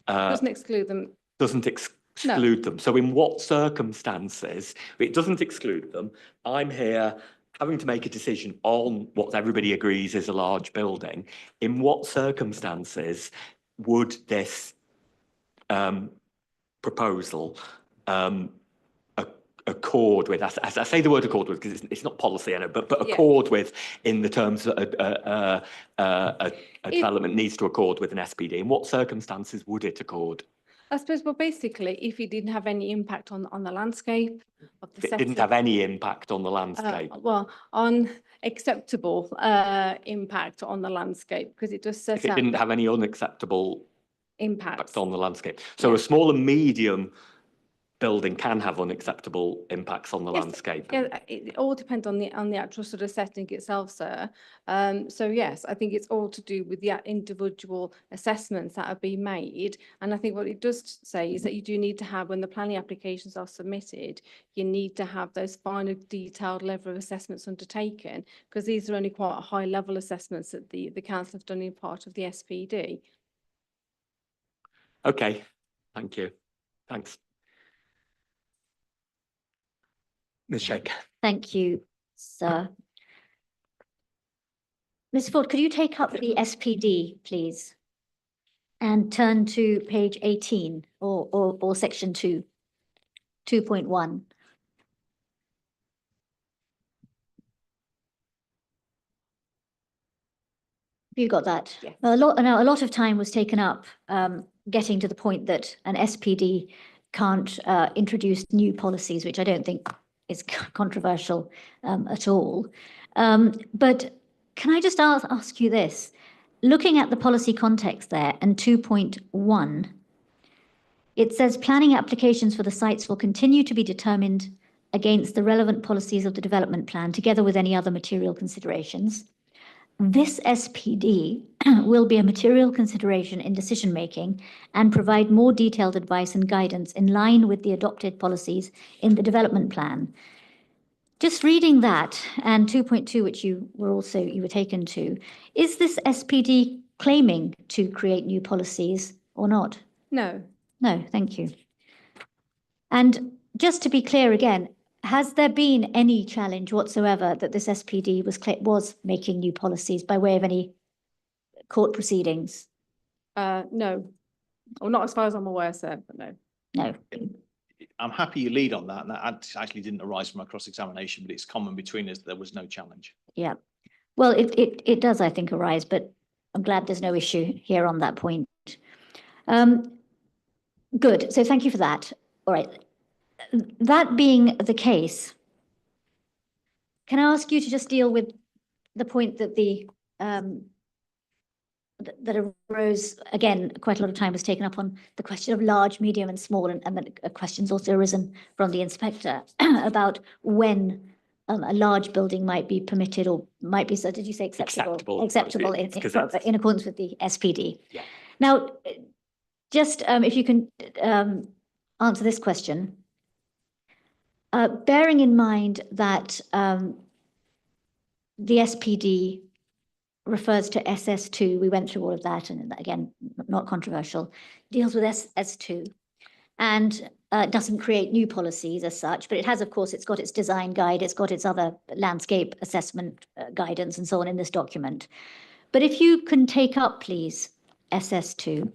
Doesn't exclude them. Doesn't exclude them. So in what circumstances, it doesn't exclude them. I'm here having to make a decision on what everybody agrees is a large building. In what circumstances would this proposal accord with, as I say the word accord with, because it's not policy, I know, but accord with, in the terms that a development needs to accord with an SPD? In what circumstances would it accord? I suppose, well, basically, if it didn't have any impact on the landscape of the It didn't have any impact on the landscape. Well, on acceptable impact on the landscape, because it does set If it out didn't have any unacceptable impact impact on the landscape. So a small and medium building can have unacceptable impacts on the landscape. Yeah, it all depends on the actual sort of setting itself, sir. So yes, I think it's all to do with the individual assessments that have been made. And I think what it does say is that you do need to have, when the planning applications are submitted, you need to have those final detailed level of assessments undertaken, because these are only quite a high level assessments that the council have done in part of the SPD. Okay, thank you. Thanks. Ms. Shake. Thank you, sir. Ms. Ford, could you take up the SPD, please? And turn to page 18 or section 2, 2.1. You got that? Yes. A lot of time was taken up getting to the point that an SPD can't introduce new policies, which I don't think is controversial at all. But can I just ask you this? Looking at the policy context there and 2.1, it says planning applications for the sites will continue to be determined against the relevant policies of the development plan, together with any other material considerations. This SPD will be a material consideration in decision-making and provide more detailed advice and guidance in line with the adopted policies in the development plan. Just reading that, and 2.2, which you were taken to, is this SPD claiming to create new policies or not? No. No, thank you. And just to be clear again, has there been any challenge whatsoever that this SPD was making new policies by way of any court proceedings? No, or not as far as I'm aware, sir, but no. No. I'm happy you lead on that, and that actually didn't arise from a cross-examination, but it's common between us that there was no challenge. Yeah. Well, it does, I think, arise, but I'm glad there's no issue here on that point. Good. So thank you for that. All right. That being the case, can I ask you to just deal with the point that the that arose, again, quite a lot of time was taken up on the question of large, medium and small, and then questions also arisen from the inspector about when a large building might be permitted or might be, so did you say acceptable? Acceptable In accordance with the SPD. Yeah. Now, just if you can answer this question. Bearing in mind that the SPD refers to SS2, we went through all of that, and again, not controversial, deals with SS2 and doesn't create new policies as such, but it has, of course, it's got its design guide, it's got its other landscape assessment guidance and so on in this document. But if you can take up, please, SS2.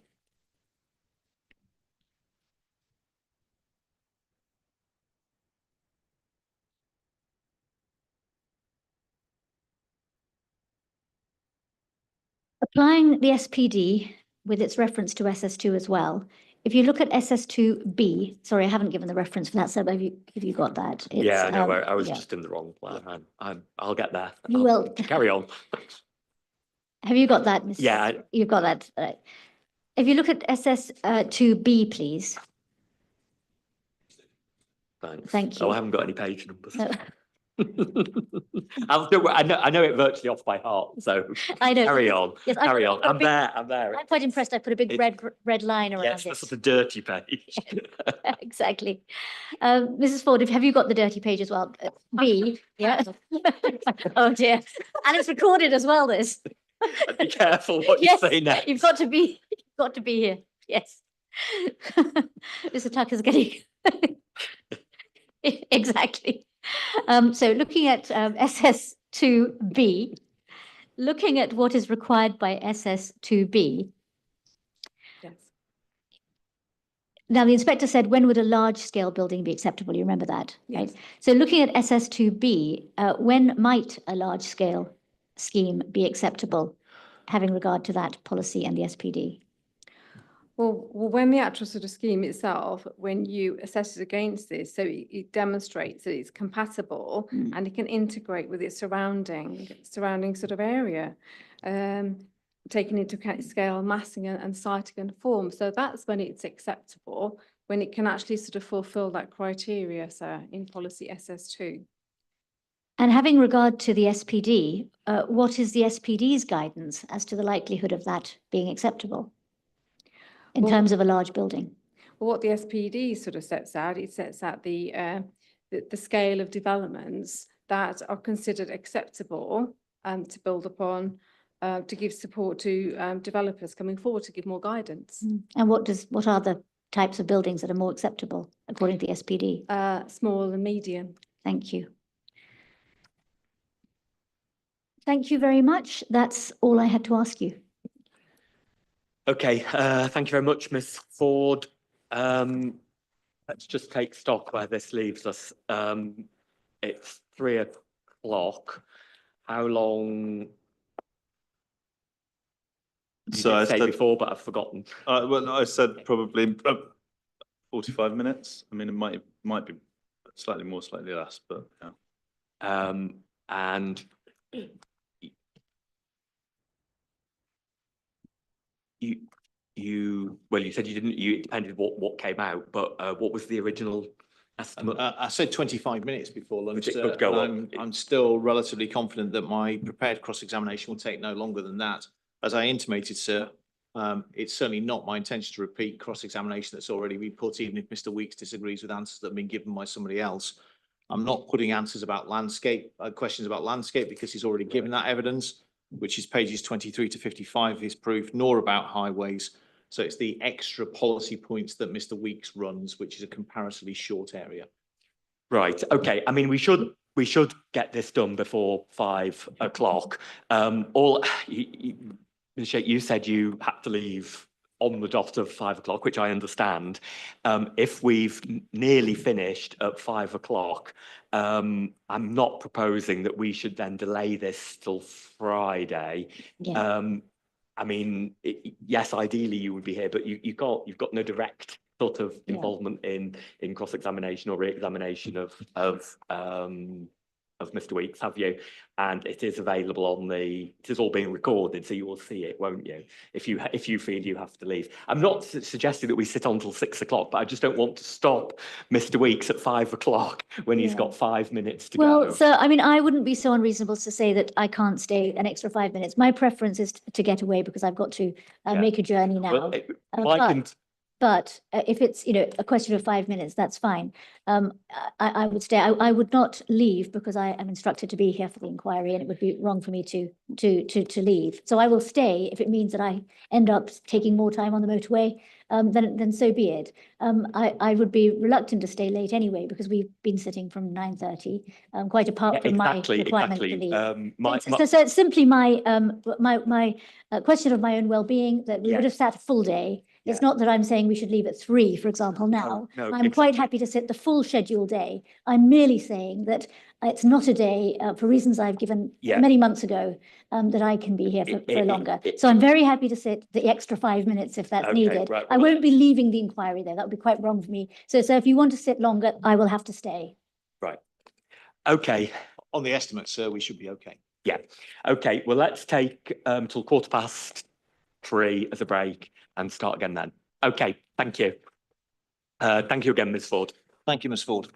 Applying the SPD with its reference to SS2 as well, if you look at SS2B, sorry, I haven't given the reference for that, so have you got that? Yeah, no, I was yeah. just in the wrong plan. I'll get there. You will. Carry on. Have you got that? Yeah. You've got that. Right. If you look at SS2B, please. Thanks. Thank you. Oh, I haven't got any page numbers. No. I know it virtually off by heart, so I know. carry on. Yes, Carry on. I'm there. I'm quite impressed. I put a big red line around Yes, it. that's the dirty page. Exactly. Mrs. Ford, have you got the dirty page as well? B, yeah. Oh dear. And it's recorded as well, this. Be careful what Yes, you say next. You've got to be here. Yes. Mr. Tucker's getting exactly. So looking at SS2B, looking at what is required by SS2B. Yes. Now, the inspector said, when would a large scale building be acceptable? You remember that, right? Yes. So looking at SS2B, when might a large scale scheme be acceptable, having regard to that policy and the SPD? Well, when the actual sort of scheme itself, when you assess it against this, so it demonstrates that it's compatible and it can integrate with its surrounding sort of area, taking into account scale, massing and siting and form. So that's when it's acceptable, when it can actually sort of fulfill that criteria, so in policy SS2. And having regard to the SPD, what is the SPD's guidance as to the likelihood of that being acceptable in terms of a large building? Well, what the SPD sort of sets out, it sets out the scale of developments that are considered acceptable to build upon, to give support to developers coming forward to give more guidance. And what are the types of buildings that are more acceptable according to the SPD? Small and medium. Thank you. Thank you very much. That's all I had to ask you. Okay, thank you very much, Ms. Ford. Let's just take stock where this leaves us. It's 3 o'clock. How long? You So did I say said before, but I've forgotten. well, I said probably 45 minutes. I mean, it might be slightly more, slightly less, but yeah. And you said you didn't, it depended what came out, but what was the original estimate? I said 25 minutes before lunch. Which it could go and up. I'm still relatively confident that my prepared cross-examination will take no longer than that. As I intimated, sir, it's certainly not my intention to repeat cross-examination that's already been put, even if Mr. Weeks disagrees with answers that have been given by somebody else. I'm not putting answers about landscape, questions about landscape, because he's already given that evidence, which is pages 23 to 55 of his proof, nor about highways. So it's the extra policy points that Mr. Weeks runs, which is a comparatively short area. Right. Okay. I mean, we should get this done before 5 o'clock. Ms. Sheikh, you said you had to leave on the dot of 5 o'clock, which I understand. If we've nearly finished at 5 o'clock, I'm not proposing that we should then delay this till Friday. Yeah. I mean, yes, ideally you would be here, but you've got no direct sort of involvement in cross-examination or re-examination of of Mr. Weeks, have you? And it is available on it is all being recorded, so you will see it, won't you? If you feel you have to leave. I'm not suggesting that we sit on till 6 o'clock, but I just don't want to stop Mr. Weeks at 5 o'clock when he's Yeah. got 5 minutes to Well, go. so I mean, I wouldn't be so unreasonable to say that I can't stay an extra 5 minutes. My preference is to get away because I've got to Yeah. make a journey now. Well, But if it's, a question of 5 minutes, that's fine. I would stay. I would not leave because I am instructed to be here for the inquiry, and it would be wrong for me to leave. So I will stay if it means that I end up taking more time on the motorway. Then so be it. I would be reluctant to stay late anyway because we've been sitting from 9:30. Quite apart from my requirement to leave. So it's simply my question of my own well-being that we would have sat a full day. It's not that I'm saying we should leave at 3, for example, now. No, I'm quite happy to sit the full scheduled day. I'm merely saying that it's not a day, for reasons I've given many months ago, that I can be here for longer. So I'm very happy to sit the extra 5 minutes if that's needed. Right, I won't be leaving the inquiry there. That would be quite wrong for me. So if you want to sit longer, I will have to stay. Right. Okay. On the estimate, sir, we should be okay. Yeah. Okay. Well, let's take till 3:15 as a break and start again then. Okay. Thank you. Thank you again, Ms. Ford. Thank you, Ms. Ford.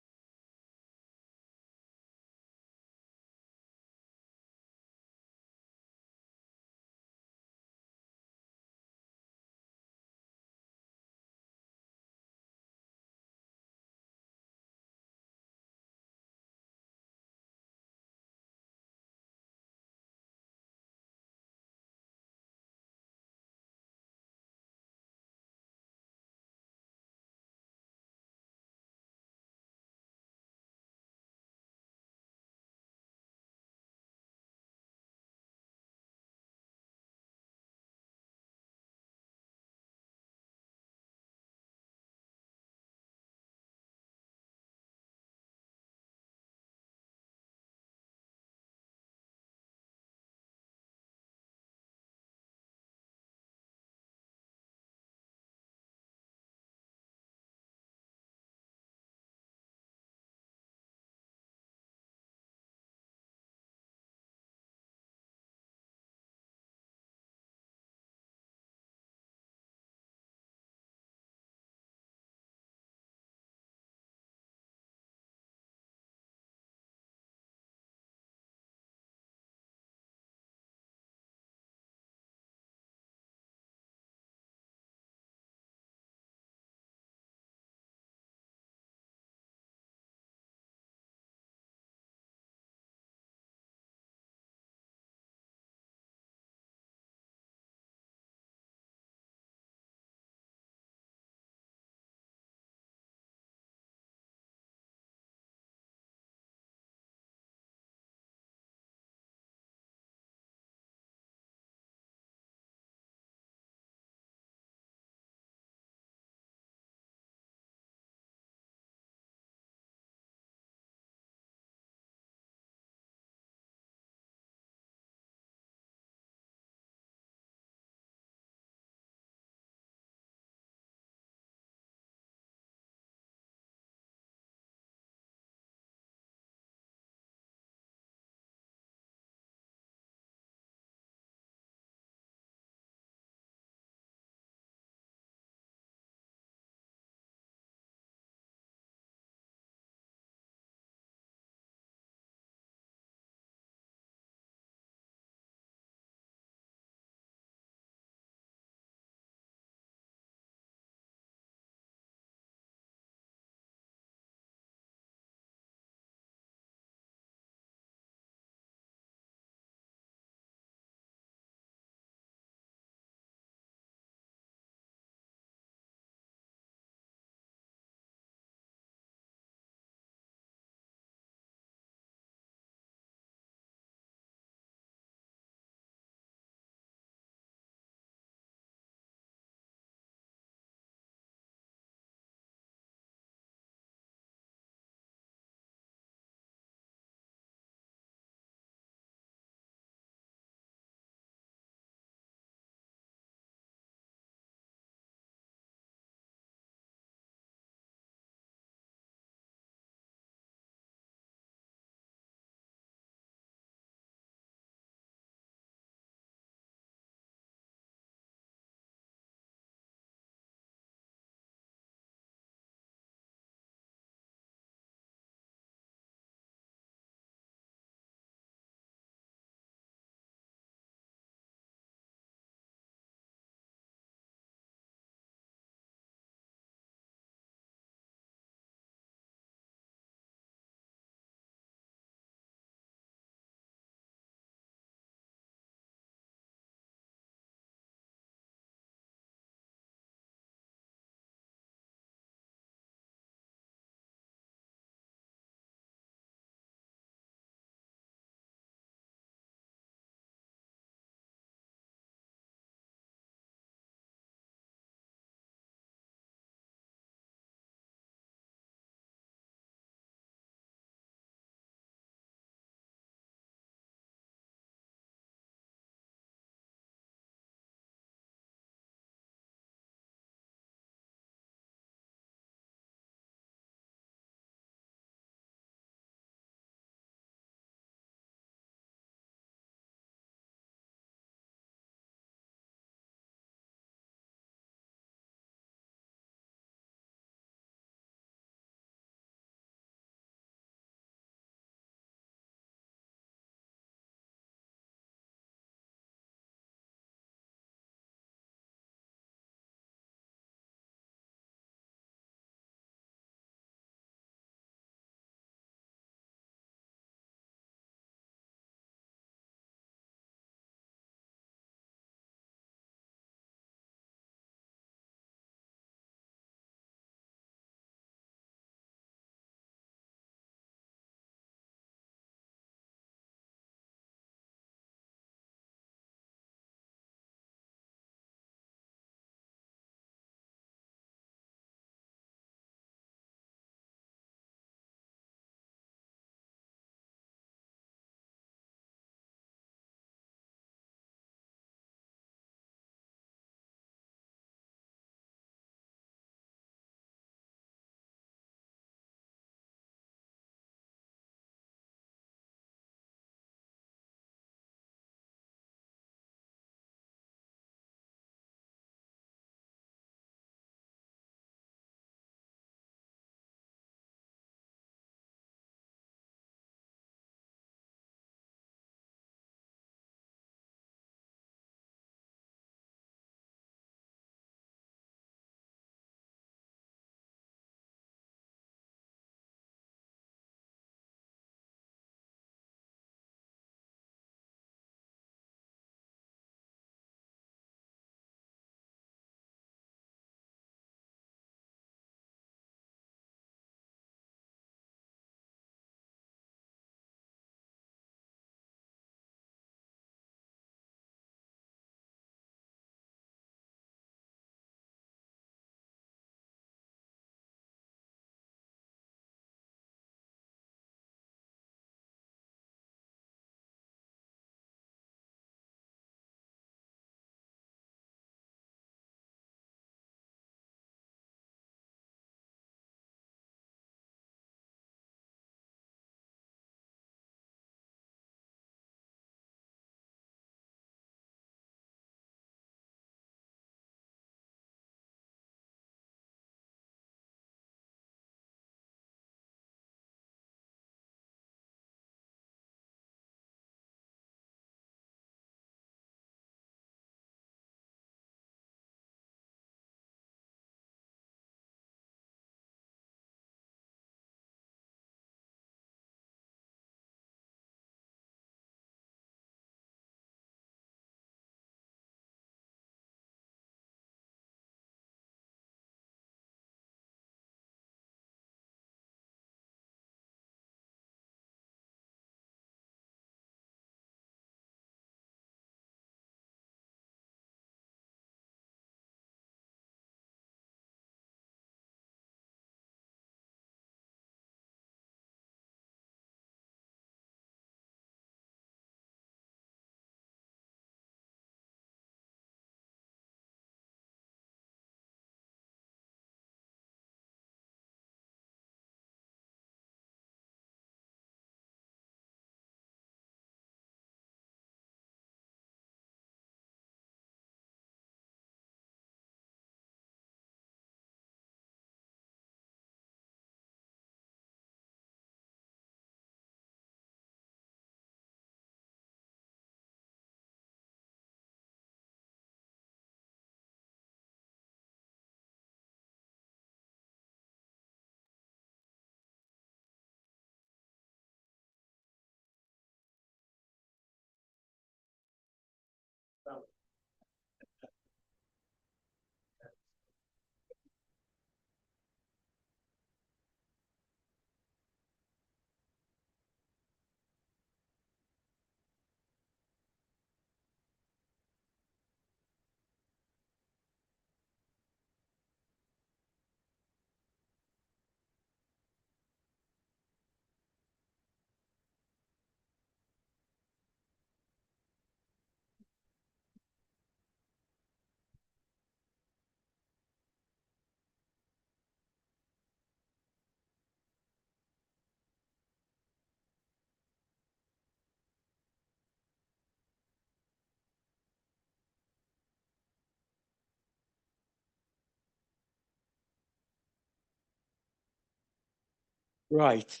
Right,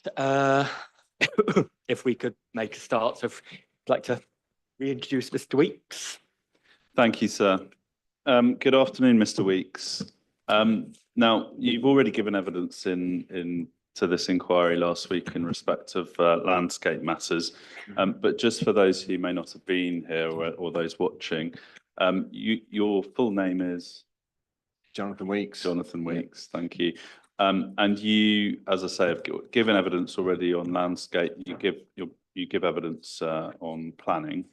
if we could make a start, so if you'd like to reintroduce Mr. Weeks. Thank you, sir. Good afternoon, Mr. Weeks. Now, you've already given evidence to this inquiry last week in respect of landscape matters. But just for those who may not have been here or those watching, your full name is? Jonathan Weeks. Jonathan Weeks, thank you. And you, as I say, have given evidence already on landscape. You give evidence on planning.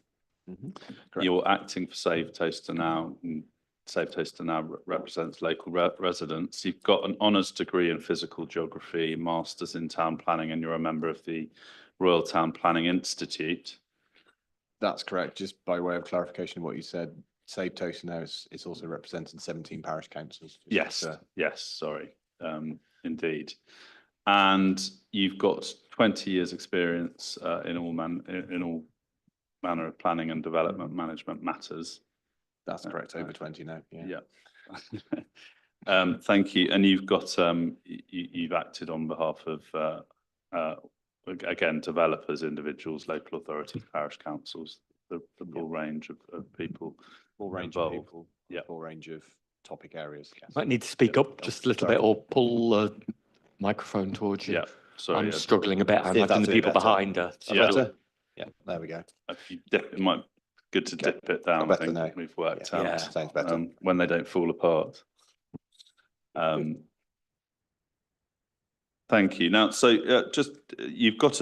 Correct. You're acting for Save Toaster Now, and Save Toaster Now represents local residents. You've got an honours degree in physical geography, masters in town planning, and you're a member of the Royal Town Planning Institute. That's correct. Just by way of clarification of what you said, Save Toaster Now is also representing 17 parish councils. Yes, yes, sorry, indeed. And you've got 20 years experience in all manner of planning and development management matters. That's correct. Over 20 now. Yeah. Thank you. And you've got you've acted on behalf of again, developers, individuals, local authorities, parish councils, the full range of people. Full range involved. of people. Yeah. Full range of topic areas. Yes. Might need to speak up just a little bit or pull the microphone towards you. Yeah. Sorry, I'm struggling a bit. I See if imagine that's the a bit people better. behind are. Yeah. Better? Yeah, there we go. It might be good to Okay. dip it down. I Better think now. we've worked Yeah. out Sounds better. when they don't fall apart. Thank you. Now, so just you've got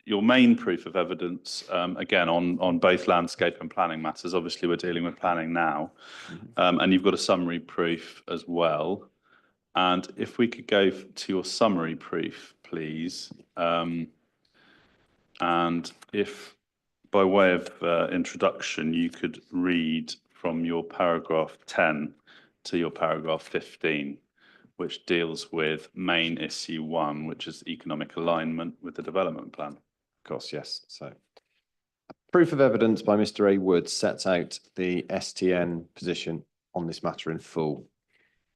your main proof of evidence again on both landscape and planning matters. Obviously, we're dealing with planning now, and you've got a summary proof as well. And if we could go to your summary proof, please. And if, by way of introduction, you could read from your paragraph 10 to your paragraph 15, which deals with main issue 1, which is economic alignment with the development plan. Of course, yes. So proof of evidence by Mr. A. Wood sets out the STN position on this matter in full.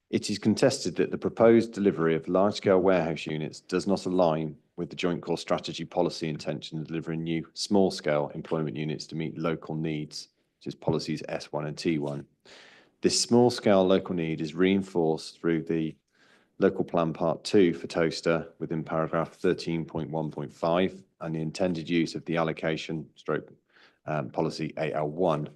It is contested that the proposed delivery of large-scale warehouse units does not align with the Joint Core Strategy policy intention of delivering new small-scale employment units to meet local needs, which is policies S1 and T1. This small-scale local need is reinforced through the Local Plan Part 2 for Toaster within paragraph 13.1.5 and the intended use of the allocation stroke policy AL1.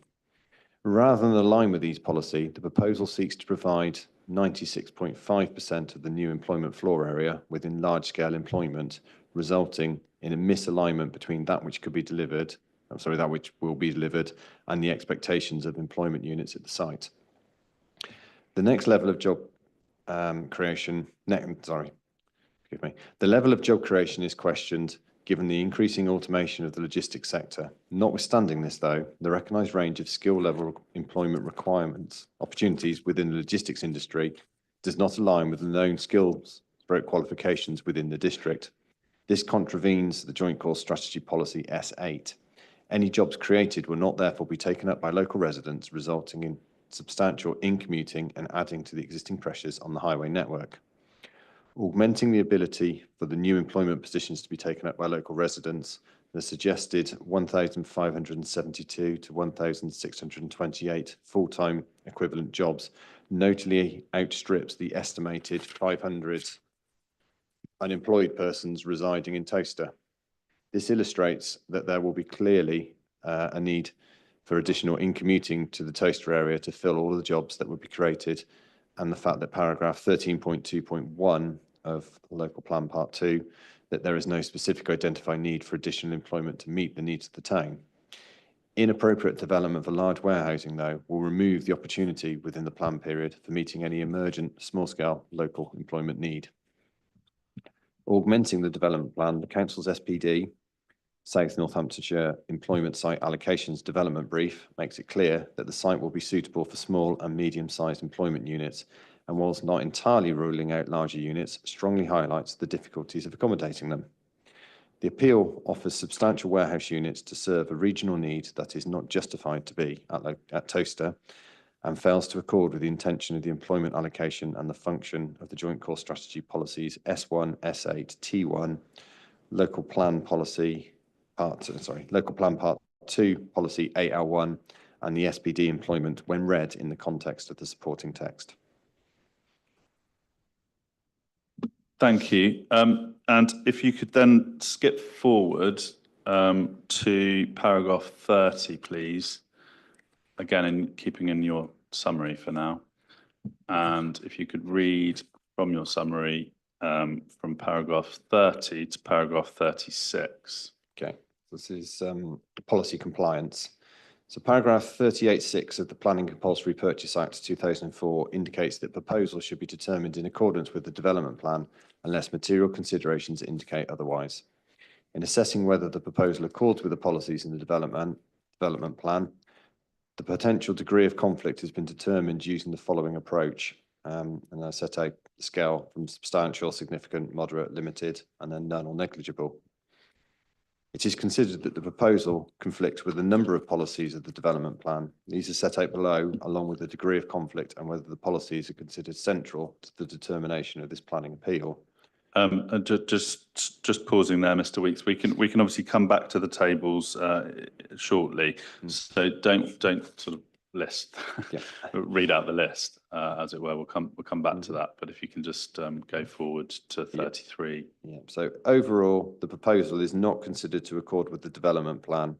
Rather than align with these policy, the proposal seeks to provide 96.5% of the new employment floor area within large-scale employment, resulting in a misalignment between that which could be delivered, that which will be delivered, and the expectations of employment units at the site. The next level of job creation, the level of job creation is questioned given the increasing automation of the logistics sector. Notwithstanding this, though, the recognised range of skill level employment requirements, opportunities within the logistics industry does not align with the known skills or qualifications within the district. This contravenes the Joint Core Strategy Policy S8. Any jobs created will not therefore be taken up by local residents, resulting in substantial incommuting and adding to the existing pressures on the highway network. Augmenting the ability for the new employment positions to be taken up by local residents, the suggested 1,572 to 1,628 full-time equivalent jobs notably outstrips the estimated 500 unemployed persons residing in Toaster. This illustrates that there will be clearly a need for additional in-commuting to the Toaster area to fill all of the jobs that would be created, and the fact that paragraph 13.2.1 of local plan part 2, that there is no specific identified need for additional employment to meet the needs of the town. Inappropriate development for large warehousing, though, will remove the opportunity within the plan period for meeting any emergent small-scale local employment need. Augmenting the development plan, the council's SPD, South Northamptonshire Employment Site Allocations Development Brief, makes it clear that the site will be suitable for small and medium-sized employment units, and whilst not entirely ruling out larger units, strongly highlights the difficulties of accommodating them. The appeal offers substantial warehouse units to serve a regional need that is not justified to be at Toaster, and fails to accord with the intention of the employment allocation and the function of the Joint Core Strategy policies S1, S8, T1, Local Plan Policy Part 2 Policy 8L1, and the SPD employment when read in the context of the supporting text. Thank you. And if you could then skip forward to paragraph 30, please. Again, in keeping in your summary for now. And if you could read from your summary from paragraph 30 to paragraph 36. Okay, this is policy compliance. So paragraph 38.6 of the Planning Compulsory Purchase Act 2004 indicates that proposals should be determined in accordance with the development plan unless material considerations indicate otherwise. In assessing whether the proposal accords with the policies in the development plan, the potential degree of conflict has been determined using the following approach. And I set out the scale from substantial, significant, moderate, limited, and then none or negligible. It is considered that the proposal conflicts with a number of policies of the development plan. These are set out below, along with the degree of conflict and whether the policies are considered central to the determination of this planning appeal. And just pausing there, Mr. Weeks. We can obviously come back to the tables shortly. So don't sort of list, read out the list as it were. We'll come back to that. But if you can just go forward to 33. Yeah. So overall, the proposal is not considered to accord with the development plan.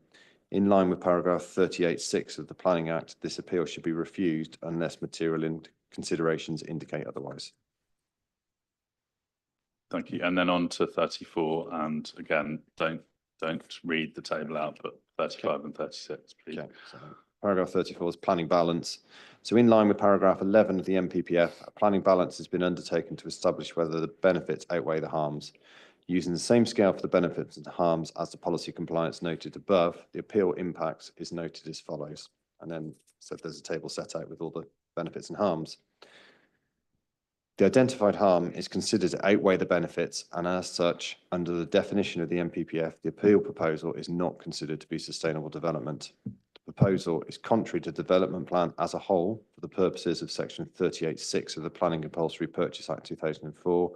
In line with paragraph 38.6 of the Planning Act, this appeal should be refused unless material considerations indicate otherwise. Thank you. And then on to 34, and again, don't read the table out, but 35 and 36, please. Okay. So paragraph 34 is planning balance. So in line with paragraph 11 of the MPPF, a planning balance has been undertaken to establish whether the benefits outweigh the harms. Using the same scale for the benefits and harms as the policy compliance noted above, the appeal impact is noted as follows. And then so there's a table set out with all the benefits and harms. The identified harm is considered to outweigh the benefits, and as such, under the definition of the MPPF, the appeal proposal is not considered to be sustainable development. The proposal is contrary to the development plan as a whole for the purposes of section 38.6 of the Planning Compulsory Purchase Act 2004.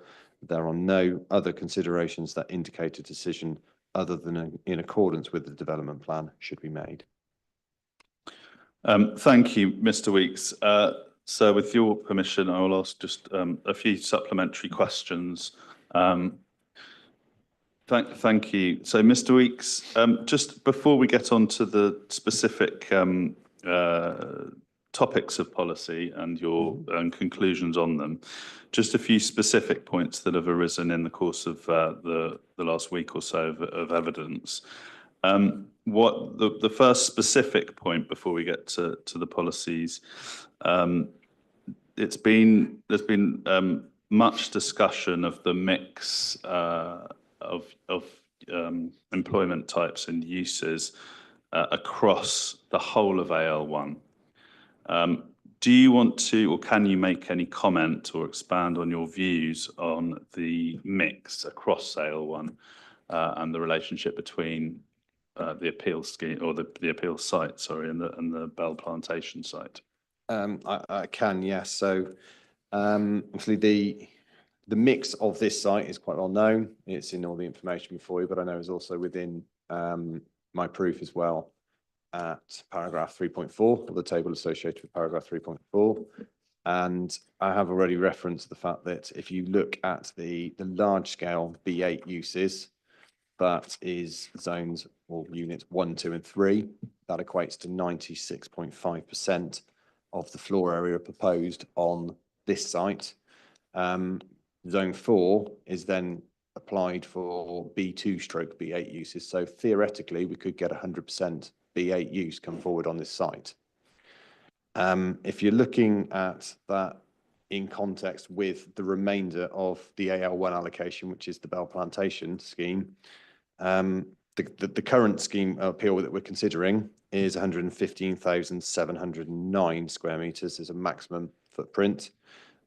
There are no other considerations that indicate a decision other than in accordance with the development plan should be made. Thank you, Mr. Weeks. So with your permission, I will ask just a few supplementary questions. Thank you. So Mr. Weeks, just before we get on to the specific topics of policy and your conclusions on them, just a few specific points that have arisen in the course of the last week or so of evidence. What the first specific point before we get to the policies, there's been much discussion of the mix of employment types and uses across the whole of AL1. Do you want to, or can you make any comment or expand on your views on the mix across AL1 and the relationship between the appeal scheme or the appeal site, sorry, and the Bell Plantation site? I can, yes. So obviously the mix of this site is quite well known. It's in all the information before you, but I know it's also within my proof as well at paragraph 3.4 of the table associated with paragraph 3.4. And I have already referenced the fact that if you look at the large scale B8 uses, that is zones or units 1, 2, and 3. that equates to 96.5% of the floor area proposed on this site. Zone 4 is then applied for B2 stroke B8 uses. So theoretically, we could get 100% B8 use come forward on this site. If you're looking at that in context with the remainder of the AL1 allocation, which is the Bell Plantation scheme, the current scheme appeal that we're considering is 115,709 square meters as a maximum footprint.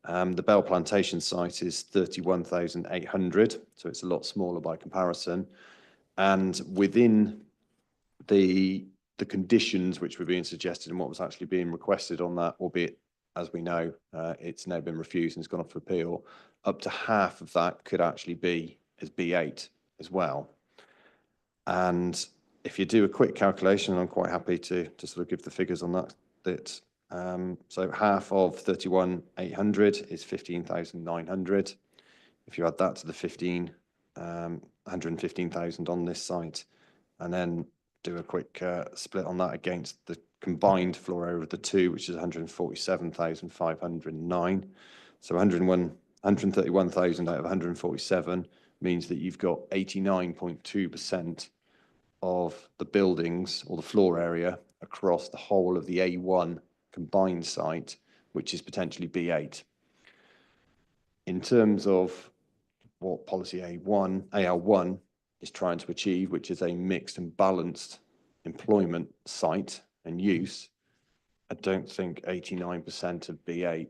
The Bell Plantation site is 31,800, so it's a lot smaller by comparison. And within the conditions which were being suggested and what was actually being requested on that, albeit as we know, it's now been refused and it's gone off for appeal, up to half of that could actually be as B8 as well. And if you do a quick calculation, I'm quite happy to sort of give the figures on that. So half of 31,800 is 15,900. If you add that to the 115,000 on this site, and then do a quick split on that against the combined floor area of the two, which is 147,509. So 131,000 out of 147 means that you've got 89.2% of the buildings or the floor area across the whole of the A1 combined site, which is potentially B8. In terms of what policy AL1 is trying to achieve, which is a mixed and balanced employment site and use, I don't think 89% of B8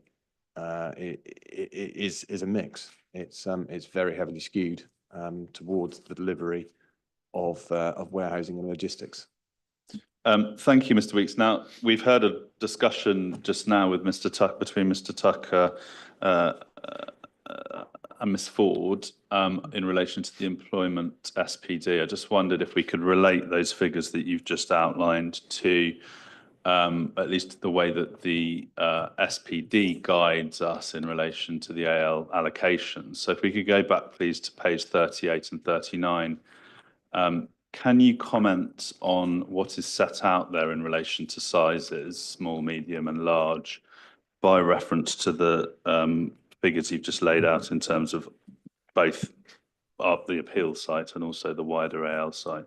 is a mix. It's very heavily skewed towards the delivery of warehousing and logistics. Thank you, Mr. Weeks. Now, we've heard a discussion just now with Mr. Tucker, between Mr. Tucker and Ms. Ford in relation to the employment SPD. I just wondered if we could relate those figures that you've just outlined to at least the way that the SPD guides us in relation to the AL allocations. So if we could go back, please, to page 38 and 39. Can you comment on what is set out there in relation to sizes, small, medium and large, by reference to the figures you've just laid out in terms of both of the appeal site and also the wider AL site?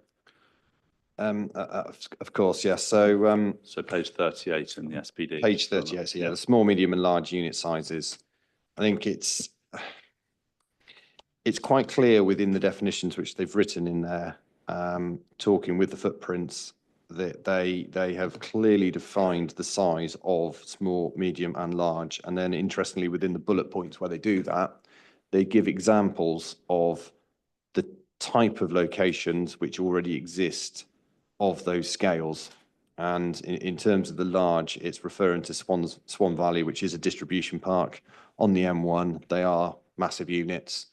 Of course, yes. So page 38 in the SPD. Page 38, so yeah, the small, medium and large unit sizes. I think it's quite clear within the definitions which they've written in there, talking with the footprints, that they have clearly defined the size of small, medium and large. And then interestingly, within the bullet points where they do that, they give examples of the type of locations which already exist of those scales. And in terms of the large, it's referring to Swan Valley, which is a distribution park on the M1. They are massive units.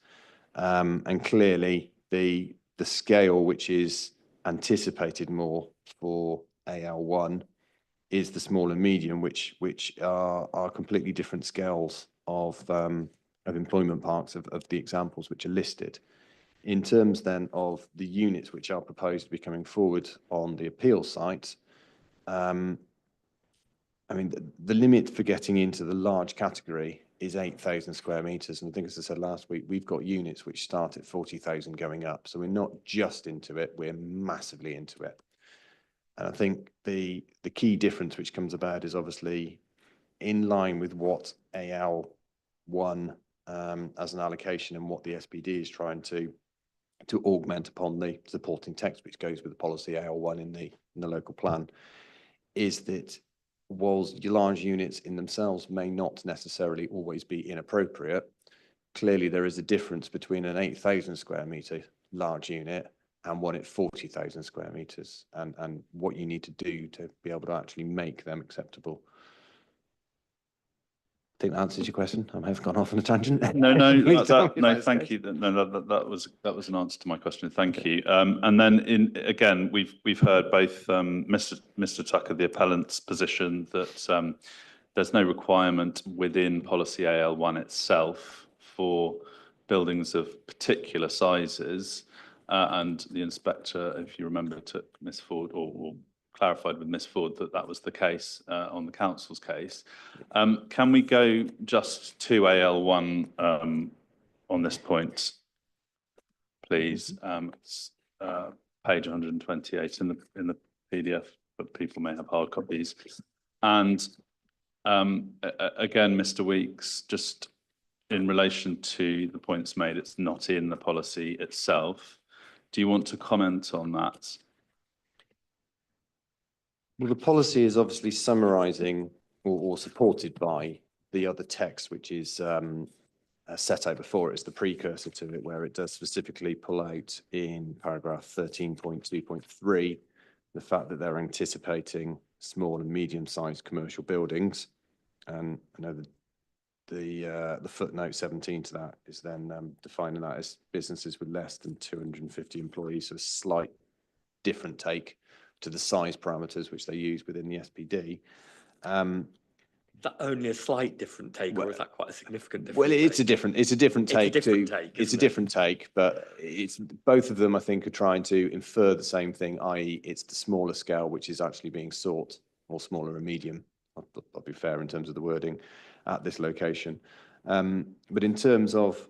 And clearly the scale which is anticipated more for AL1 is the small and medium, which are completely different scales of employment parks of the examples which are listed. In terms then of the units which are proposed to be coming forward on the appeal site, I mean, the limit for getting into the large category is 8,000 square meters. And I think, as I said last week, we've got units which start at 40,000 going up. So we're not just into it, we're massively into it. And I think the key difference which comes about is obviously in line with what AL1 as an allocation and what the SPD is trying to augment upon the supporting text which goes with the policy AL1 in the local plan, is that whilst your large units in themselves may not necessarily always be inappropriate, clearly there is a difference between an 8,000 square meter large unit and one at 40,000 square meters, and what you need to do to be able to actually make them acceptable. I think that answers your question. I may have gone off on a tangent. No, thank you. No, that was an answer to my question. Thank you. And then again, we've heard both Mr. Tucker, the appellant's position that there's no requirement within policy AL1 itself for buildings of particular sizes, and the inspector, if you remember, took Ms. Ford or clarified with Ms Ford that that was the case on the council's case. Can we go just to AL1 on this point, please? It's, page 128 in the PDF, but people may have hard copies. And again, Mr Weeks, just in relation to the points made, it's not in the policy itself. Do you want to comment on that? Well, the policy is obviously summarising or supported by the other text, which is set out before. It's the precursor to it, where it does specifically pull out in paragraph 13.2.3 the fact that they're anticipating small and medium-sized commercial buildings. And I know that the footnote 17 to that is then defining that as businesses with less than 250 employees, so a slight different take to the size parameters which they use within the SPD. Is that only a slight different take, or is that quite a significant difference? Well, it's a different take. It's a different take, but it's both of them, I think, are trying to infer the same thing, i.e. it's the smaller scale which is actually being sought, or smaller and medium. I'll be fair in terms of the wording at this location. But in terms of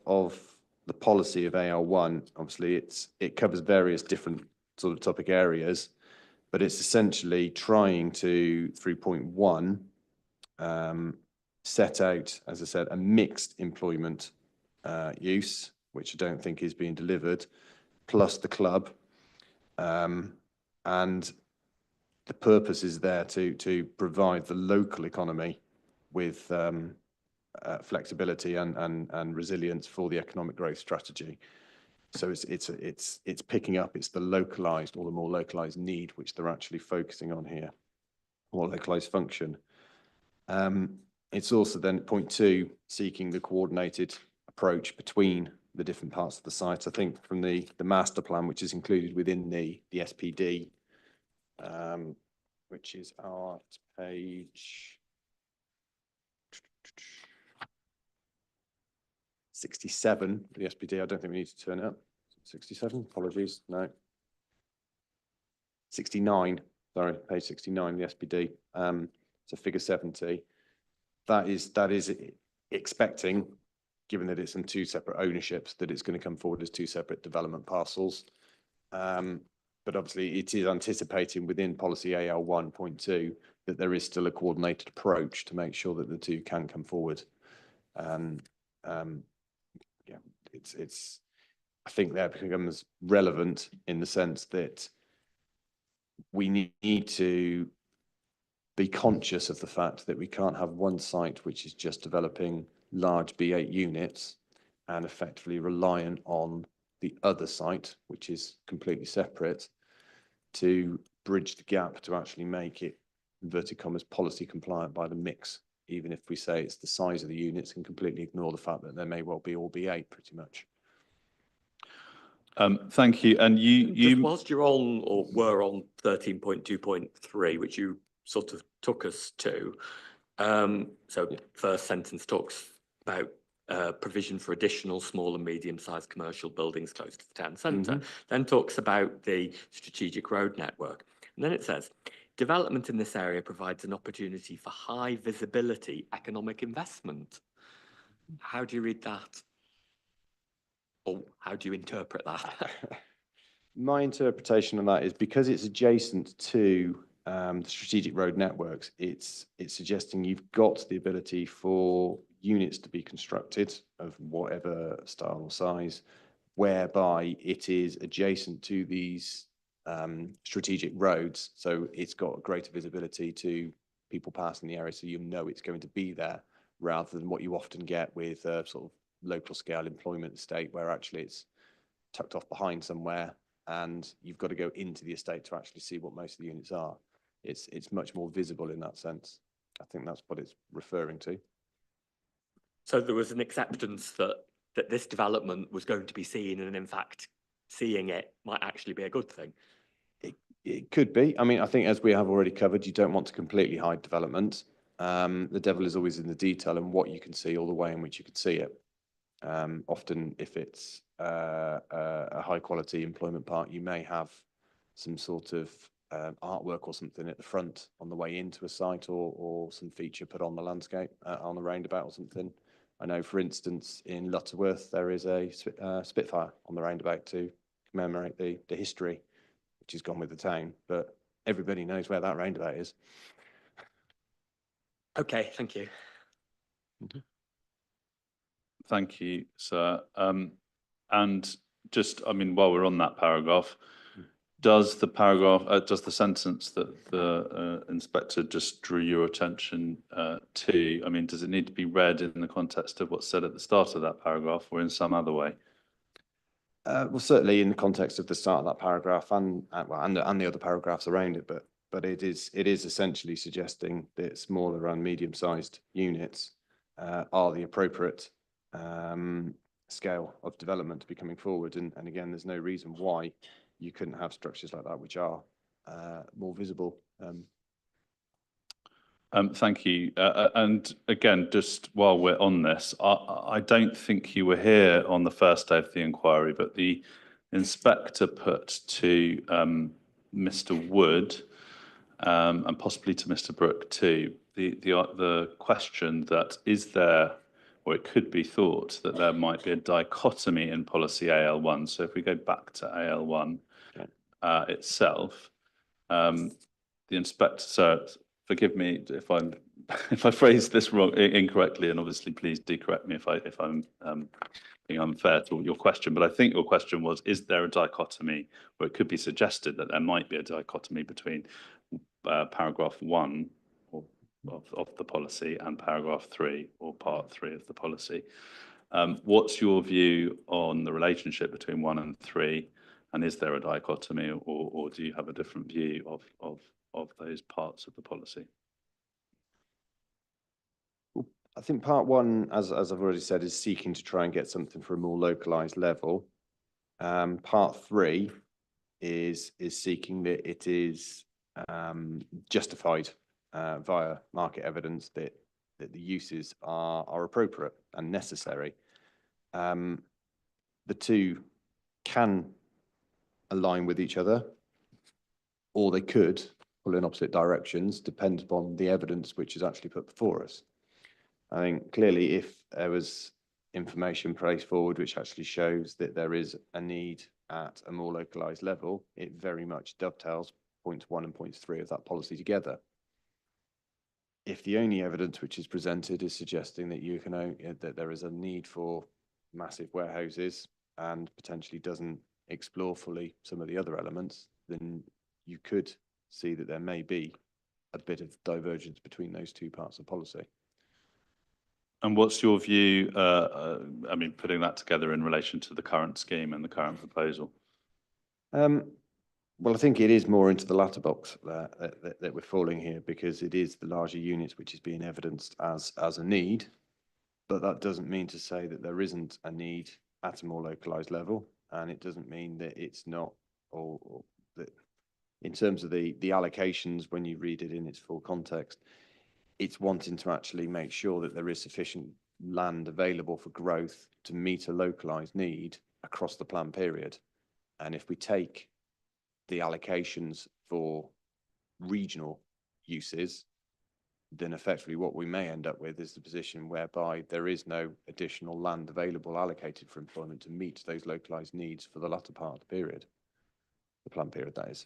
the policy of AL1, obviously it covers various different sort of topic areas, but it's essentially trying to, through point 1, set out, as I said, a mixed employment use, which I don't think is being delivered, plus the club. And the purpose is there to provide the local economy with flexibility and resilience for the economic growth strategy. So it's picking up, it's the localized or the more localized need which they're actually focusing on here, or localized function. It's also then point 2, seeking the coordinated approach between the different parts of the site. I think from the master plan, which is included within the SPD, which is our page 67, the SPD. I don't think we need to turn it up. 67, apologies, no. 69, sorry, page 69, the SPD. So figure 70. That is expecting, given that it's in 2 separate ownerships, that it's going to come forward as 2 separate development parcels. But obviously it is anticipating within policy AL 1.2 that there is still a coordinated approach to make sure that the 2 can come forward. Yeah, it's I think that becomes relevant in the sense that we need to be conscious of the fact that we can't have one site which is just developing large B8 units and effectively reliant on the other site, which is completely separate, to bridge the gap to actually make it, inverted commas, policy compliant by the mix, even if we say it's the size of the units and completely ignore the fact that there may well be all B8 pretty much. Thank you. And Just whilst you're on, or were on 13.2.3, which you sort of took us to, so first sentence talks about provision for additional small and medium-sized commercial buildings close to the town centre, then talks about the strategic road network. And then it says, development in this area provides an opportunity for high visibility economic investment. How do you read that? Or how do you interpret that? My interpretation on that is because it's adjacent to the strategic road networks, it's suggesting you've got the ability for units to be constructed of whatever style or size, whereby it is adjacent to these strategic roads. So it's got greater visibility to people passing the area, so you know it's going to be there, rather than what you often get with sort of local scale employment estate, where actually it's tucked off behind somewhere and you've got to go into the estate to actually see what most of the units are. It's much more visible in that sense. I think that's what it's referring to. So there was an acceptance that this development was going to be seen, and in fact, seeing it might actually be a good thing. It could be. I mean, I think as we have already covered, you don't want to completely hide development. The devil is always in the detail and what you can see, or the way in which you can see it. Often, if it's a high quality employment park, you may have some sort of artwork or something at the front on the way into a site, or some feature put on the landscape on the roundabout or something. I know, for instance, in Lutterworth, there is a Spitfire on the roundabout to commemorate the history, which has gone with the town, but everybody knows where that roundabout is. Okay, thank you. Thank you, sir. And just, I mean, while we're on that paragraph, does the paragraph, does the sentence that the inspector just drew your attention to, I mean, does it need to be read in the context of what's said at the start of that paragraph or in some other way? Well, certainly in the context of the start of that paragraph and the other paragraphs around it, but it is essentially suggesting that smaller and medium-sized units are the appropriate scale of development to be coming forward. And again, there's no reason why you couldn't have structures like that which are more visible. Thank you. And again, just while we're on this, I don't think you were here on the first day of the inquiry, but the inspector put to Mr. Wood and possibly to Mr. Brooke too, the question that is there, or it could be thought that there might be a dichotomy in policy AL1. So if we go back to AL1 itself, the inspector, so forgive me if I phrase this wrong, incorrectly, and obviously please do correct me if I'm being unfair to your question, but I think your question was, is there a dichotomy, or it could be suggested that there might be a dichotomy between paragraph 1 of the policy and paragraph 3 or part 3 of the policy. What's your view on the relationship between 1 and 3, and is there a dichotomy, or do you have a different view of those parts of the policy? I think part 1, as I've already said, is seeking to try and get something for a more localized level. Part 3 is seeking that it is justified via market evidence that the uses are appropriate and necessary. The two can align with each other, or they could pull in opposite directions, depends upon the evidence which is actually put before us. I think clearly if there was information placed forward which actually shows that there is a need at a more localized level, it very much dovetails points 1 and points 3 of that policy together. If the only evidence which is presented is suggesting that that there is a need for massive warehouses and potentially doesn't explore fully some of the other elements, then you could see that there may be a bit of divergence between those two parts of policy. And what's your view, I mean, putting that together in relation to the current scheme and the current proposal? Well, I think it is more into the latter box that we're falling here, because it is the larger units which is being evidenced as a need, but that doesn't mean to say that there isn't a need at a more localized level, and it doesn't mean that it's not, or that in terms of the allocations, when you read it in its full context, it's wanting to actually make sure that there is sufficient land available for growth to meet a localized need across the plan period. And if we take the allocations for regional uses, then effectively what we may end up with is the position whereby there is no additional land available allocated for employment to meet those localized needs for the latter part of the period, the plan period that is.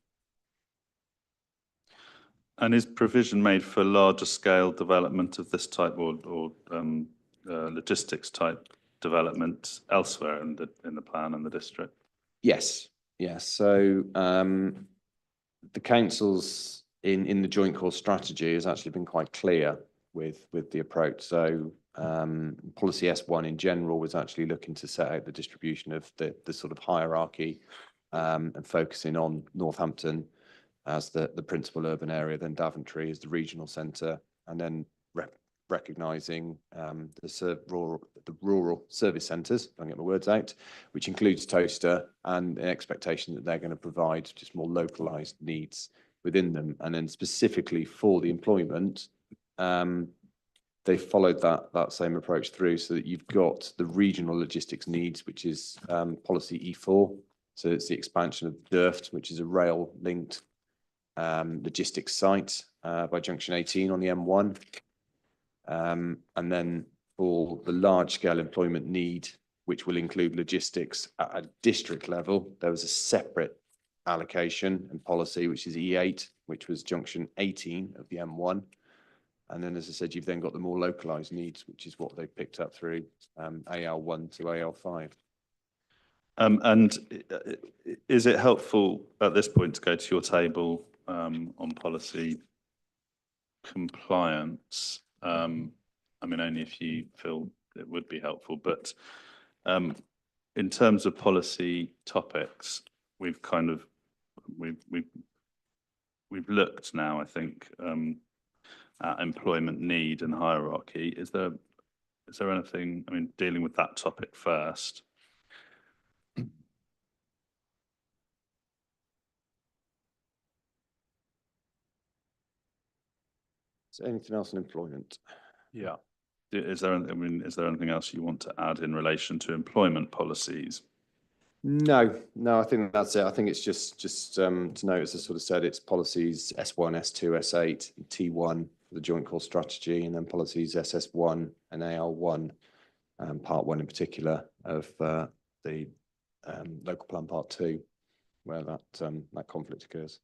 And is provision made for larger scale development of this type, or logistics type development elsewhere in the plan and the district? Yes. So the council's in the joint core strategy has actually been quite clear with the approach. So policy S1 in general was actually looking to set out the distribution of the sort of hierarchy and focusing on Northampton as the principal urban area, then Daventry as the regional centre, and then recognising the rural service centres, don't get my words out, which includes Toaster, and an expectation that they're going to provide just more localised needs within them. And then specifically for the employment, they followed that same approach through, so that you've got the regional logistics needs, which is policy E4. So it's the expansion of DIRFT, which is a rail linked logistics site by junction 18 on the M1. And then for the large scale employment need, which will include logistics at a district level, there was a separate allocation and policy, which is E8, which was junction 18 of the M1. And then, as I said, you've then got the more localized needs, which is what they picked up through AL1 to AL5. And is it helpful at this point to go to your table on policy compliance? I mean, only if you feel it would be helpful, but in terms of policy topics, we've looked now, I think, at employment need and hierarchy. Is there anything, I mean, dealing with that topic first? Is there anything else on employment? Yeah. Is there anything else you want to add in relation to employment policies? No, I think that's it. I think it's just to note, as I sort of said, it's policies S1, S2, S8, T1 for the joint core strategy, and then policies SS1 and AL1, part 1 in particular of the local plan part 2, where that conflict occurs.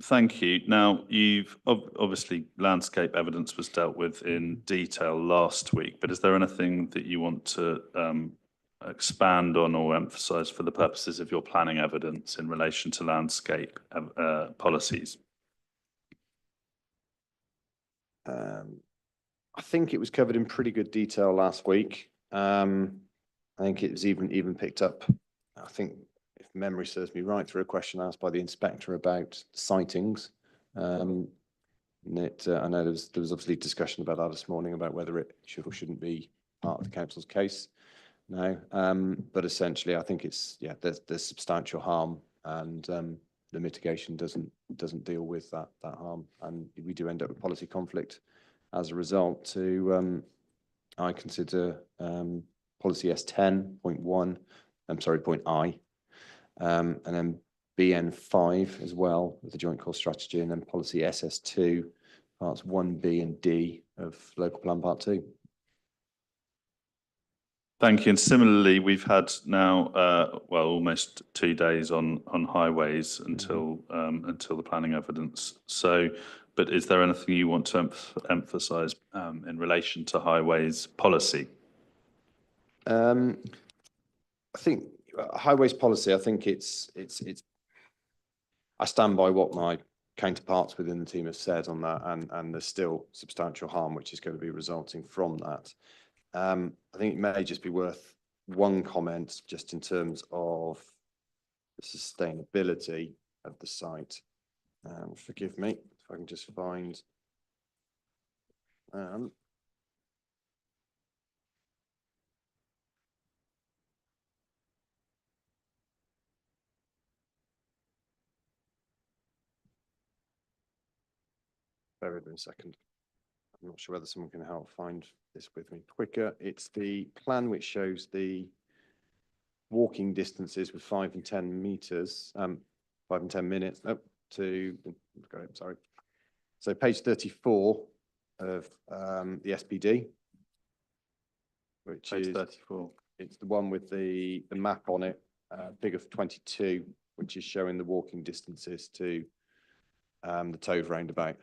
Thank you. Now, you've obviously landscape evidence was dealt with in detail last week, but is there anything that you want to expand on or emphasise for the purposes of your planning evidence in relation to landscape policies? I think it was covered in pretty good detail last week. I think it was even picked up, I think, if memory serves me right, through a question asked by the inspector about sightings. I know there was obviously discussion about that this morning about whether it should or shouldn't be part of the council's case now. But essentially, I think it's, yeah, there's substantial harm, and the mitigation doesn't deal with that harm, and we do end up with policy conflict as a result. I consider policy S10.1, point I. And then BN5 as well with the joint core strategy, and then policy SS2 parts 1B and D of local plan part 2. Thank you. And similarly, we've had now almost 2 days on highways until the planning evidence. So, but is there anything you want to emphasise in relation to highways policy? I think highways policy, I think I stand by what my counterparts within the team have said on that, and there's still substantial harm which is going to be resulting from that. I think it may just be worth one comment just in terms of the sustainability of the site. Forgive me if I can just find bear with me a second. I'm not sure whether someone can help find this with me quicker. It's the plan which shows the walking distances with 5 and 10 meters, 5 and 10 minutes, sorry. So page 34 of the SPD, which page is 34. It's the one with the map on it, big of 22, which is showing the walking distances to the Tove roundabout.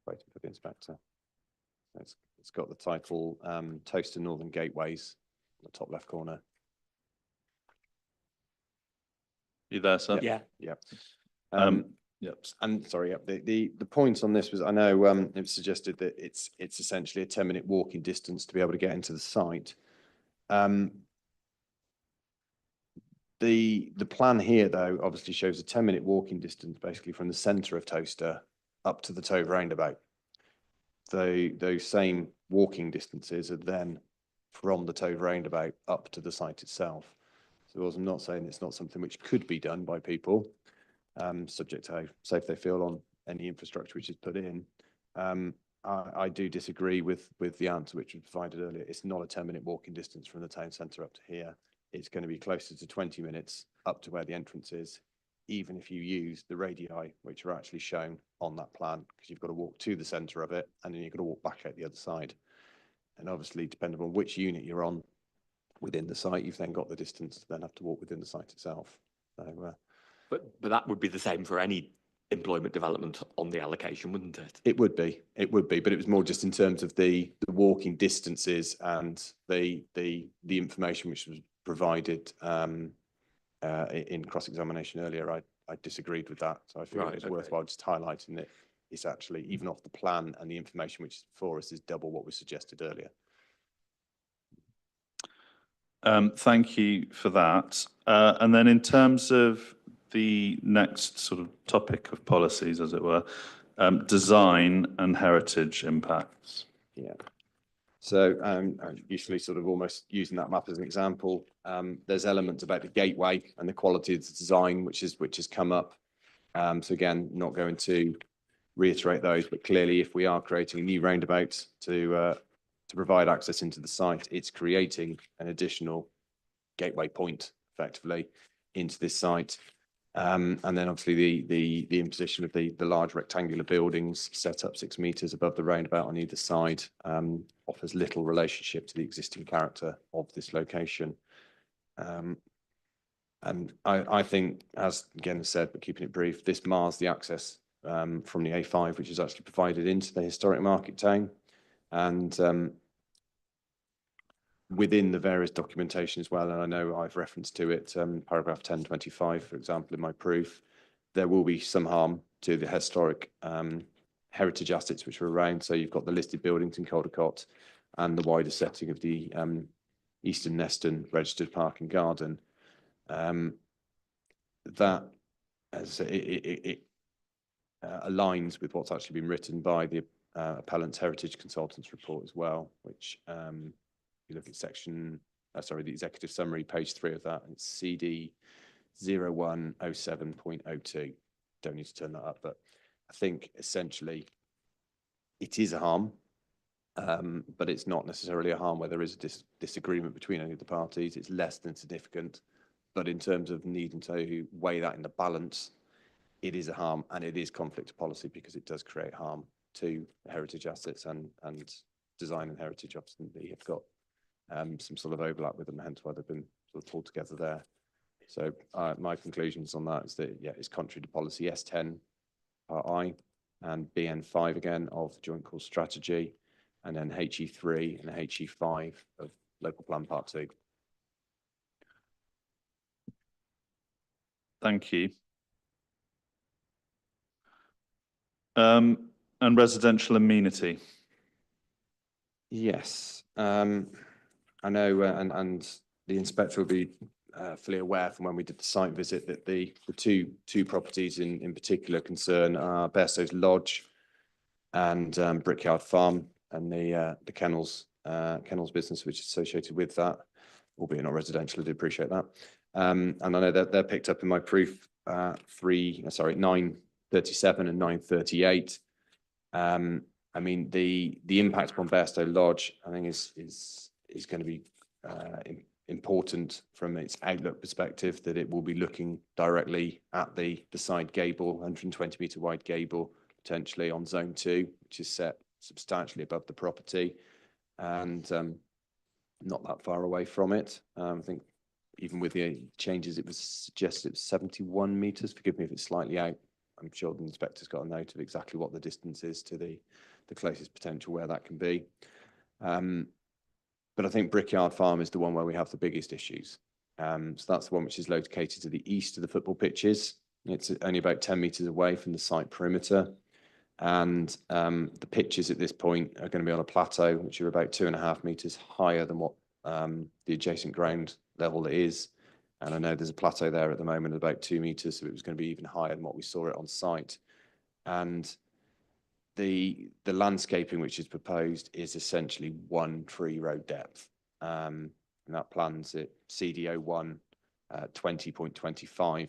Waiting for the inspector. It's got the title Toaster Northern Gateways in the top left corner. You there, sir? Yeah. Yep. Yep. And sorry, the point on this was, I know it was suggested that it's essentially a 10-minute walking distance to be able to get into the site. The plan here, though, obviously shows a 10-minute walking distance basically from the centre of Toaster up to the Tove roundabout. Those same walking distances are then from the Tove roundabout up to the site itself. So I'm not saying it's not something which could be done by people, subject to how safe they feel on any infrastructure which is put in. I do disagree with the answer which was provided earlier. It's not a 10-minute walking distance from the town centre up to here. It's going to be closer to 20 minutes up to where the entrance is, even if you use the radii which are actually shown on that plan, because you've got to walk to the centre of it and then you've got to walk back out the other side. And obviously, depending on which unit you're on within the site, you've then got the distance to then have to walk within the site itself. So, But that would be the same for any employment development on the allocation, wouldn't it? it would be, but it was more just in terms of the walking distances and the information which was provided in cross-examination earlier. I disagreed with that, so I figured Right, it's okay. worthwhile just highlighting that it's actually, even off the plan and the information which is before us, is double what was suggested earlier. Thank you for that. And then in terms of the next sort of topic of policies, as it were, design and heritage impacts. Yeah. So usually sort of almost using that map as an example, there's elements about the gateway and the quality of the design, which has come up. So again, not going to reiterate those, but clearly if we are creating a new roundabout to provide access into the site, it's creating an additional gateway point effectively into this site. And then obviously the imposition of the large rectangular buildings set up 6 meters above the roundabout on either side offers little relationship to the existing character of this location. And I think, as again said, but keeping it brief, this mars the access from the A5, which is actually provided into the historic market town. And within the various documentation as well, and I know I've referenced to it, paragraph 1025, for example, in my proof, there will be some harm to the historic heritage assets which are around. So you've got the listed buildings in Caldecott and the wider setting of the Eastern Neston registered park and garden. That, as it aligns with what's actually been written by the appellant's heritage consultants report as well, which you look at section, the executive summary, page 3 of that, and it's CD 0107.02. Don't need to turn that up, but I think essentially it is a harm, but it's not necessarily a harm where there is a disagreement between any of the parties. It's less than significant, but in terms of needing to weigh that in the balance, it is a harm and it is conflict of policy because it does create harm to heritage assets and design and heritage often they have got some sort of overlap with them, hence why they've been sort of pulled together there. So my conclusions on that is that, yeah, it's contrary to policy S10 Part I and BN5 again of the Joint Course Strategy, and then HE3 and HE5 of Local Plan Part 2. Thank you. And residential amenity. Yes, I know, and the inspector will be fully aware from when we did the site visit that the two properties in particular concern are Bairstow's Lodge and Brickyard Farm, and the kennels business which is associated with that, albeit not residential. I do appreciate that. And I know that they're picked up in my proof 937 and 938. I mean, the impact upon Bairstow Lodge, I think, is going to be important from its outlook perspective, that it will be looking directly at the side gable, 120 metre wide gable, potentially on zone 2, which is set substantially above the property and not that far away from it. I think even with the changes, it was suggested 71 metres. Forgive me if it's slightly out. I'm sure the inspector's got a note of exactly what the distance is to the closest potential where that can be. But I think Brickyard Farm is the one where we have the biggest issues. So that's the one which is located to the east of the football pitches. It's only about 10 metres away from the site perimeter. And the pitches at this point are going to be on a plateau, which are about 2.5 metres higher than what the adjacent ground level is. And I know there's a plateau there at the moment of about 2 metres, so it was going to be even higher than what we saw it on site. And the landscaping which is proposed is essentially 1 tree row depth. And that plan's at CDO1 20.25.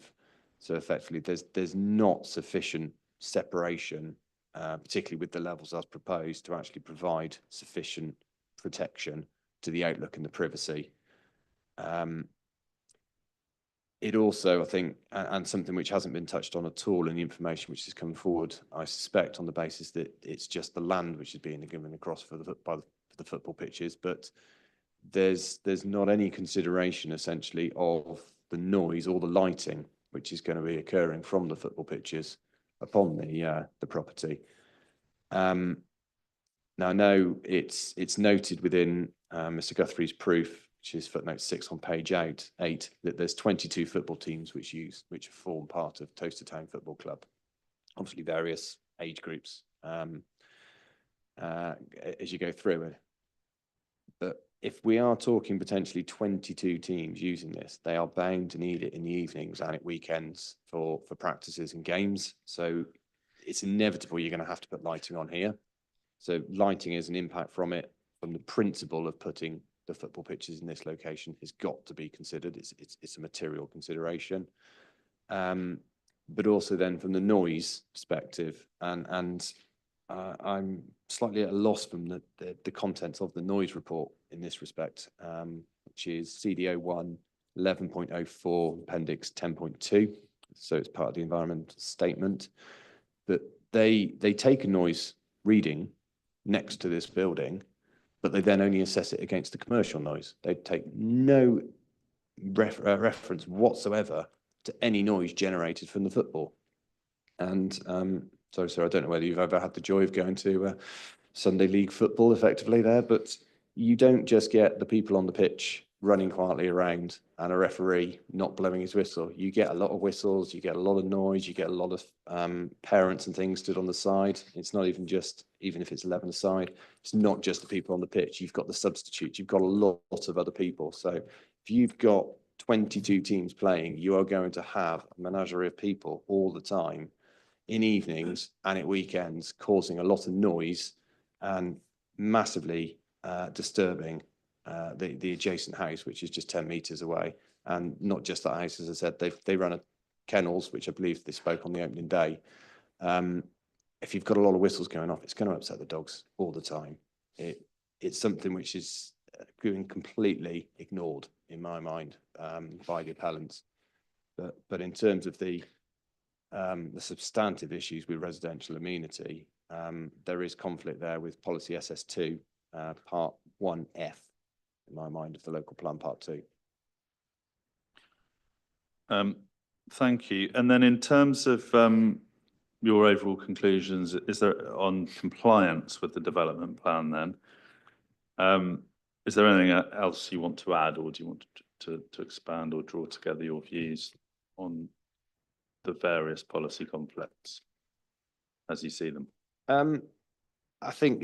So effectively there's not sufficient separation particularly with the levels as proposed, to actually provide sufficient protection to the outlook and the privacy. It also, I think, and something which hasn't been touched on at all in the information which has come forward, I suspect on the basis that it's just the land which is being given across for the football pitches, but there's not any consideration essentially of the noise or the lighting which is going to be occurring from the football pitches upon the property. Now I know it's noted within Mr. Guthrie's proof, which is footnote 6 on page 8, that there's 22 football teams which form part of Toaster Town Football Club. Obviously various age groups as you go through it. But if we are talking potentially 22 teams using this, they are bound to need it in the evenings and at weekends for practices and games. So it's inevitable you're going to have to put lighting on here. So lighting is an impact from the principle of putting the football pitches in this location has got to be considered. It's a material consideration. But also then from the noise perspective, and I'm slightly at a loss from the contents of the noise report in this respect, which is CDO1 11.04 appendix 10.2. So it's part of the environmental statement. But they take a noise reading next to this building, but they then only assess it against the commercial noise. They take no reference whatsoever to any noise generated from the football. And sorry, sir, I don't know whether you've ever had the joy of going to Sunday League football effectively there, but you don't just get the people on the pitch running quietly around and a referee not blowing his whistle. You get a lot of whistles, you get a lot of noise, you get a lot of parents and things stood on the side. It's not even just, even if it's 11 aside, it's not just the people on the pitch. You've got the substitutes, you've got a lot of other people. So if you've got 22 teams playing, you are going to have a menagerie of people all the time in evenings and at weekends, causing a lot of noise and massively disturbing the adjacent house, which is just 10 meters away. And not just that house, as I said, they run a kennels, which I believe they spoke on the opening day. If you've got a lot of whistles going off, it's going to upset the dogs all the time. It's something which is being completely ignored in my mind by the appellants. But in terms of the substantive issues with residential amenity, there is conflict there with policy SS2 part 1F in my mind of the local plan part 2. Thank you. And then in terms of your overall conclusions, is there on compliance with the development plan then? Is there anything else you want to add, or do you want to expand or draw together your views on the various policy conflicts as you see them? I think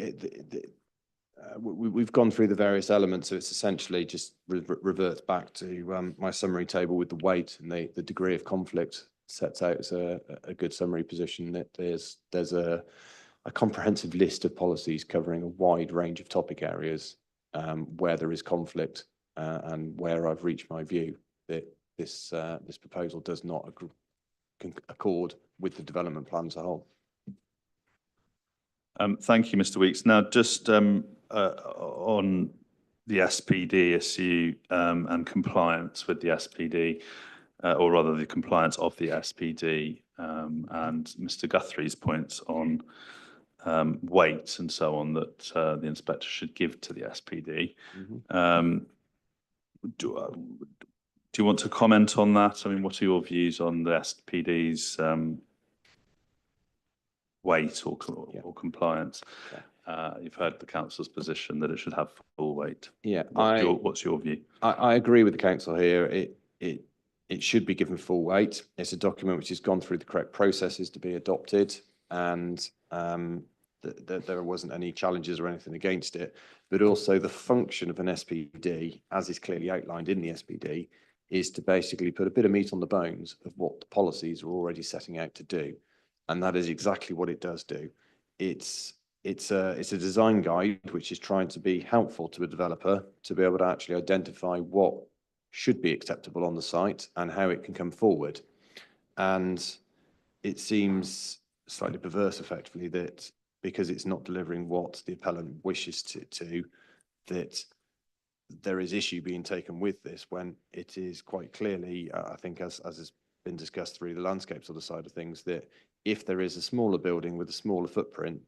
we've gone through the various elements, so it's essentially just reverts back to my summary table with the weight and the degree of conflict sets out as a good summary position that there's a comprehensive list of policies covering a wide range of topic areas where there is conflict and where I've reached my view that this proposal does not accord with the development plan as a whole. Thank you, Mr. Weeks. Now, just on the SPD issue and compliance with the SPD, or rather the compliance of the SPD, and Mr. Guthrie's points on weight and so on that the inspector should give to the SPD. Mm-hmm. Do you want to comment on that? I mean, what are your views on the SPD's weight or compliance? Okay. You've heard the council's position that it should have full weight. Yeah, what's your view? I agree with the council here. It should be given full weight. It's a document which has gone through the correct processes to be adopted, and there wasn't any challenges or anything against it. But also the function of an SPD, as is clearly outlined in the SPD, is to basically put a bit of meat on the bones of what the policies are already setting out to do. And that is exactly what it does do. It's a design guide which is trying to be helpful to a developer to be able to actually identify what should be acceptable on the site and how it can come forward. And it seems slightly perverse effectively that because it's not delivering what the appellant wishes to that there is issue being taken with this when it is quite clearly, I think as has been discussed through the landscape sort of side of things, that if there is a smaller building with a smaller footprint,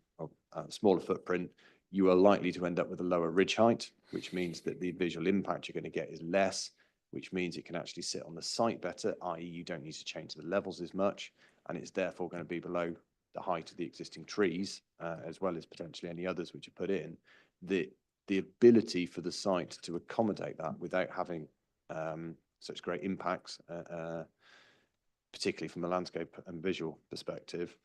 you are likely to end up with a lower ridge height, which means that the visual impact you're going to get is less, which means it can actually sit on the site better, i.e. you don't need to change the levels as much, and it's therefore going to be below the height of the existing trees, as well as potentially any others which are put in. The ability for the site to accommodate that without having such great impacts, particularly from a landscape and visual perspective,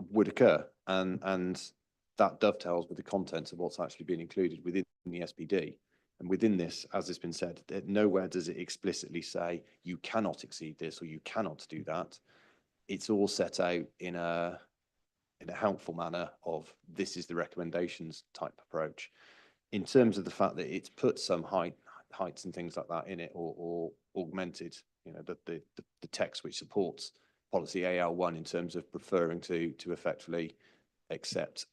would occur, and that dovetails with the contents of what's actually been included within the SPD. And within this, as has been said, nowhere does it explicitly say you cannot exceed this or you cannot do that. It's all set out in a helpful manner of this is the recommendations type approach. In terms of the fact that it's put some heights and things like that in it, or augmented, the text which supports policy AL1 in terms of preferring to effectively accept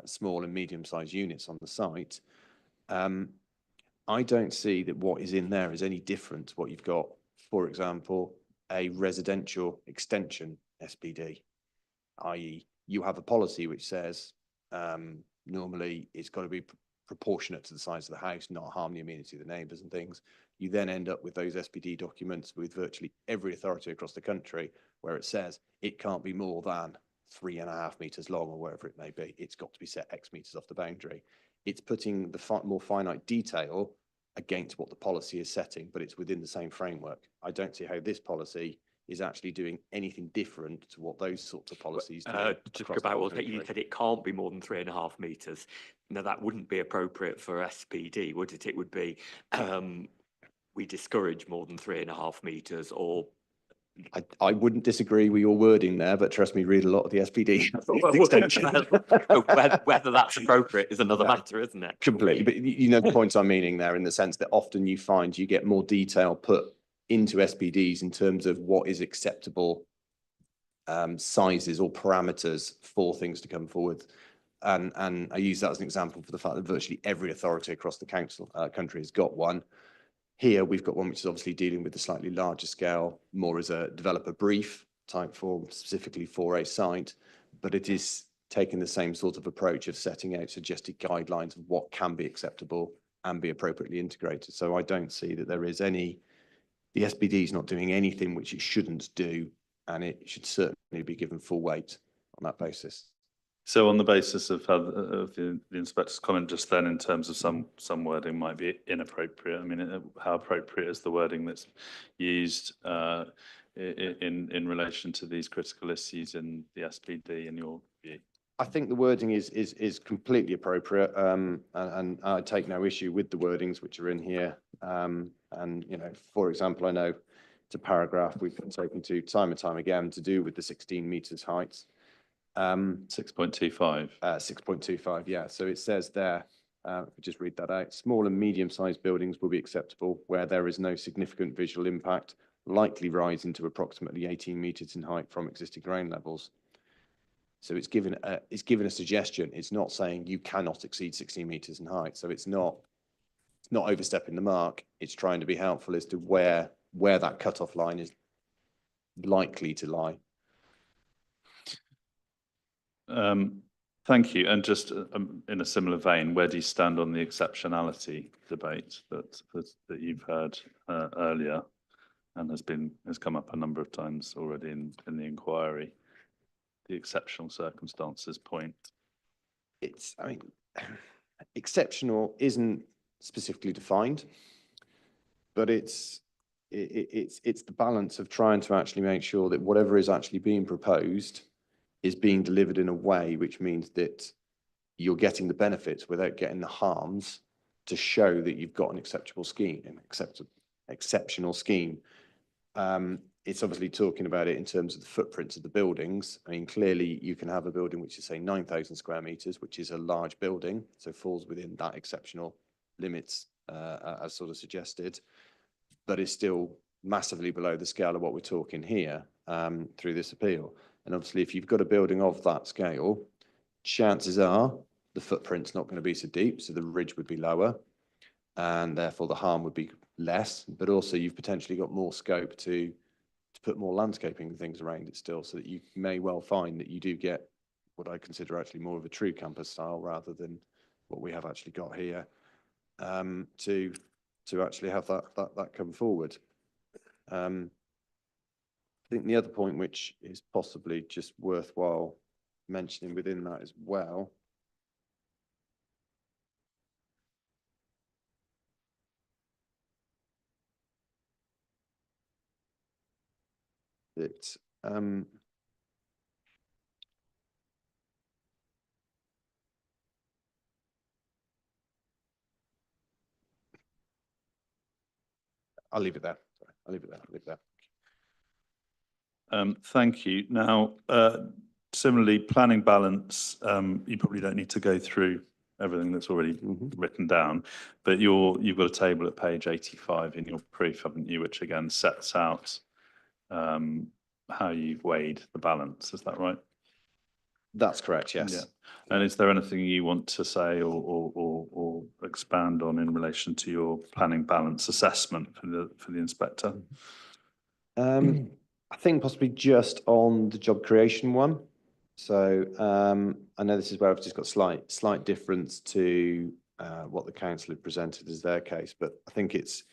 small and medium-sized units on the site. I don't see that what is in there is any different to what you've got, for example, a residential extension SPD, i.e. you have a policy which says normally it's got to be proportionate to the size of the house, not harm the amenity of the neighbours and things. You then end up with those SPD documents with virtually every authority across the country where it says it can't be more than 3.5 metres long or wherever it may be. It's got to be set X metres off the boundary. It's putting the more finite detail against what the policy is setting, but it's within the same framework. I don't see how this policy is actually doing anything different to what those sorts of policies do. Just about what you said, it can't be more than 3.5 metres. Now, that wouldn't be appropriate for SPD, would it? It would be we discourage more than 3.5 metres, or I wouldn't disagree with your wording there, but trust me, read a lot of the SPD extension. Whether that's appropriate is another matter, isn't it? Completely, but you know the points I'm meaning there, in the sense that often you find you get more detail put into SPDs in terms of what is acceptable sizes or parameters for things to come forward. And I use that as an example for the fact that virtually every authority across the country has got one. Here we've got one which is obviously dealing with the slightly larger scale, more as a developer brief type form, specifically for a site, but it is taking the same sort of approach of setting out suggested guidelines of what can be acceptable and be appropriately integrated. So I don't see that there is any, the SPD is not doing anything which it shouldn't do, and it should certainly be given full weight on that basis. So on the basis of how the inspector's comment just then, in terms of some wording might be inappropriate, I mean, how appropriate is the wording that's used in relation to these critical issues in the SPD in your view? I think the wording is completely appropriate, and I take no issue with the wordings which are in here. And for example, I know it's a paragraph we've been taken to time and time again to do with the 16 metres heights. 6.25. 6.25, yeah. So it says there, if we just read that out, small and medium-sized buildings will be acceptable where there is no significant visual impact, likely rising to approximately 18 metres in height from existing ground levels. So it's given a suggestion. It's not saying you cannot exceed 16 metres in height. So it's not overstepping the mark. It's trying to be helpful as to where that cutoff line is likely to lie. Thank you. And just in a similar vein, where do you stand on the exceptionality debate that you've heard earlier and has come up a number of times already in the inquiry? The exceptional circumstances point. I mean, exceptional isn't specifically defined, but it's the balance of trying to actually make sure that whatever is actually being proposed is being delivered in a way which means that you're getting the benefits without getting the harms, to show that you've got an exceptional scheme. It's obviously talking about it in terms of the footprints of the buildings. I mean, clearly you can have a building which is, say, 9,000 square meters, which is a large building, so falls within that exceptional limits as sort of suggested, but is still massively below the scale of what we're talking here. through this appeal. And obviously, if you've got a building of that scale, chances are the footprint's not going to be so deep, so the ridge would be lower, and therefore the harm would be less. But also, you've potentially got more scope to put more landscaping and things around it still, so that you may well find that you do get what I consider actually more of a true campus style rather than what we have actually got here, to actually have that come forward. I think the other point, which is possibly just worthwhile mentioning within that as well, that I'll leave it there. Sorry, I'll leave it there. I'll leave it there. Thank you. Now, similarly, planning balance, you probably don't need to go through everything that's already written down, but you've got a table at page 85 in your proof, haven't you, which again sets out how you've weighed the balance. Is that right? That's correct, yes. Yeah. And is there anything you want to say or expand on in relation to your planning balance assessment for the inspector? I think possibly just on the job creation one. So I know this is where I've just got slight difference to what the council had presented as their case, but I think it's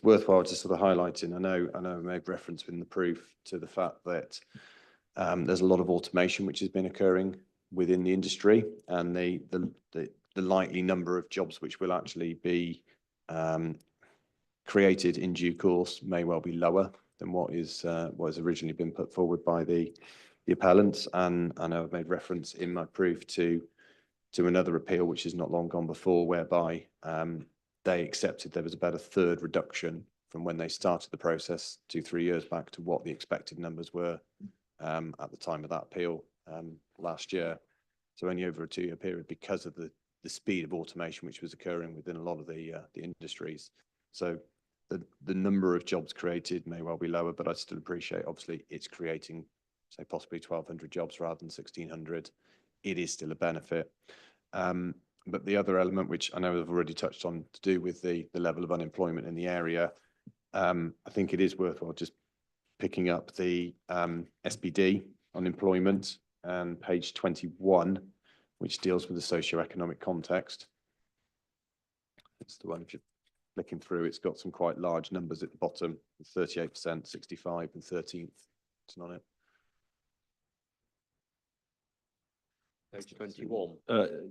worthwhile to sort of highlighting. I know I made reference in the proof to the fact that there's a lot of automation which has been occurring within the industry, and the likely number of jobs which will actually be created in due course may well be lower than what has originally been put forward by the appellants. And I know I've made reference in my proof to another appeal which is not long gone before, whereby they accepted there was about a third reduction from when they started the process 2-3 years back to what the expected numbers were at the time of that appeal last year. So only over a 2-year period, because of the speed of automation which was occurring within a lot of the industries. So the number of jobs created may well be lower, but I still appreciate, obviously, it's creating, say, possibly 1,200 jobs rather than 1,600. It is still a benefit. But the other element, which I know I've already touched on, to do with the level of unemployment in the area, I think it is worthwhile just picking up the SPD unemployment and page 21, which deals with the socio-economic context. It's the one, if you're flicking through, it's got some quite large numbers at the bottom, 38%, 65 and 13th. It's not it. Page 21.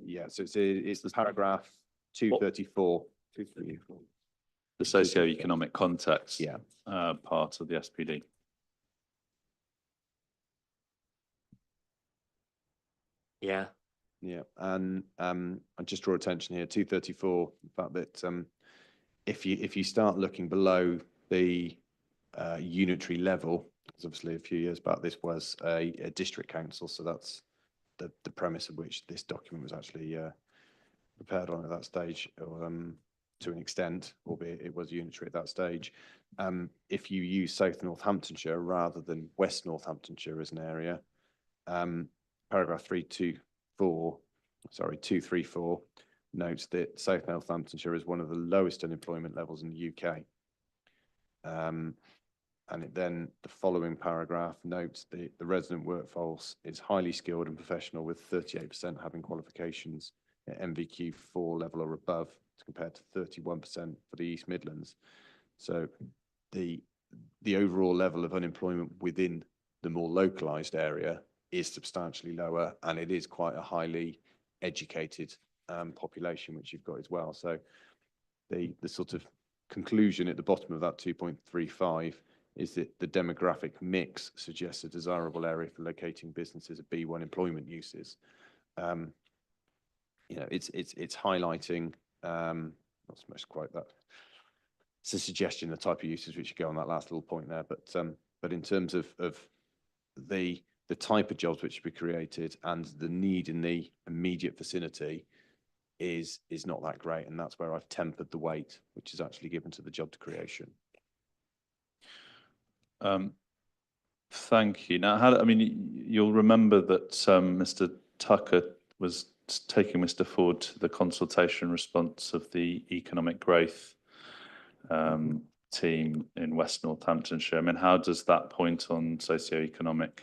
Yeah, so it's the paragraph 234. 234. The socio-economic context, Yeah. Part of the SPD. Yeah. Yeah, and I just draw attention here, 234, the fact that if you start looking below the unitary level, because obviously a few years back this was a district council, so that's the premise of which this document was actually prepared on at that stage, to an extent, albeit it was unitary at that stage. If you use South Northamptonshire rather than West Northamptonshire as an area, paragraph 234 notes that South Northamptonshire is one of the lowest unemployment levels in the UK. And then the following paragraph notes the resident workforce is highly skilled and professional, with 38% having qualifications at MVQ 4 level or above, compared to 31% for the East Midlands. So the overall level of unemployment within the more localised area is substantially lower, and it is quite a highly educated population which you've got as well. So the sort of conclusion at the bottom of that 2.35 is that the demographic mix suggests a desirable area for locating businesses of B1 employment uses. It's highlighting not so much quite that. It's a suggestion of the type of uses which you go on that last little point there, but in terms of the type of jobs which will be created and the need in the immediate vicinity is not that great, and that's where I've tempered the weight which is actually given to the job creation. Thank you. Now, I mean, you'll remember that Mr. Tucker was taking Mr. Ford to the consultation response of the economic growth team in West Northamptonshire. I mean, how does that point on socioeconomic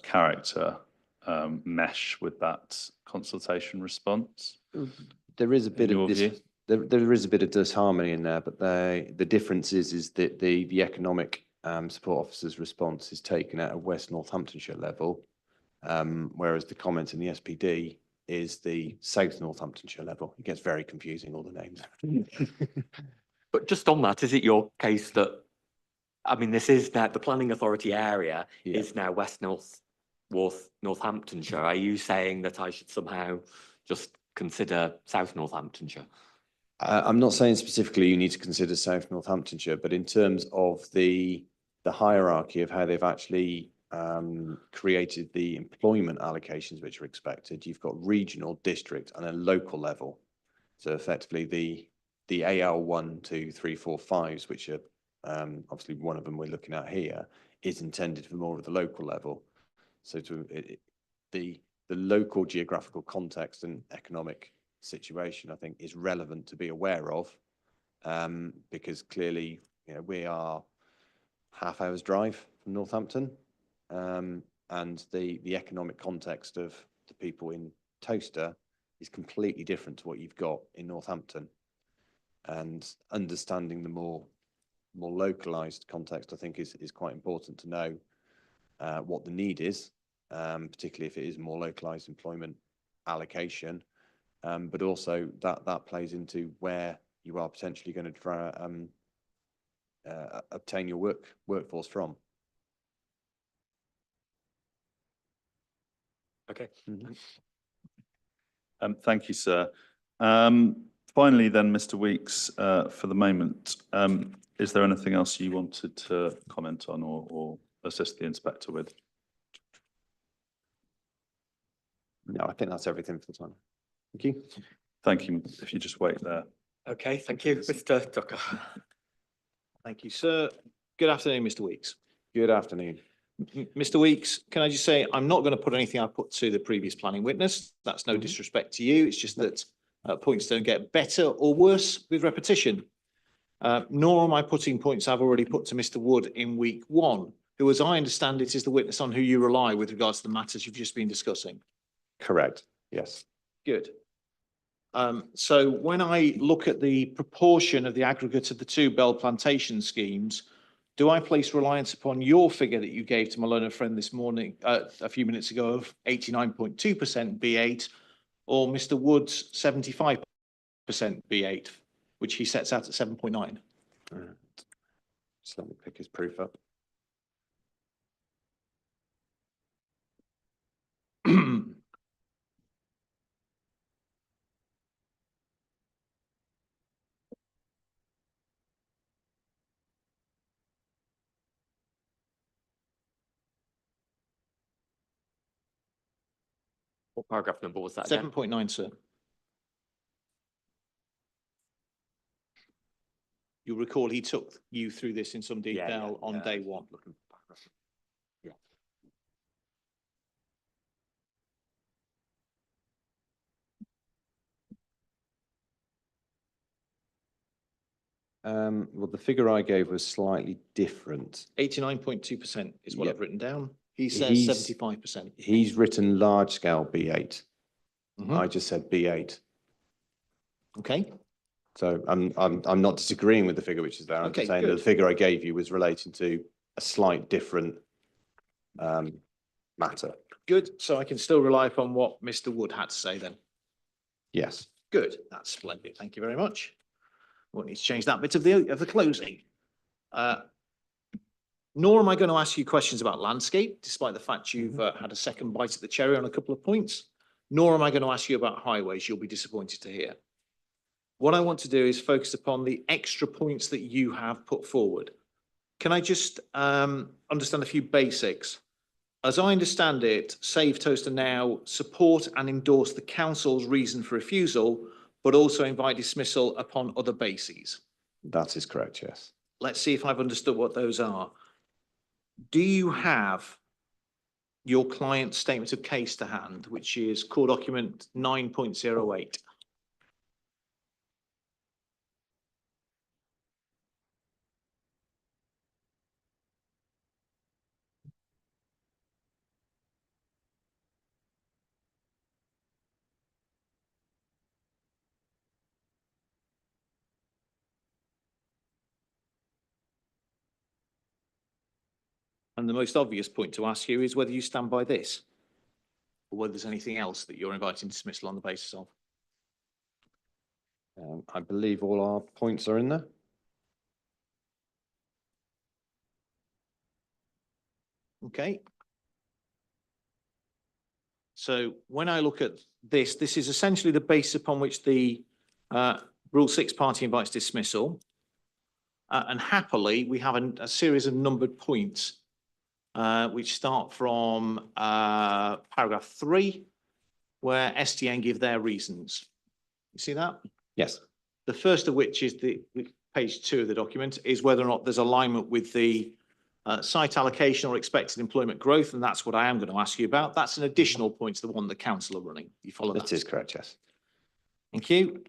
character mesh with that consultation response? There is a bit In of your this. view? There is a bit of disharmony in there, but the difference is that the economic support officer's response is taken at a West Northamptonshire level, whereas the comment in the SPD is the South Northamptonshire level. It gets very confusing, all the names. But just on that, is it your case that, I mean, this is now, the planning authority area Yeah. is now Northamptonshire. Are you saying that I should somehow just consider South Northamptonshire? I'm not saying specifically you need to consider South Northamptonshire, but in terms of the hierarchy of how they've actually created the employment allocations which are expected, you've got regional, district, and a local level. So effectively, the AL 1, 2, 3, 4, 5s, which are obviously one of them we're looking at here, is intended for more of the local level. So the local geographical context and economic situation, I think, is relevant to be aware of, because clearly, you know, we are half hour's drive from Northampton, and the economic context of the people in Towcester is completely different to what you've got in Northampton. And understanding the more localized context, I think, is quite important to know what the need is, particularly if it is more localized employment allocation. But also that plays into where you are potentially going to try obtain your workforce from. Okay. Thank you, sir. Finally, then, Mr. Weeks, for the moment, is there anything else you wanted to comment on or assist the inspector with? No, I think that's everything for the time. Thank you. Thank you. If you just wait there. Okay, thank you, Mr. Tucker. Thank you, sir. Good afternoon, Mr. Weeks. Good afternoon. Mr. Weeks, can I just say, I'm not going to put anything I put to the previous planning witness. That's no disrespect to you. It's just that points don't get better or worse with repetition. Nor am I putting points I've already put to Mr. Wood in week 1, who, as I understand it, is the witness on who you rely with regards to the matters you've just been discussing. Correct. Yes. Good. So when I look at the proportion of the aggregate of the 2 Bell Plantation schemes, do I place reliance upon your figure that you gave to my learned friend this morning, a few minutes ago, of 89.2% B8, or Mr. Wood's 75% B8, which he sets out at 7.9? So let me pick his proof up. What paragraph number was that again? 7.9, sir. You'll recall he took you through this in some detail on day 1. Yeah. Well, the figure I gave was slightly different. 89.2% is what Yep. I've written down. He says He's- 75%. He's written large scale B8. Mhm. I just said B8. Okay. So I'm not disagreeing with the figure which is there. I'm Okay, just saying that good. the figure I gave you was relating to a slight different matter. Good. So I can still rely upon what Mr. Wood had to say then. Yes. Good. That's splendid. Thank you very much. Won't need to change that bit of the closing. Nor am I going to ask you questions about landscape, despite the fact you've had a second bite at the cherry on a couple of points. Nor am I going to ask you about highways. You'll be disappointed to hear. What I want to do is focus upon the extra points that you have put forward. Can I just understand a few basics? As I understand it, Save Towcester now support and endorse the council's reason for refusal, but also invite dismissal upon other bases. That is correct, yes. Let's see if I've understood what those are. do you have your client's statement of case to hand, which is core document 9.08? And the most obvious point to ask you is whether you stand by this, or whether there's anything else that you're inviting dismissal on the basis of. I believe all our points are in there. Okay. So when I look at this, this is essentially the basis upon which the Rule 6 party invites dismissal. And happily, we have a series of numbered points which start from paragraph 3, where STN give their reasons. You see that? Yes. The first of which is the page 2 of the document, is whether or not there's alignment with the site allocation or expected employment growth, and that's what I am going to ask you about. That's an additional point to the one the council are running. You follow that? That is correct, yes. Thank you.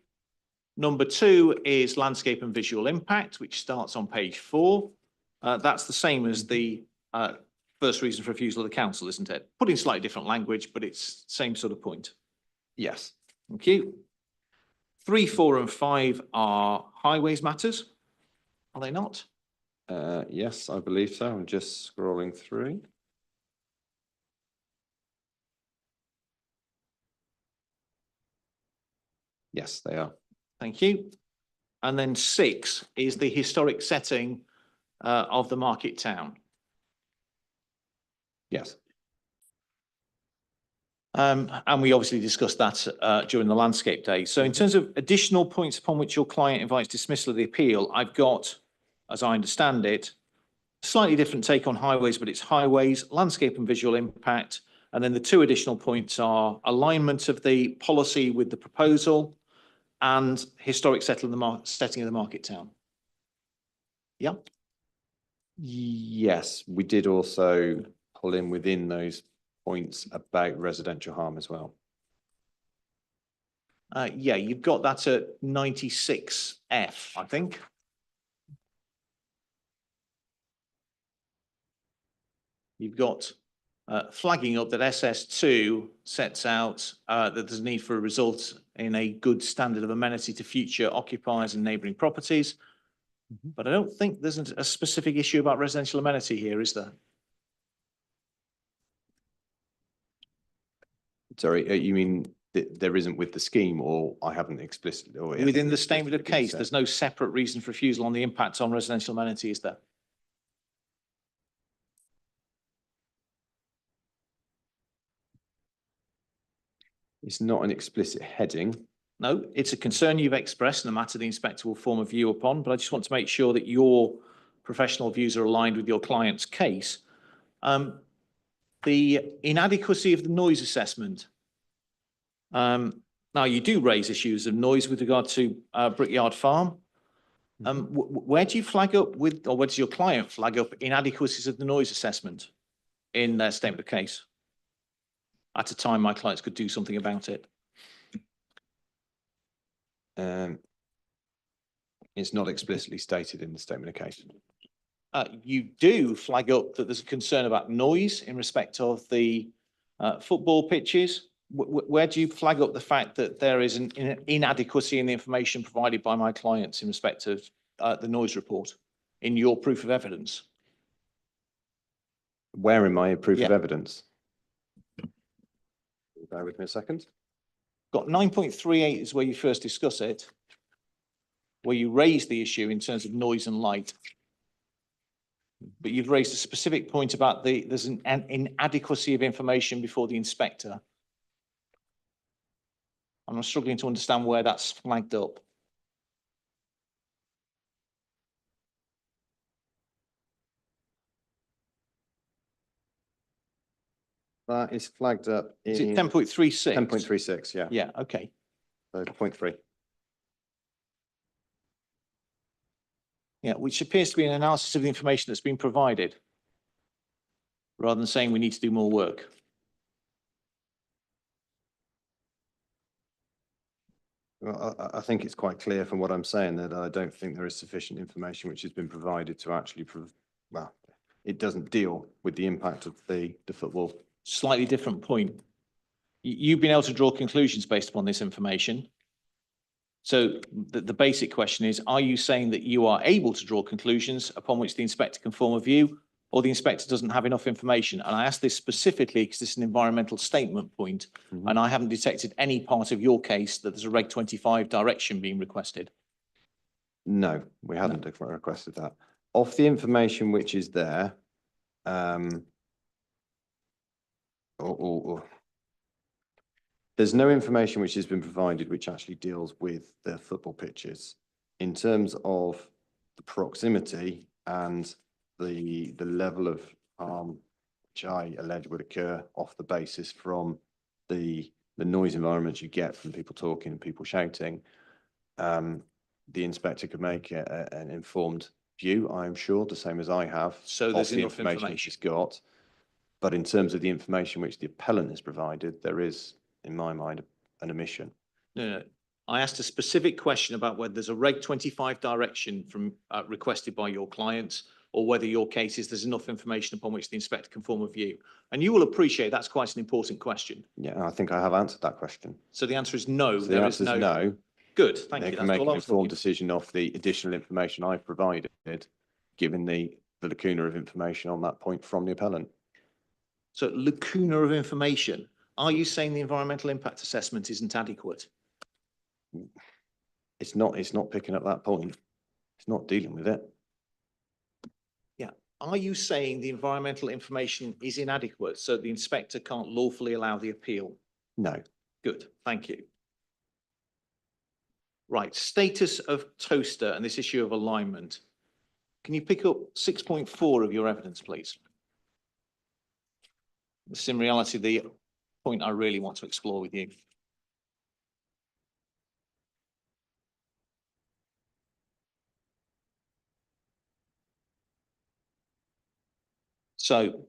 Number 2 is landscape and visual impact, which starts on page 4. That's the same as the first reason for refusal of the council, isn't it? Put in slightly different language, but it's same sort of point. Yes. Thank you. 3, 4 and 5 are highways matters. Are they not? Yes, I believe so. I'm just scrolling through. Yes, they are. Thank you. And then 6 is the historic setting of the market town. Yes. And we obviously discussed that during the landscape day. So in terms of additional points upon which your client invites dismissal of the appeal, I've got, as I understand it, slightly different take on highways, but it's highways, landscape and visual impact. And then the 2 additional points are alignment of the policy with the proposal and historic setting of the market town. Yeah. Yes, we did also pull in within those points about residential harm as well. Yeah, you've got that at 96F, I think. You've got flagging up that SS2 sets out that there's a need for a result in a good standard of amenity to future occupiers and neighbouring properties. But I don't think there's a specific issue about residential amenity here, is there? Sorry, you mean that there isn't with the scheme, or I haven't explicitly? Or Within the statement of explicitly case, said? there's no separate reason for refusal on the impact on residential amenity, is there? It's not an explicit heading. No, it's a concern you've expressed in the matter the inspector will form a view upon, but I just want to make sure that your professional views are aligned with your client's case. The inadequacy of the noise assessment. Now, you do raise issues of noise with regard to Brickyard Farm. Where do you flag up with, or where does your client flag up inadequacies of the noise assessment in their statement of case? At a time my clients could do something about it. It's not explicitly stated in the statement of case. You do flag up that there's a concern about noise in respect of the football pitches. Where do you flag up the fact that there is an inadequacy in the information provided by my clients in respect of the noise report in your proof of evidence? Where in my proof of Yeah. evidence? Bear with me a second. Got 9.38 is where you first discuss it, where you raise the issue in terms of noise and light. But you've raised a specific point about there's an inadequacy of information before the inspector. I'm struggling to understand where that's flagged up. That is flagged up Is it in 10.36? 10.36, yeah. Yeah, okay. So point 3. Yeah, which appears to be an analysis of the information that's been provided. rather than saying we need to do more work? Well, I think it's quite clear from what I'm saying that I don't think there is sufficient information which has been provided to actually, well, it doesn't deal with the impact of the football. Slightly different point. You've been able to draw conclusions based upon this information. So the basic question is, are you saying that you are able to draw conclusions upon which the inspector can form a view, or the inspector doesn't have enough information? And I ask this specifically because this is an environmental statement point, and I haven't detected any part of your case that there's a Reg 25 direction being requested. No, we hadn't requested that. Of the information which is there, there's no information which has been provided which actually deals with the football pitches. In terms of the proximity and the level of harm which I allege would occur off the basis from the noise environments you get from people talking and people shouting, the inspector could make an informed view, I'm sure, the same as I have. So there's of the enough information. She's got. But in terms of the information which the appellant has provided, there is, in my mind, an omission. No. I asked a specific question about whether there's a Reg 25 direction from requested by your clients, or whether your case is there's enough information upon which the inspector can form a view. And you will appreciate that's quite an important question. Yeah, I think I have answered that question. So the answer is no. So the answer is no. Good, thank you. They can make an informed decision off the additional information I've provided, given the lacuna of information on that point from the appellant. So lacuna of information. Are you saying the environmental impact assessment isn't adequate? It's not picking up that point. It's not dealing with it. Yeah. Are you saying the environmental information is inadequate so the inspector can't lawfully allow the appeal? No. Good, thank you. Right, status of toaster and this issue of alignment. Can you pick up 6.4 of your evidence, please? This is in reality the point I really want to explore with you. So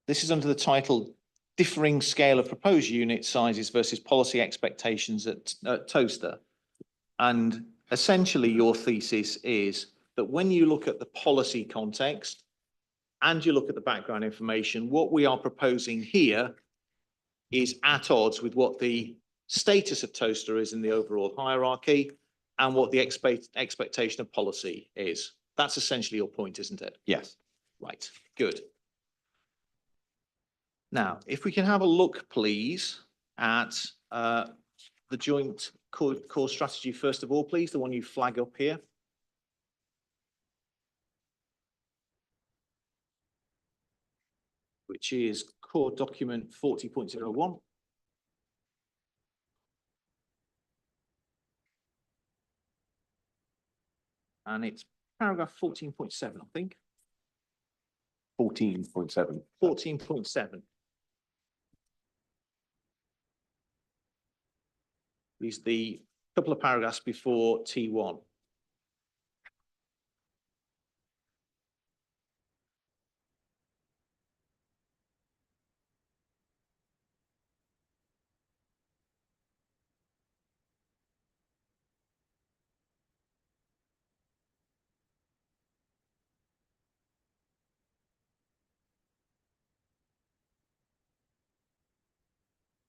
this is under the title Differing Scale of Proposed Unit Sizes versus Policy Expectations at Toaster. And essentially your thesis is that when you look at the policy context and you look at the background information, what we are proposing here is at odds with what the status of Toaster is in the overall hierarchy and what the expectation of policy is. That's essentially your point, isn't it? Yes. Right, good. Now, if we can have a look, please, at the joint core strategy, first of all, please, the one you flag up here. Which is core document 40.01. And it's paragraph 14.7, I think. 14.7. 14.7. Is the couple of paragraphs before T1.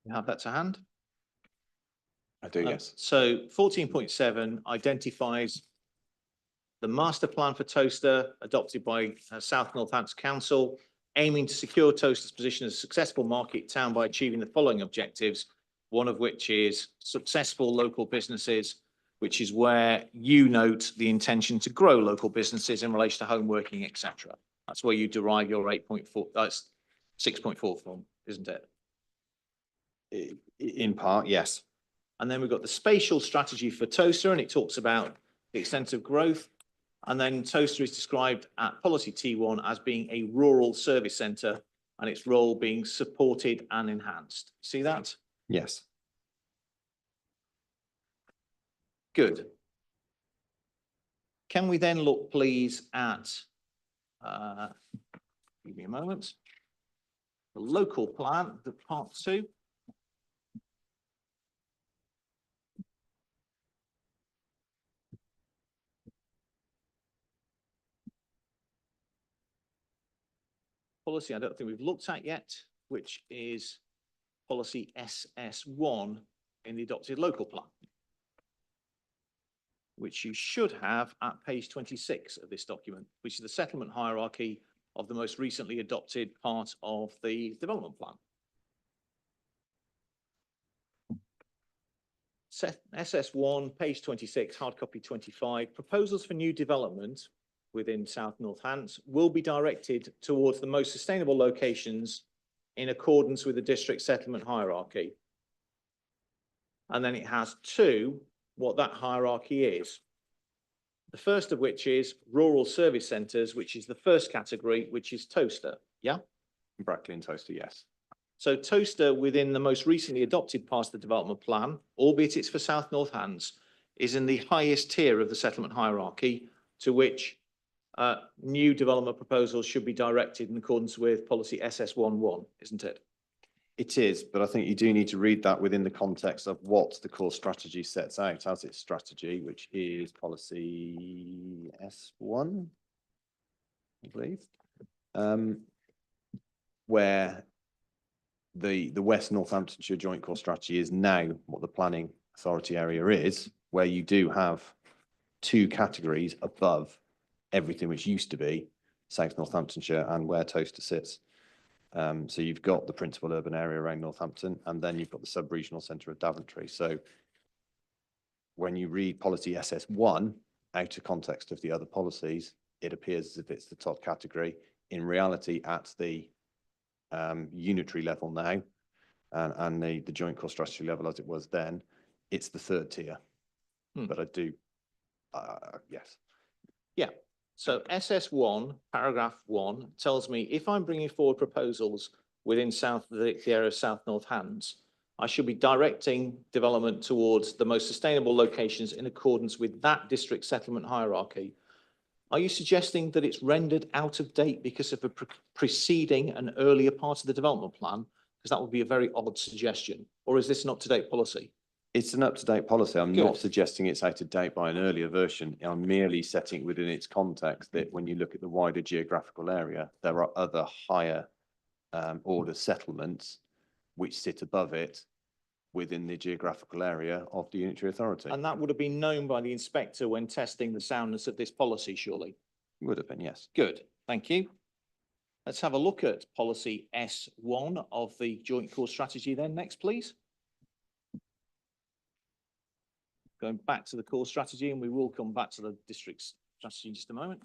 You have that to hand? I do, yes. So 14.7 identifies the master plan for Toaster adopted by South Northampton Council, aiming to secure Toaster's position as a successful market town by achieving the following objectives, one of which is successful local businesses, which is where you note the intention to grow local businesses in relation to home working, etc. That's where you derive your 8.4, that's 6.4 from, isn't it? In part, yes. And then we've got the spatial strategy for Toaster, and it talks about the extent of growth. And then Toaster is described at policy T1 as being a rural service centre and its role being supported and enhanced. See that? Yes. Good. Can we then look, please, at Give me a moment. The local plan, the part 2. Policy I don't think we've looked at yet, which is policy SS1 in the adopted local plan, which you should have at page 26 of this document, which is the settlement hierarchy of the most recently adopted part of the development plan. SS1, page 26, hard copy 25, proposals for new development within South North Hants will be directed towards the most sustainable locations in accordance with the district settlement hierarchy. And then it has 2, what that hierarchy is. The first of which is rural service centres, which is the first category, which is Toaster. Yeah? Brackley and Toaster, yes. So Toaster within the most recently adopted part of the development plan, albeit it's for South North Hants, is in the highest tier of the settlement hierarchy, to which new development proposals should be directed in accordance with policy SS11, isn't it? It is, but I think you do need to read that within the context of what the core strategy sets out as its strategy, which is policy S1, I believe, where the West Northamptonshire Joint Core Strategy is now what the planning authority area is, where you do have 2 categories above everything which used to be South Northamptonshire and where Toaster sits. So you've got the principal urban area around Northampton, and then you've got the sub-regional centre of Daventry. So when you read policy SS1 out of context of the other policies, it appears as if it's the top category. In reality, at the unitary level now, and the joint core strategy level as it was then, it's the 3rd tier. But I do, yes. Yeah. So SS1, paragraph 1, tells me if I'm bringing forward proposals within the area of South North Hants, I should be directing development towards the most sustainable locations in accordance with that district settlement hierarchy. Are you suggesting that it's rendered out of date because of a preceding and earlier part of the development plan? Because that would be a very odd suggestion. Or is this an up-to-date policy? It's an up-to-date policy. I'm not suggesting it's out of date by an earlier version. I'm merely setting it within its context that when you look at the wider geographical area, there are other higher order settlements which sit above it within the geographical area of the unitary authority. And that would have been known by the inspector when testing the soundness of this policy, surely? Would have been, yes. Good, thank you. Let's have a look at policy S1 of the Joint Core Strategy then next, please. Going back to the core strategy, and we will come back to the district strategy in just a moment.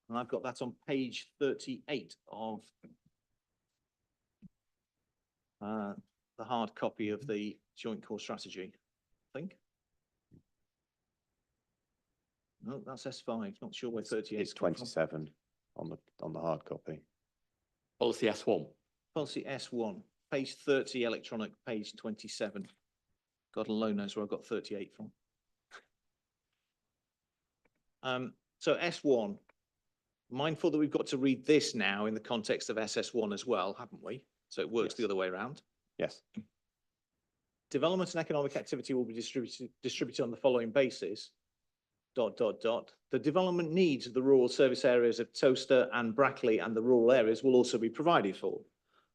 And I've got that on page 38 of the hard copy of the Joint Core Strategy, I think. No, that's S5, not sure where 38 is. It's 27 on the hard copy. Policy S1. Policy S1, page 30, electronic, page 27. God alone knows where I got 38 from. So S1, mindful that we've got to read this now in the context of SS1 as well, haven't we? So it works the other way around. Yes. Development and economic activity will be distributed on the following basis. ... The development needs of the rural service areas of Toaster and Brackley and the rural areas will also be provided for.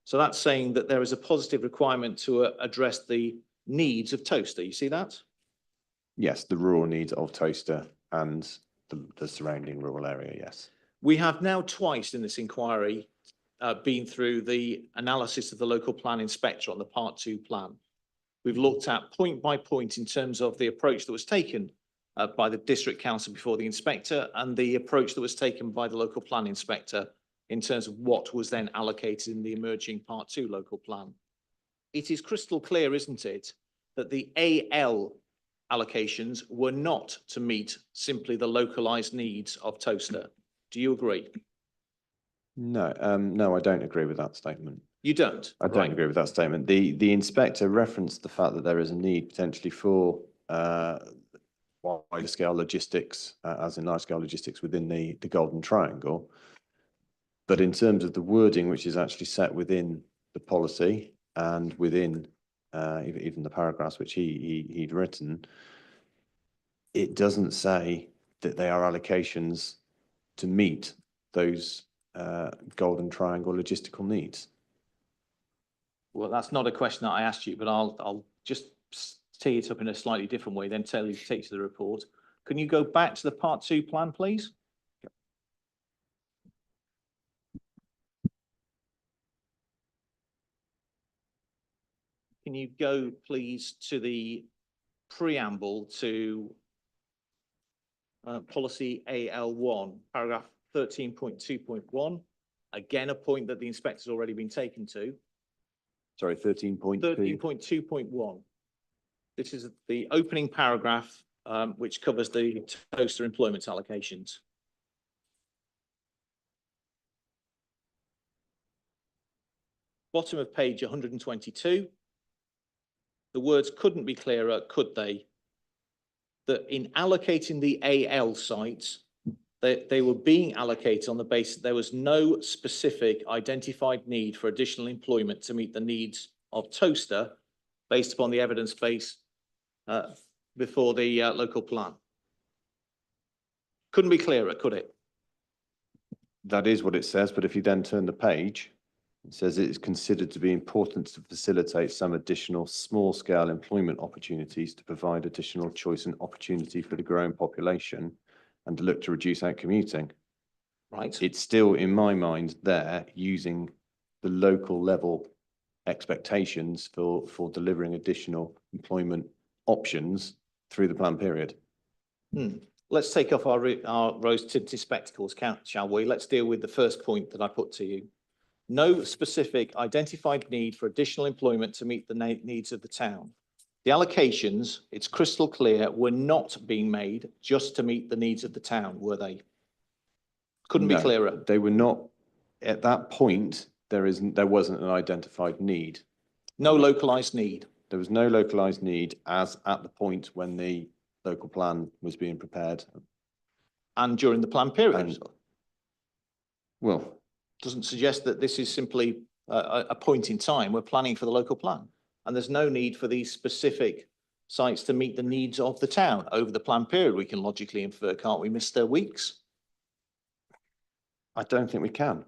So that's saying that there is a positive requirement to address the needs of Toaster. You see that? Yes, the rural needs of Toaster and the surrounding rural area, yes. We have now twice in this inquiry been through the analysis of the local plan inspector on the Part 2 plan. We've looked at point by point in terms of the approach that was taken by the district council before the inspector and the approach that was taken by the local plan inspector in terms of what was then allocated in the emerging Part 2 local plan. It is crystal clear, isn't it, that the AL allocations were not to meet simply the localised needs of Toaster. Do you agree? No, no, I don't agree with that statement. You don't? I don't agree with that statement. The inspector referenced the fact that there is a need potentially for wider scale logistics, as in large scale logistics within the Golden Triangle. But in terms of the wording, which is actually set within the policy and within even the paragraphs which he'd written, it doesn't say that they are allocations to meet those Golden Triangle logistical needs. Well, that's not a question that I asked you, but I'll just tee it up in a slightly different way, then take you to the report. Can you go back to the Part 2 plan, please? Can you go, please, to the preamble to policy AL1, paragraph 13.2.1? Again, a point that the inspector's already been taken to. Sorry, 13.2. 13.2.1. This is the opening paragraph, which covers the toaster employment allocations. Bottom of page 122. The words couldn't be clearer, could they? That in allocating the AL sites, they were being allocated on the basis there was no specific identified need for additional employment to meet the needs of toaster based upon the evidence base before the local plan. Couldn't be clearer, could it? That is what it says, but if you then turn the page, it says it is considered to be important to facilitate some additional small-scale employment opportunities to provide additional choice and opportunity for the growing population and to look to reduce out commuting. Right. It's still, in my mind, there using the local level expectations for delivering additional employment options through the plan period. Let's take off our rose-tinted spectacles, shall we? Let's deal with the first point that I put to you. No specific identified need for additional employment to meet the needs of the town. The allocations, it's crystal clear, were not being made just to meet the needs of the town, were they? Couldn't be clearer. They were not. At that point, there wasn't an identified need. No localized need. There was no localized need as at the point when the local plan was being prepared. And during the plan period. Well, doesn't suggest that this is simply a point in time. We're planning for the local plan. And there's no need for these specific sites to meet the needs of the town over the plan period. We can logically infer, can't we, Mr. Weeks? I don't think we can.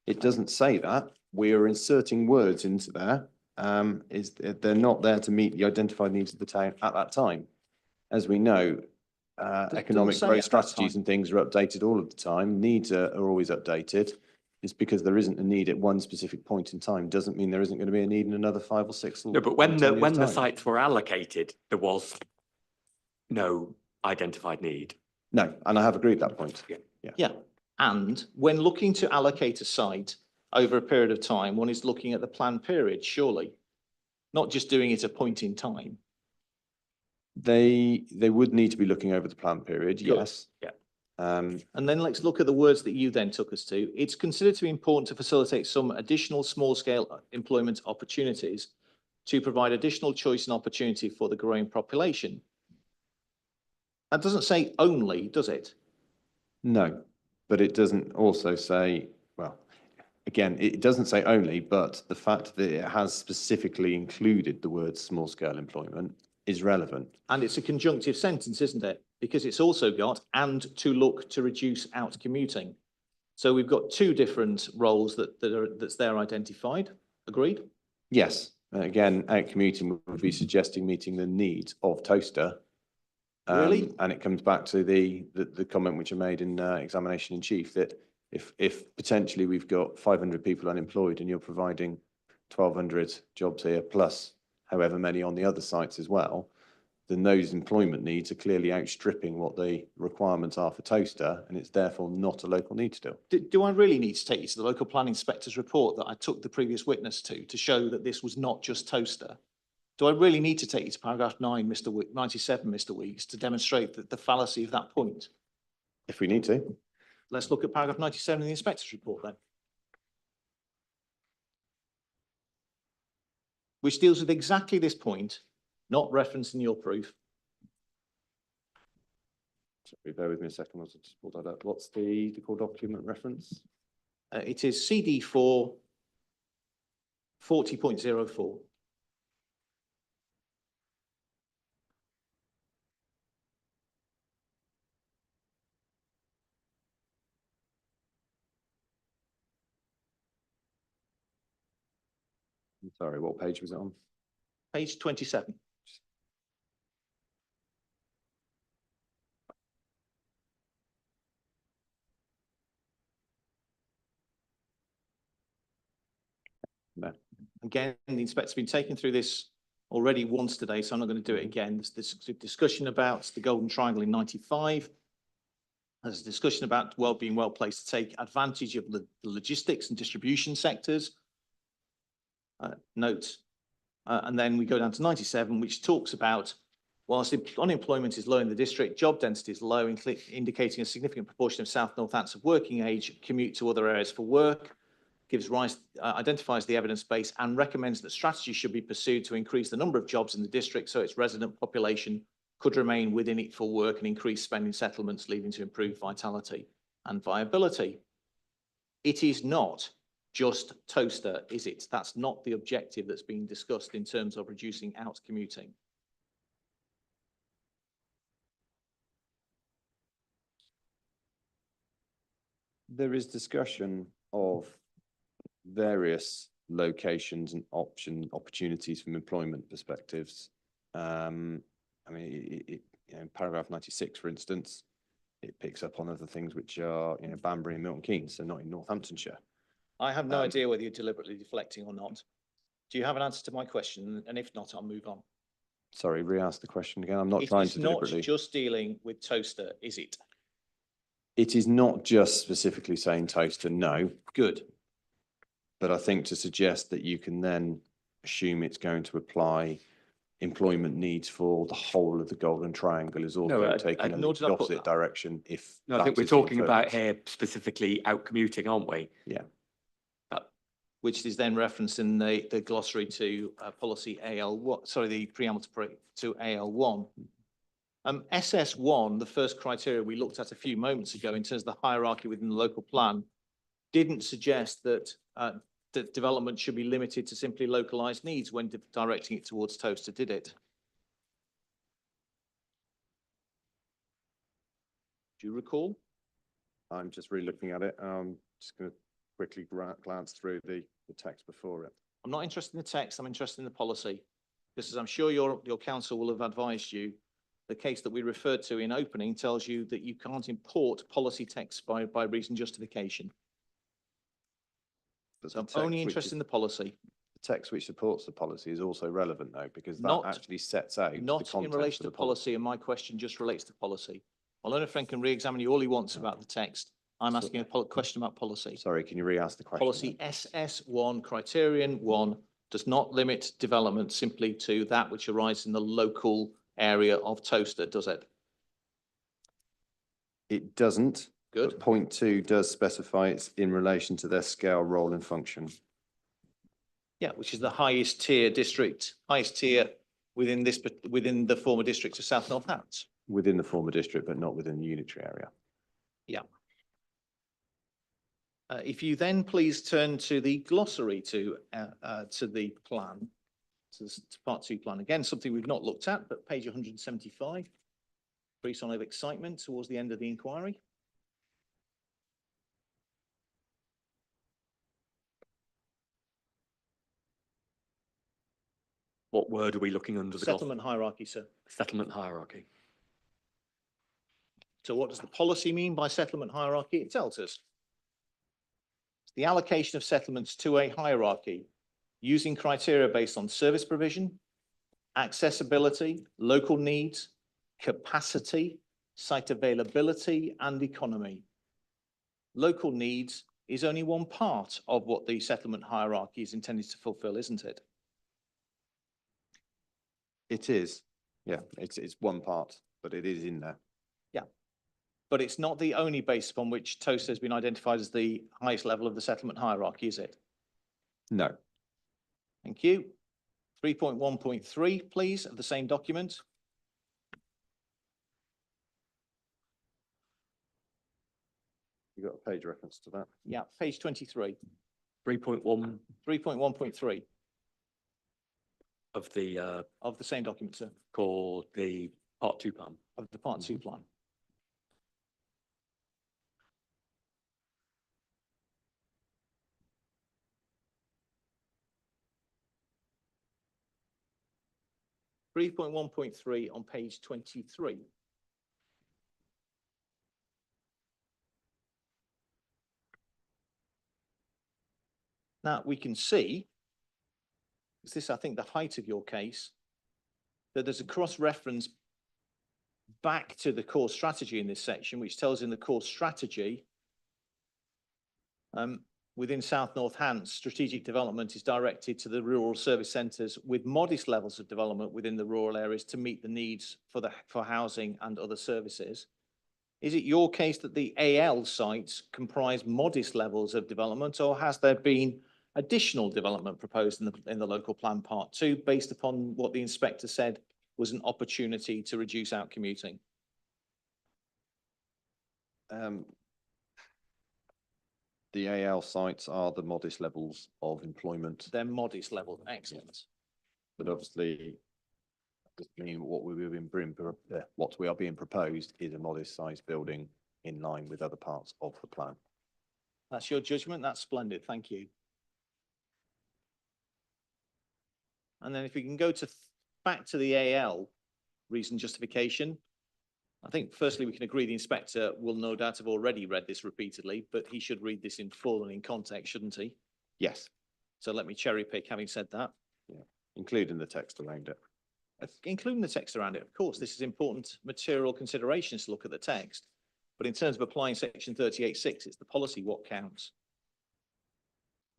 It doesn't say that. We are inserting words into there. They're not there to meet the identified needs of the town at that time. As we know, economic growth strategies and things are updated all of the time. Needs are always updated. It's because there isn't a need at one specific point in time doesn't mean there isn't going to be a need in another 5 or 6. No, but when the sites were allocated, there was no identified need. No, and I have agreed that point. Yeah. And when looking to allocate a site over a period of time, one is looking at the plan period, surely, not just doing it a point in time. They would need to be looking over the plan period, Good. yes. Yeah. And then let's look at the words that you then took us to. It's considered to be important to facilitate some additional small-scale employment opportunities to provide additional choice and opportunity for the growing population. That doesn't say only, does it? No, but it doesn't also say, well, again, it doesn't say only, but the fact that it has specifically included the word small-scale employment is relevant. And it's a conjunctive sentence, isn't it? Because it's also got and to look to reduce out commuting. So we've got two different roles that's there identified. Agreed? Yes. Again, out commuting would be suggesting meeting the needs of toaster. Really? And it comes back to the comment which I made in examination in chief that if potentially we've got 500 people unemployed and you're providing 1,200 jobs here plus however many on the other sites as well, then those employment needs are clearly outstripping what the requirements are for toaster, and it's therefore not a local need still. Do I really need to take you to the local planning inspector's report that I took the previous witness to show that this was not just toaster? Do I really need to take you to paragraph 9, 97, Mr. Weeks, to demonstrate the fallacy of that point? If we need to. Let's look at paragraph 97 in the inspector's report then. Which deals with exactly this point, not referenced in your proof. Sorry, bear with me a second. I'll just pull that up. What's the core document reference? It is CD4 40.04. I'm sorry, what page was it on? Page 27. No. Again, the inspector's been taken through this already once today, so I'm not going to do it again. There's this discussion about the Golden Triangle in 95. There's a discussion about being well placed to take advantage of the logistics and distribution sectors. Note. And then we go down to 97, which talks about whilst unemployment is low in the district, job density is low, indicating a significant proportion of South Northampton working age commute to other areas for work, identifies the evidence base and recommends that strategies should be pursued to increase the number of jobs in the district so its resident population could remain within it for work and increase spending settlements, leading to improved vitality and viability. It is not just Toaster, is it? That's not the objective that's being discussed in terms of reducing out commuting. There is discussion of various locations and opportunities from employment perspectives. I mean, you know, in paragraph 96, for instance, it picks up on other things which are, you know, Banbury and Milton Keynes, so not in Northamptonshire. I have no idea whether you're deliberately deflecting or not. Do you have an answer to my question? And if not, I'll move on. Sorry, re-ask the question again. I'm not trying to deliberately. It's not just dealing with Toaster, is it? It is not just specifically saying Toaster, no. Good. But I think to suggest that you can then assume it's going to apply employment needs for the whole of the Golden Triangle is also taking nor the did I put opposite that. direction. If No, I that think we're is the talking about interpretation. here specifically out commuting, aren't we? Yeah. Which is then referenced in the glossary to policy AL1, sorry, the preamble to AL1. SS1, the first criteria we looked at a few moments ago in terms of the hierarchy within the local plan, didn't suggest that that development should be limited to simply localized needs when directing it towards Toaster, did it? Do you recall? I'm just re-looking at it. Just going to quickly glance through the text before it. I'm not interested in the text, I'm interested in the policy. Because as I'm sure your counsel will have advised you, the case that we referred to in opening tells you that you can't import policy text by reason justification. But So I'm only interested in the policy. The text which supports the policy is also relevant though, because that actually sets out the Not in context relation of to the policy. policy, and my question just relates to policy. My learned friend can re-examine you all he wants about the text. I'm asking a question about policy. Sorry, can you re-ask the question? Policy SS1, criterion 1, does not limit development simply to that which arises in the local area of Toaster, does it? It doesn't. Good. But point 2 does specify it's in relation to their scale, role and function. Yeah, which is the highest tier district, highest tier within the former district of South Northampton. Within the former district, but not within the unitary area. Yeah. If you then please turn to the glossary to the plan, to part 2 plan. Again, something we've not looked at, but page 175. Brief sign of excitement towards the end of the inquiry. What word are we looking under the Settlement hierarchy, sir. settlement hierarchy? So what does the policy mean by settlement hierarchy? It tells us it's the allocation of settlements to a hierarchy using criteria based on service provision, accessibility, local needs, capacity, site availability, and economy. Local needs is only one part of what the settlement hierarchy is intended to fulfill, isn't it? It is. Yeah, it's one part, but it is in there. Yeah. But it's not the only basis upon which Toaster has been identified as the highest level of the settlement hierarchy, is it? No. Thank you. 3.1.3, please, of the same document. You got a page reference to that? Yeah, page 23, 3.1 3.1.3 of the of the same document, sir, called the Part 2 plan. of the Part 2 plan. Three point 1.3 on page 23. Now we can see, is this, I think, the height of your case, that there's a cross-reference back to the core strategy in this section, which tells in the core strategy within South North Hants, strategic development is directed to the rural service centres with modest levels of development within the rural areas to meet the needs for housing and other services. Is it your case that the AL sites comprise modest levels of development, or has there been additional development proposed in the local plan Part 2 based upon what the inspector said was an opportunity to reduce out commuting? The AL sites are the modest levels of employment, They're modest levels, excellent. but obviously doesn't mean what we are being proposed is a modest sized building in line with other parts of the plan. That's your judgment, that's splendid, thank you. And then if we can go to back to the AL reason justification, I think firstly we can agree the inspector will no doubt have already read this repeatedly, but he should read this in full and in context, shouldn't he? Yes, So let me cherry pick having said that. including the text around it. Including the text around it, of course, this is important material considerations to look at the text. But in terms of applying section 38.6, it's the policy what counts.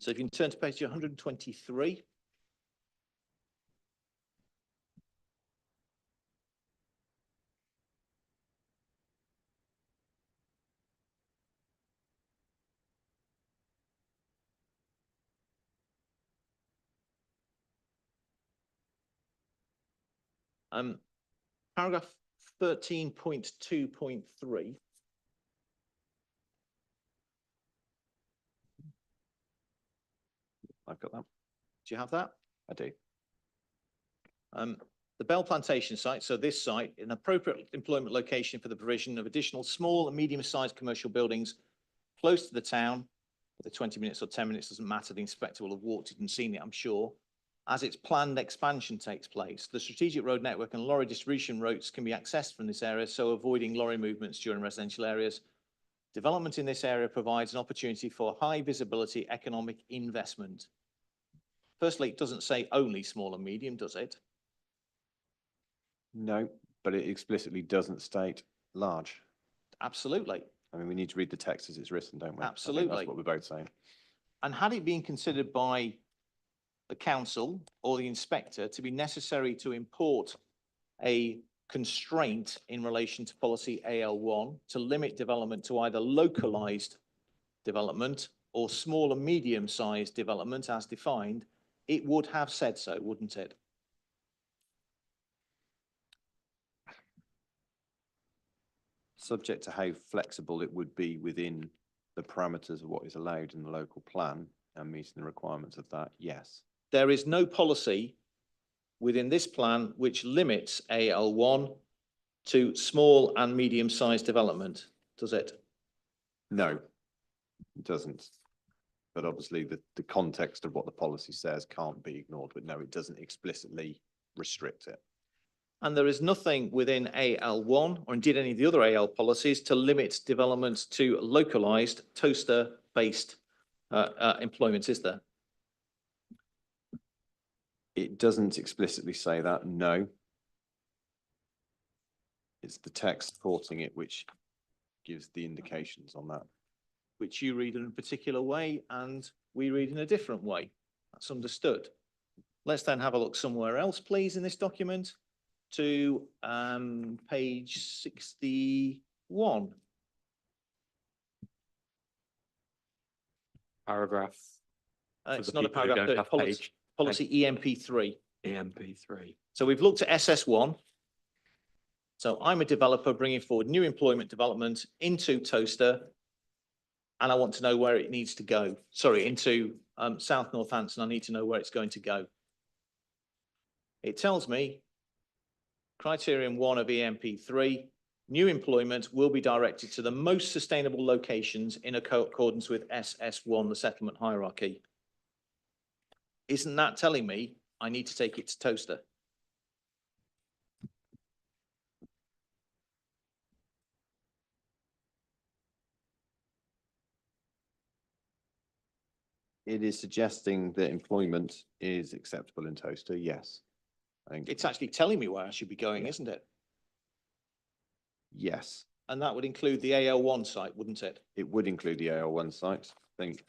So if you can turn to page 123. Paragraph 13.2.3. I've got that. Do you have that? I do. The Bell Plantation site, so this site, an appropriate employment location for the provision of additional small and medium-sized commercial buildings close to the town, whether 20 minutes or 10 minutes doesn't matter, the inspector will have walked it and seen it, I'm sure. As its planned expansion takes place, the strategic road network and lorry distribution routes can be accessed from this area, so avoiding lorry movements during residential areas. Development in this area provides an opportunity for high visibility economic investment. Firstly, it doesn't say only small and medium, does it? No, but it explicitly doesn't state large. Absolutely. I mean, we need to read the text as it's written, don't we? I think Absolutely. that's what we're both saying. And had it been considered by the council or the inspector to be necessary to import a constraint in relation to policy AL1 to limit development to either localized development or small and medium-sized development as defined, it would have said so, wouldn't it? Subject to how flexible it would be within the parameters of what is allowed in the local plan and meeting the requirements of that, yes. There is no policy within this plan which limits AL1 to small and medium-sized development, does it? No, it doesn't. But obviously the context of what the policy says can't be ignored, but no, it doesn't explicitly restrict it. And there is nothing within AL1 or indeed any of the other AL policies to limit development to localized toaster-based employment, is there? It doesn't explicitly say that, no. It's the text supporting it which gives the indications on that. Which you read in a particular way and we read in a different way. That's understood. Let's then have a look somewhere else, please, in this document to page 61. Paragraph. for It's the not a people who paragraph, don't but have policy, page. policy EMP3. EMP3. So we've looked at SS1. So I'm a developer bringing forward new employment development into Toaster. and I want to know where it needs to go. Sorry, into South Northampton, I need to know where it's going to go. It tells me criterion 1 of EMP3, new employment will be directed to the most sustainable locations in accordance with SS1, the settlement hierarchy. Isn't that telling me I need to take it to Toaster? It is suggesting that employment is acceptable in Toaster, yes. I think, It's actually telling me where I should be going, isn't it? yes, And that would include the AL1 site, wouldn't it? it would include the AL1 site. I think,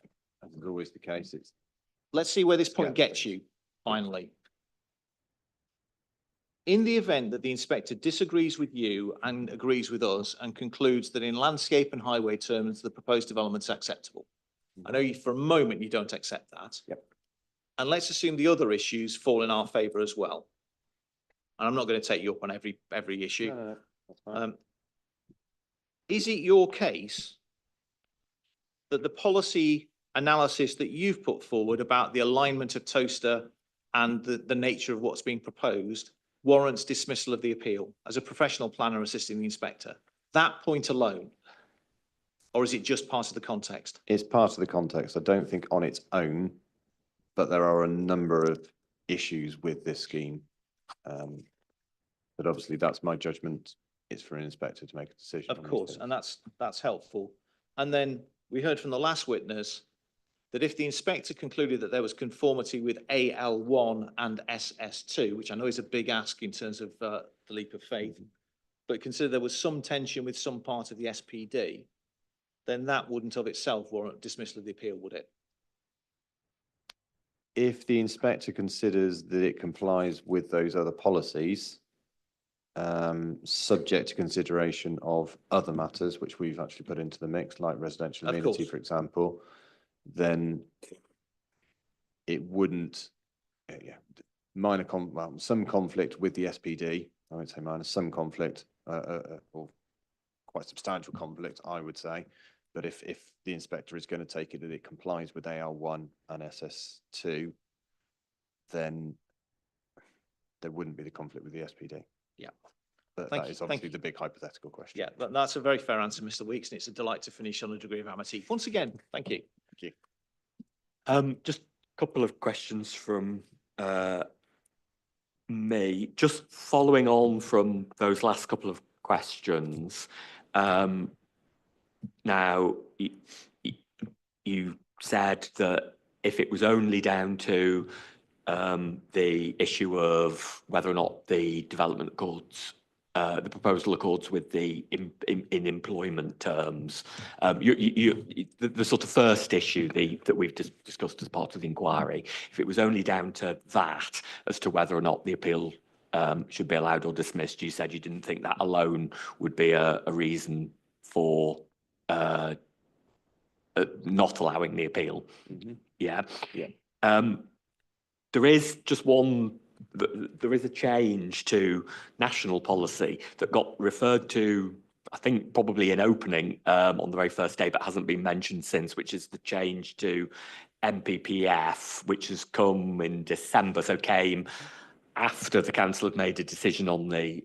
as is always the case, it's Let's see where this point Yeah. gets you, finally. In the event that the inspector disagrees with you and agrees with us and concludes that in landscape and highway terms, the proposed development's acceptable. I know you, for a moment, you don't accept that. Yep. And let's assume the other issues fall in our favour as well. And I'm not going to take you up on every issue. No, that's fine. Is it your case that the policy analysis that you've put forward about the alignment of Toaster and the nature of what's being proposed warrants dismissal of the appeal as a professional planner assisting the inspector? That point alone? Or is it just part of the context? It's part of the context. I don't think on its own, but there are a number of issues with this scheme. But obviously that's my judgment. It's for an inspector to make a decision. Of on these course, things. and that's helpful. And then we heard from the last witness that if the inspector concluded that there was conformity with AL1 and SS2, which I know is a big ask in terms of the leap of faith, but consider there was some tension with some part of the SPD, then that wouldn't of itself warrant dismissal of the appeal, would it? If the inspector considers that it complies with those other policies, subject to consideration of other matters, which we've actually put into the mix, like residential Of amenity, course. for example, then it wouldn't, some conflict with the SPD. I won't say minor, some conflict, or quite substantial conflict, I would say. But if the inspector is going to take it that it complies with AL1 and SS2, then there wouldn't be the conflict with the SPD. Yeah. But Thank that you, is thank obviously you. the big hypothetical question. Yeah, that's a very fair answer, Mr. Weeks, and it's a delight to finish on a degree of amity. Once again, thank you. Thank you. Just a couple of questions from me. Just following on from those last couple of questions. Now, you said that if it was only down to the issue of whether or not the development accords, the proposal accords with the in employment terms, the sort of first issue that we've discussed as part of the inquiry, if it was only down to that as to whether or not the appeal should be allowed or dismissed, you said you didn't think that alone would be a reason for not allowing the appeal. Mhm. Yeah. Yeah. There is just one, there is a change to national policy that got referred to, I think probably in opening on the very first day, but hasn't been mentioned since, which is the change to MPPF, which has come in December, so came after the council had made a decision on the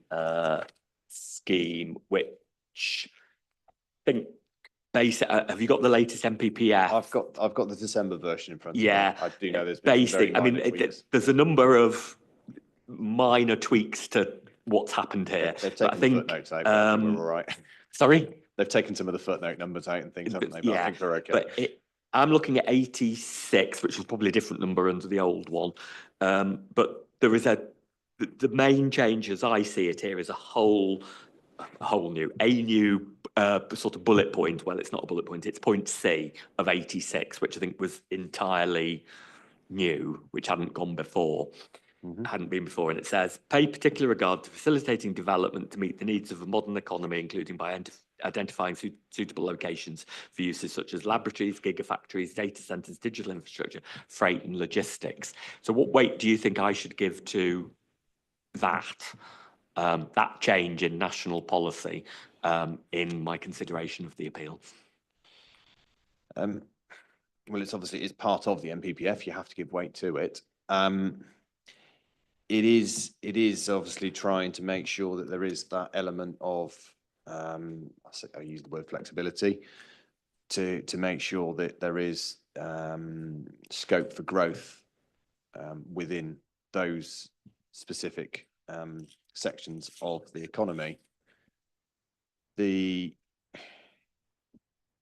scheme, which I think have you got the latest MPPF? I've got the December version in front of me. Yeah. I do know there's been some very Basic, I mean, minor tweaks. there's a number of minor tweaks to what's happened here. They've but I taken the think, footnotes out, but I think we're all right. Sorry? They've taken some of the footnote numbers out and things, haven't they? But Yeah, I think they're okay. But I'm looking at 86, which is probably a different number under the old one. But there is the main change as I see it here is a new sort of bullet point. Well, it's not a bullet point, it's point C of 86, which I think was entirely new, which hadn't gone before. Hadn't been before, and it says pay particular regard to facilitating development to meet the needs of a modern economy, including by identifying suitable locations for uses such as laboratories, gigafactories, data centers, digital infrastructure, freight and logistics. So what weight do you think I should give to that change in national policy in my consideration of the appeal? Well, it's part of the MPPF. You have to give weight to it. It is obviously trying to make sure that there is that element of, I use the word flexibility, to make sure that there is scope for growth within those specific sections of the economy. The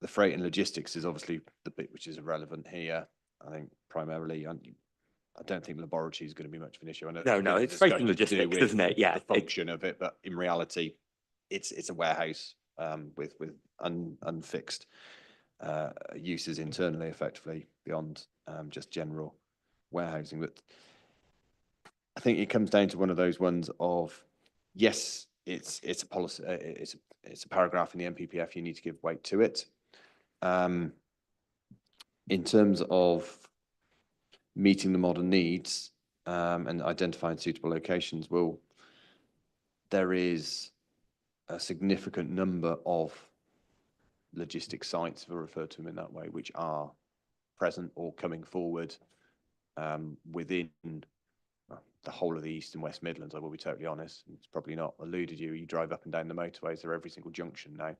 freight and logistics is obviously the bit which is irrelevant here. I think primarily, I don't think laboratory is going to be much of an issue. I know No, it's freight and logistics, isn't it? Yeah, the function of it, but in reality, it's a warehouse with unfixed uses internally, effectively beyond just general warehousing. But I think it comes down to one of those ones of, yes, it's a policy, it's a paragraph in the MPPF. You need to give weight to it. In terms of meeting the modern needs and identifying suitable locations, well, there is a significant number of logistics sites, if I refer to them in that way, which are present or coming forward within the whole of the East and West Midlands. I will be totally honest. It's probably not eluded you. You drive up and down the motorways, they're every single junction now.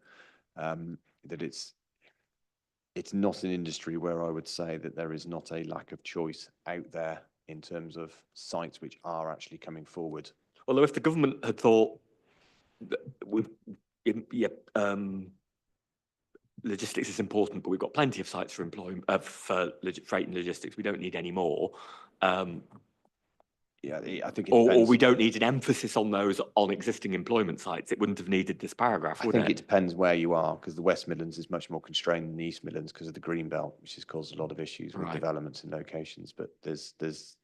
That it's not an industry where I would say that there is not a lack of choice out there in terms of sites which are actually coming forward. Although if the government had thought logistics is important, but we've got plenty of sites for employment for freight and logistics, we don't need any more. Yeah, I think or we don't need an emphasis on those on existing employment sites. It wouldn't have needed this paragraph, would it? I think it depends where you are, because the West Midlands is much more constrained than the East Midlands because of the green belt, which has caused a lot of issues with developments and locations. But there's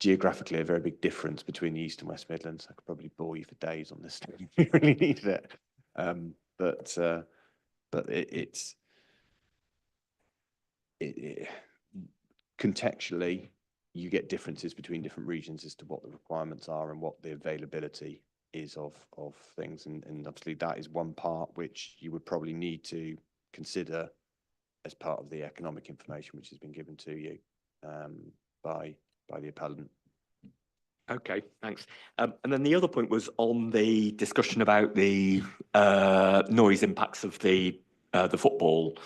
geographically a very big difference between the East and West Midlands. I could probably bore you for days on this if you really needed it. But it's contextually, you get differences between different regions as to what the requirements are and what the availability is of things. And obviously that is one part which you would probably need to consider as part of the economic information which has been given to you by the appellant. Okay, thanks. And then the other point was on the discussion about the noise impacts of the football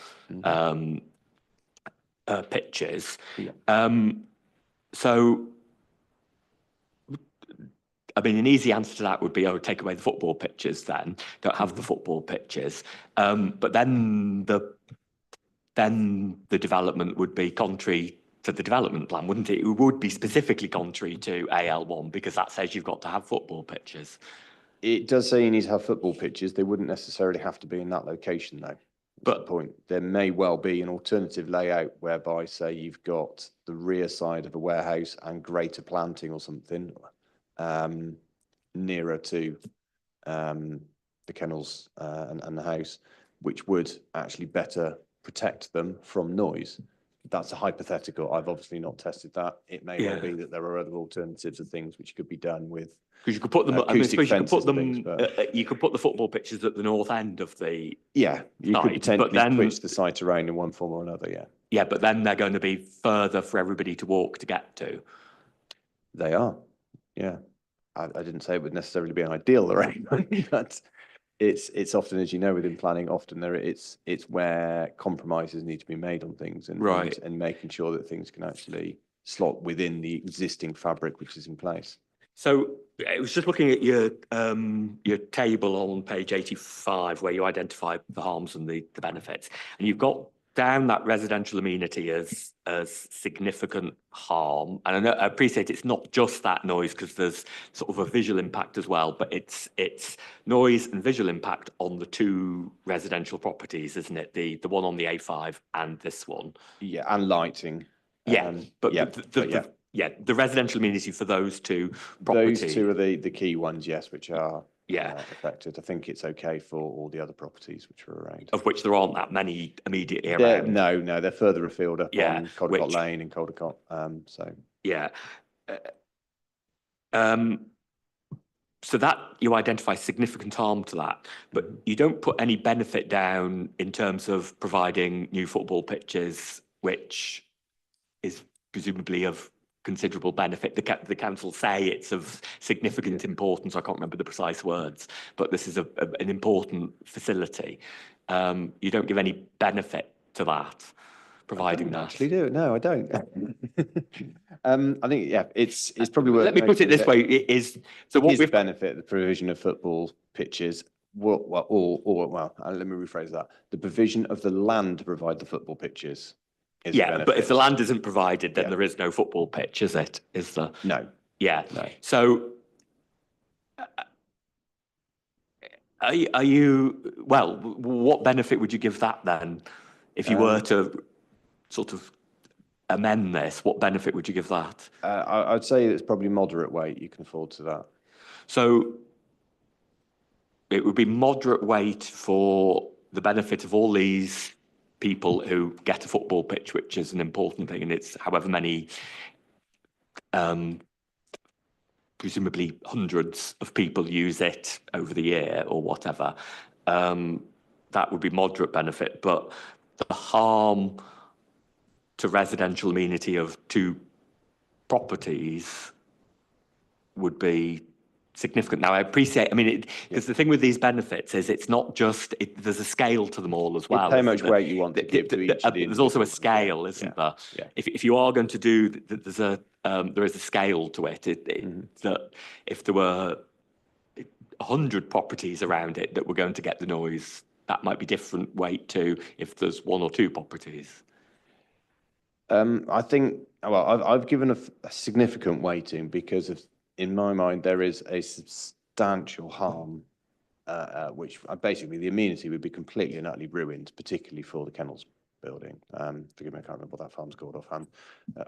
pitches. Yeah. So, I mean, an easy answer to that would be, take away the football pitches then, don't have the football pitches. But then the development would be contrary to the development plan, wouldn't it? It would be specifically contrary to AL1 because that says you've got to have football pitches. It does say you need to have football pitches. They wouldn't necessarily have to be in that location though. But the point, there may well be an alternative layout whereby, say, you've got the rear side of a warehouse and greater planting or something nearer to the kennels and the house, which would actually better protect them from noise. That's a hypothetical. I've obviously not tested that. It may well be that there are other alternatives of things which could be done with. Because you could put them. I mean, suppose you could put them. Things, you could put the football pitches at the north end of the. Yeah, you site, could potentially then, switch the site around in one form or another. Yeah. Yeah, but then they're going to be further for everybody to walk to get to. They are. Yeah, I didn't say it would necessarily be an ideal arrangement, but it's often, as you know, within planning, often it's where compromises need to be made on things and making sure that things can actually slot within the existing fabric which is in place. So I was just looking at your table on page 85 where you identify the harms and the benefits, and you've got down that residential amenity as significant harm. And I appreciate it's not just that noise because there's sort of a visual impact as well, but it's noise and visual impact on the two residential properties, isn't it? The one on the A5 and this one. Yeah, and lighting. Yeah, the residential amenity for those two properties. Those two are the key ones, yes, which are affected. I think it's okay for all the other properties which are around. Of which there aren't that many immediately around. No, they're further afield up on Caldecott Lane and Caldecott. So yeah. so that you identify significant harm to that, but you don't put any benefit down in terms of providing new football pitches, which is presumably of considerable benefit. The council say it's of significant importance. I can't remember the precise words, but this is an important facility. You don't give any benefit to that, providing that. Actually do it. No, I don't. I think, yeah, it's probably worth. Let me put it this way, it is, so what Is we've, benefit the provision of football pitches, well, let me rephrase that. The provision of the land to provide the football pitches is a yeah, but if benefit. the land isn't provided, then Yeah. there is no football pitch, is it? Is there? No, Yeah. no. So are you, well, what benefit would you give that then? If you were to sort of amend this, what benefit would you give that? I'd say it's probably moderate weight you can afford to that. So it would be moderate weight for the benefit of all these people who get a football pitch, which is an important thing, and it's however many, presumably hundreds of people use it over the year or whatever. That would be moderate benefit, but the harm to residential amenity of 2 properties would be significant. Now, I appreciate, I mean, because the thing with these benefits is it's not just, there's a scale to them all as well. How much weight you want to give to each of the There's also a individuals. scale, isn't there? Yeah. If you are going to do, there is a scale to it. That if there were 100 properties around it that were going to get the noise, that might be different weight to if there's 1 or 2 properties. I think, well, I've given a significant weighting because of, in my mind, there is a substantial harm, which basically the amenity would be completely and utterly ruined, particularly for the kennels building. Forgive me, I can't remember what that farm's called offhand.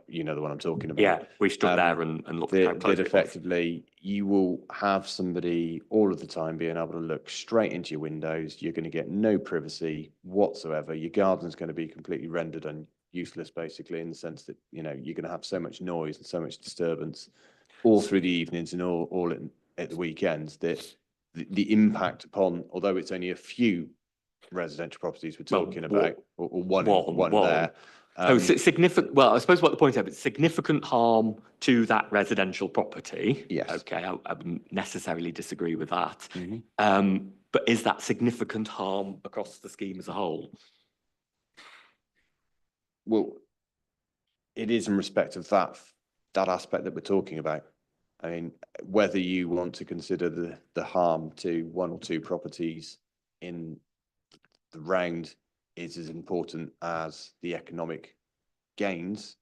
You know the one I'm talking about. Yeah, we stood there and looked at how close that it was. effectively you will have somebody all of the time being able to look straight into your windows. You're going to get no privacy whatsoever. Your garden's going to be completely rendered and useless, basically, in the sense that, you know, you're going to have so much noise and so much disturbance all through the evenings and all at the weekends that the impact upon, although it's only a few residential properties we're talking about, or one there. So significant, well, I suppose what the point is, it's significant harm to that residential property. Yes. Okay, I wouldn't necessarily disagree with that. Mhm. But is that significant harm across the scheme as a whole? Well, it is in respect of that aspect that we're talking about. I mean, whether you want to consider the harm to 1 or 2 properties in the round is as important as the economic gains.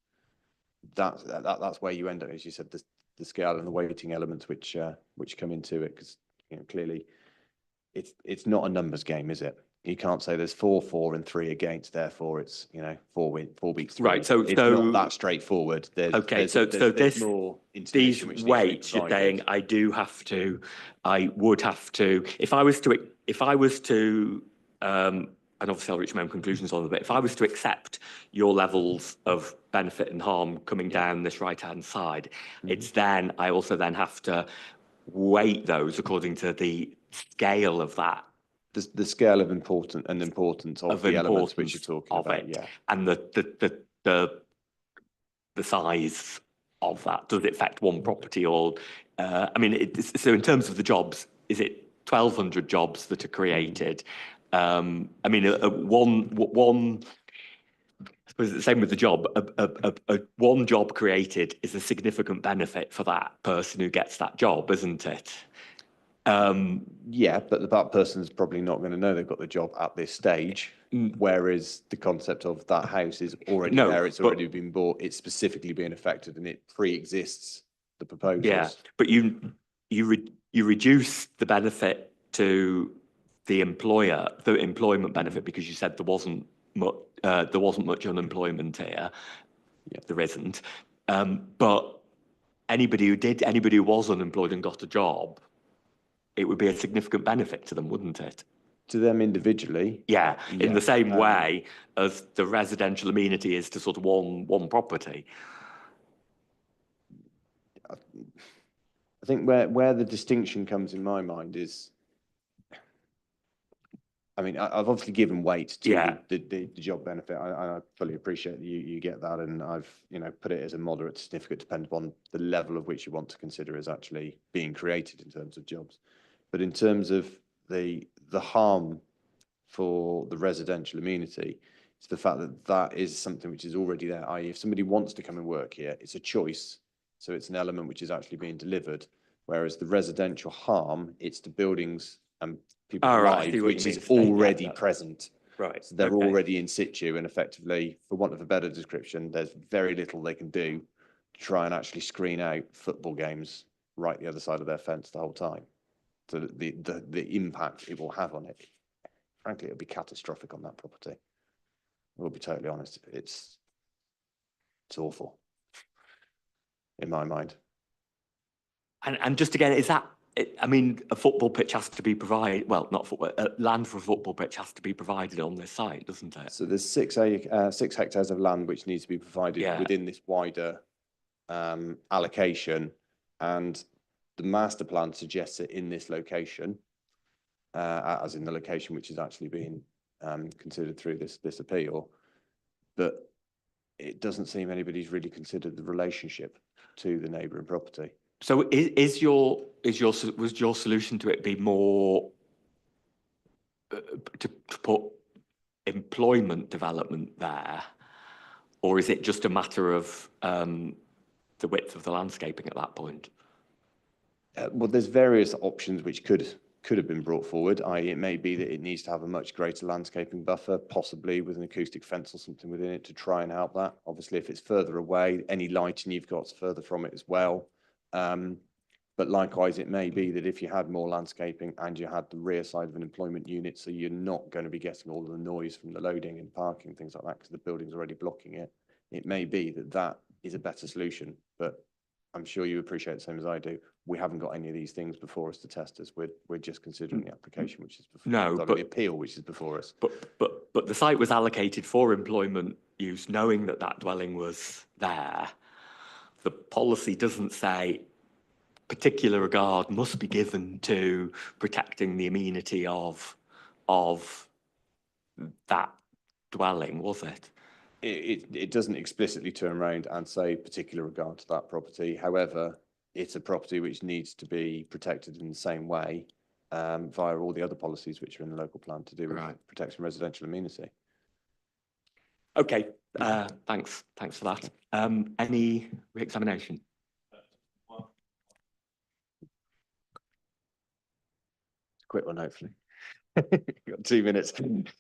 That's where you end up, as you said, the scale and the weighting elements which come into it, because, you know, clearly it's not a numbers game, is it? You can't say there's 4 for and 3 against, therefore it's, you know, 4 beats 3. Right, so it's not that straightforward. There's more these information which needs to be weights, you're saying provided. I would have to, if I was to, and obviously I'll reach my own conclusions on it, but if I was to accept your levels of benefit and harm coming down this right-hand side, it's then, I also then have to weight those according to the scale of that. The scale of importance of the elements which you're talking of about, it, yeah. and the size of that. Does it affect one property or, I mean, so in terms of the jobs, is it 1,200 jobs that are created? I mean, one, I suppose it's the same with the job. One job created is a significant benefit for that person who gets that job, isn't it? Yeah, but that person's probably not going to know they've got the job at this stage, whereas the concept of that house is already there, it's already been bought, it's specifically being affected, and it pre-exists the proposals. Yeah, but you reduce the benefit to the employer, the employment benefit, because you said there wasn't much unemployment here. Yeah. There isn't. But anybody who was unemployed and got a job, it would be a significant benefit to them, wouldn't it? To them individually? Yeah, in Yeah. the same way as the residential amenity is to sort of one property. I think where the distinction comes in my mind is, I mean, I've obviously given weight to Yeah. the job benefit. I fully appreciate that you get that, and I've, you know, put it as a moderate to significant, depending upon the level of which you want to consider is actually being created in terms of jobs. But in terms of the harm for the residential amenity, it's the fact that that is something which is already there, i.e. if somebody wants to come and work here, it's a choice. So it's an element which is actually being delivered. Whereas the residential harm, it's the buildings and people's Oh, right, I see lives, what you which mean. is Yeah, already that- present. Right. So they're okay. already in situ, and effectively, for want of a better description, there's very little they can do to try and actually screen out football games right the other side of their fence the whole time. So the impact it will have on it, frankly, it'll be catastrophic on that property. We'll be totally honest. It's awful in my mind. And just again, is that, I mean, a football pitch has to be provided, well, not football, land for a football pitch has to be provided on this site, doesn't it? So there's 6 hectares of land which needs to be provided Yeah. within this wider allocation, and the master plan suggests it in this location, as in the location which is actually being considered through this appeal, but it doesn't seem anybody's really considered the relationship to the neighbouring property. So was your solution to it be more to put employment development there, or is it just a matter of the width of the landscaping at that point? Well, there's various options which could have been brought forward, i.e. it may be that it needs to have a much greater landscaping buffer, possibly with an acoustic fence or something within it to try and help that. Obviously, if it's further away, any lighting you've got further from it as well. But likewise, it may be that if you had more landscaping and you had the rear side of an employment unit, so you're not going to be getting all of the noise from the loading and parking, things like that, because the building's already blocking it. It may be that that is a better solution, but I'm sure you appreciate the same as I do. We haven't got any of these things before us to test us. We're just considering the application, which is before, No, sorry, but- the appeal, which is before us. But the site was allocated for employment use, knowing that that dwelling was there. The policy doesn't say particular regard must be given to protecting the amenity of that dwelling, was it? It doesn't explicitly turn around and say particular regard to that property. However, it's a property which needs to be protected in the same way via all the other policies which are in the local plan to do with Right. protection residential amenity. Okay, thanks for that. Any re-examination? Quick one, hopefully. Got 2 minutes. Thank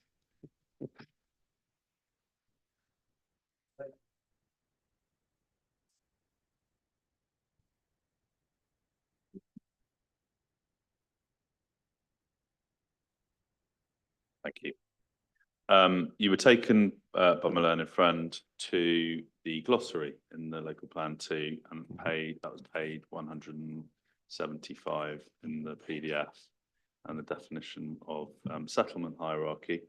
you. You were taken by my learned friend to the glossary in the local plan 2 and that was paid 175 in the PDF, and the definition of settlement hierarchy.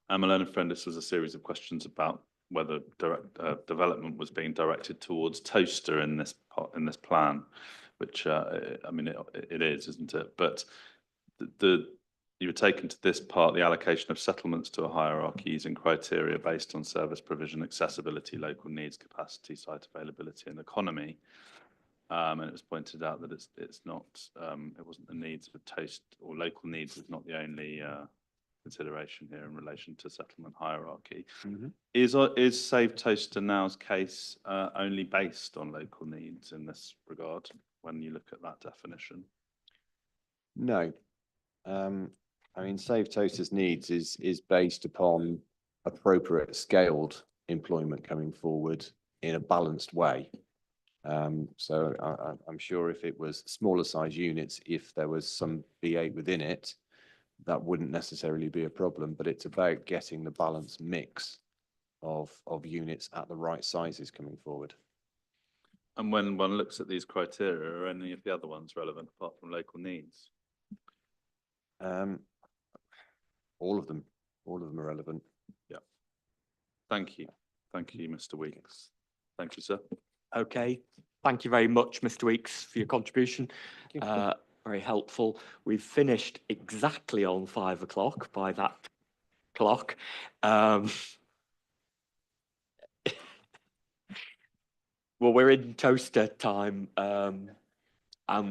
And my learned friend, this was a series of questions about whether development was being directed towards Toaster in this plan, which I mean it is, isn't it? But you were taken to this part, the allocation of settlements to a hierarchy using criteria based on service provision, accessibility, local needs, capacity, site availability, and economy. And it was pointed out that it's not, it wasn't the needs of Toast, or local needs is not the only consideration here in relation to settlement hierarchy. Mm-hmm. Is Save Toaster Now's case only based on local needs in this regard when you look at that definition? No. I mean, Save Toaster's needs is based upon appropriate scaled employment coming forward in a balanced way. So I'm sure if it was smaller size units, if there was some B8 within it, that wouldn't necessarily be a problem, but it's about getting the balanced mix of units at the right sizes coming forward. And when one looks at these criteria, are any of the other ones relevant apart from local needs? All of them are relevant. Yeah. Thank you, Mr. Weeks. Thank you, sir. Okay, thank you very much, Mr. Weeks, for your contribution. Very helpful. We've finished exactly on 5 o'clock by that clock. Well, we're in toaster time, and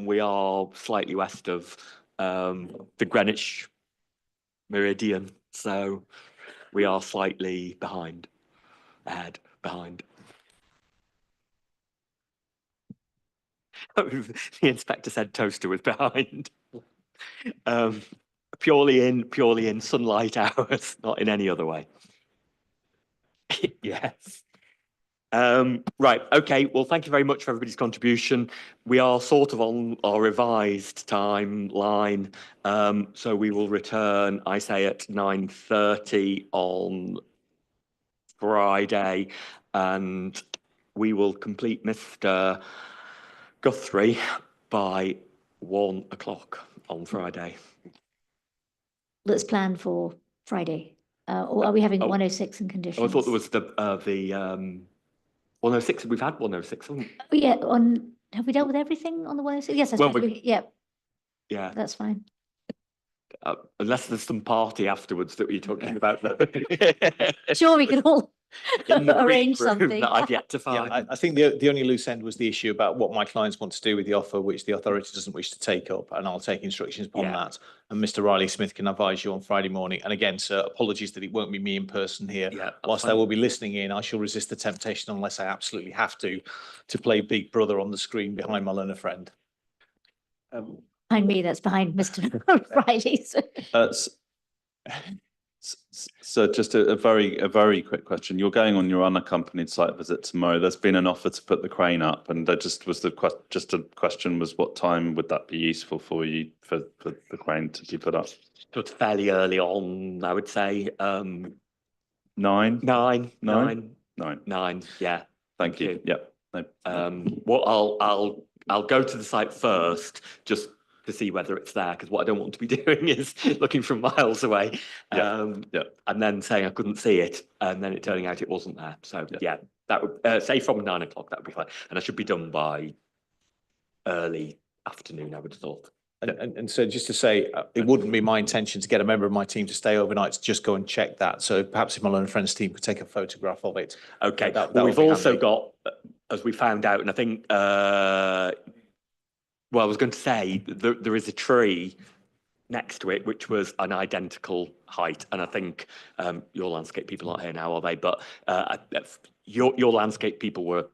we are slightly west of the Greenwich meridian, so we are slightly behind. The inspector said toaster was behind. Purely in sunlight hours, not in any other way. Yes. Right, okay, well, thank you very much for everybody's contribution. We are sort of on our revised timeline, so we will return, I say, at 9:30 on Friday, and we will complete Mr. Guthrie by 1 o'clock on Friday. That's planned for Friday. Or are we having 106 and conditions? Oh, I thought there was the 106. We've had 106, haven't we? Oh, yeah, have we dealt with everything on the 106? Yes, that's Well, right. Yeah, Yeah, that's fine. unless there's some party afterwards that we're talking about. Sure, we can all In the arrange green room something. that I've yet to Yeah, find. I think the only loose end was the issue about what my clients want to do with the offer, which the authority doesn't wish to take up, and I'll take instructions upon Yeah. that. And Mr. Riley Smith can advise you on Friday morning. And again, sir, apologies that it won't be me in person here. Yeah, that's Whilst I fine. will be listening in, I shall resist the temptation unless I absolutely have to play Big Brother on the screen behind my learner friend. Behind me, that's behind Mr. Riley's. So just a very quick question. You're going on your unaccompanied site visit tomorrow. There's been an offer to put the crane up, and there just was a question was what time would that be useful for you for the crane to be put up? So it's fairly early on, I would say. 9? 9. Yeah. Thank you. Yep. Well, I'll go to the site first just to see whether it's there, because what I don't want to be doing is looking from miles away, and then saying I couldn't see it, and then it turning out it wasn't there. So yeah, that would say from 9 o'clock, that would be fine, and I should be done by early afternoon, I would have thought. And so just to say, it wouldn't be my intention to get a member of my team to stay overnight to just go and check that. So perhaps if my learner friends team could take a photograph of it. Okay, that well, would we've be also handy. got, as we found out, and I think, well, I was going to say there is a tree next to it, which was an identical height. And I think your landscape people aren't here now, are they? But your landscape people were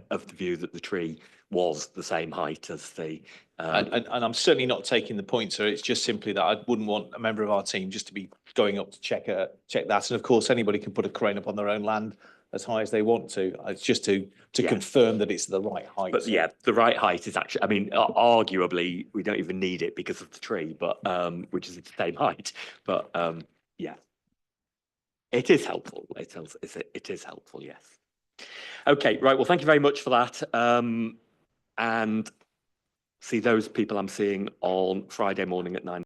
of the view that the tree was the same height as the... And I'm certainly not taking the point, sir. It's just simply that I wouldn't want a member of our team just to be going up to check that. And of course, anybody can put a crane up on their own land as high as they want to. It's just to confirm that it's the right height. But yeah, the right height is actually, I mean, arguably, we don't even need it because of the tree, but which is the same height. But yeah, it is helpful. It is helpful, yes. Okay, right. Well, thank you very much for that. And see those people I'm seeing on Friday morning at 9.